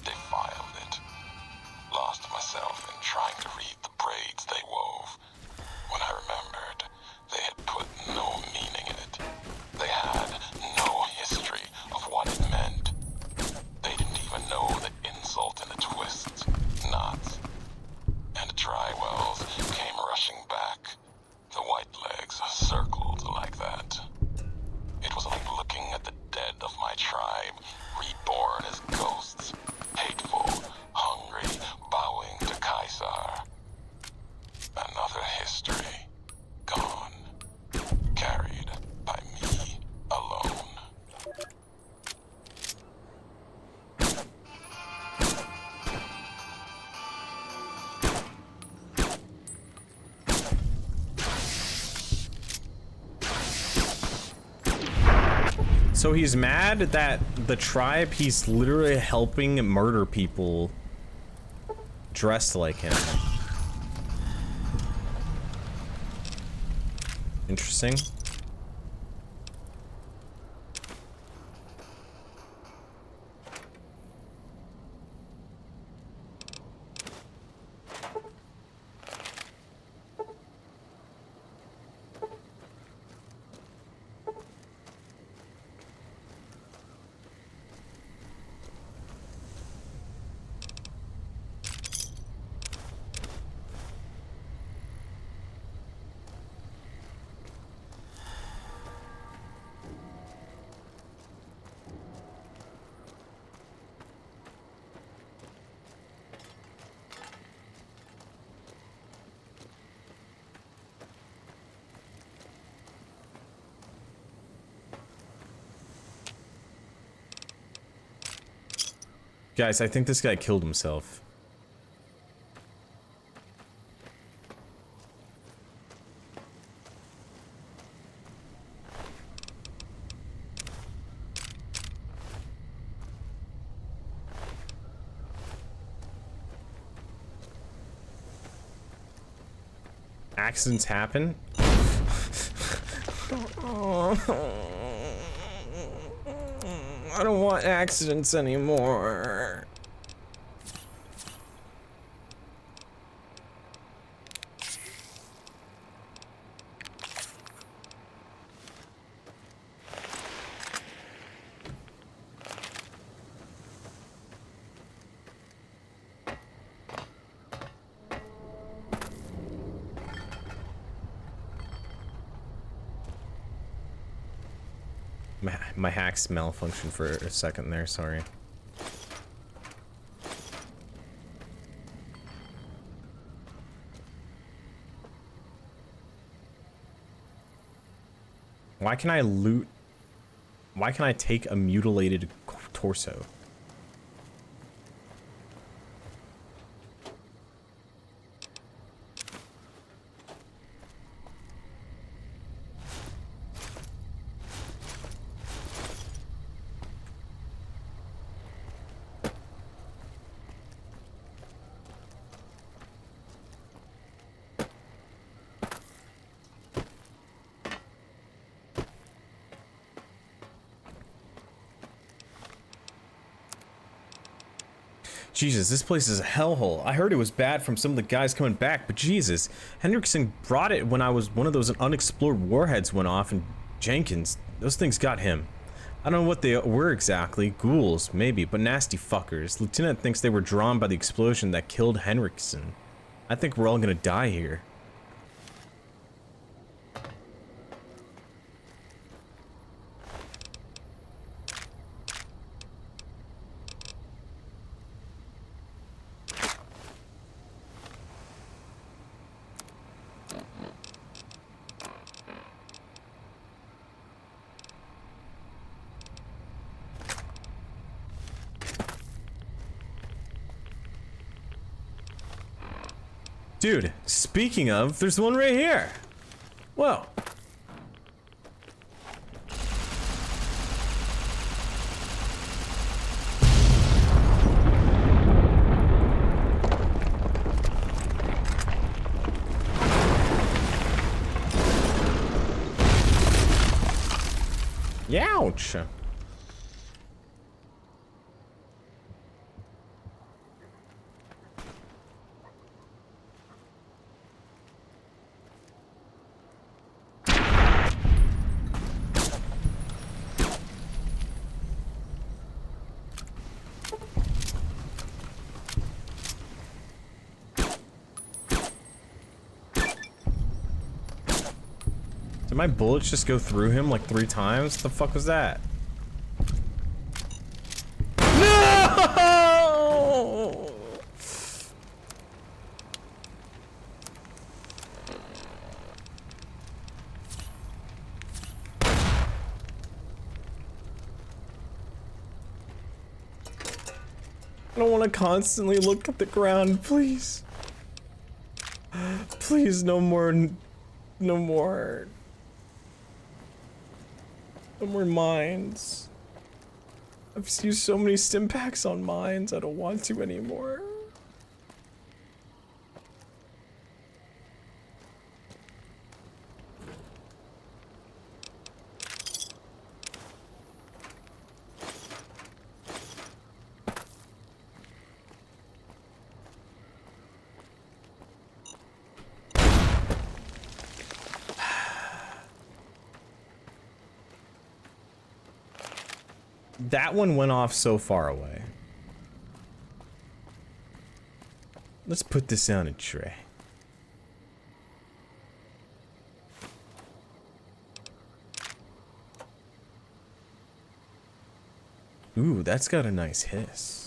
Defiled it. Lost myself in trying to read the braids they wove. When I remembered, they had put no meaning in it. They had no history of what it meant. They didn't even know the insult in the twists, knots, and dry wells came rushing back. The white legs circled like that. It was like looking at the dead of my tribe, reborn as ghosts, hateful, hungry, bowing to Kaiser. Another history, gone, carried by me alone. So he's mad that the tribe he's literally helping murder people dressed like him. Interesting. Guys, I think this guy killed himself. Accidents happen. I don't want accidents anymore. My hacks malfunctioned for a second there, sorry. Why can I loot? Why can I take a mutilated torso? Jesus, this place is a hellhole. I heard it was bad from some of the guys coming back, but Jesus, Hendrickson brought it when I was one of those unexplored warheads went off, and Jenkins, those things got him. I don't know what they were exactly, ghouls, maybe, but nasty fuckers. Lieutenant thinks they were drawn by the explosion that killed Hendrickson. I think we're all gonna die here. Dude, speaking of, there's one right here. Whoa. Youch. Did my bullets just go through him like 3 times? What the fuck was that? No! I don't want to constantly look at the ground, please. Please, no more. No more. No more mines. I've used so many stim packs on mines, I don't want to anymore. That one went off so far away. Let's put this on a tray. Ooh, that's got a nice hiss.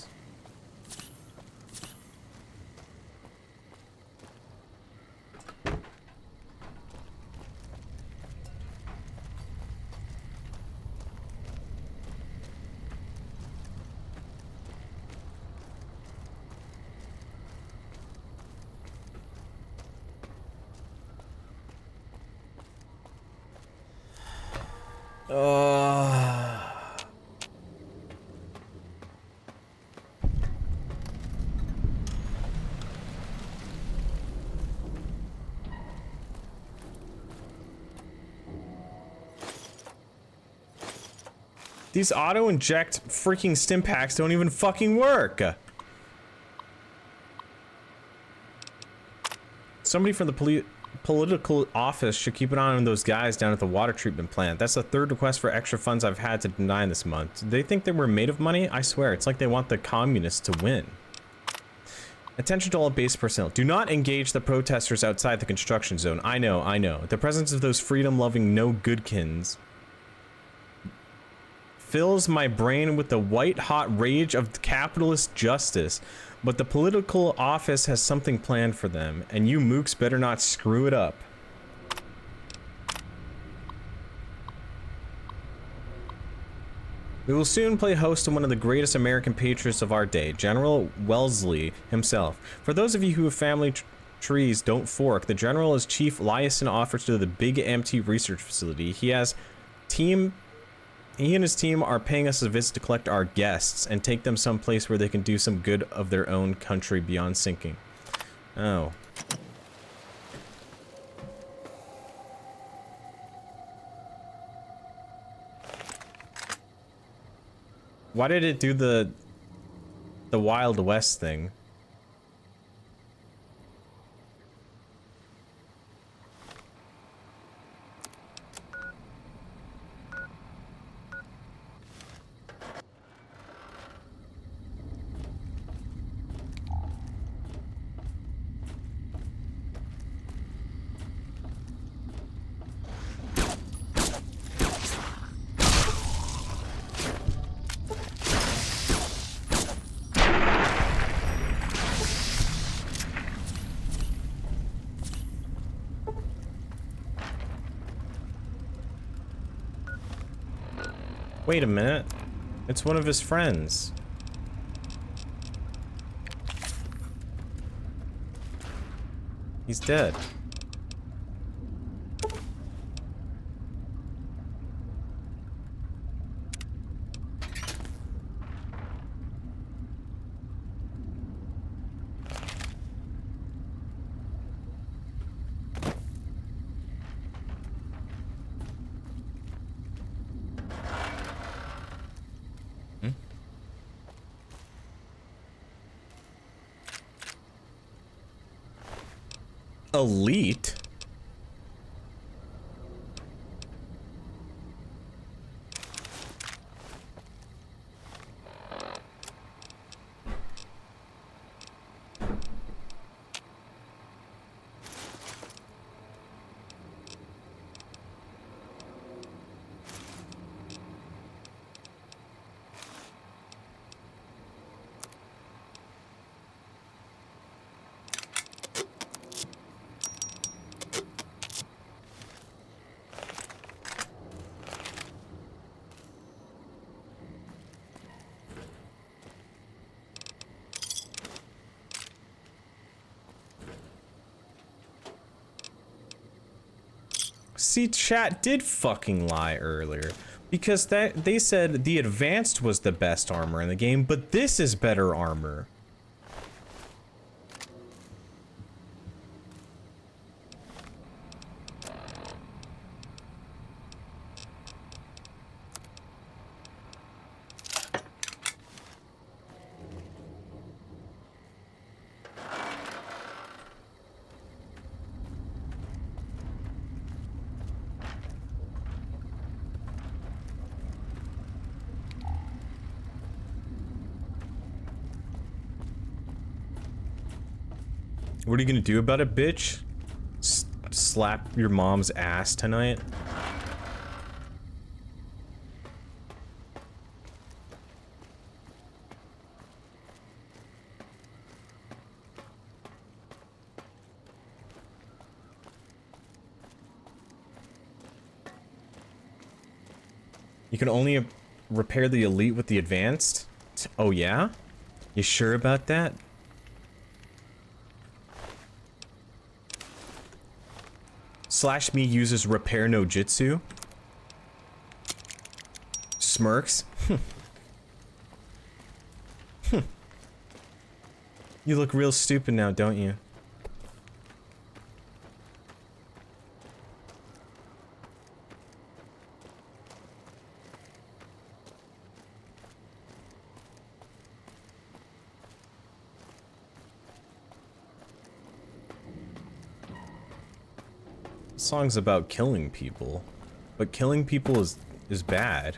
These auto-inject freaking stim packs don't even fucking work. Somebody from the political office should keep an eye on those guys down at the water treatment plant. That's the third request for extra funds I've had to deny this month. They think they were made of money? I swear, it's like they want the communists to win. Attention to all base personnel. Do not engage the protesters outside the construction zone. I know, I know. The presence of those freedom-loving no-goodkins fills my brain with the white-hot rage of capitalist justice. But the political office has something planned for them, and you mooks better not screw it up. We will soon play host to one of the greatest American patriots of our day, General Wellesley himself. For those of you who have family trees don't fork, the General is chief liaison officer to the Big Empty Research Facility. He and his team are paying us a visit to collect our guests and take them someplace where they can do some good of their own country beyond sinking. Oh. Why did it do the Wild West thing? Wait a minute. It's one of his friends. He's dead. Elite? See, chat did fucking lie earlier. Because they said the advanced was the best armor in the game, but this is better armor. What are you gonna do about it, bitch? Slap your mom's ass tonight? You can only repair the elite with the advanced? Oh yeah? You sure about that? Slash me uses repair no jutsu. Smirks. You look real stupid now, don't you? The song's about killing people, but killing people is bad.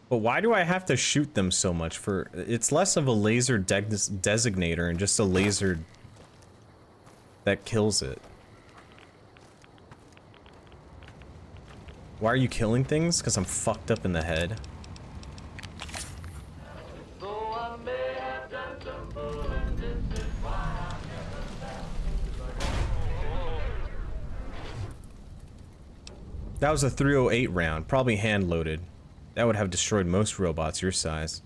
But why do I have to shoot them so much for... It's less of a laser designator and just a laser that kills it. Why are you killing things? Because I'm fucked up in the head. That was a 308 round, probably hand-loaded. That would have destroyed most robots your size.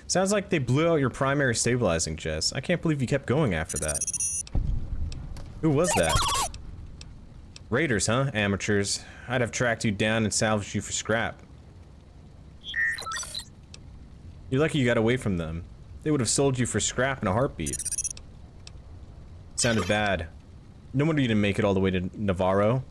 Sounds like they blew out your primary stabilizing jets. I can't believe you kept going after that. Who was that? Raiders, huh? Amateurs. I'd have tracked you down and salvaged you for scrap. You're lucky you got away from them. They would have sold you for scrap in a heartbeat. Sounded bad. No wonder you didn't make it all the way to Navarro.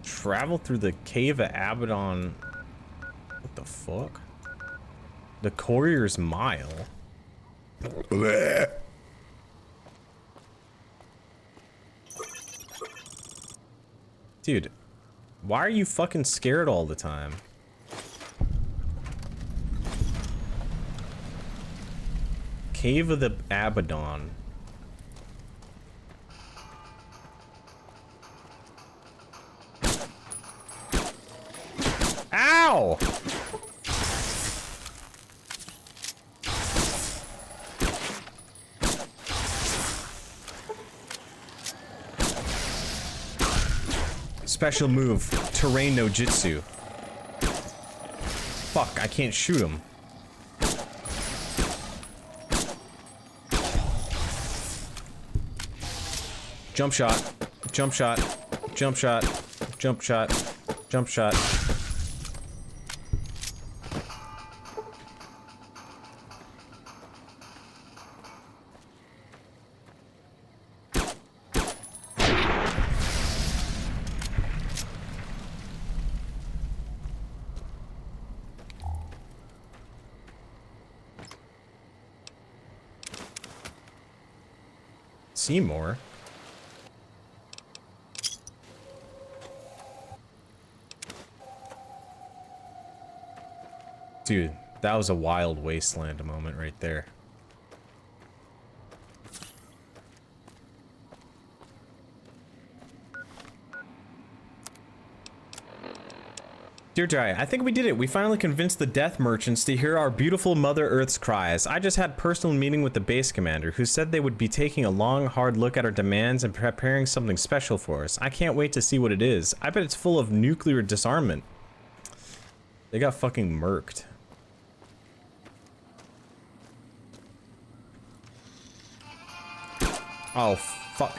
Travel through the cave of Abaddon. What the fuck? The Courier's Mile. Blech. Dude, why are you fucking scared all the time? Cave of the Abaddon. Ow! Special move, terrain no jutsu. Fuck, I can't shoot him. Jump shot, jump shot, jump shot, jump shot, jump shot. Seymour? Dude, that was a wild wasteland moment right there. Dear Jai, I think we did it. We finally convinced the death merchants to hear our beautiful Mother Earth's cries. I just had a personal meeting with the base commander, who said they would be taking a long, hard look at our demands and preparing something special for us. I can't wait to see what it is. I bet it's full of nuclear disarmament. They got fucking murked. Oh, fuck.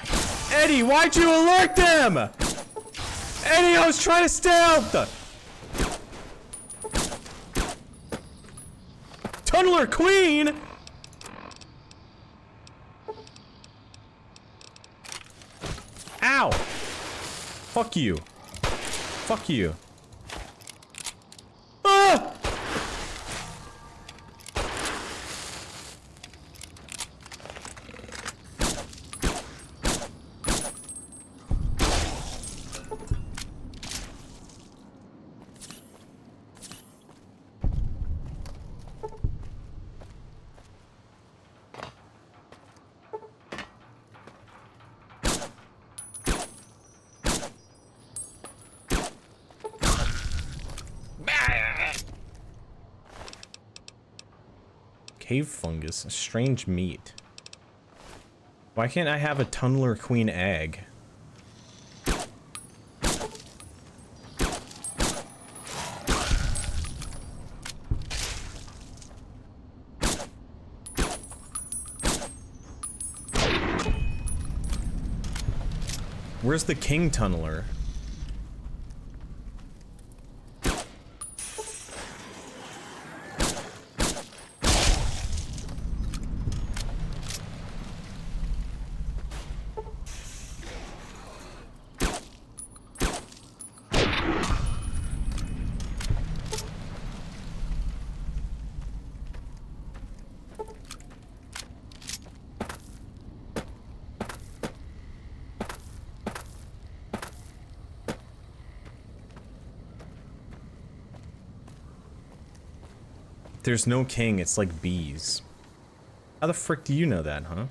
Eddie, why'd you alert them? Eddie, I was trying to stealth! Tunneler Queen! Ow! Fuck you. Fuck you. Ah! cave fungus, a strange meat. Why can't I have a tunneler queen egg? Where's the king tunneler? There's no king, it's like bees. How the frick do you know that, huh?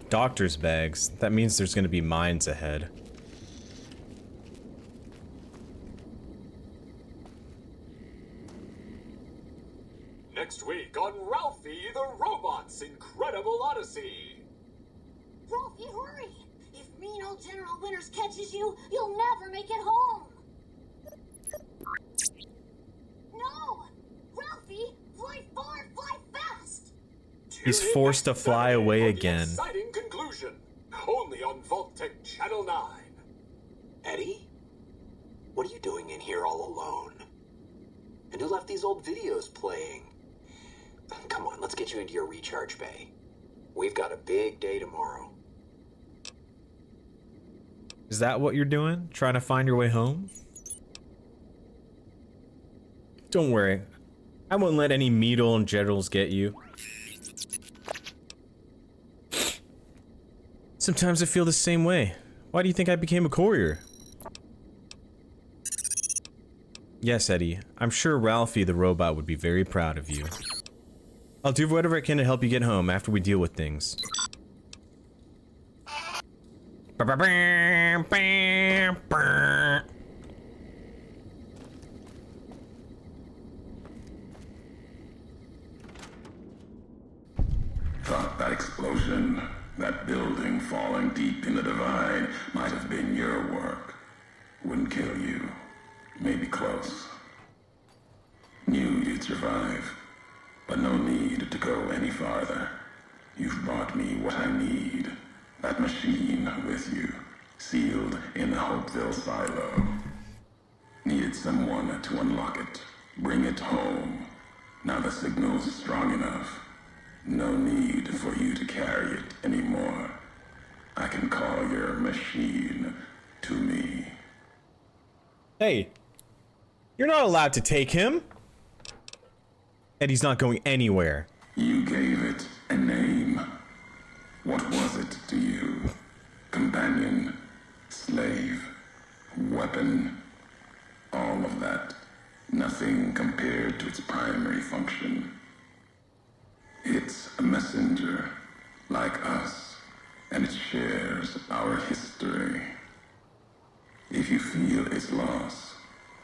Doctor's bags. That means there's gonna be mines ahead. Next week on Ralphie the Robot's Incredible Odyssey. Ralphie, hurry! If mean old General Winters catches you, you'll never make it home! No! Ralphie, fly far, fly fast! He's forced to fly away again. Exciting conclusion. Only on Vault-Tec Channel 9. Eddie? What are you doing in here all alone? And who left these old videos playing? Come on, let's get you into your recharge bay. We've got a big day tomorrow. Is that what you're doing? Trying to find your way home? Don't worry. I won't let any Meadle and Generals get you. Sometimes I feel the same way. Why do you think I became a courier? Yes, Eddie. I'm sure Ralphie the robot would be very proud of you. I'll do whatever I can to help you get home after we deal with things. Thought that explosion, that building falling deep in the divide, might have been your work. Wouldn't kill you. Maybe close. Knew you'd survive. But no need to go any farther. You've brought me what I need. That machine with you, sealed in the Hopeville silo. Needed someone to unlock it. Bring it home. Now the signal's strong enough. No need for you to carry it anymore. I can call your machine to me. Hey, you're not allowed to take him. Eddie's not going anywhere. You gave it a name. What was it to you? Companion, slave, weapon, all of that. Nothing compared to its primary function. It's a messenger, like us, and it shares our history. If you feel its loss,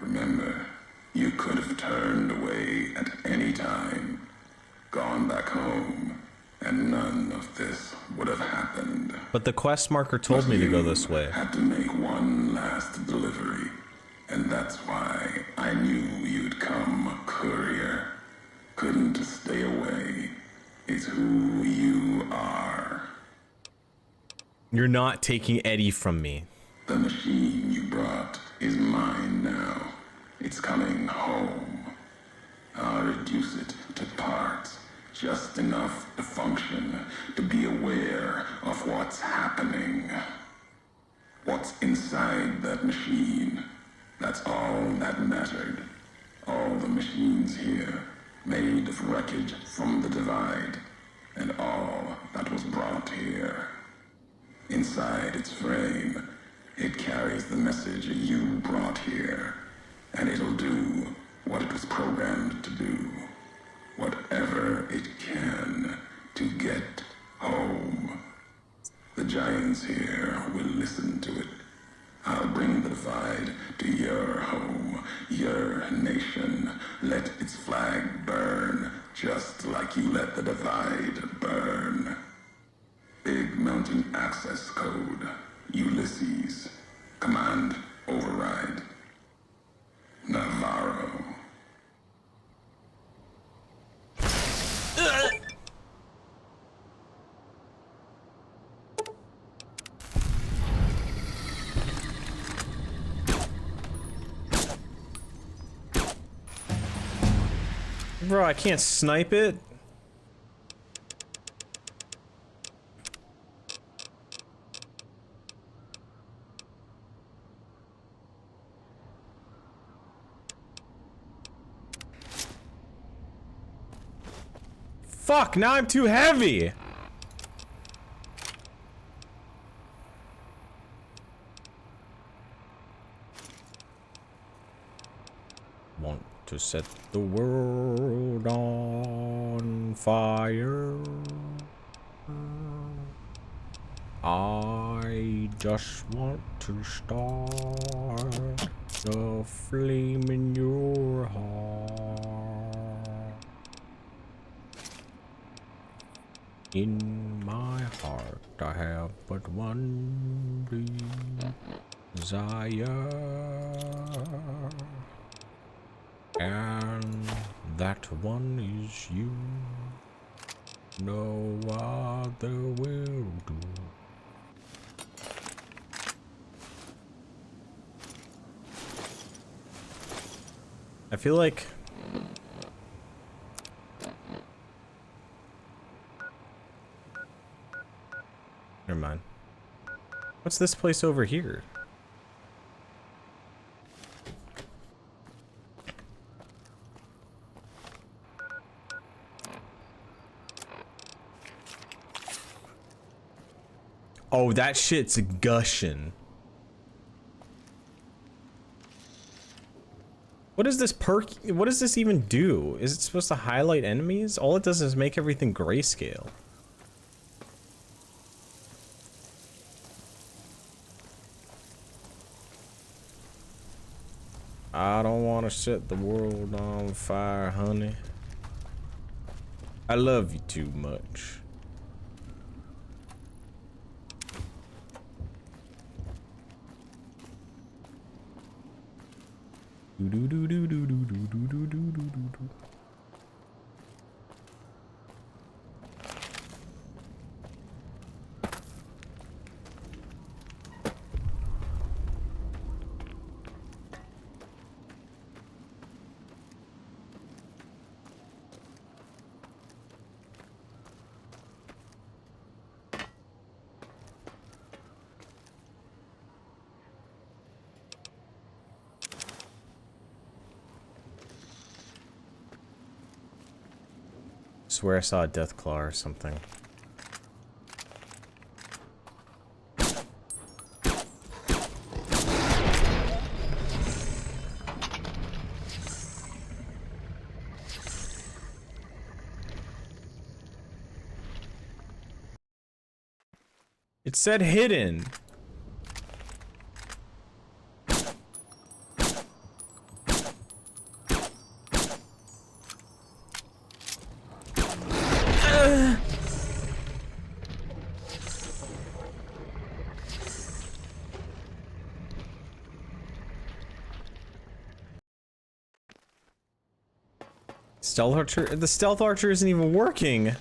remember, you could have turned away at any time, gone back home, and none of this would have happened. But the quest marker told me to go this way. Had to make one last delivery, and that's why I knew you'd come, courier. Couldn't stay away. It's who you are. You're not taking Eddie from me. The machine you brought is mine now. It's coming home. I'll reduce it to parts, just enough to function, to be aware of what's happening. What's inside that machine. That's all that mattered. All the machines here, made of wreckage from the Divide, and all that was brought here. Inside its frame, it carries the message you brought here, and it'll do what it was programmed to do. Whatever it can to get home. The giants here will listen to it. I'll bring the Divide to your home, your nation. Let its flag burn, just like you let the Divide burn. Big Mountain Access Code, Ulysses. Command override. Navarro. Bro, I can't snipe it. Fuck, now I'm too heavy. Want to set the world on fire. I just want to start the flame in your heart. In my heart I have but one desire, and that one is you. No other will do. I feel like never mind. What's this place over here? Oh, that shit's gushing. What is this perk? What does this even do? Is it supposed to highlight enemies? All it does is make everything grayscale. I don't want to set the world on fire, honey. I love you too much. Do do do do do do do do do do do do. Swear I saw a death claw or something. It said hidden. Stealth archer? The stealth archer isn't even working.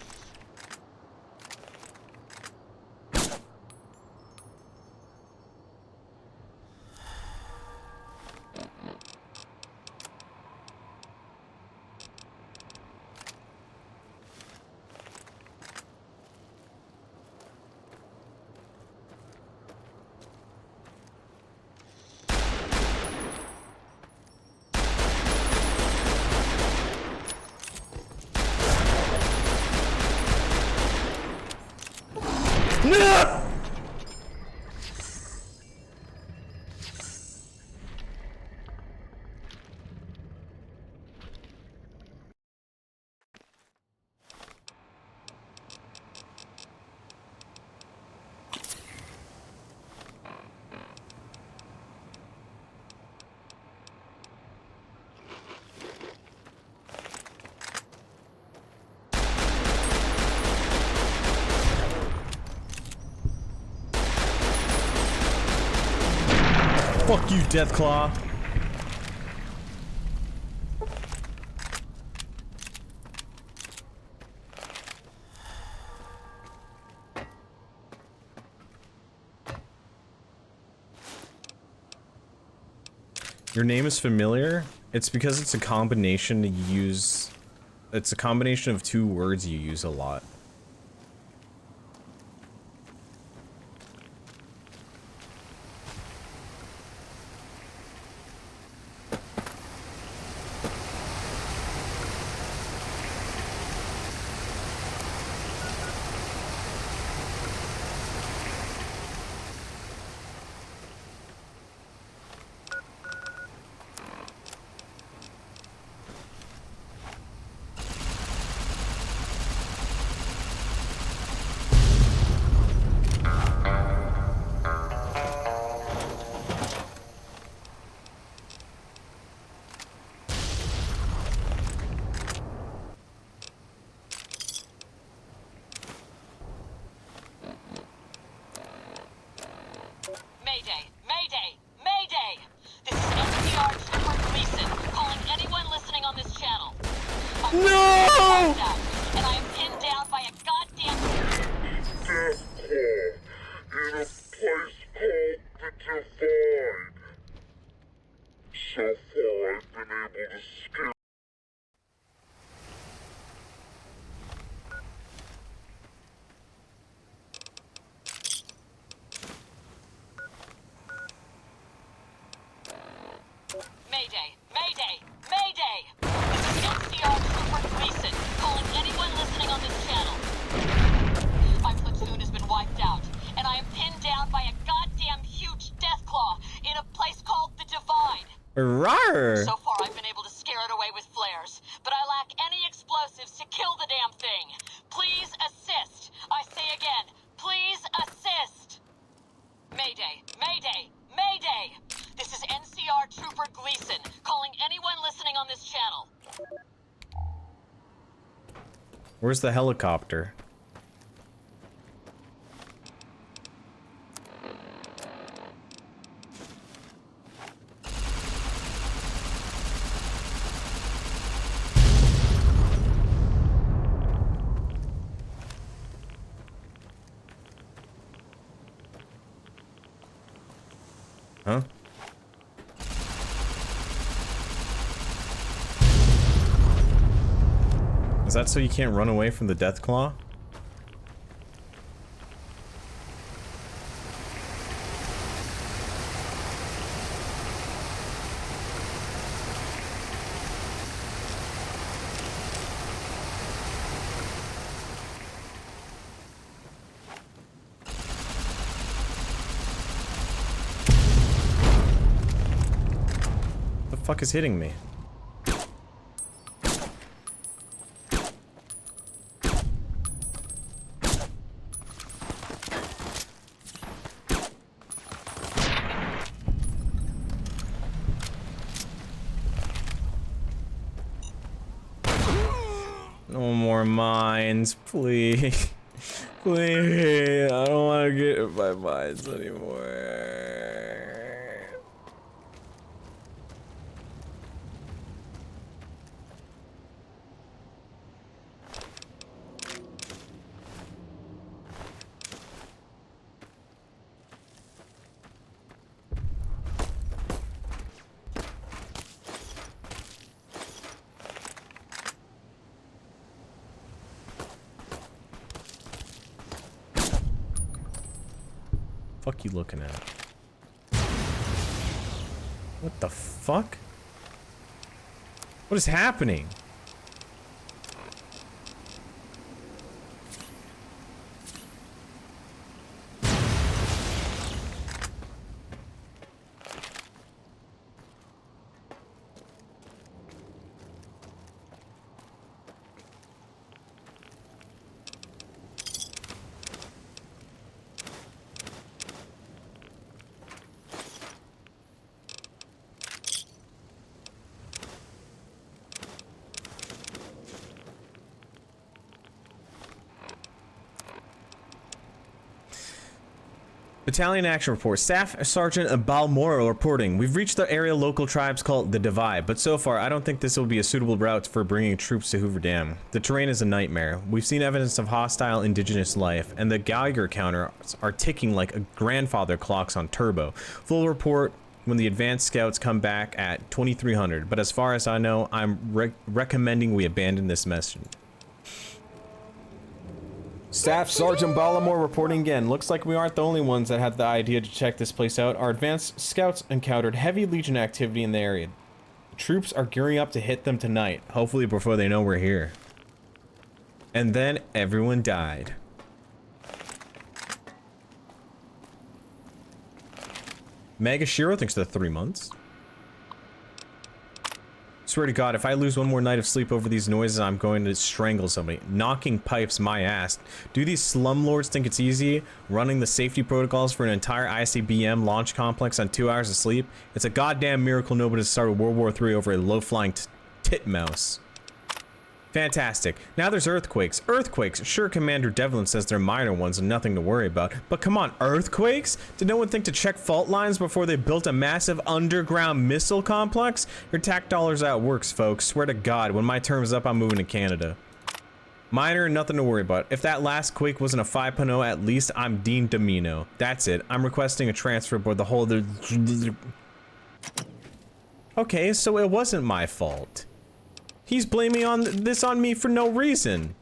No! Fuck you, Deathclaw. Your name is familiar? It's because it's a combination you use. It's a combination of two words you use a lot. Mayday! Mayday! Mayday! This is NCR Trooper Gleason calling anyone listening on this channel. No! And I am pinned down by a goddamn in a place called the Divide. So far, I've been able to scare. Mayday! Mayday! Mayday! This is NCR Trooper Gleason calling anyone listening on this channel. My platoon has been wiped out, and I am pinned down by a goddamn huge deathclaw in a place called the Divide. Rawr. So far, I've been able to scare it away with flares, but I lack any explosives to kill the damn thing. Please assist. I say again, please assist. Mayday! Mayday! Mayday! This is NCR Trooper Gleason calling anyone listening on this channel. Where's the helicopter? Huh? Is that so you can't run away from the Deathclaw? The fuck is hitting me? No more mines, please. Please. I don't want to get hit by mines anymore. Fuck you looking at? What the fuck? What is happening? Battalion action report. Staff Sergeant Balmora reporting. We've reached the area local tribes called the Divide, but so far I don't think this will be a suitable route for bringing troops to Hoover Dam. The terrain is a nightmare. We've seen evidence of hostile indigenous life, and the Geiger counters are ticking like a grandfather clocks on turbo. Full report when the advanced scouts come back at 2300, but as far as I know, I'm recommending we abandon this mission. Staff Sergeant Ballamore reporting again. Looks like we aren't the only ones that had the idea to check this place out. Our advanced scouts encountered heavy Legion activity in the area. The troops are gearing up to hit them tonight, hopefully before they know we're here. And then everyone died. Mega Shiro thinks they're 3 months. Swear to God, if I lose one more night of sleep over these noises, I'm going to strangle somebody. Knocking pipes, my ass. Do these slumlords think it's easy running the safety protocols for an entire ICBM launch complex on 2 hours of sleep? It's a goddamn miracle nobody started World War III over a low-flying titmouse. Fantastic. Now there's earthquakes. Earthquakes. Sure, Commander Devlin says they're minor ones and nothing to worry about. But come on, earthquakes? Did no one think to check fault lines before they built a massive underground missile complex? Your tax dollars out works, folks. Swear to God, when my term's up, I'm moving to Canada. Minor, nothing to worry about. If that last quake wasn't a 5.0, at least I'm Dean Domino. That's it. I'm requesting a transfer aboard the whole... Okay, so it wasn't my fault. He's blaming this on me for no reason.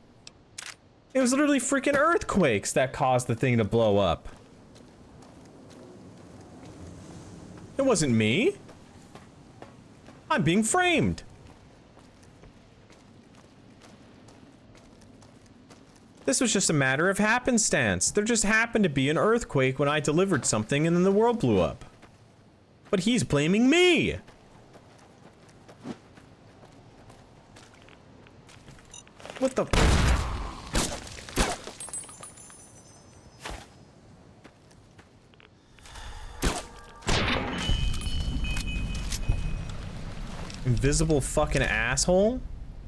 It was literally freaking earthquakes that caused the thing to blow up. It wasn't me. I'm being framed. This was just a matter of happenstance. There just happened to be an earthquake when I delivered something and then the world blew up. But he's blaming me. What the? Invisible fucking asshole?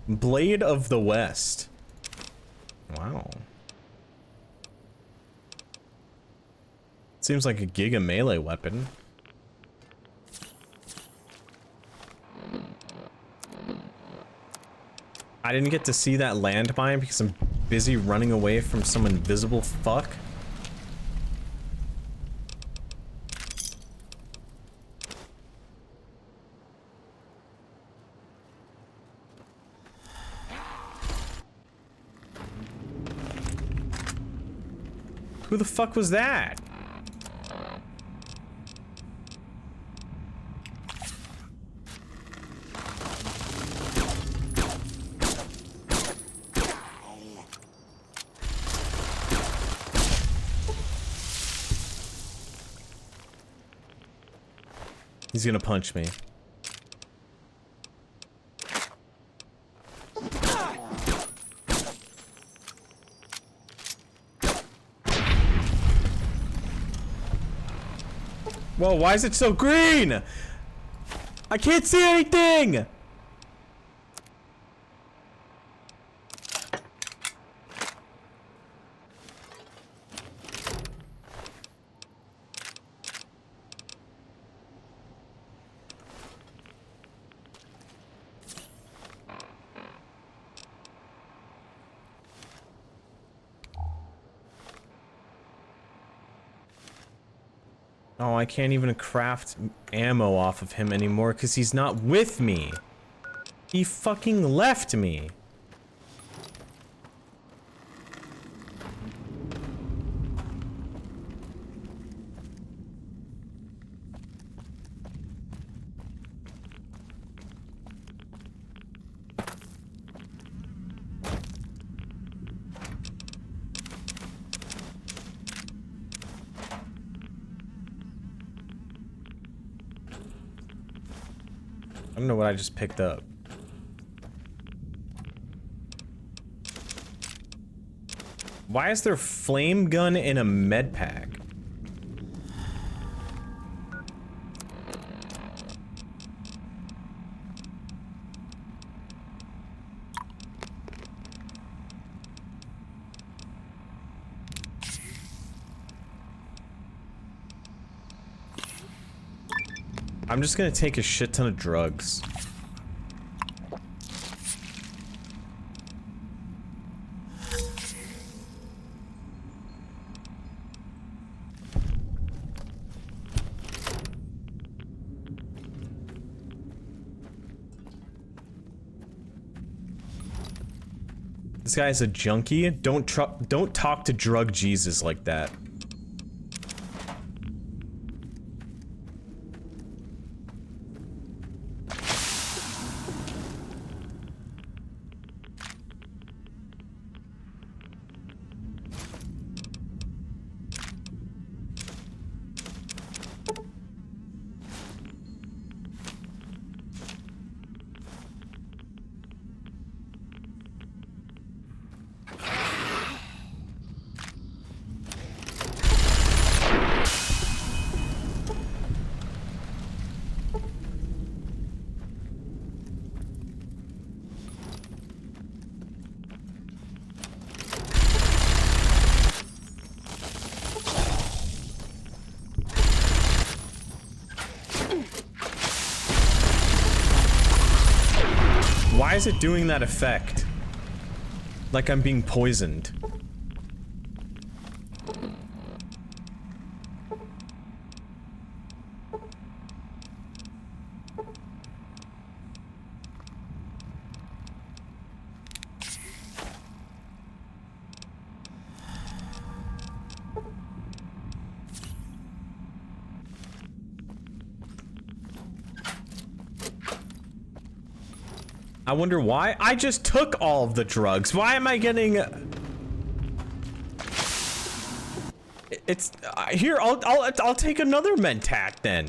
Blade of the West. Wow. Seems like a giga melee weapon. I didn't get to see that landmine because I'm busy running away from some invisible fuck. Who the fuck was that? He's gonna punch me. Whoa, why is it so green? I can't see anything! Oh, I can't even craft ammo off of him anymore because he's not with me. He fucking left me. I don't know what I just picked up. Why is there flame gun in a med pack? I'm just gonna take a shit ton of drugs. This guy's a junkie. Don't talk to drug Jesus like that. Why is it doing that effect? Like I'm being poisoned. I wonder why? I just took all of the drugs. Why am I getting... It's... here, I'll take another Mentat then.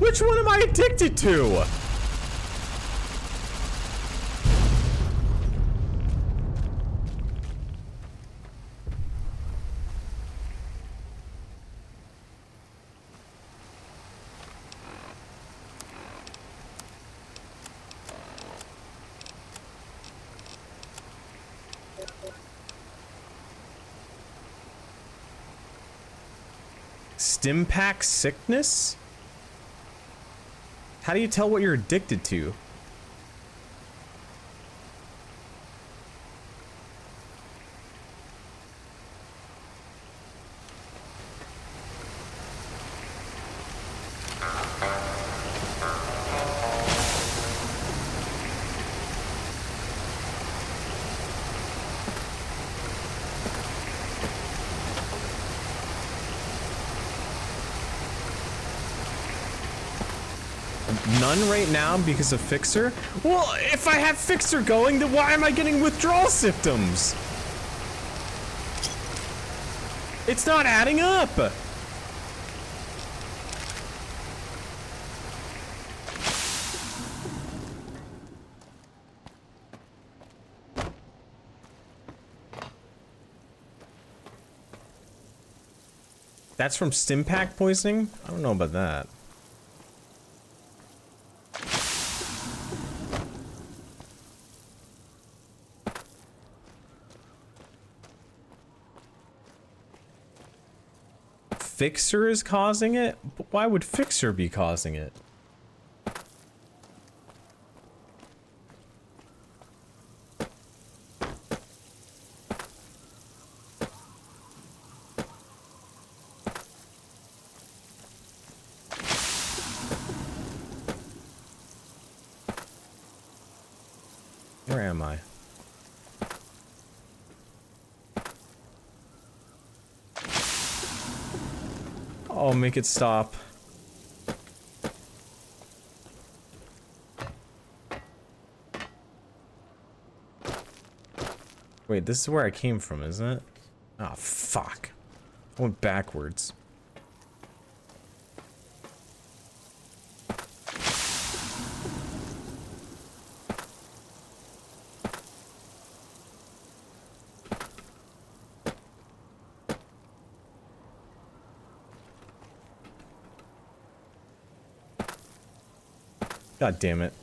Which one am I addicted to? Stimpack sickness? How do you tell what you're addicted to? None right now because of Fixer? Well, if I have Fixer going, then why am I getting withdrawal symptoms? It's not adding up! That's from Stimpack poisoning? I don't know about that. Fixer is causing it? But why would Fixer be causing it? Where am I? Oh, make it stop. Wait, this is where I came from, isn't it? Oh, fuck. I went backwards. God damn it.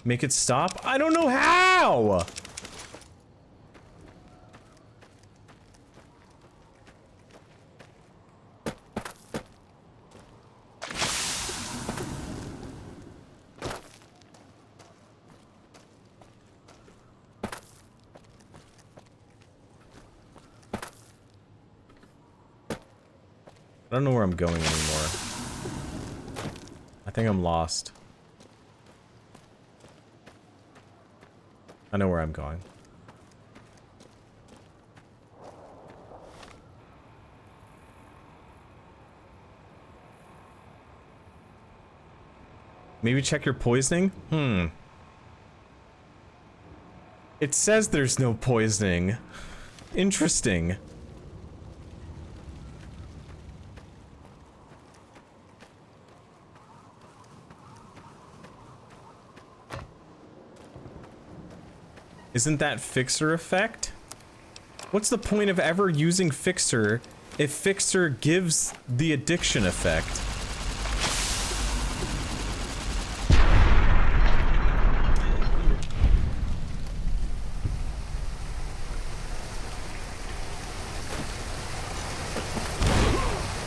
Make it stop? I don't know how! I don't know where I'm going anymore. I think I'm lost. I know where I'm going. Maybe check your poisoning? It says there's no poisoning. Interesting. Isn't that Fixer effect? What's the point of ever using Fixer if Fixer gives the addiction effect?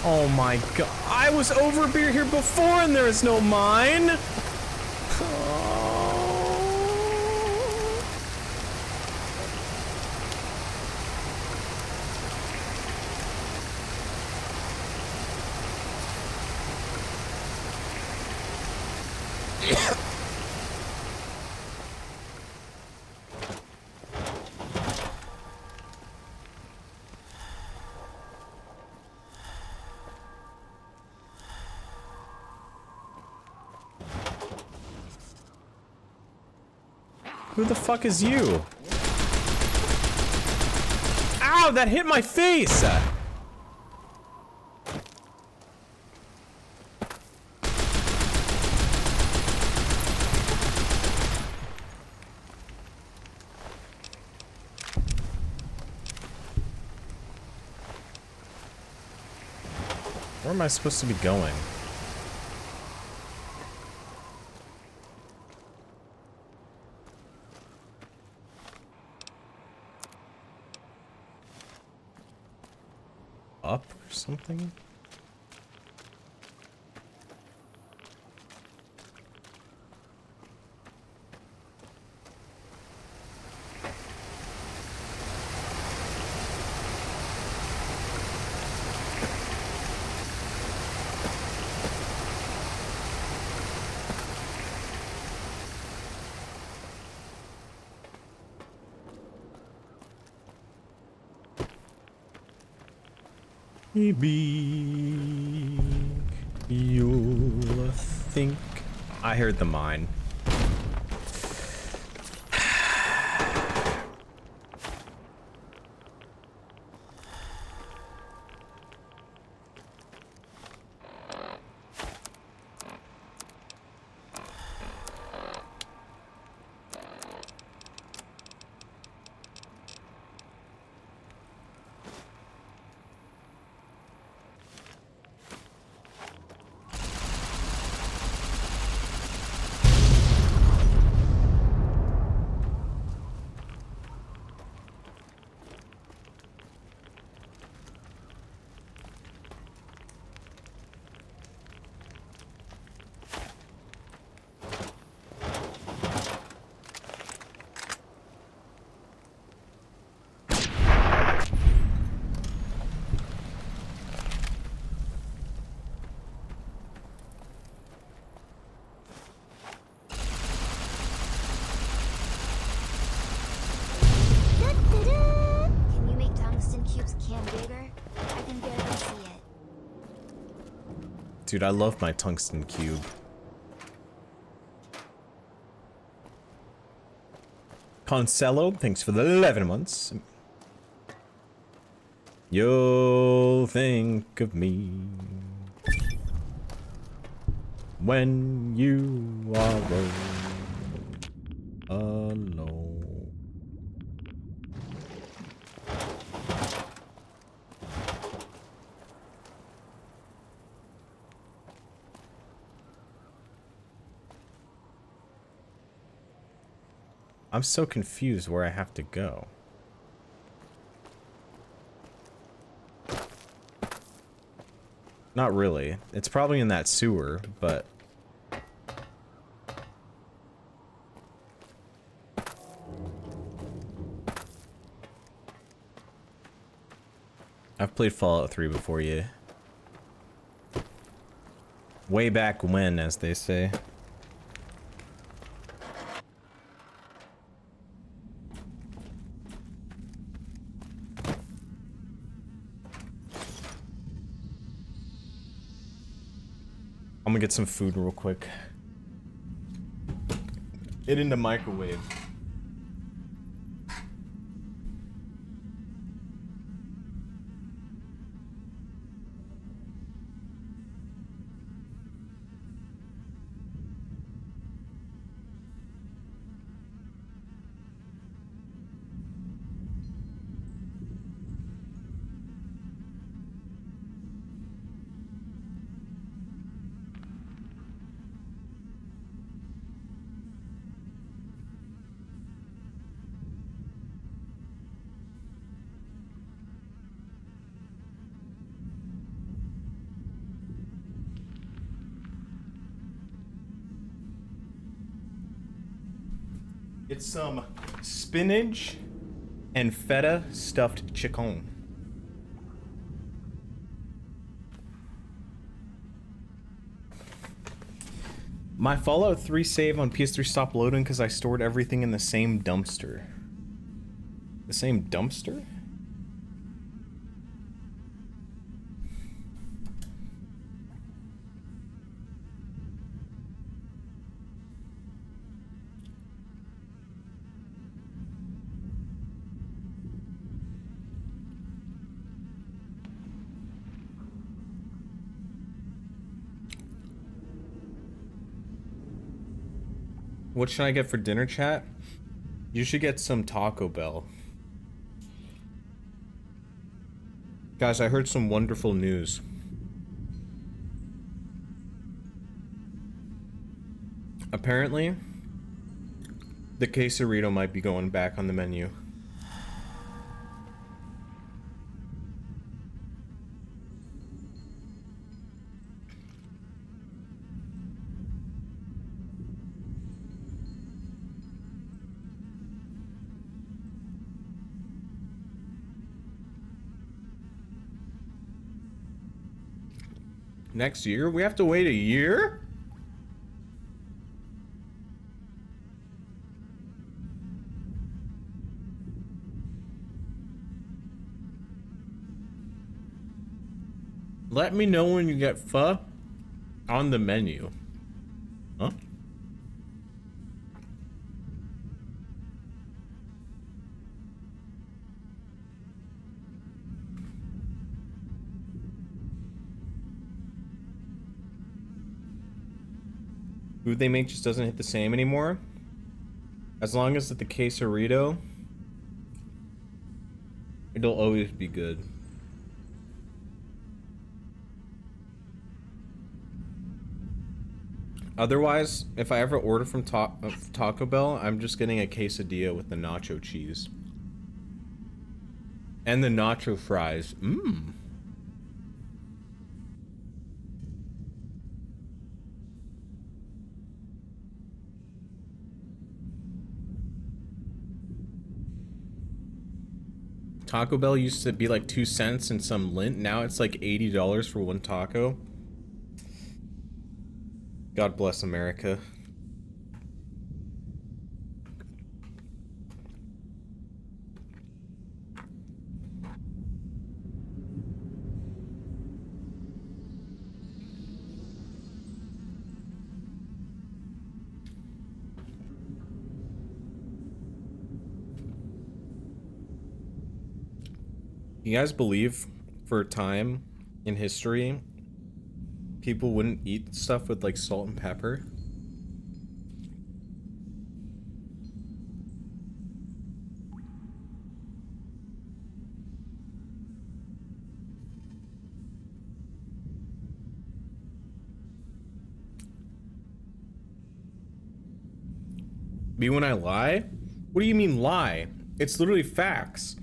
Oh my god. I was over here before and there is no mine! Who the fuck is you? Ow, that hit my face! Where am I supposed to be going? Up or something? Maybe you'll think I heard the mine. Can you make tungsten cubes can bigger? I can barely see it. Dude, I love my tungsten cube. Concello, thanks for the 11 months. You'll think of me when you are alone. I'm so confused where I have to go. Not really. It's probably in that sewer, but... I've played Fallout 3 before, yeah. Way back when, as they say. I'm gonna get some food real quick. It in the microwave. It's some spinach and feta stuffed chicken. My Fallout 3 save on PS3 stopped loading because I stored everything in the same dumpster. The same dumpster? What should I get for dinner, chat? You should get some Taco Bell. Guys, I heard some wonderful news. Apparently, the quesarito might be going back on the menu. Next year? We have to wait a year? Let me know when you get pho on the menu. Huh? Food they make just doesn't hit the same anymore. As long as it's the quesarito, it'll always be good. Otherwise, if I ever order from Taco Bell, I'm just getting a quesadilla with the nacho cheese. And the nacho fries. Mmm. Taco Bell used to be like 2 cents and some lint. Now it's like $80 for one taco. God bless America. You guys believe for a time in history people wouldn't eat stuff with like salt and pepper? Me when I lie? What do you mean lie? It's literally facts.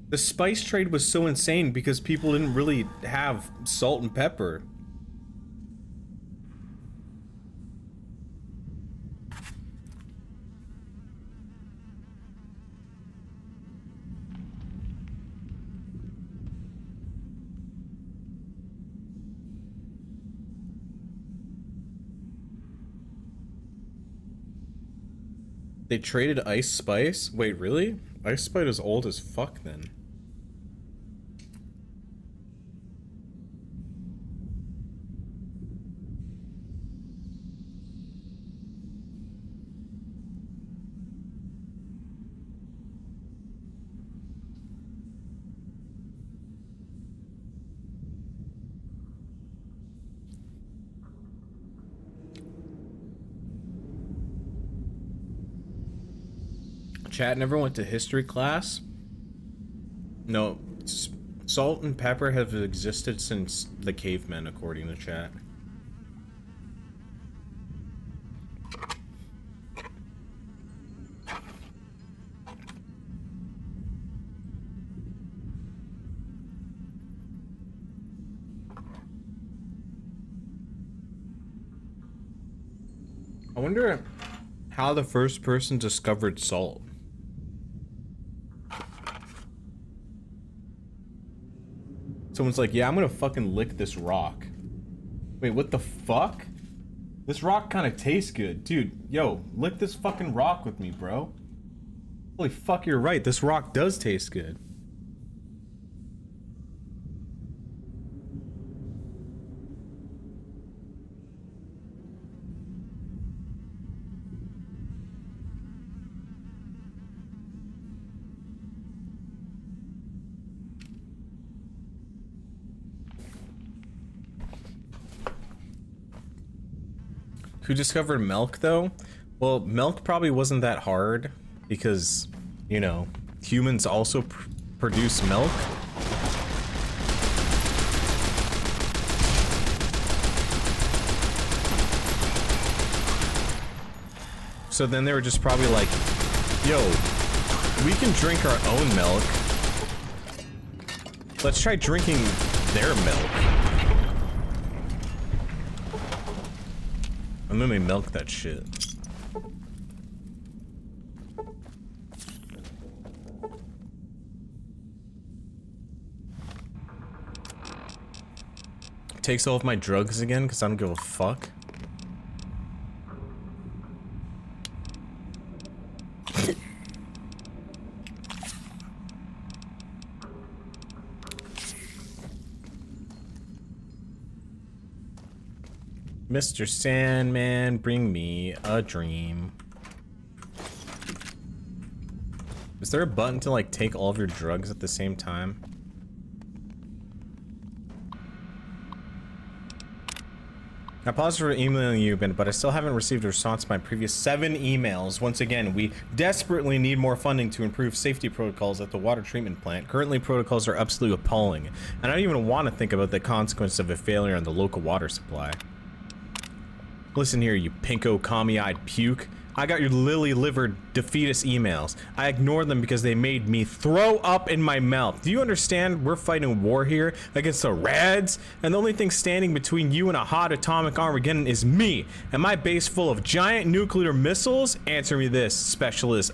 The spice trade was so insane because people didn't really have salt and pepper. They traded Ice Spice? Wait, really? Ice Spice is old as fuck then. Chat never went to history class? No, salt and pepper have existed since the cavemen, according to chat. I wonder how the first person discovered salt. Someone's like, yeah, I'm gonna fucking lick this rock. Wait, what the fuck? This rock kind of tastes good. Dude, yo, lick this fucking rock with me, bro. Holy fuck, you're right. This rock does taste good. Who discovered milk, though? Well, milk probably wasn't that hard because, you know, humans also produce milk. So then they were just probably like, yo, we can drink our own milk. Let's try drinking their milk. And then we milk that shit. Takes all of my drugs again because I don't give a fuck. Mr. Sandman, bring me a dream. Is there a button to like take all of your drugs at the same time? I apologize for emailing you, Ben, but I still haven't received a response to my previous 7 emails. Once again, we desperately need more funding to improve safety protocols at the water treatment plant. Currently, protocols are absolutely appalling, and I don't even want to think about the consequence of a failure on the local water supply. Listen here, you pinko commie-eyed puke. I got your lily-livered defeatist emails. I ignored them because they made me throw up in my mouth. Do you understand? We're fighting a war here against the Reds, and the only thing standing between you and a hot atomic Armageddon is me and my base full of giant nuclear missiles. Answer me this, Specialist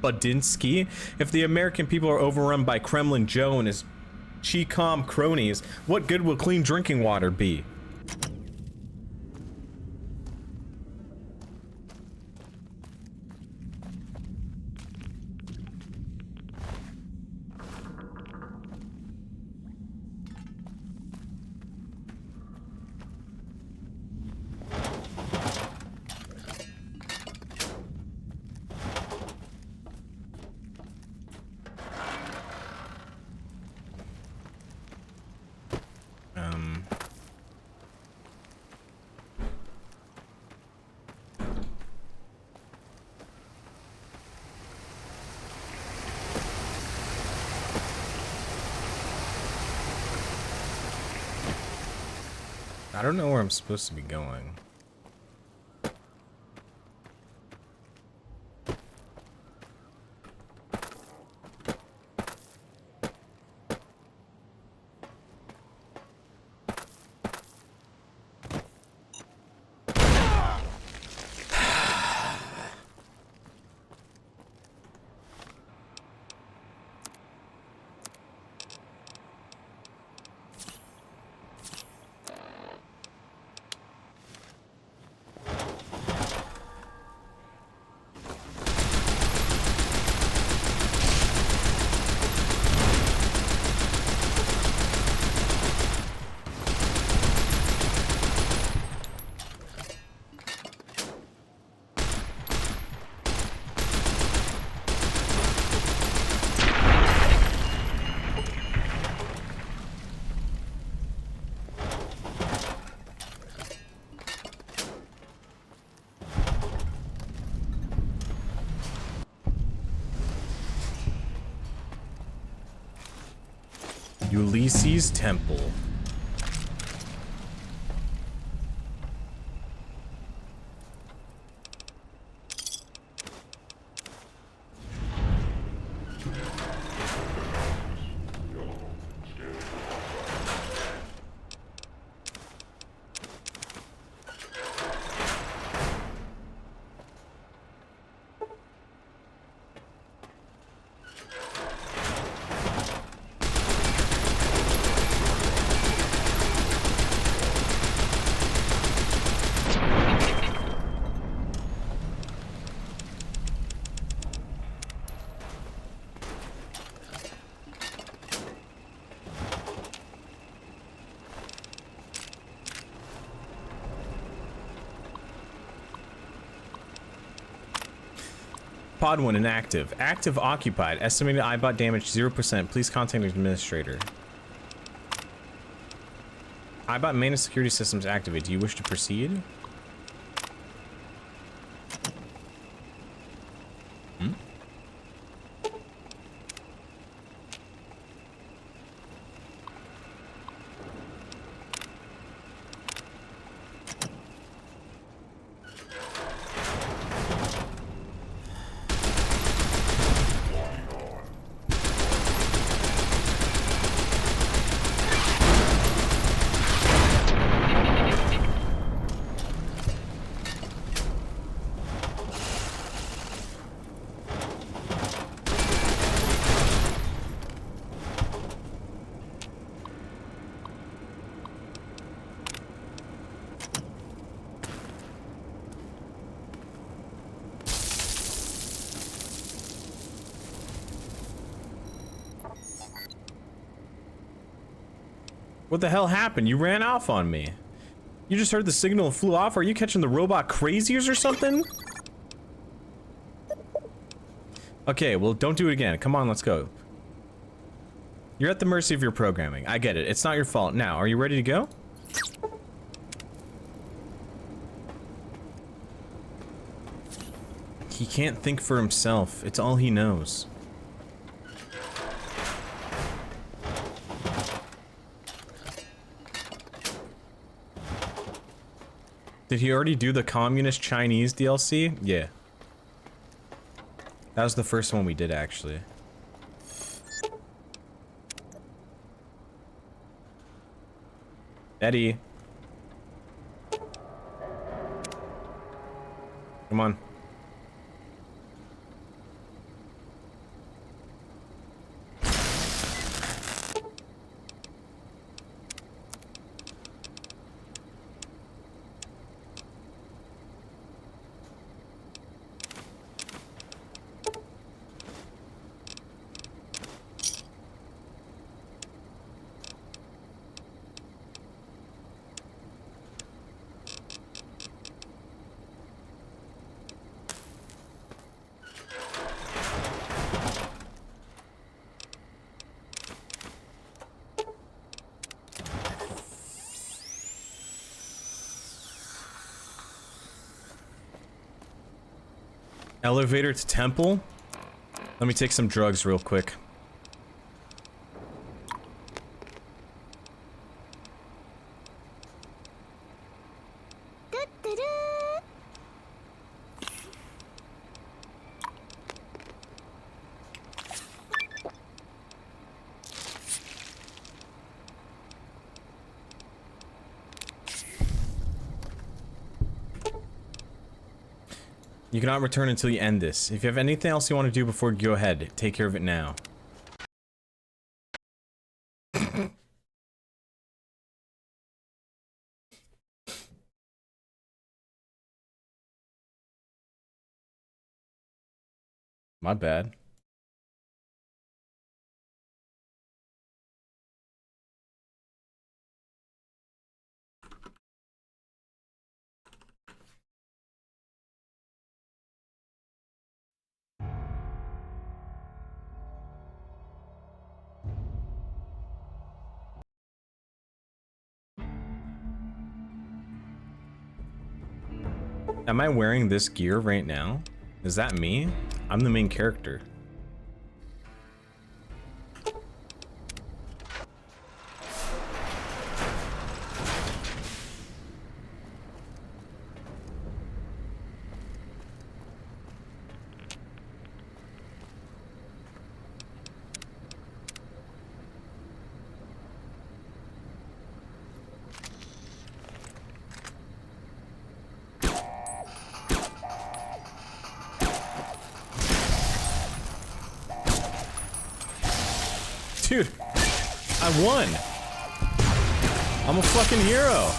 Budinsky. If the American people are overrun by Kremlin Joe and his Chi-Com cronies, what good will clean drinking water be? I don't know where I'm supposed to be going. Ulysses Temple. Pod 1 inactive. Active occupied. Estimated iBot damage 0%. Please contact administrator. iBot maintenance security systems activate. Do you wish to proceed? Hmm? What the hell happened? You ran off on me. You just heard the signal and flew off? Are you catching the robot crazies or something? Okay, well, don't do it again. Come on, let's go. You're at the mercy of your programming. I get it. It's not your fault. Now, are you ready to go? He can't think for himself. It's all he knows. Did he already do the Communist Chinese DLC? Yeah. That was the first one we did, actually. Eddie. Come on. Elevator to temple? Let me take some drugs real quick. You cannot return until you end this. If you have anything else you want to do before, go ahead. Take care of it now. My bad. Am I wearing this gear right now? Is that me? I'm the main character. Dude, I won. I'm a fucking hero.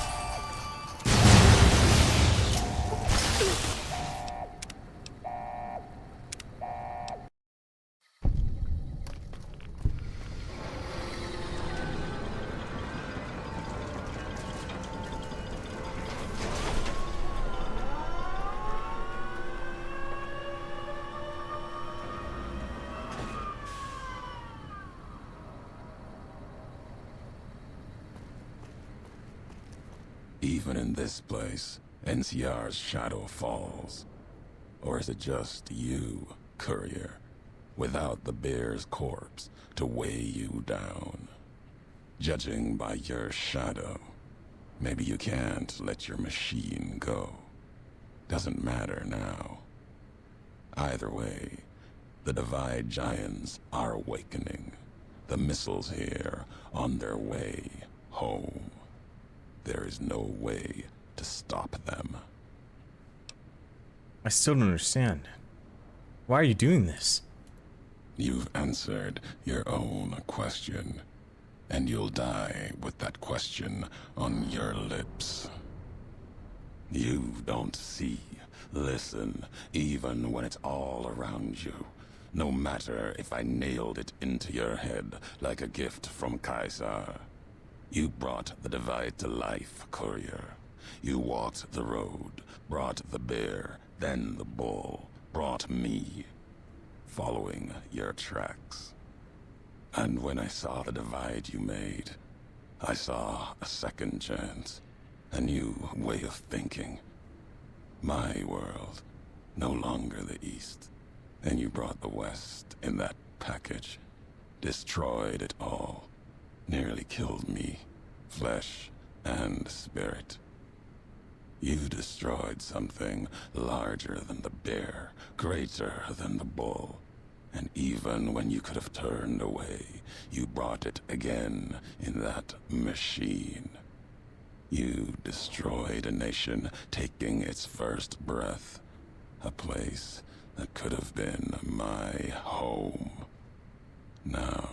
Even in this place, NCR's shadow falls. Or is it just you, courier, without the bear's corpse to weigh you down? Judging by your shadow, maybe you can't let your machine go. Doesn't matter now. Either way, the Divide Giants are awakening. The missiles here on their way home. There is no way to stop them. I still don't understand. Why are you doing this? You've answered your own question, and you'll die with that question on your lips. You don't see, listen, even when it's all around you. No matter if I nailed it into your head like a gift from Caesar. You brought the Divide to life, courier. You walked the road, brought the bear, then the bull, brought me, following your tracks. And when I saw the divide you made, I saw a second chance, a new way of thinking. My world, no longer the East. And you brought the West in that package, destroyed it all. Nearly killed me, flesh and spirit. You destroyed something larger than the bear, greater than the bull. And even when you could have turned away, you brought it again in that machine. You destroyed a nation taking its first breath, a place that could have been my home. Now,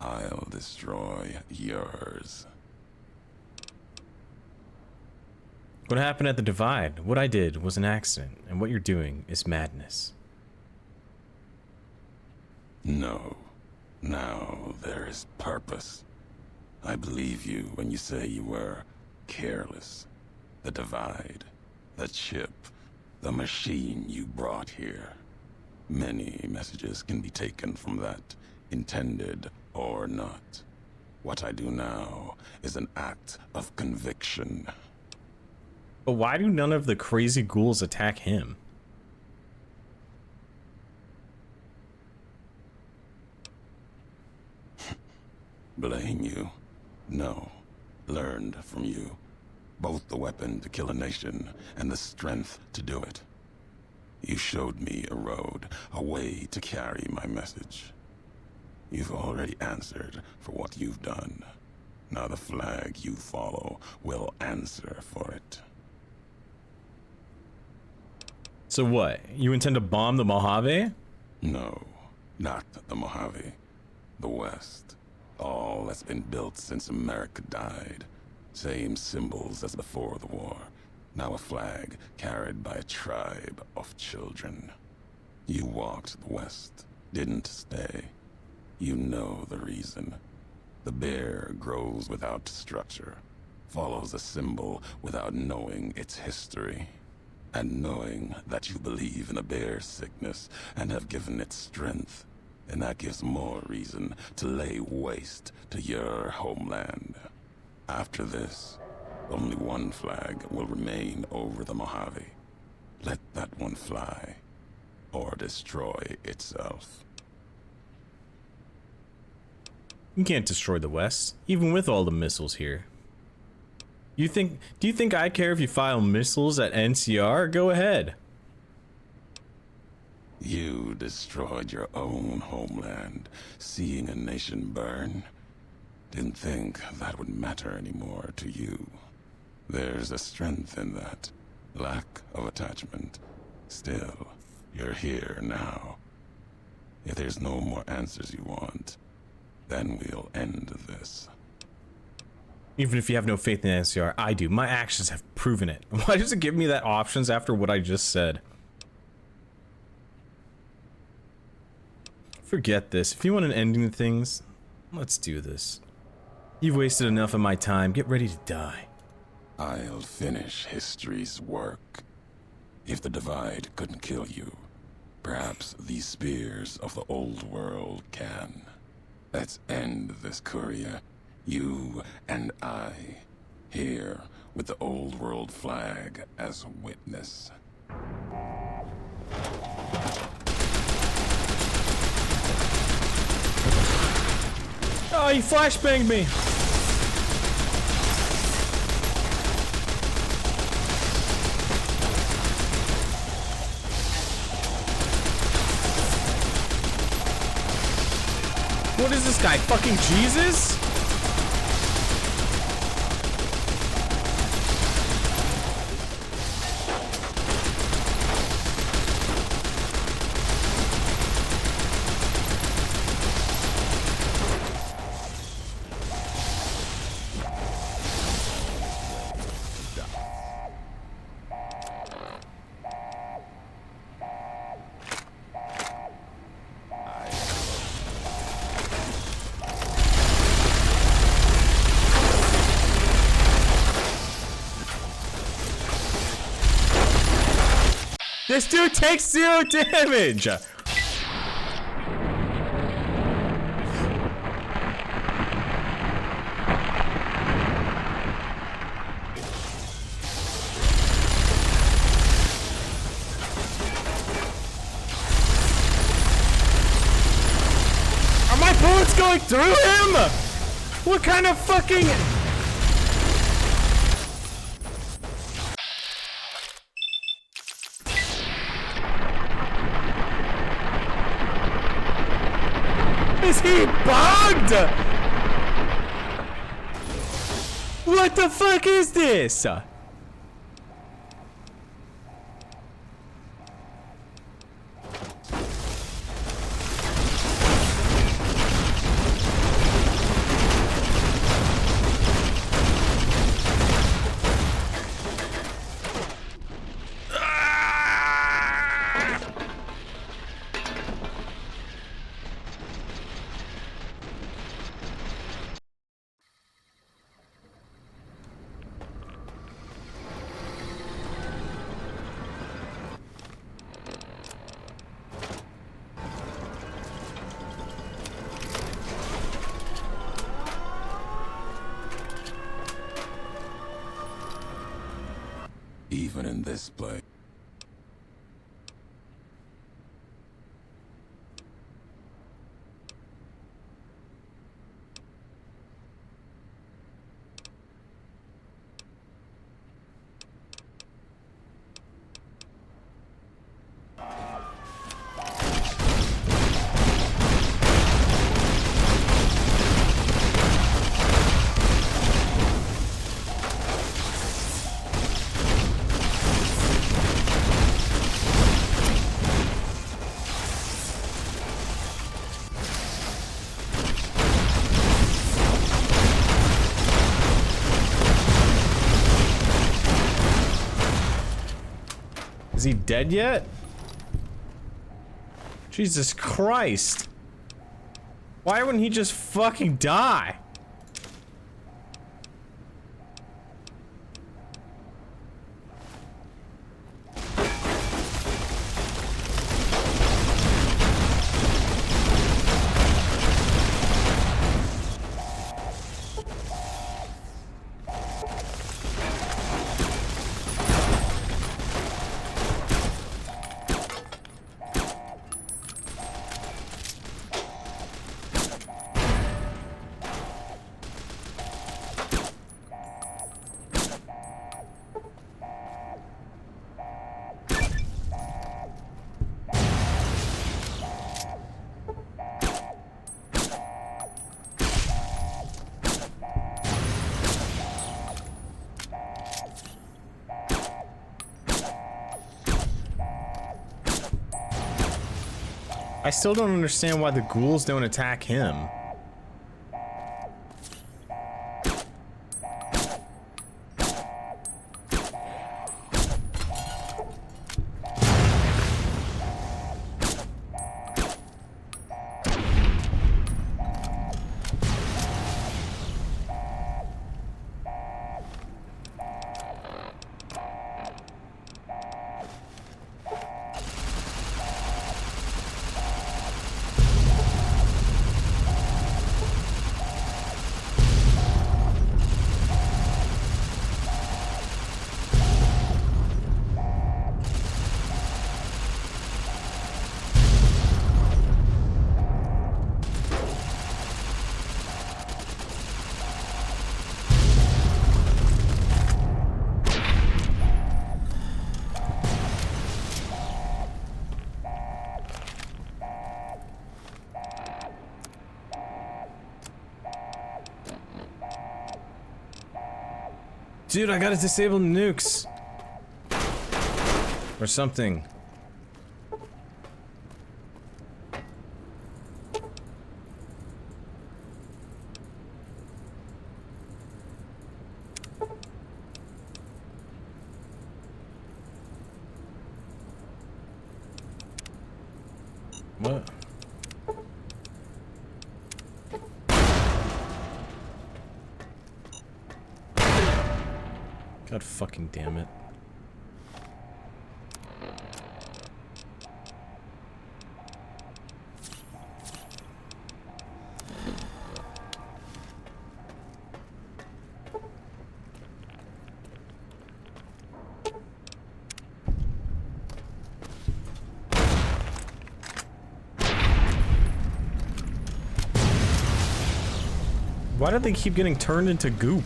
I'll destroy yours. What happened at the Divide? What I did was an accident, and what you're doing is madness. No. Now there is purpose. I believe you when you say you were careless. The Divide, the chip, the machine you brought here. Many messages can be taken from that, intended or not. What I do now is an act of conviction. But why do none of the crazy ghouls attack him? Blame you? No. Learned from you. Both the weapon to kill a nation and the strength to do it. You showed me a road, a way to carry my message. You've already answered for what you've done. Now the flag you follow will answer for it. So what? You intend to bomb the Mojave? No, not the Mojave. The West. All that's been built since America died. Same symbols as before the war. Now a flag carried by a tribe of children. You walked the West, didn't stay. You know the reason. The bear grows without structure, follows a symbol without knowing its history. And knowing that you believe in a bear's sickness and have given it strength, and that gives more reason to lay waste to your homeland. After this, only one flag will remain over the Mojave. Let that one fly, or destroy itself. You can't destroy the West, even with all the missiles here. Do you think I care if you file missiles at NCR? Go ahead. You destroyed your own homeland, seeing a nation burn. Didn't think that would matter anymore to you. There's a strength in that. Lack of attachment. Still, you're here now. If there's no more answers you want, then we'll end this. Even if you have no faith in the NCR, I do. My actions have proven it. Why does it give me that options after what I just said? Forget this. If you want an ending to things, let's do this. You've wasted enough of my time. Get ready to die. I'll finish history's work. If the Divide couldn't kill you, perhaps these spears of the old world can. Let's end this, courier. You and I, here with the old world flag as witness. Oh, he flashbanged me! What is this guy, fucking Jesus? This dude takes 0 damage! Are my bullets going through him? What kind of fucking... Is he bugged? What the fuck is this? Even in this place. Is he dead yet? Jesus Christ. Why wouldn't he just fucking die? I still don't understand why the ghouls don't attack him. Dude, I gotta disable nukes. Or something. What? God fucking damn it. Why do they keep getting turned into goop?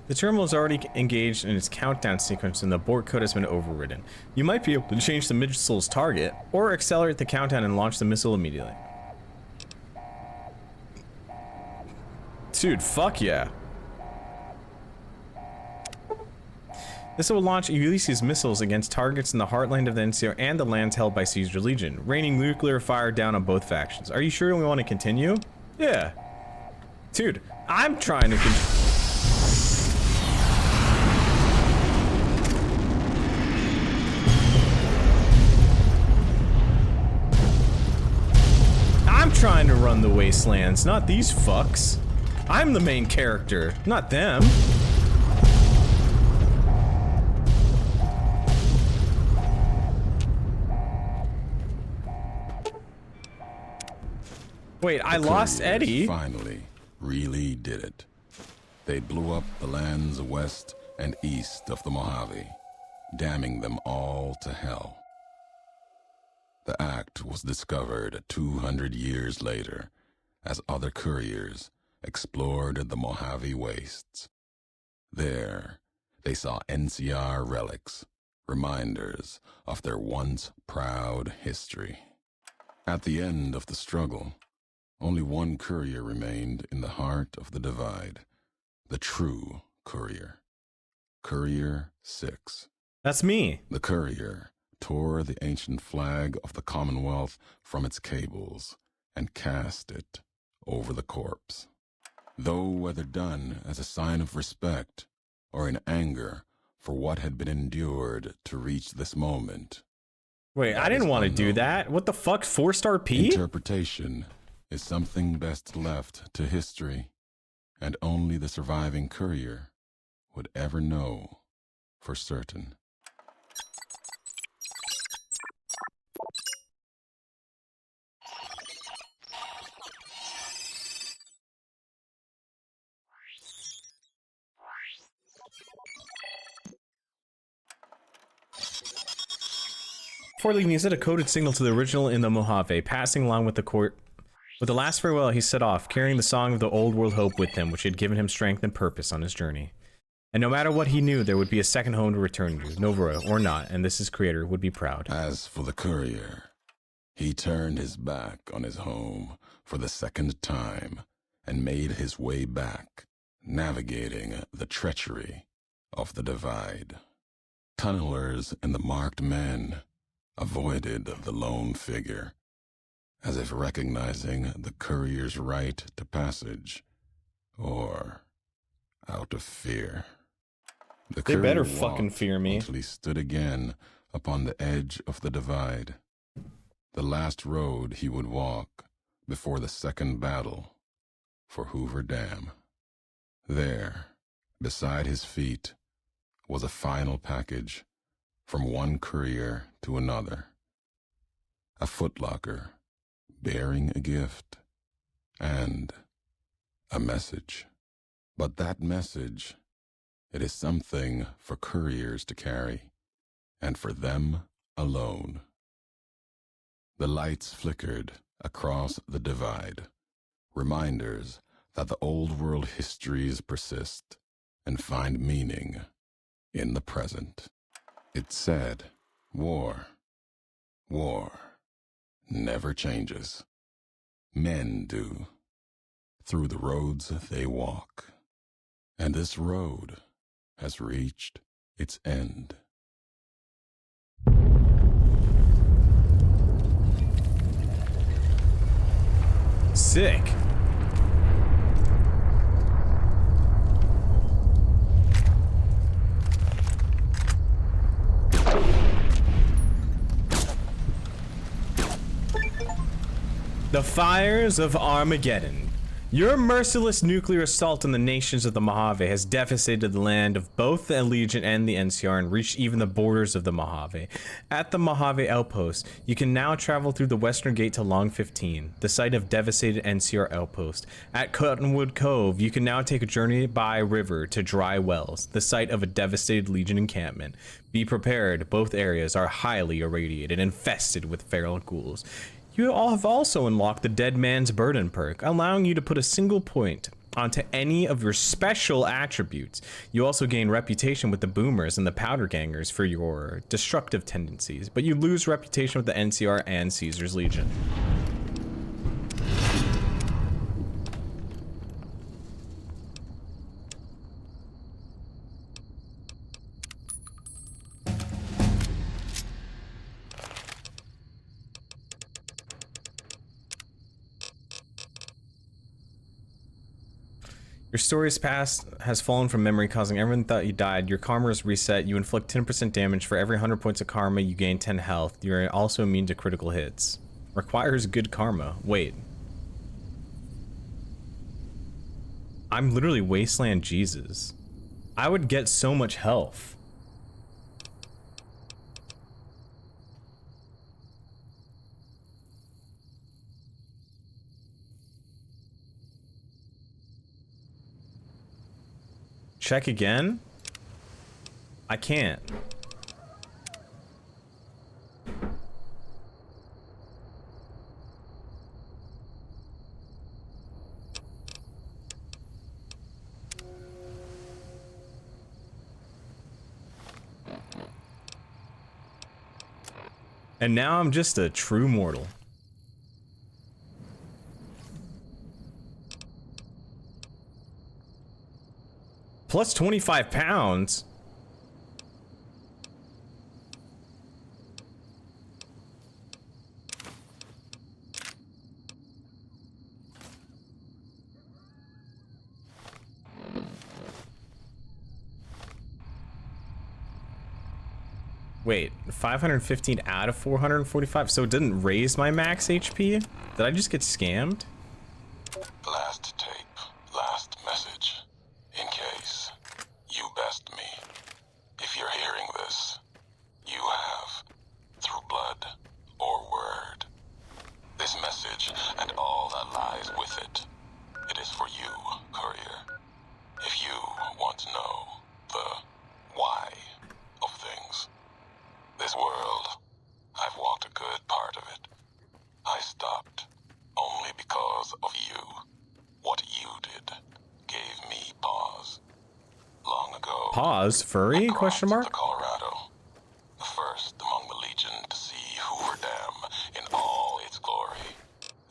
The terminal is already engaged in its countdown sequence and the abort code has been overridden. You might be able to change the missile's target, or accelerate the countdown and launch the missile immediately. Dude, fuck yeah. This will launch Ulysses missiles against targets in the heartland of the NCR and the lands held by Caesar's Legion, raining nuclear fire down on both factions. Are you sure we want to continue? Yeah. Dude, I'm trying to I'm trying to run the wastelands, not these fucks. I'm the main character, not them. Wait, I lost Eddie. Finally, really did it. They blew up the lands west and east of the Mojave, damning them all to hell. The act was discovered 200 years later as other couriers explored the Mojave wastes. There, they saw NCR relics, reminders of their once proud history. At the end of the struggle, only one courier remained in the heart of the divide, the true courier. Courier 6. That's me. The courier tore the ancient flag of the Commonwealth from its cables and cast it over the corpse. Though whether done as a sign of respect or in anger for what had been endured to reach this moment. Wait, I didn't want to do that. What the fuck, 4-star P? Interpretation is something best left to history, and only the surviving courier would ever know for certain. Before leaving, he sent a coded signal to the original in the Mojave, passing along with the court. With the last farewell, he set off, carrying the song of the old world hope with him, which had given him strength and purpose on his journey. And no matter what he knew, there would be a second home to return to, Nova or not, and this his creator would be proud. As for the courier, he turned his back on his home for the second time and made his way back, navigating the treachery of the divide. Tunnelers and the marked men avoided the lone figure, as if recognizing the courier's right to passage, or out of fear. The They better courier fucking walked fear me. until he stood again upon the edge of the divide, the last road he would walk before the second battle for Hoover Dam. There, beside his feet, was a final package from one courier to another. A footlocker bearing a gift and a message. But that message, it is something for couriers to carry, and for them alone. The lights flickered across the divide. Reminders that the old world histories persist and find meaning in the present. It said, war never changes. Men do, through the roads they walk. And this road has reached its end. Sick. The fires of Armageddon. Your merciless nuclear assault on the nations of the Mojave has devastated the land of both the Allegiant and the NCR and reached even the borders of the Mojave. At the Mojave Outpost, you can now travel through the western gate to Long 15, the site of devastated NCR outpost. At Cottonwood Cove, you can now take a journey by river to Dry Wells, the site of a devastated Legion encampment. Be prepared, both areas are highly irradiated and infested with feral ghouls. You all have also unlocked the Dead Man's Burden perk, allowing you to put a single point onto any of your special attributes. You also gain reputation with the Boomers and the Powder Gangers for your destructive tendencies, but you lose reputation with the NCR and Caesar's Legion. Your story's past has fallen from memory, causing everyone thought you died. Your karma is reset. You inflict 10% damage for every 100 points of karma. You gain 10 health. You're also immune to critical hits. Requires good karma. Wait. I'm literally Wasteland Jesus. I would get so much health. Check again? I can't. And now I'm just a true mortal. Plus 25 pounds. Wait, 515 out of 445? So it didn't raise my max HP? Did I just get scammed? Last tape, last message. In case you best me. If you're hearing this, you have, through blood or word. This message and all that lies with it. It is for you, courier. If you want to know the why of things. This world, I've walked a good part of it. I stopped only because of you. What you did gave me pause. Long ago. Pause? Furry? Question mark? The Colorado. The first among the Legion to see Hoover Dam in all its glory.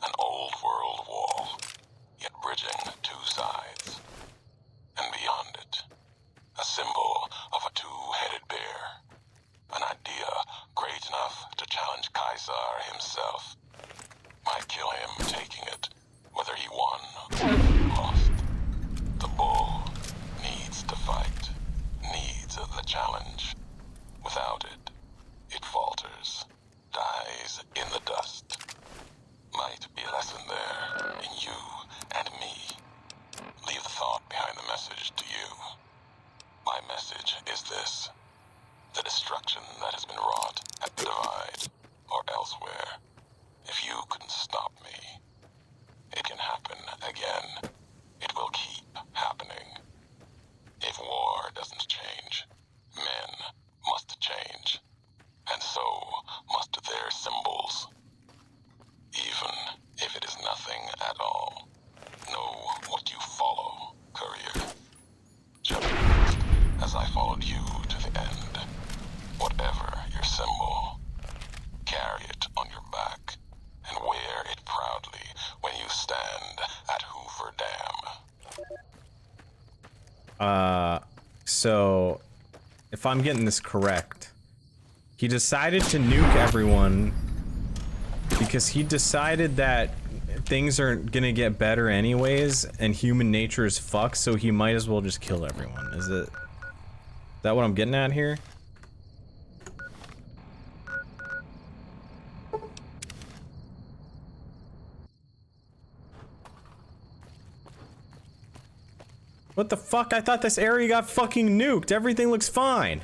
An old world wall, yet bridging two sides. And beyond it, a symbol of a two-headed bear. An idea great enough to challenge Caesar himself. Might kill him taking it, whether he won or lost. The bull needs to fight, needs the challenge. Without it, it falters, dies in the dust. Might be a lesson there in you and me. Leave the thought behind the message to you. My message is this. The destruction that has been wrought at the Divide or elsewhere. If you couldn't stop me, it can happen again. It will keep happening. If war doesn't change, men must change. And so must their symbols. Even So if I'm getting this correct, he decided to nuke everyone because he decided that things are gonna get better anyways, and human nature is fucked, so he might as well just kill everyone. Is that what I'm getting at here? What the fuck? I thought this area got fucking nuked. Everything looks fine.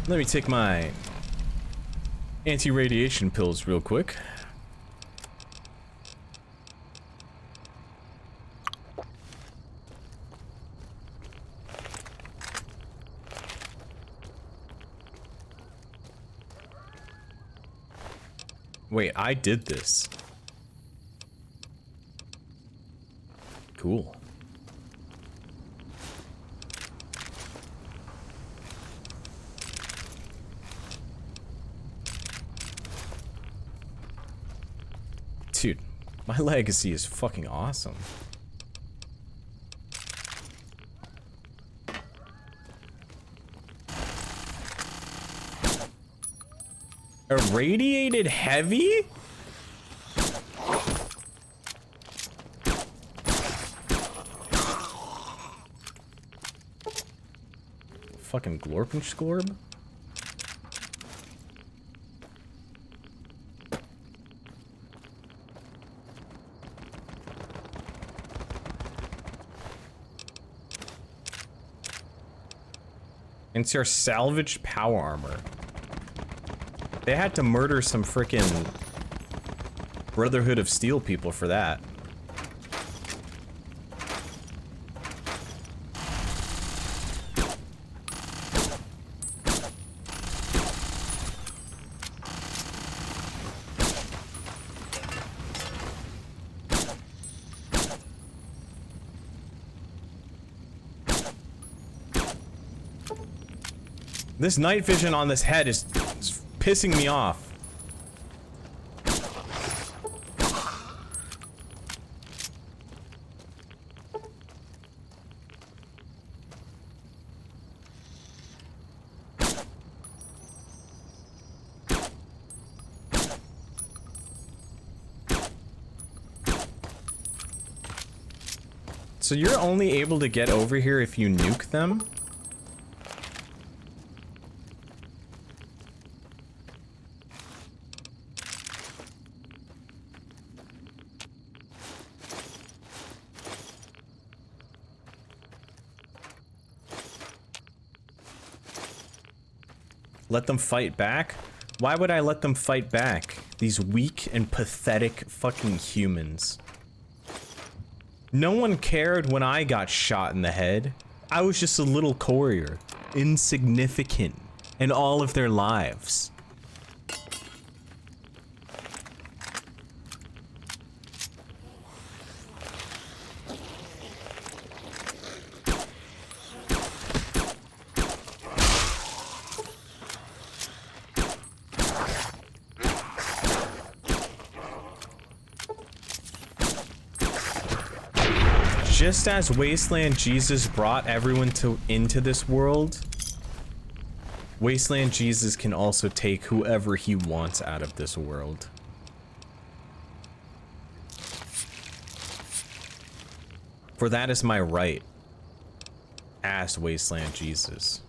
Let me take my anti-radiation pills real quick. Wait, I did this. Cool. Dude, my legacy is fucking awesome. Irradiated heavy? Fucking glorpin scorb? It's your salvaged power armor. They had to murder some frickin' Brotherhood of Steel people for that. This night vision on this head is pissing me off. So you're only able to get over here if you nuke them? Let them fight back? Why would I let them fight back? These weak and pathetic fucking humans. No one cared when I got shot in the head. I was just a little courier. Insignificant in all of their lives. Just as Wasteland Jesus brought everyone into this world, Wasteland Jesus can also take whoever he wants out of this world. For that is my right as Wasteland Jesus.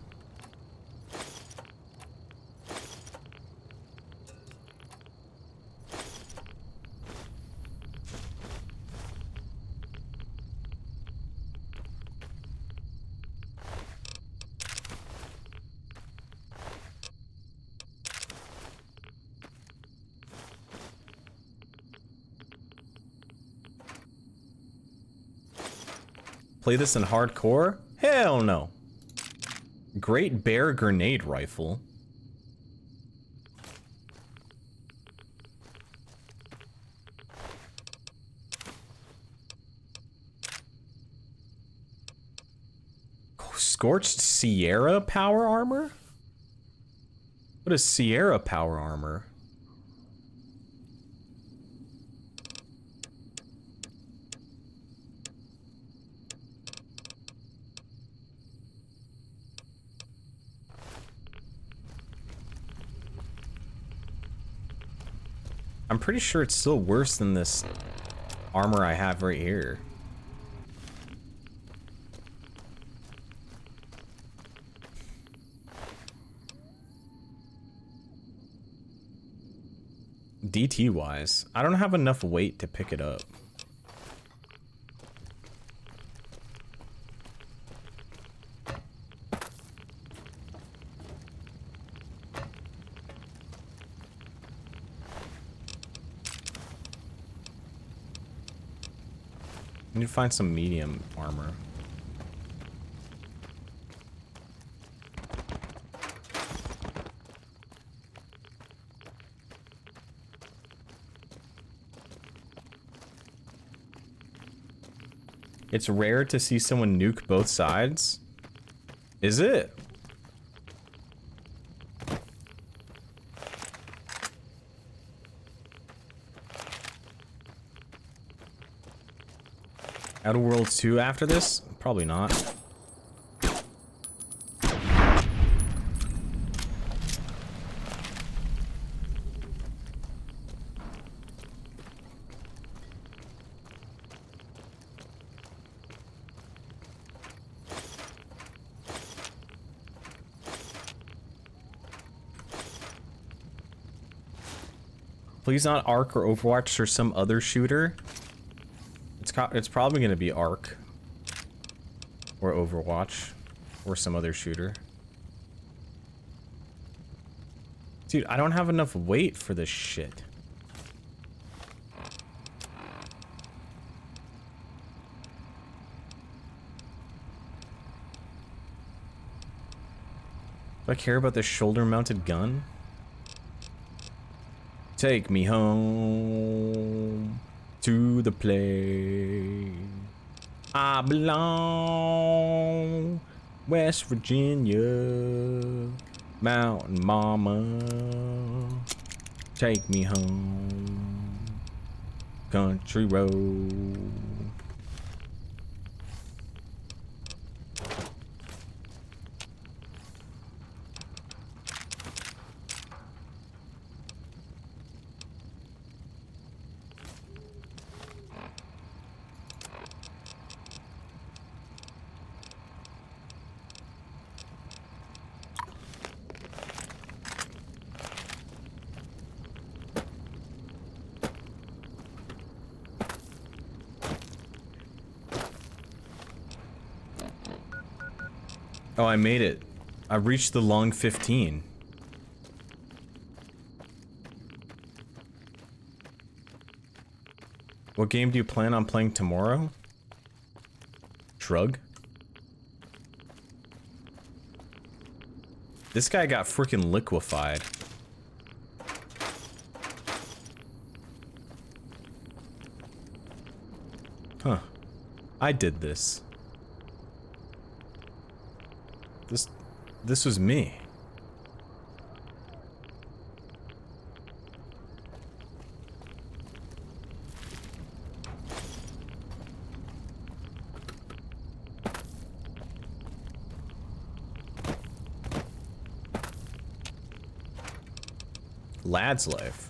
Play this in hardcore? Hell no. Great Bear grenade rifle. Scorched Sierra power armor? What is Sierra power armor? I'm pretty sure it's still worse than this armor I have right here. DT wise, I don't have enough weight to pick it up. I need to find some medium armor. It's rare to see someone nuke both sides. Is it? Outer Worlds 2 after this? Probably not. Please not Ark or Overwatch or some other shooter. It's probably gonna be Ark or Overwatch or some other shooter. Dude, I don't have enough weight for this shit. Do I care about this shoulder-mounted gun? Take me home to the place I belong, West Virginia, Mountain Mama. Take me home, country road. Oh, I made it. I reached the long 15. What game do you plan on playing tomorrow? Shrug? This guy got freaking liquefied. Huh. I did this. This was me. Lad's life.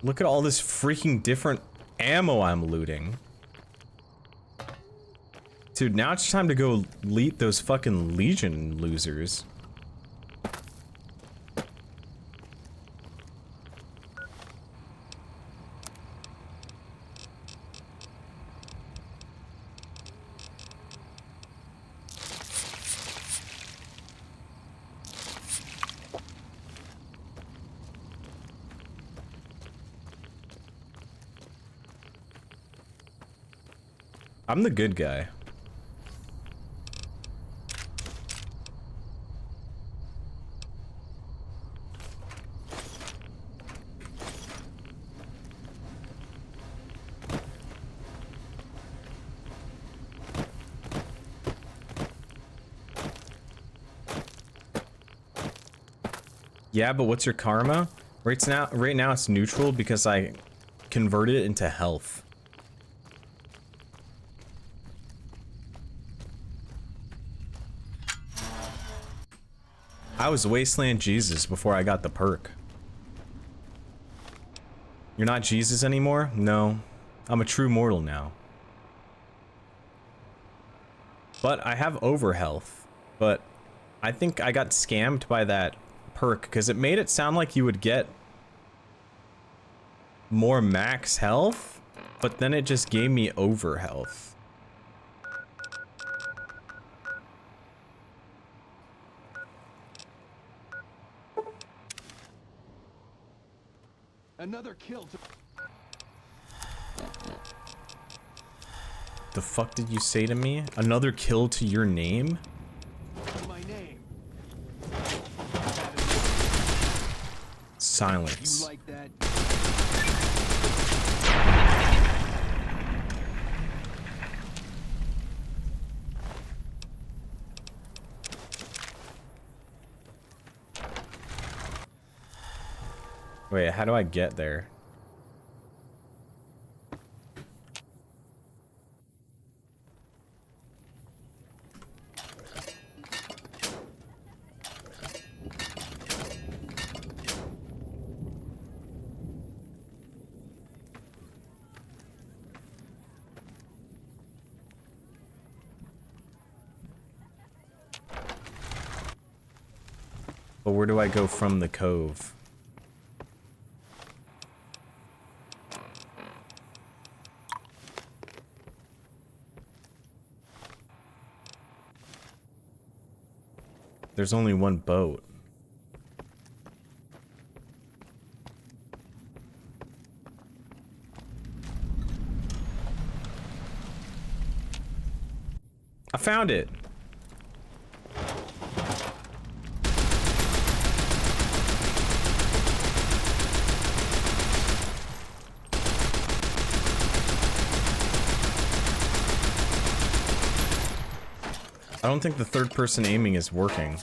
Look at all this freaking different ammo I'm looting. Dude, now it's time to go lead those fucking Legion losers. I'm the good guy. Yeah, but what's your karma? Right now it's neutral because I converted it into health. I was Wasteland Jesus before I got the perk. You're not Jesus anymore? No. I'm a true mortal now. But I have overhealth. But I think I got scammed by that perk because it made it sound like you would get more max health, but then it just gave me overhealth. Another kill to... The fuck did you say to me? Another kill to your name? My name. Silence. You like that? Wait, how do I get there? But where do I go from the cove? There's only one boat. I found it. I don't think the third person aiming is working.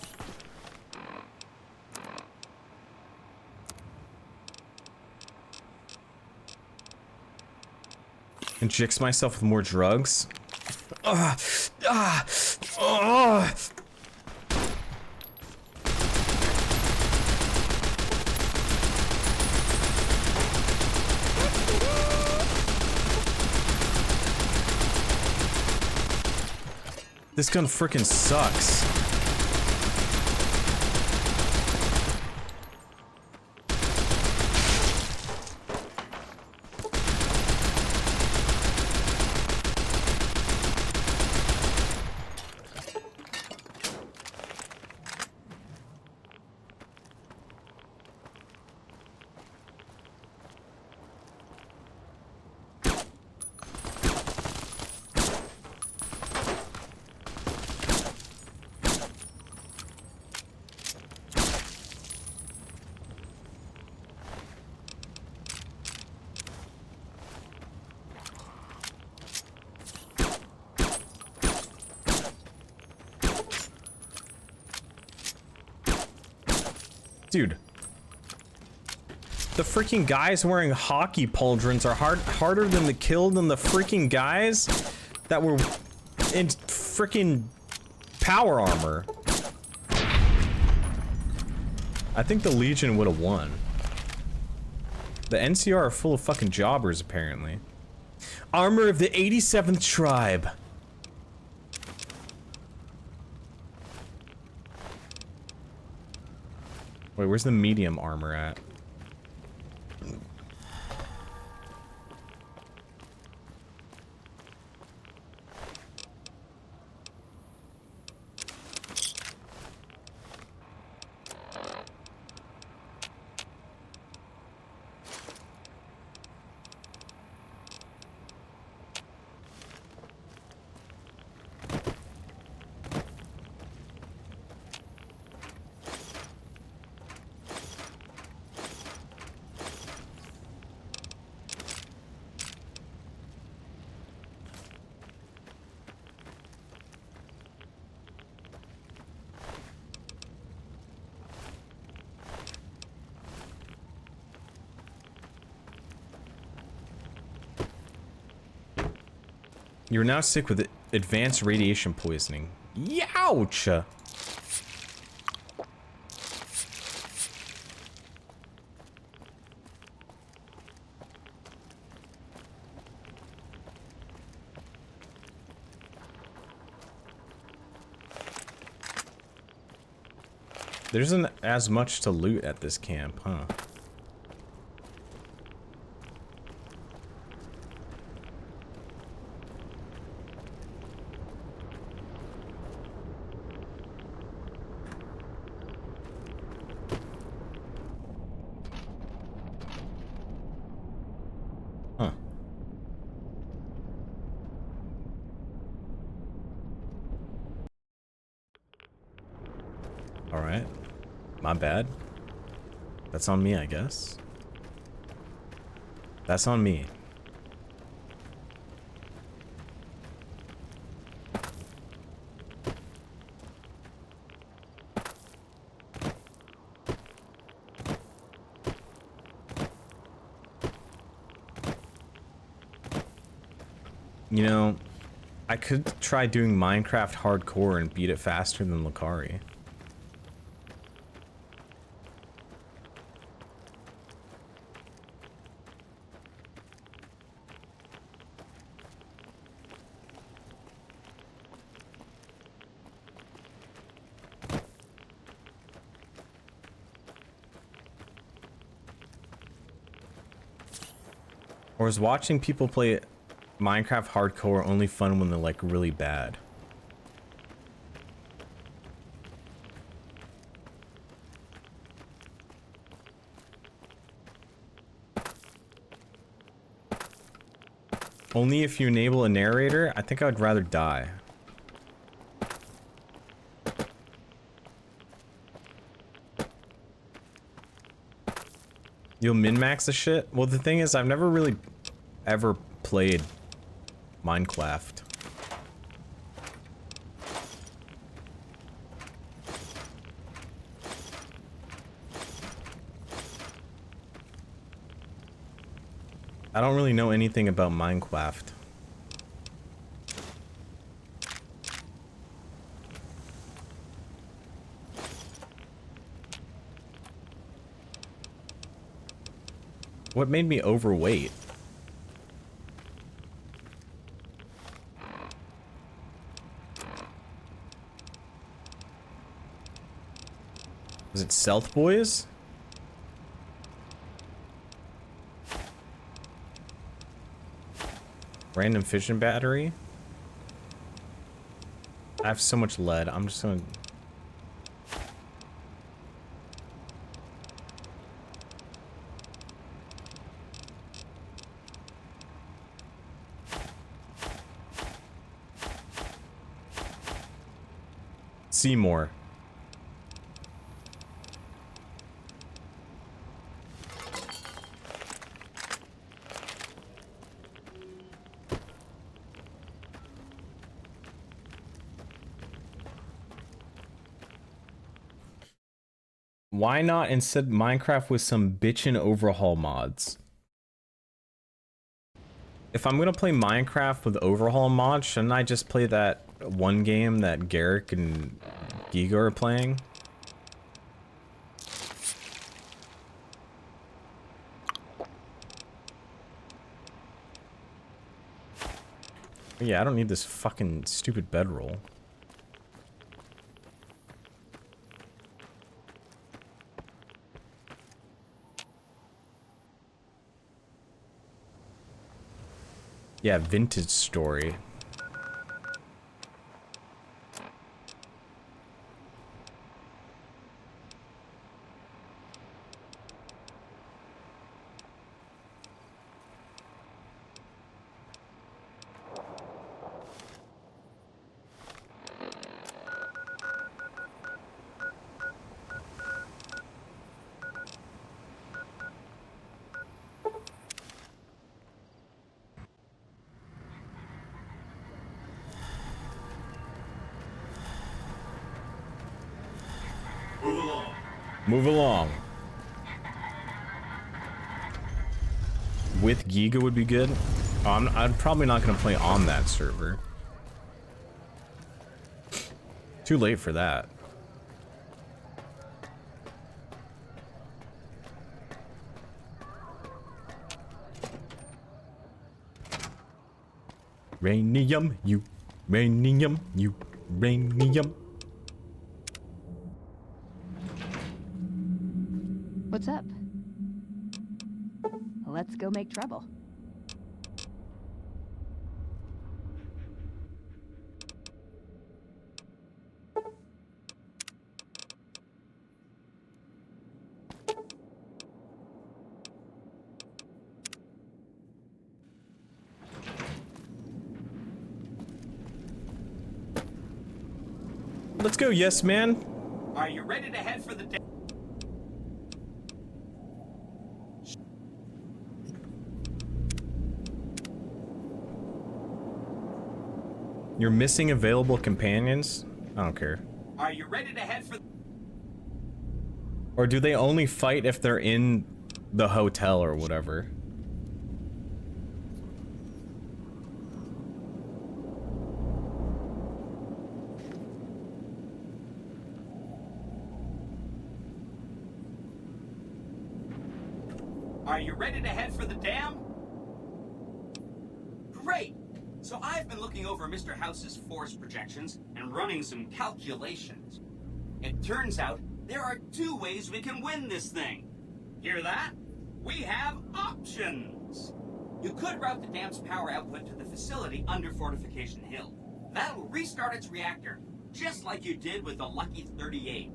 Injects myself with more drugs. This gun frickin' sucks. Dude. The freaking guys wearing hockey pauldrons are harder than the kill than the freaking guys that were in freaking power armor. I think the Legion would have won. The NCR are full of fucking jobbers, apparently. Armor of the 87th Tribe. Wait, where's the medium armor at? You're now sick with advanced radiation poisoning. Youch! There isn't as much to loot at this camp, huh? Huh. All right. My bad. That's on me, I guess. That's on me. You know, I could try doing Minecraft hardcore and beat it faster than Lucari. Or is watching people play Minecraft hardcore only fun when they're like really bad? Only if you enable a narrator? I think I would rather die. You'll min-max the shit? Well, the thing is, I've never really ever played Minecraft. I don't really know anything about Minecraft. What made me overweight? Is it Stealth Boys? Random fission battery? I have so much lead, I'm just gonna... Seymour. Why not instead Minecraft with some bitchin' overhaul mods? If I'm gonna play Minecraft with overhaul mods, shouldn't I just play that one game that Garrick and Giga are playing? Yeah, I don't need this fucking stupid bedroll. Yeah, vintage story. Move along. With Giga would be good. Oh, I'm probably not gonna play on that server. Too late for that. Rainium, you. Rainium, you. Rainium. What's up? Let's go make trouble. Let's go, yes, man. Are you ready to head for the You're missing available companions? I don't care. Are you ready to head for Or do they only fight if they're in the hotel or whatever? Are you ready to head for the dam? Great! So I've been looking over Mr. House's force projections and running some calculations. It turns out there are 2 ways we can win this thing. Hear that? We have options. You could route the dam's power output to the facility under Fortification Hill. That'll restart its reactor, just like you did with the Lucky 38.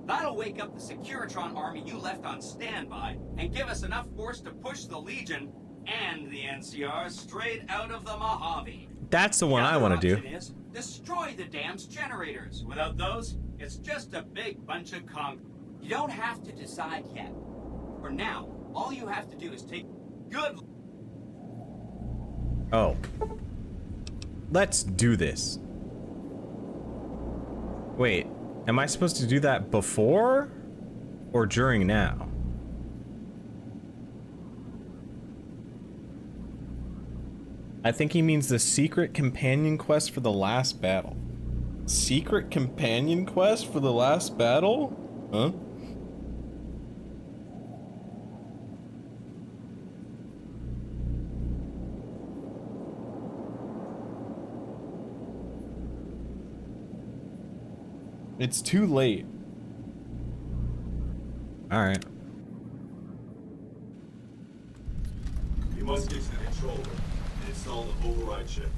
That'll wake up the Securitron army you left on standby and give us enough force to push the Legion and the NCR straight out of the Mojave. That's the one I want to do. Is destroy the dam's generators. Without those, it's just a big bunch of concrete. You don't have to decide yet. For now, all you have to do is take good. Oh. Let's do this. Wait, am I supposed to do that before or during now? I think he means the secret companion quest for the last battle. Secret companion quest for the last battle? Huh? It's too late. Alright. You must get to the control room and install the override chip.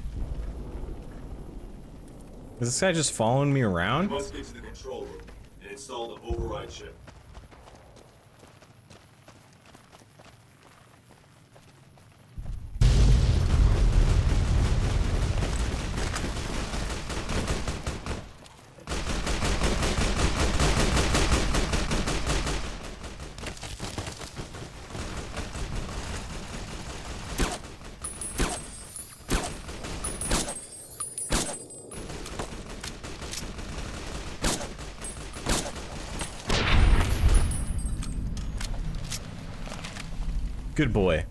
Is this guy just following me You around? must get to the control room and install the override chip. Good boy.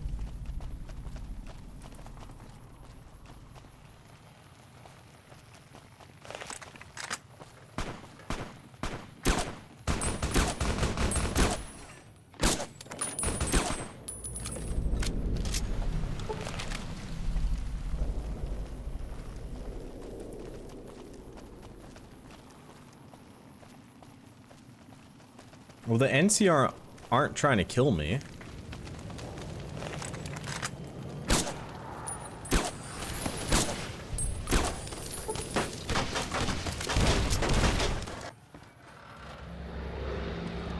Well, the NCR aren't trying to kill me.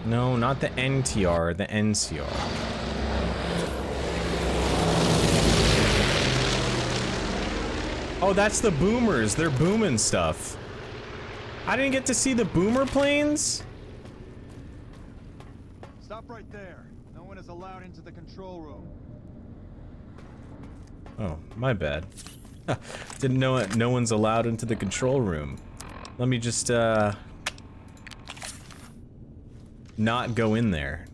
No, not the NTR, the NCR. Oh, that's the boomers. They're booming stuff. I didn't get to see the boomer planes? Stop right there. No one is allowed into the control room. Oh, my bad. Didn't know it. No one's allowed into the control room. Let me just, not go in there.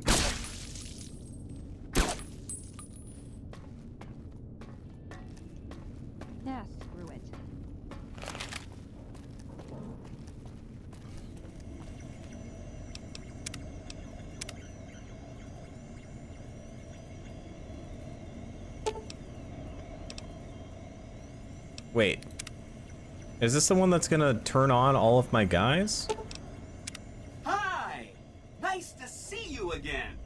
Wait. Is this the one that's gonna turn on all of my guys? Hi! Nice to see you again.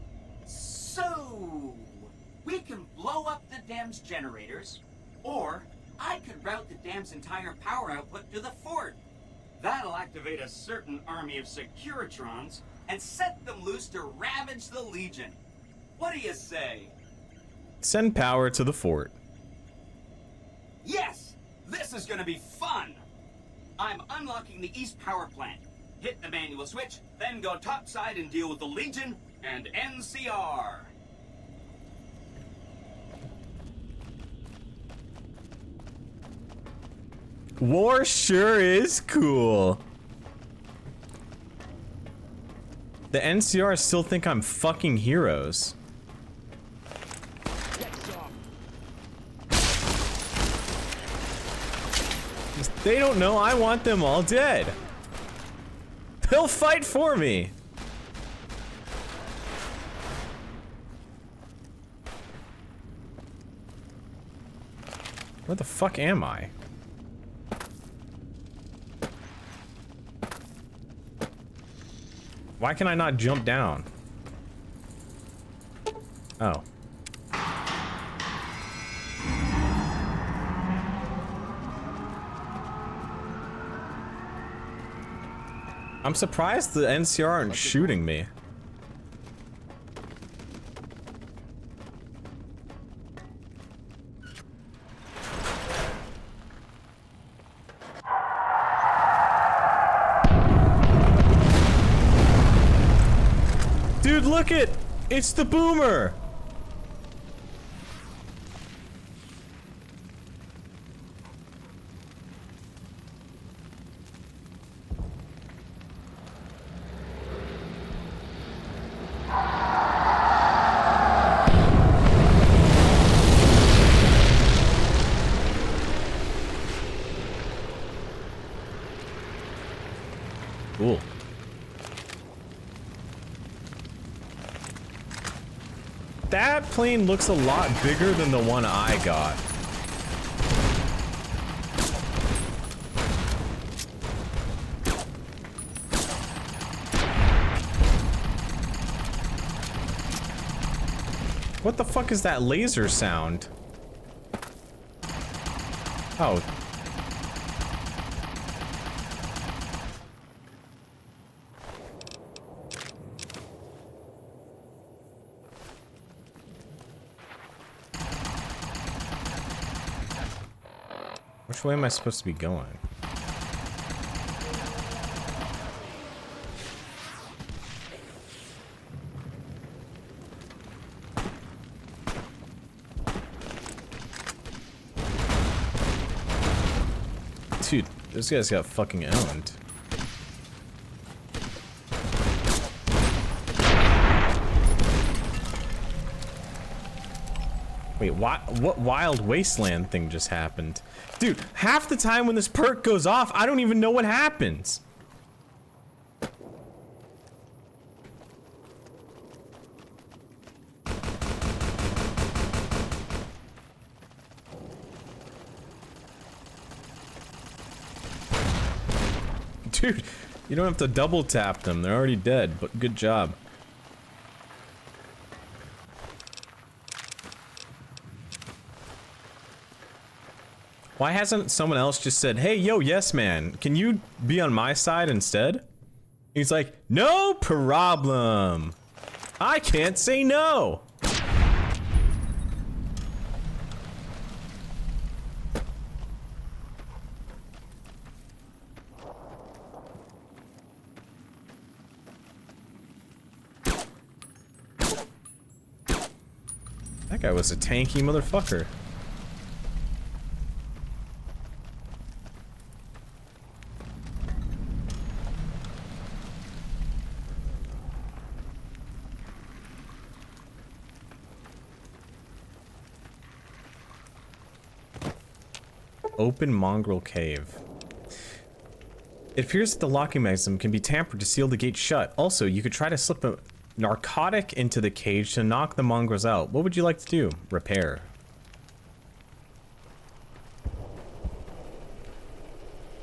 So, we can blow up the dam's generators, or I could route the dam's entire power output to the fort. That'll activate a certain army of Securitrons and set them loose to ravage the Legion. What do you say? Send power to the fort. Yes! This is gonna be fun! I'm unlocking the East Power Plant. Hit the manual switch, then go topside and deal with the Legion and NCR. War sure is cool. The NCR still think I'm fucking heroes. They don't know I want them all dead. They'll fight for me. Where the fuck am I? Why can I not jump down? Oh. I'm surprised the NCR aren't shooting me. Dude, look it! It's the boomer! Cool. That plane looks a lot bigger than the one I got. What the fuck is that laser sound? Oh. Which way am I supposed to be going? Dude, this guy's got fucking owned. Wait, what wild wasteland thing just happened? Dude, half the time when this perk goes off, I don't even know what happens. Dude, you don't have to double tap them. They're already dead, but good job. Why hasn't someone else just said, hey, yo, yes, man, can you be on my side instead? He's like, no problem. I can't say no. That guy was a tanky motherfucker. Open mongrel cave. It appears that the locking mechanism can be tampered to seal the gate shut. Also, you could try to slip a narcotic into the cage to knock the mongrels out. What would you like to do? Repair.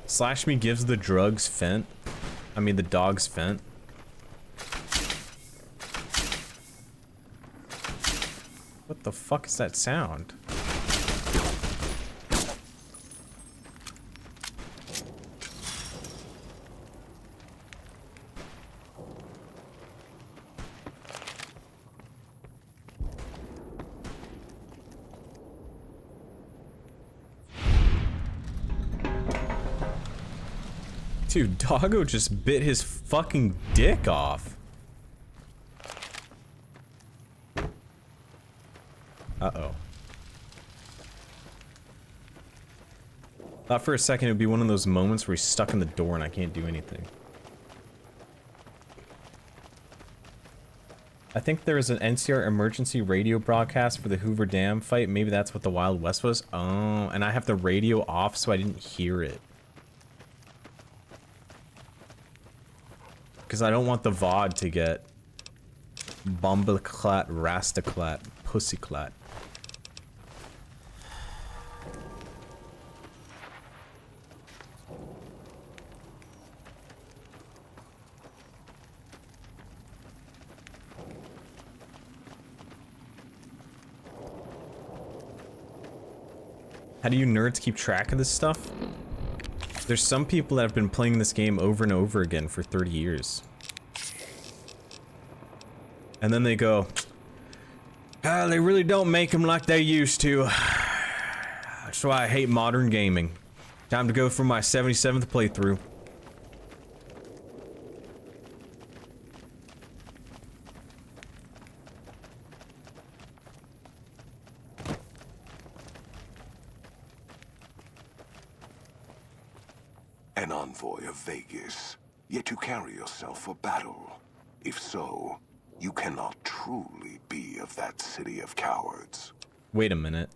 Slash me gives the drugs Fent. I mean the dogs Fent. What the fuck is that sound? Dude, Doggo just bit his fucking dick off. Uh-oh. Thought for a second it would be one of those moments where he's stuck in the door and I can't do anything. I think there is an NCR emergency radio broadcast for the Hoover Dam fight. Maybe that's what the Wild West was. Oh, and I have the radio off so I didn't hear it. Because I don't want the VOD to get bumbleclat, rastaclat, pussyclat. How do you nerds keep track of this stuff? There's some people that have been playing this game over and over again for 30 years. And then they go, ah, they really don't make them like they used to. That's why I hate modern gaming. Time to go for my 77th playthrough. An envoy of Vegas, yet you carry yourself for battle. If so, you cannot truly be of that city of cowards. Wait a minute.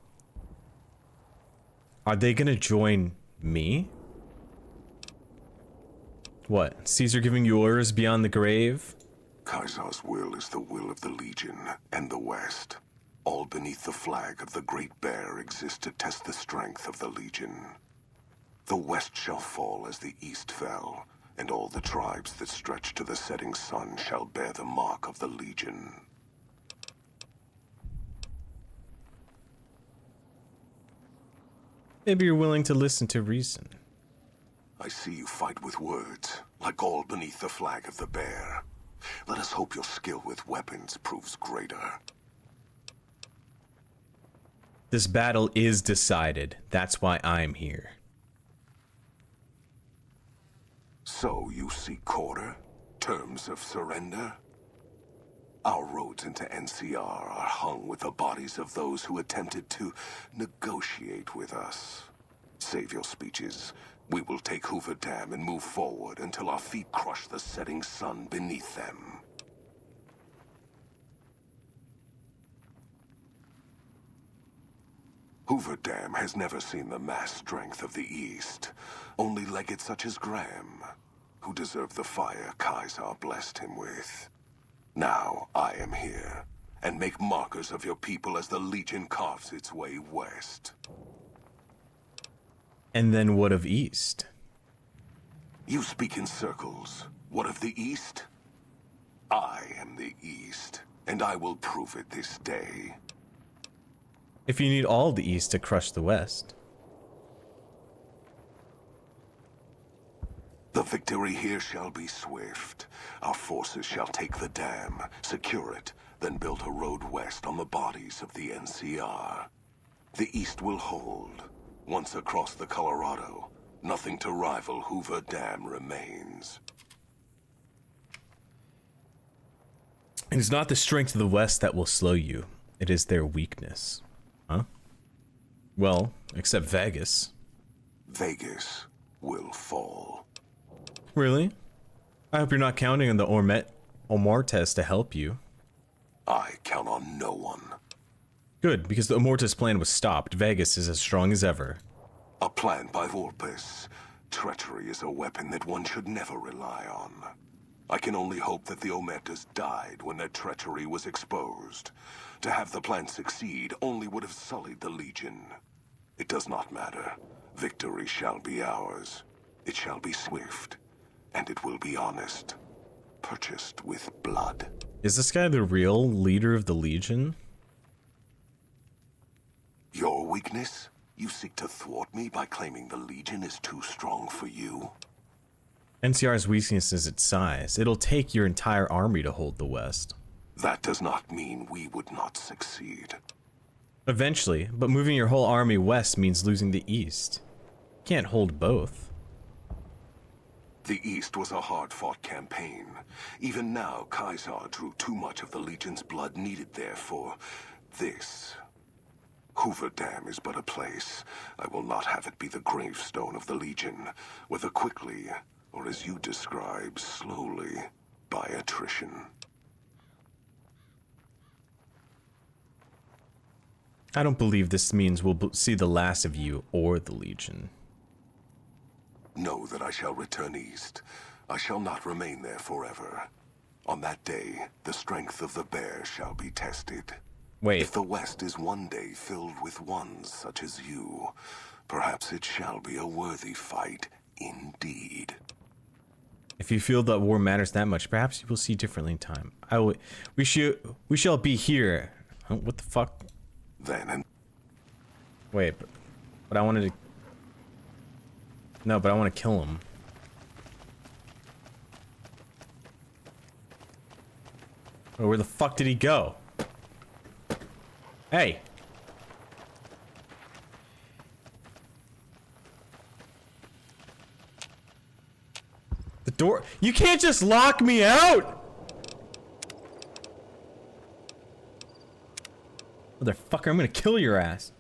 Are they gonna join me? What? Caesar giving you orders beyond the grave? Caesar's will is the will of the Legion and the West. All beneath the flag of the Great Bear exist to test the strength of the Legion. The West shall fall as the East fell, and all the tribes that stretch to the setting sun shall bear the mark of the Legion. Maybe you're willing to listen to reason. I see you fight with words, like all beneath the flag of the Bear. Let us hope your skill with weapons proves greater. This battle is decided. That's why I'm here. So you seek quarter? Terms of surrender? Our roads into NCR are hung with the bodies of those who attempted to negotiate with us. Save your speeches. We will take Hoover Dam and move forward until our feet crush the setting sun beneath them. Hoover Dam has never seen the mass strength of the East. Only legates such as Graham, who deserve the fire Caesar blessed him with. Now I am here, and make markers of your people as the Legion carves its way west. And then what of East? You speak in circles. What of the East? I am the East, and I will prove it this day. If you need all the East to crush the West. The victory here shall be swift. Our forces shall take the dam, secure it, then build a road west on the bodies of the NCR. The East will hold. Once across the Colorado, nothing to rival Hoover Dam remains. It is not the strength of the West that will slow you. It is their weakness. Huh? Well, except Vegas. Vegas will fall. Really? I hope you're not counting on the Omortes to help you. I count on no one. Good, because the Omortes plan was stopped. Vegas is as strong as ever. A plan by Vulpes. Treachery is a weapon that one should never rely on. I can only hope that the Omertas died when their treachery was exposed. To have the plan succeed only would have sullied the Legion. It does not matter. Victory shall be ours. It shall be swift, and it will be honest. Purchased with blood. Is this guy the real leader of the Legion? Your weakness? You seek to thwart me by claiming the Legion is too strong for you? NCR's weakness is its size. It'll take your entire army to hold the West. That does not mean we would not succeed. Eventually, but moving your whole army west means losing the East. Can't hold both. The East was a hard-fought campaign. Even now, Caesar drew too much of the Legion's blood needed there for this. Hoover Dam is but a place. I will not have it be the gravestone of the Legion, whether quickly, or as you describe, slowly, by attrition. I don't believe this means we'll see the last of you or the Legion. Know that I shall return east. I shall not remain there forever. On that day, the strength of the bear shall be tested. Wait. If the West is one day filled with ones such as you, perhaps it shall be a worthy fight indeed. If you feel that war matters that much, perhaps you will see differently in time. We shall be here. Huh, what the fuck? Then and wait, but I wanted to. No, but I want to kill him. Oh, where the fuck did he go? Hey. The door. You can't just lock me out! Motherfucker, I'm gonna kill your ass.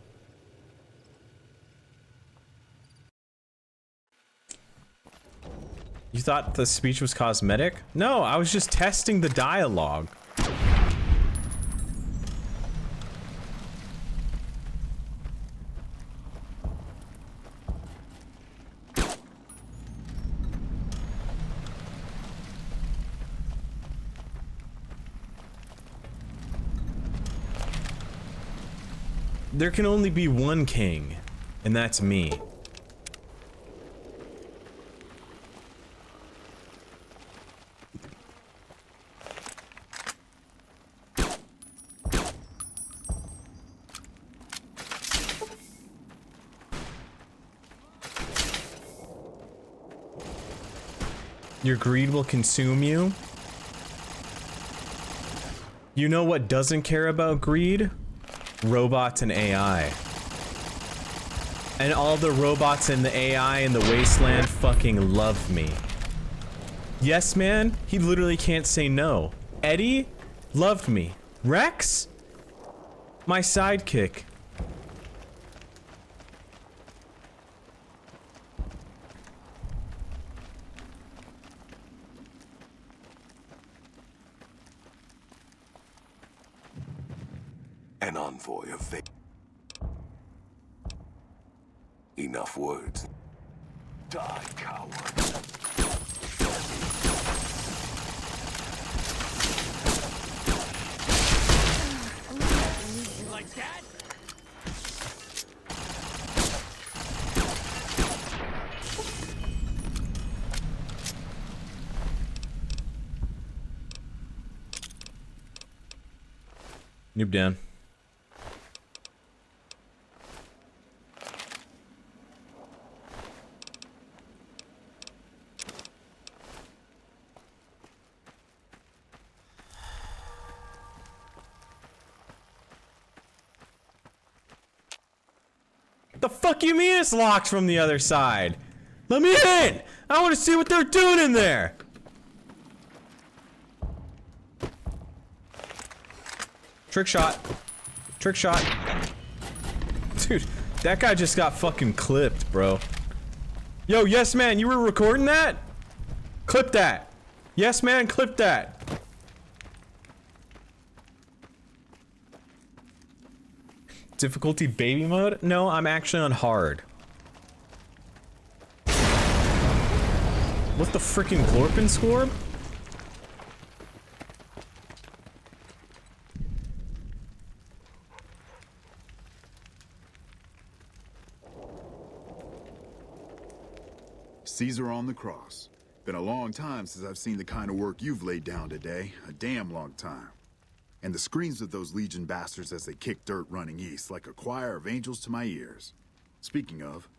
You thought the speech was cosmetic? No, I was just testing the dialogue. There can only be one king, and that's me. Your greed will consume you. You know what doesn't care about greed? Robots and AI. And all the robots and the AI in the wasteland fucking love me. Yes, man, he literally can't say no. Eddie loved me. Rex? My sidekick. an envoy of fate. Enough words. Die, coward. Like that? Noob down. The fuck you mean it's locked from the other side? Let me in! I want to see what they're doing in there! Trick shot. Trick shot. Dude, that guy just got fucking clipped, bro. Yo, yes man, you were recording that? Clip that. Yes man, clip that. Difficulty baby mode? No, I'm actually on hard. What the freaking glorpin score? Caesar on the cross. Been a long time since I've seen the kind of work you've laid down today. A damn long time. And the screams of those Legion bastards as they kick dirt running east like a choir of angels to my ears. Speaking of,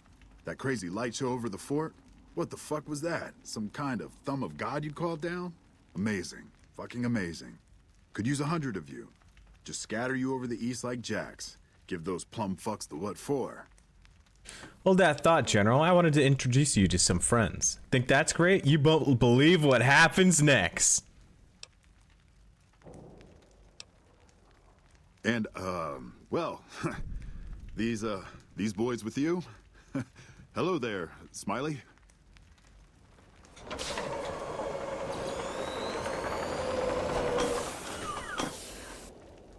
that crazy light show over the fort? What the fuck was that? Some kind of thumb of God you'd called down? Amazing. Fucking amazing. Could use 100 of you. Just scatter you over the east like jacks. Give those plum fucks the what for. Hold that thought, General. I wanted to introduce you to some friends. Think that's great? You won't believe what happens next. And, well, these boys with you? Hello there, Smiley.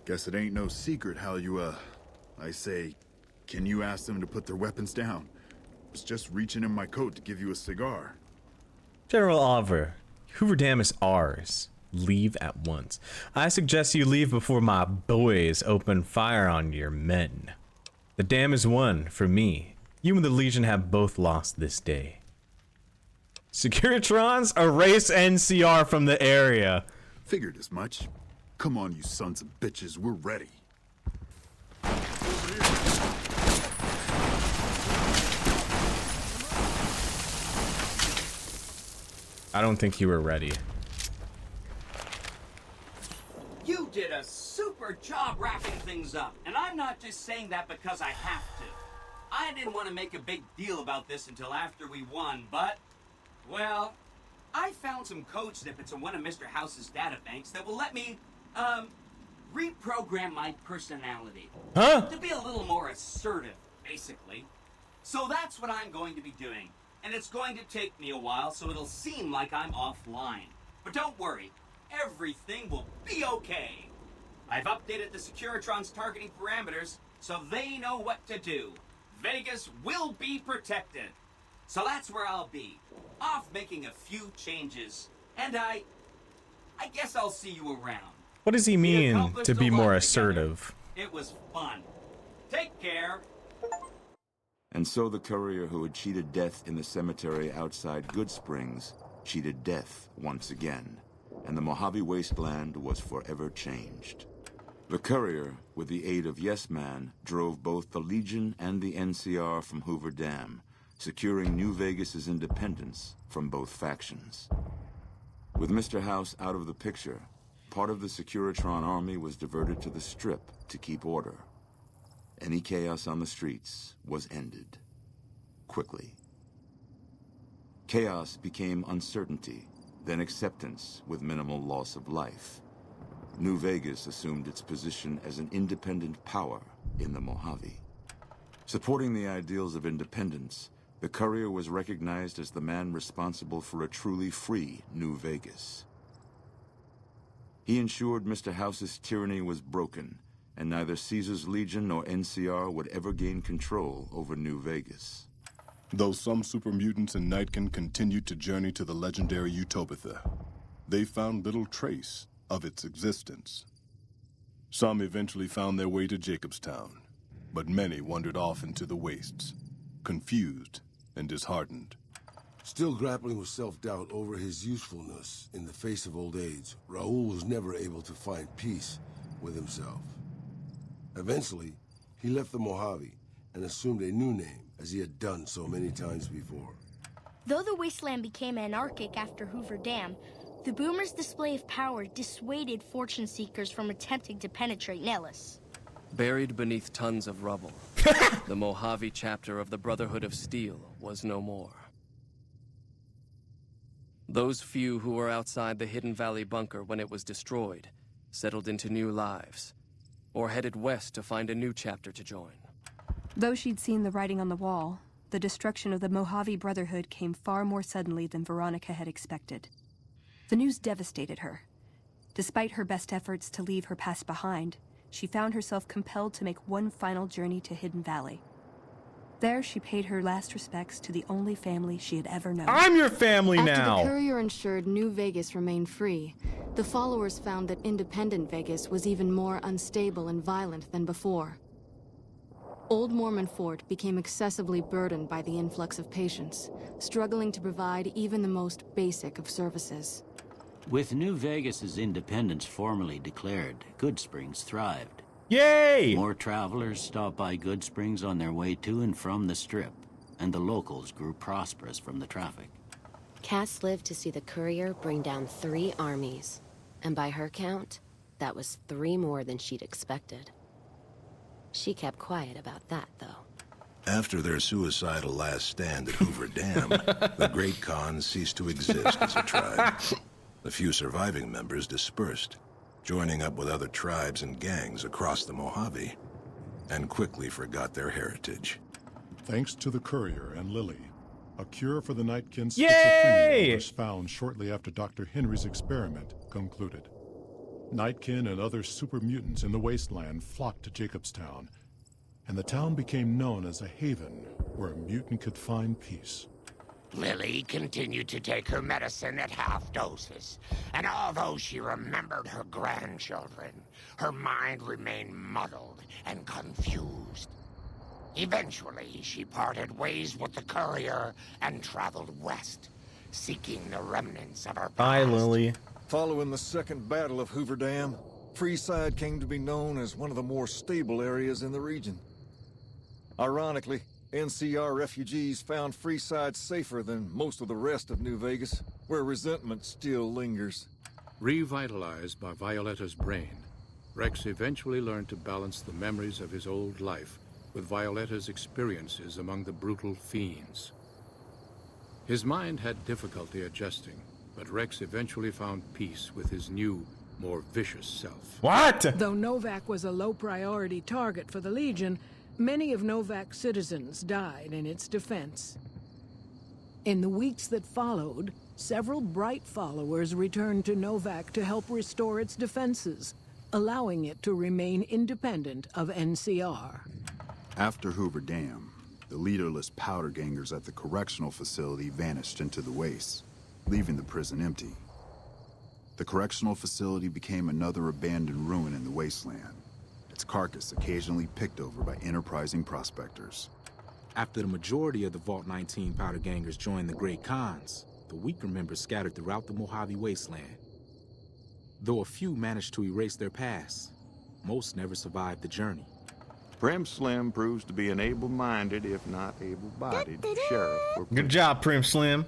Guess it ain't no secret how you, I say, can you ask them to put their weapons down? Was just reaching in my coat to give you a cigar. General Oliver, Hoover Dam is ours. Leave at once. I suggest you leave before my boys open fire on your men. The dam is won for me. You and the Legion have both lost this day. Securitrons, erase NCR from the area. Figured as much. Come on, you sons of bitches, we're ready. I don't think you were ready. You did a super job wrapping things up, and I'm not just saying that because I have to. I didn't want to make a big deal about this until after we won, but, well, I found some code snippets in one of Mr. House's databanks that will let me, reprogram my personality. Huh? To be a little more assertive, basically. So that's what I'm going to be doing. And it's going to take me a while, so it'll seem like I'm offline. But don't worry, everything will be okay. I've updated the Securitron's targeting parameters, so they know what to do. Vegas will be protected. So that's where I'll be, off making a few changes. And I guess I'll see you around. What does he mean to be more assertive? It was fun. Take care. And so the courier who had cheated death in the cemetery outside Good Springs cheated death once again, and the Mojave Wasteland was forever changed. The courier, with the aid of Yes Man, drove both the Legion and the NCR from Hoover Dam, securing New Vegas's independence from both factions. With Mr. House out of the picture, part of the Securitron army was diverted to the Strip to keep order. Any chaos on the streets was ended. Quickly. Chaos became uncertainty, then acceptance with minimal loss of life. New Vegas assumed its position as an independent power in the Mojave. Supporting the ideals of independence, the courier was recognized as the man responsible for a truly free New Vegas. He ensured Mr. House's tyranny was broken, and neither Caesar's Legion nor NCR would ever gain control over New Vegas. Though some super mutants in Nightkin continued to journey to the legendary Utopia, they found little trace of its existence. Some eventually found their way to Jacobstown, but many wandered off into the wastes, confused and disheartened. Still grappling with self-doubt over his usefulness in the face of old age, Raoul was never able to find peace with himself. Eventually, he left the Mojave and assumed a new name, as he had done so many times before. Though the wasteland became anarchic after Hoover Dam, the Boomers' display of power dissuaded fortune seekers from attempting to penetrate Nellis. Buried beneath tons of rubble, the Mojave chapter of the Brotherhood of Steel was no more. Those few who were outside the Hidden Valley bunker when it was destroyed settled into new lives, or headed west to find a new chapter to join. Though she'd seen the writing on the wall, the destruction of the Mojave Brotherhood came far more suddenly than Veronica had expected. The news devastated her. Despite her best efforts to leave her past behind, she found herself compelled to make one final journey to Hidden Valley. There, she paid her last respects to the only family she had ever known. I'm your family After now! the courier ensured New Vegas remained free, the followers found that independent Vegas was even more unstable and violent than before. Old Mormon Fort became excessively burdened by the influx of patients, struggling to provide even the most basic of services. With New Vegas's independence formally declared, Goodsprings thrived. Yay! More travelers stopped by Goodsprings on their way to and from the Strip, and the locals grew prosperous from the traffic. Cass lived to see the courier bring down 3 armies. And by her count, that was 3 more than she'd expected. She kept quiet about that, though. After their suicidal last stand at Hoover Dam, the Great Khans ceased to exist as a tribe. The few surviving members dispersed, joining up with other tribes and gangs across the Mojave, and quickly forgot their heritage. Thanks to the courier and Lily, a cure for the Nightkin Yay! schizophrenia was found shortly after Dr. Henry's experiment concluded. Nightkin and other super mutants in the wasteland flocked to Jacobstown, and the town became known as a haven where a mutant could find peace. Lily continued to take her medicine at half doses, and although she remembered her grandchildren, her mind remained muddled and confused. Eventually, she parted ways with the courier and traveled west, seeking the remnants of her past. Bye, Lily. Following the Second Battle of Hoover Dam, Freeside came to be known as one of the more stable areas in the region. Ironically, NCR refugees found Freeside safer than most of the rest of New Vegas, where resentment still lingers. Revitalized by Violetta's brain, Rex eventually learned to balance the memories of his old life with Violetta's experiences among the brutal fiends. His mind had difficulty adjusting, but Rex eventually found peace with his new, more vicious self. What? Though Novak was a low-priority target for the Legion, many of Novak's citizens died in its defense. In the weeks that followed, several Bright followers returned to Novak to help restore its defenses, allowing it to remain independent of NCR. After Hoover Dam, the leaderless powder gangers at the correctional facility vanished into the wastes, leaving the prison empty. The correctional facility became another abandoned ruin in the wasteland, its carcass occasionally picked over by enterprising prospectors. After the majority of the Vault 19 powder gangers joined the Great Khans, the weaker members scattered throughout the Mojave wasteland. Though a few managed to erase their past, most never survived the journey. Prim Slim proves to be an able-minded, if not able-bodied, sheriff. Good job, Prim Slim.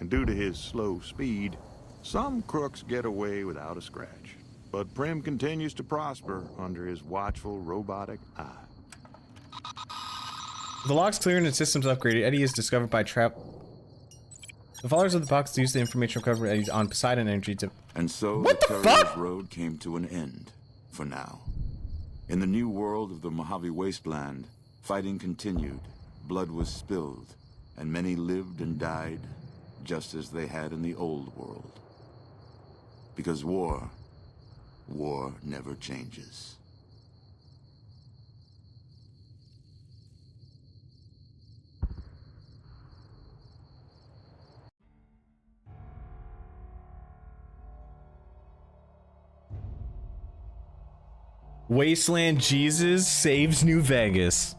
And due to his slow speed, some crooks get away without a scratch. But Prim continues to prosper under his watchful, robotic eye. The log's clear and its systems upgraded. Eddie is discovered by Trap. The followers of the box use the information recovered Eddie's on Poseidon Energy to... And so What the the courier's fuck? road came to an end, for now. In the new world of the Mojave Wasteland, fighting continued, blood was spilled, and many lived and died just as they had in the old world. Because war never changes. Wasteland Jesus saves New Vegas.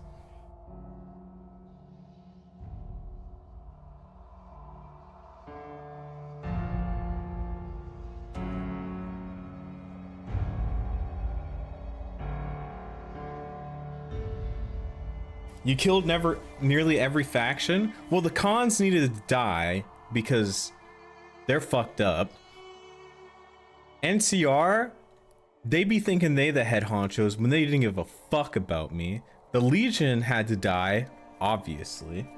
You killed nearly every faction? Well, the Khans needed to die because they're fucked up. NCR, they be thinking they the head honchos when they didn't give a fuck about me. The Legion had to die, obviously.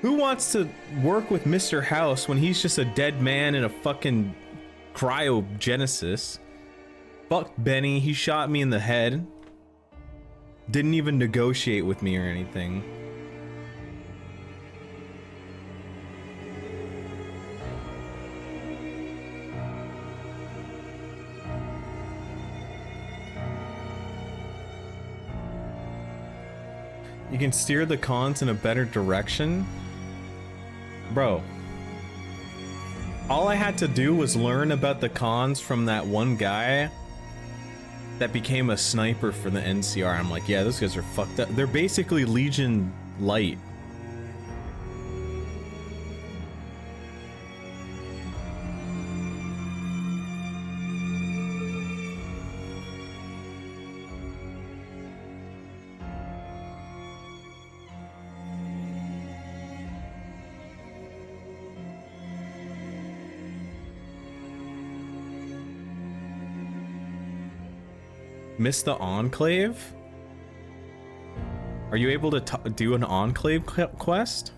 Who wants to work with Mr. House when he's just a dead man in a fucking cryogenesis? Fuck Benny, he shot me in the head. Didn't even negotiate with me or anything. You can steer the Khans in a better direction? Bro. All I had to do was learn about the Khans from that one guy. that became a sniper for the NCR. I'm like, yeah, those guys are fucked up. They're basically Legion Light. Miss the Enclave? Are you able to do an Enclave quest?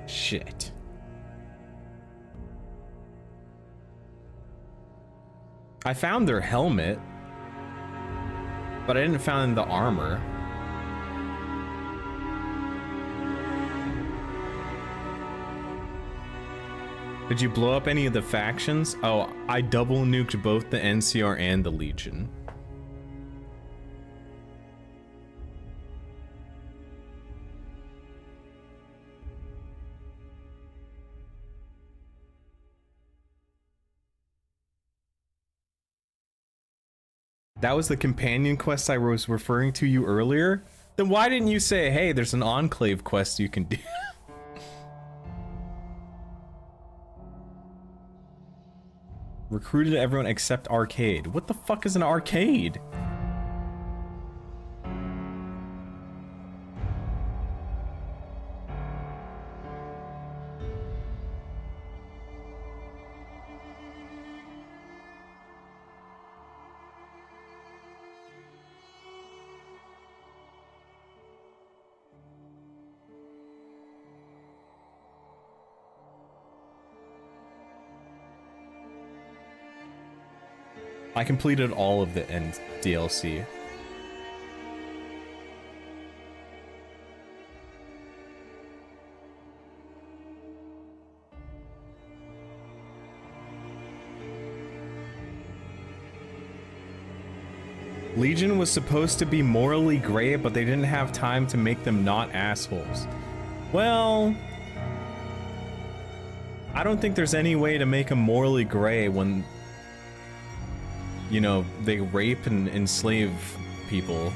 Shit. I found their helmet, but I didn't find the armor. Did you blow up any of the factions? Oh, I double nuked both the NCR and the Legion. That was the companion quest I was referring to you earlier? Then why didn't you say, hey, there's an Enclave quest you can do? Recruited everyone except Arcade. What the fuck is an arcade? I completed all of the end DLC. Legion was supposed to be morally gray, but they didn't have time to make them not assholes. Well, I don't think there's any way to make them morally gray when, you know, they rape and enslave people.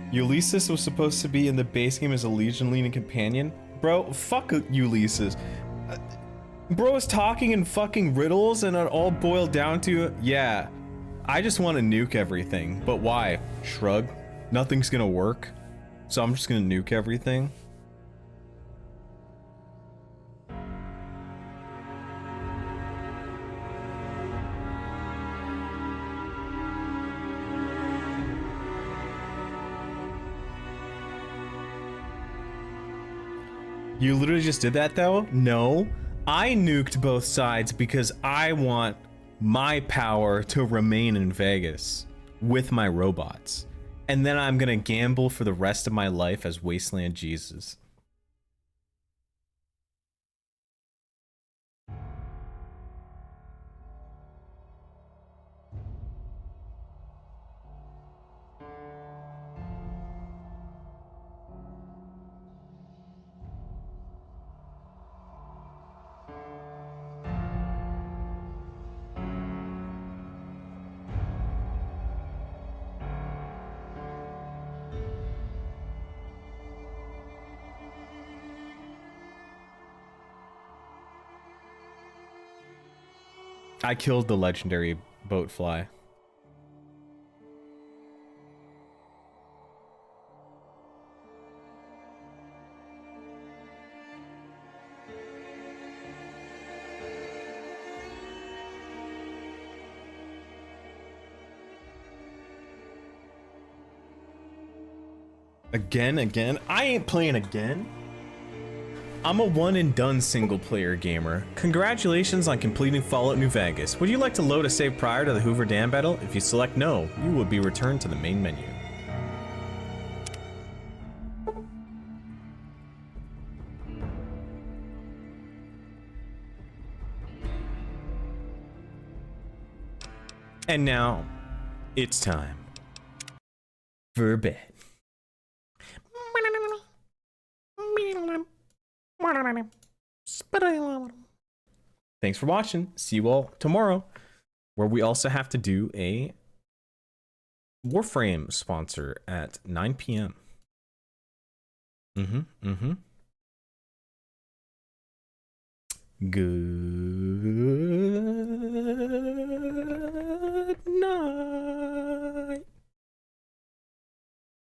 Ulysses was supposed to be in the base game as a Legion-leading companion? Bro, fuck Ulysses. Bro was talking in fucking riddles and it all boiled down to, yeah, I just want to nuke everything. But why? Shrug. Nothing's gonna work. So I'm just gonna nuke everything. You literally just did that though? No. I nuked both sides because I want my power to remain in Vegas with my robots. And then I'm gonna gamble for the rest of my life as Wasteland Jesus. I killed the legendary boatfly. Again? I ain't playing again. I'm a one and done single player gamer. Congratulations on completing Fallout New Vegas. Would you like to load a save prior to the Hoover Dam battle? If you select no, you will be returned to the main menu. And now, it's time for bed. Thanks for watching. See you all tomorrow, where we also have to do a Warframe sponsor at 9 p.m. Good.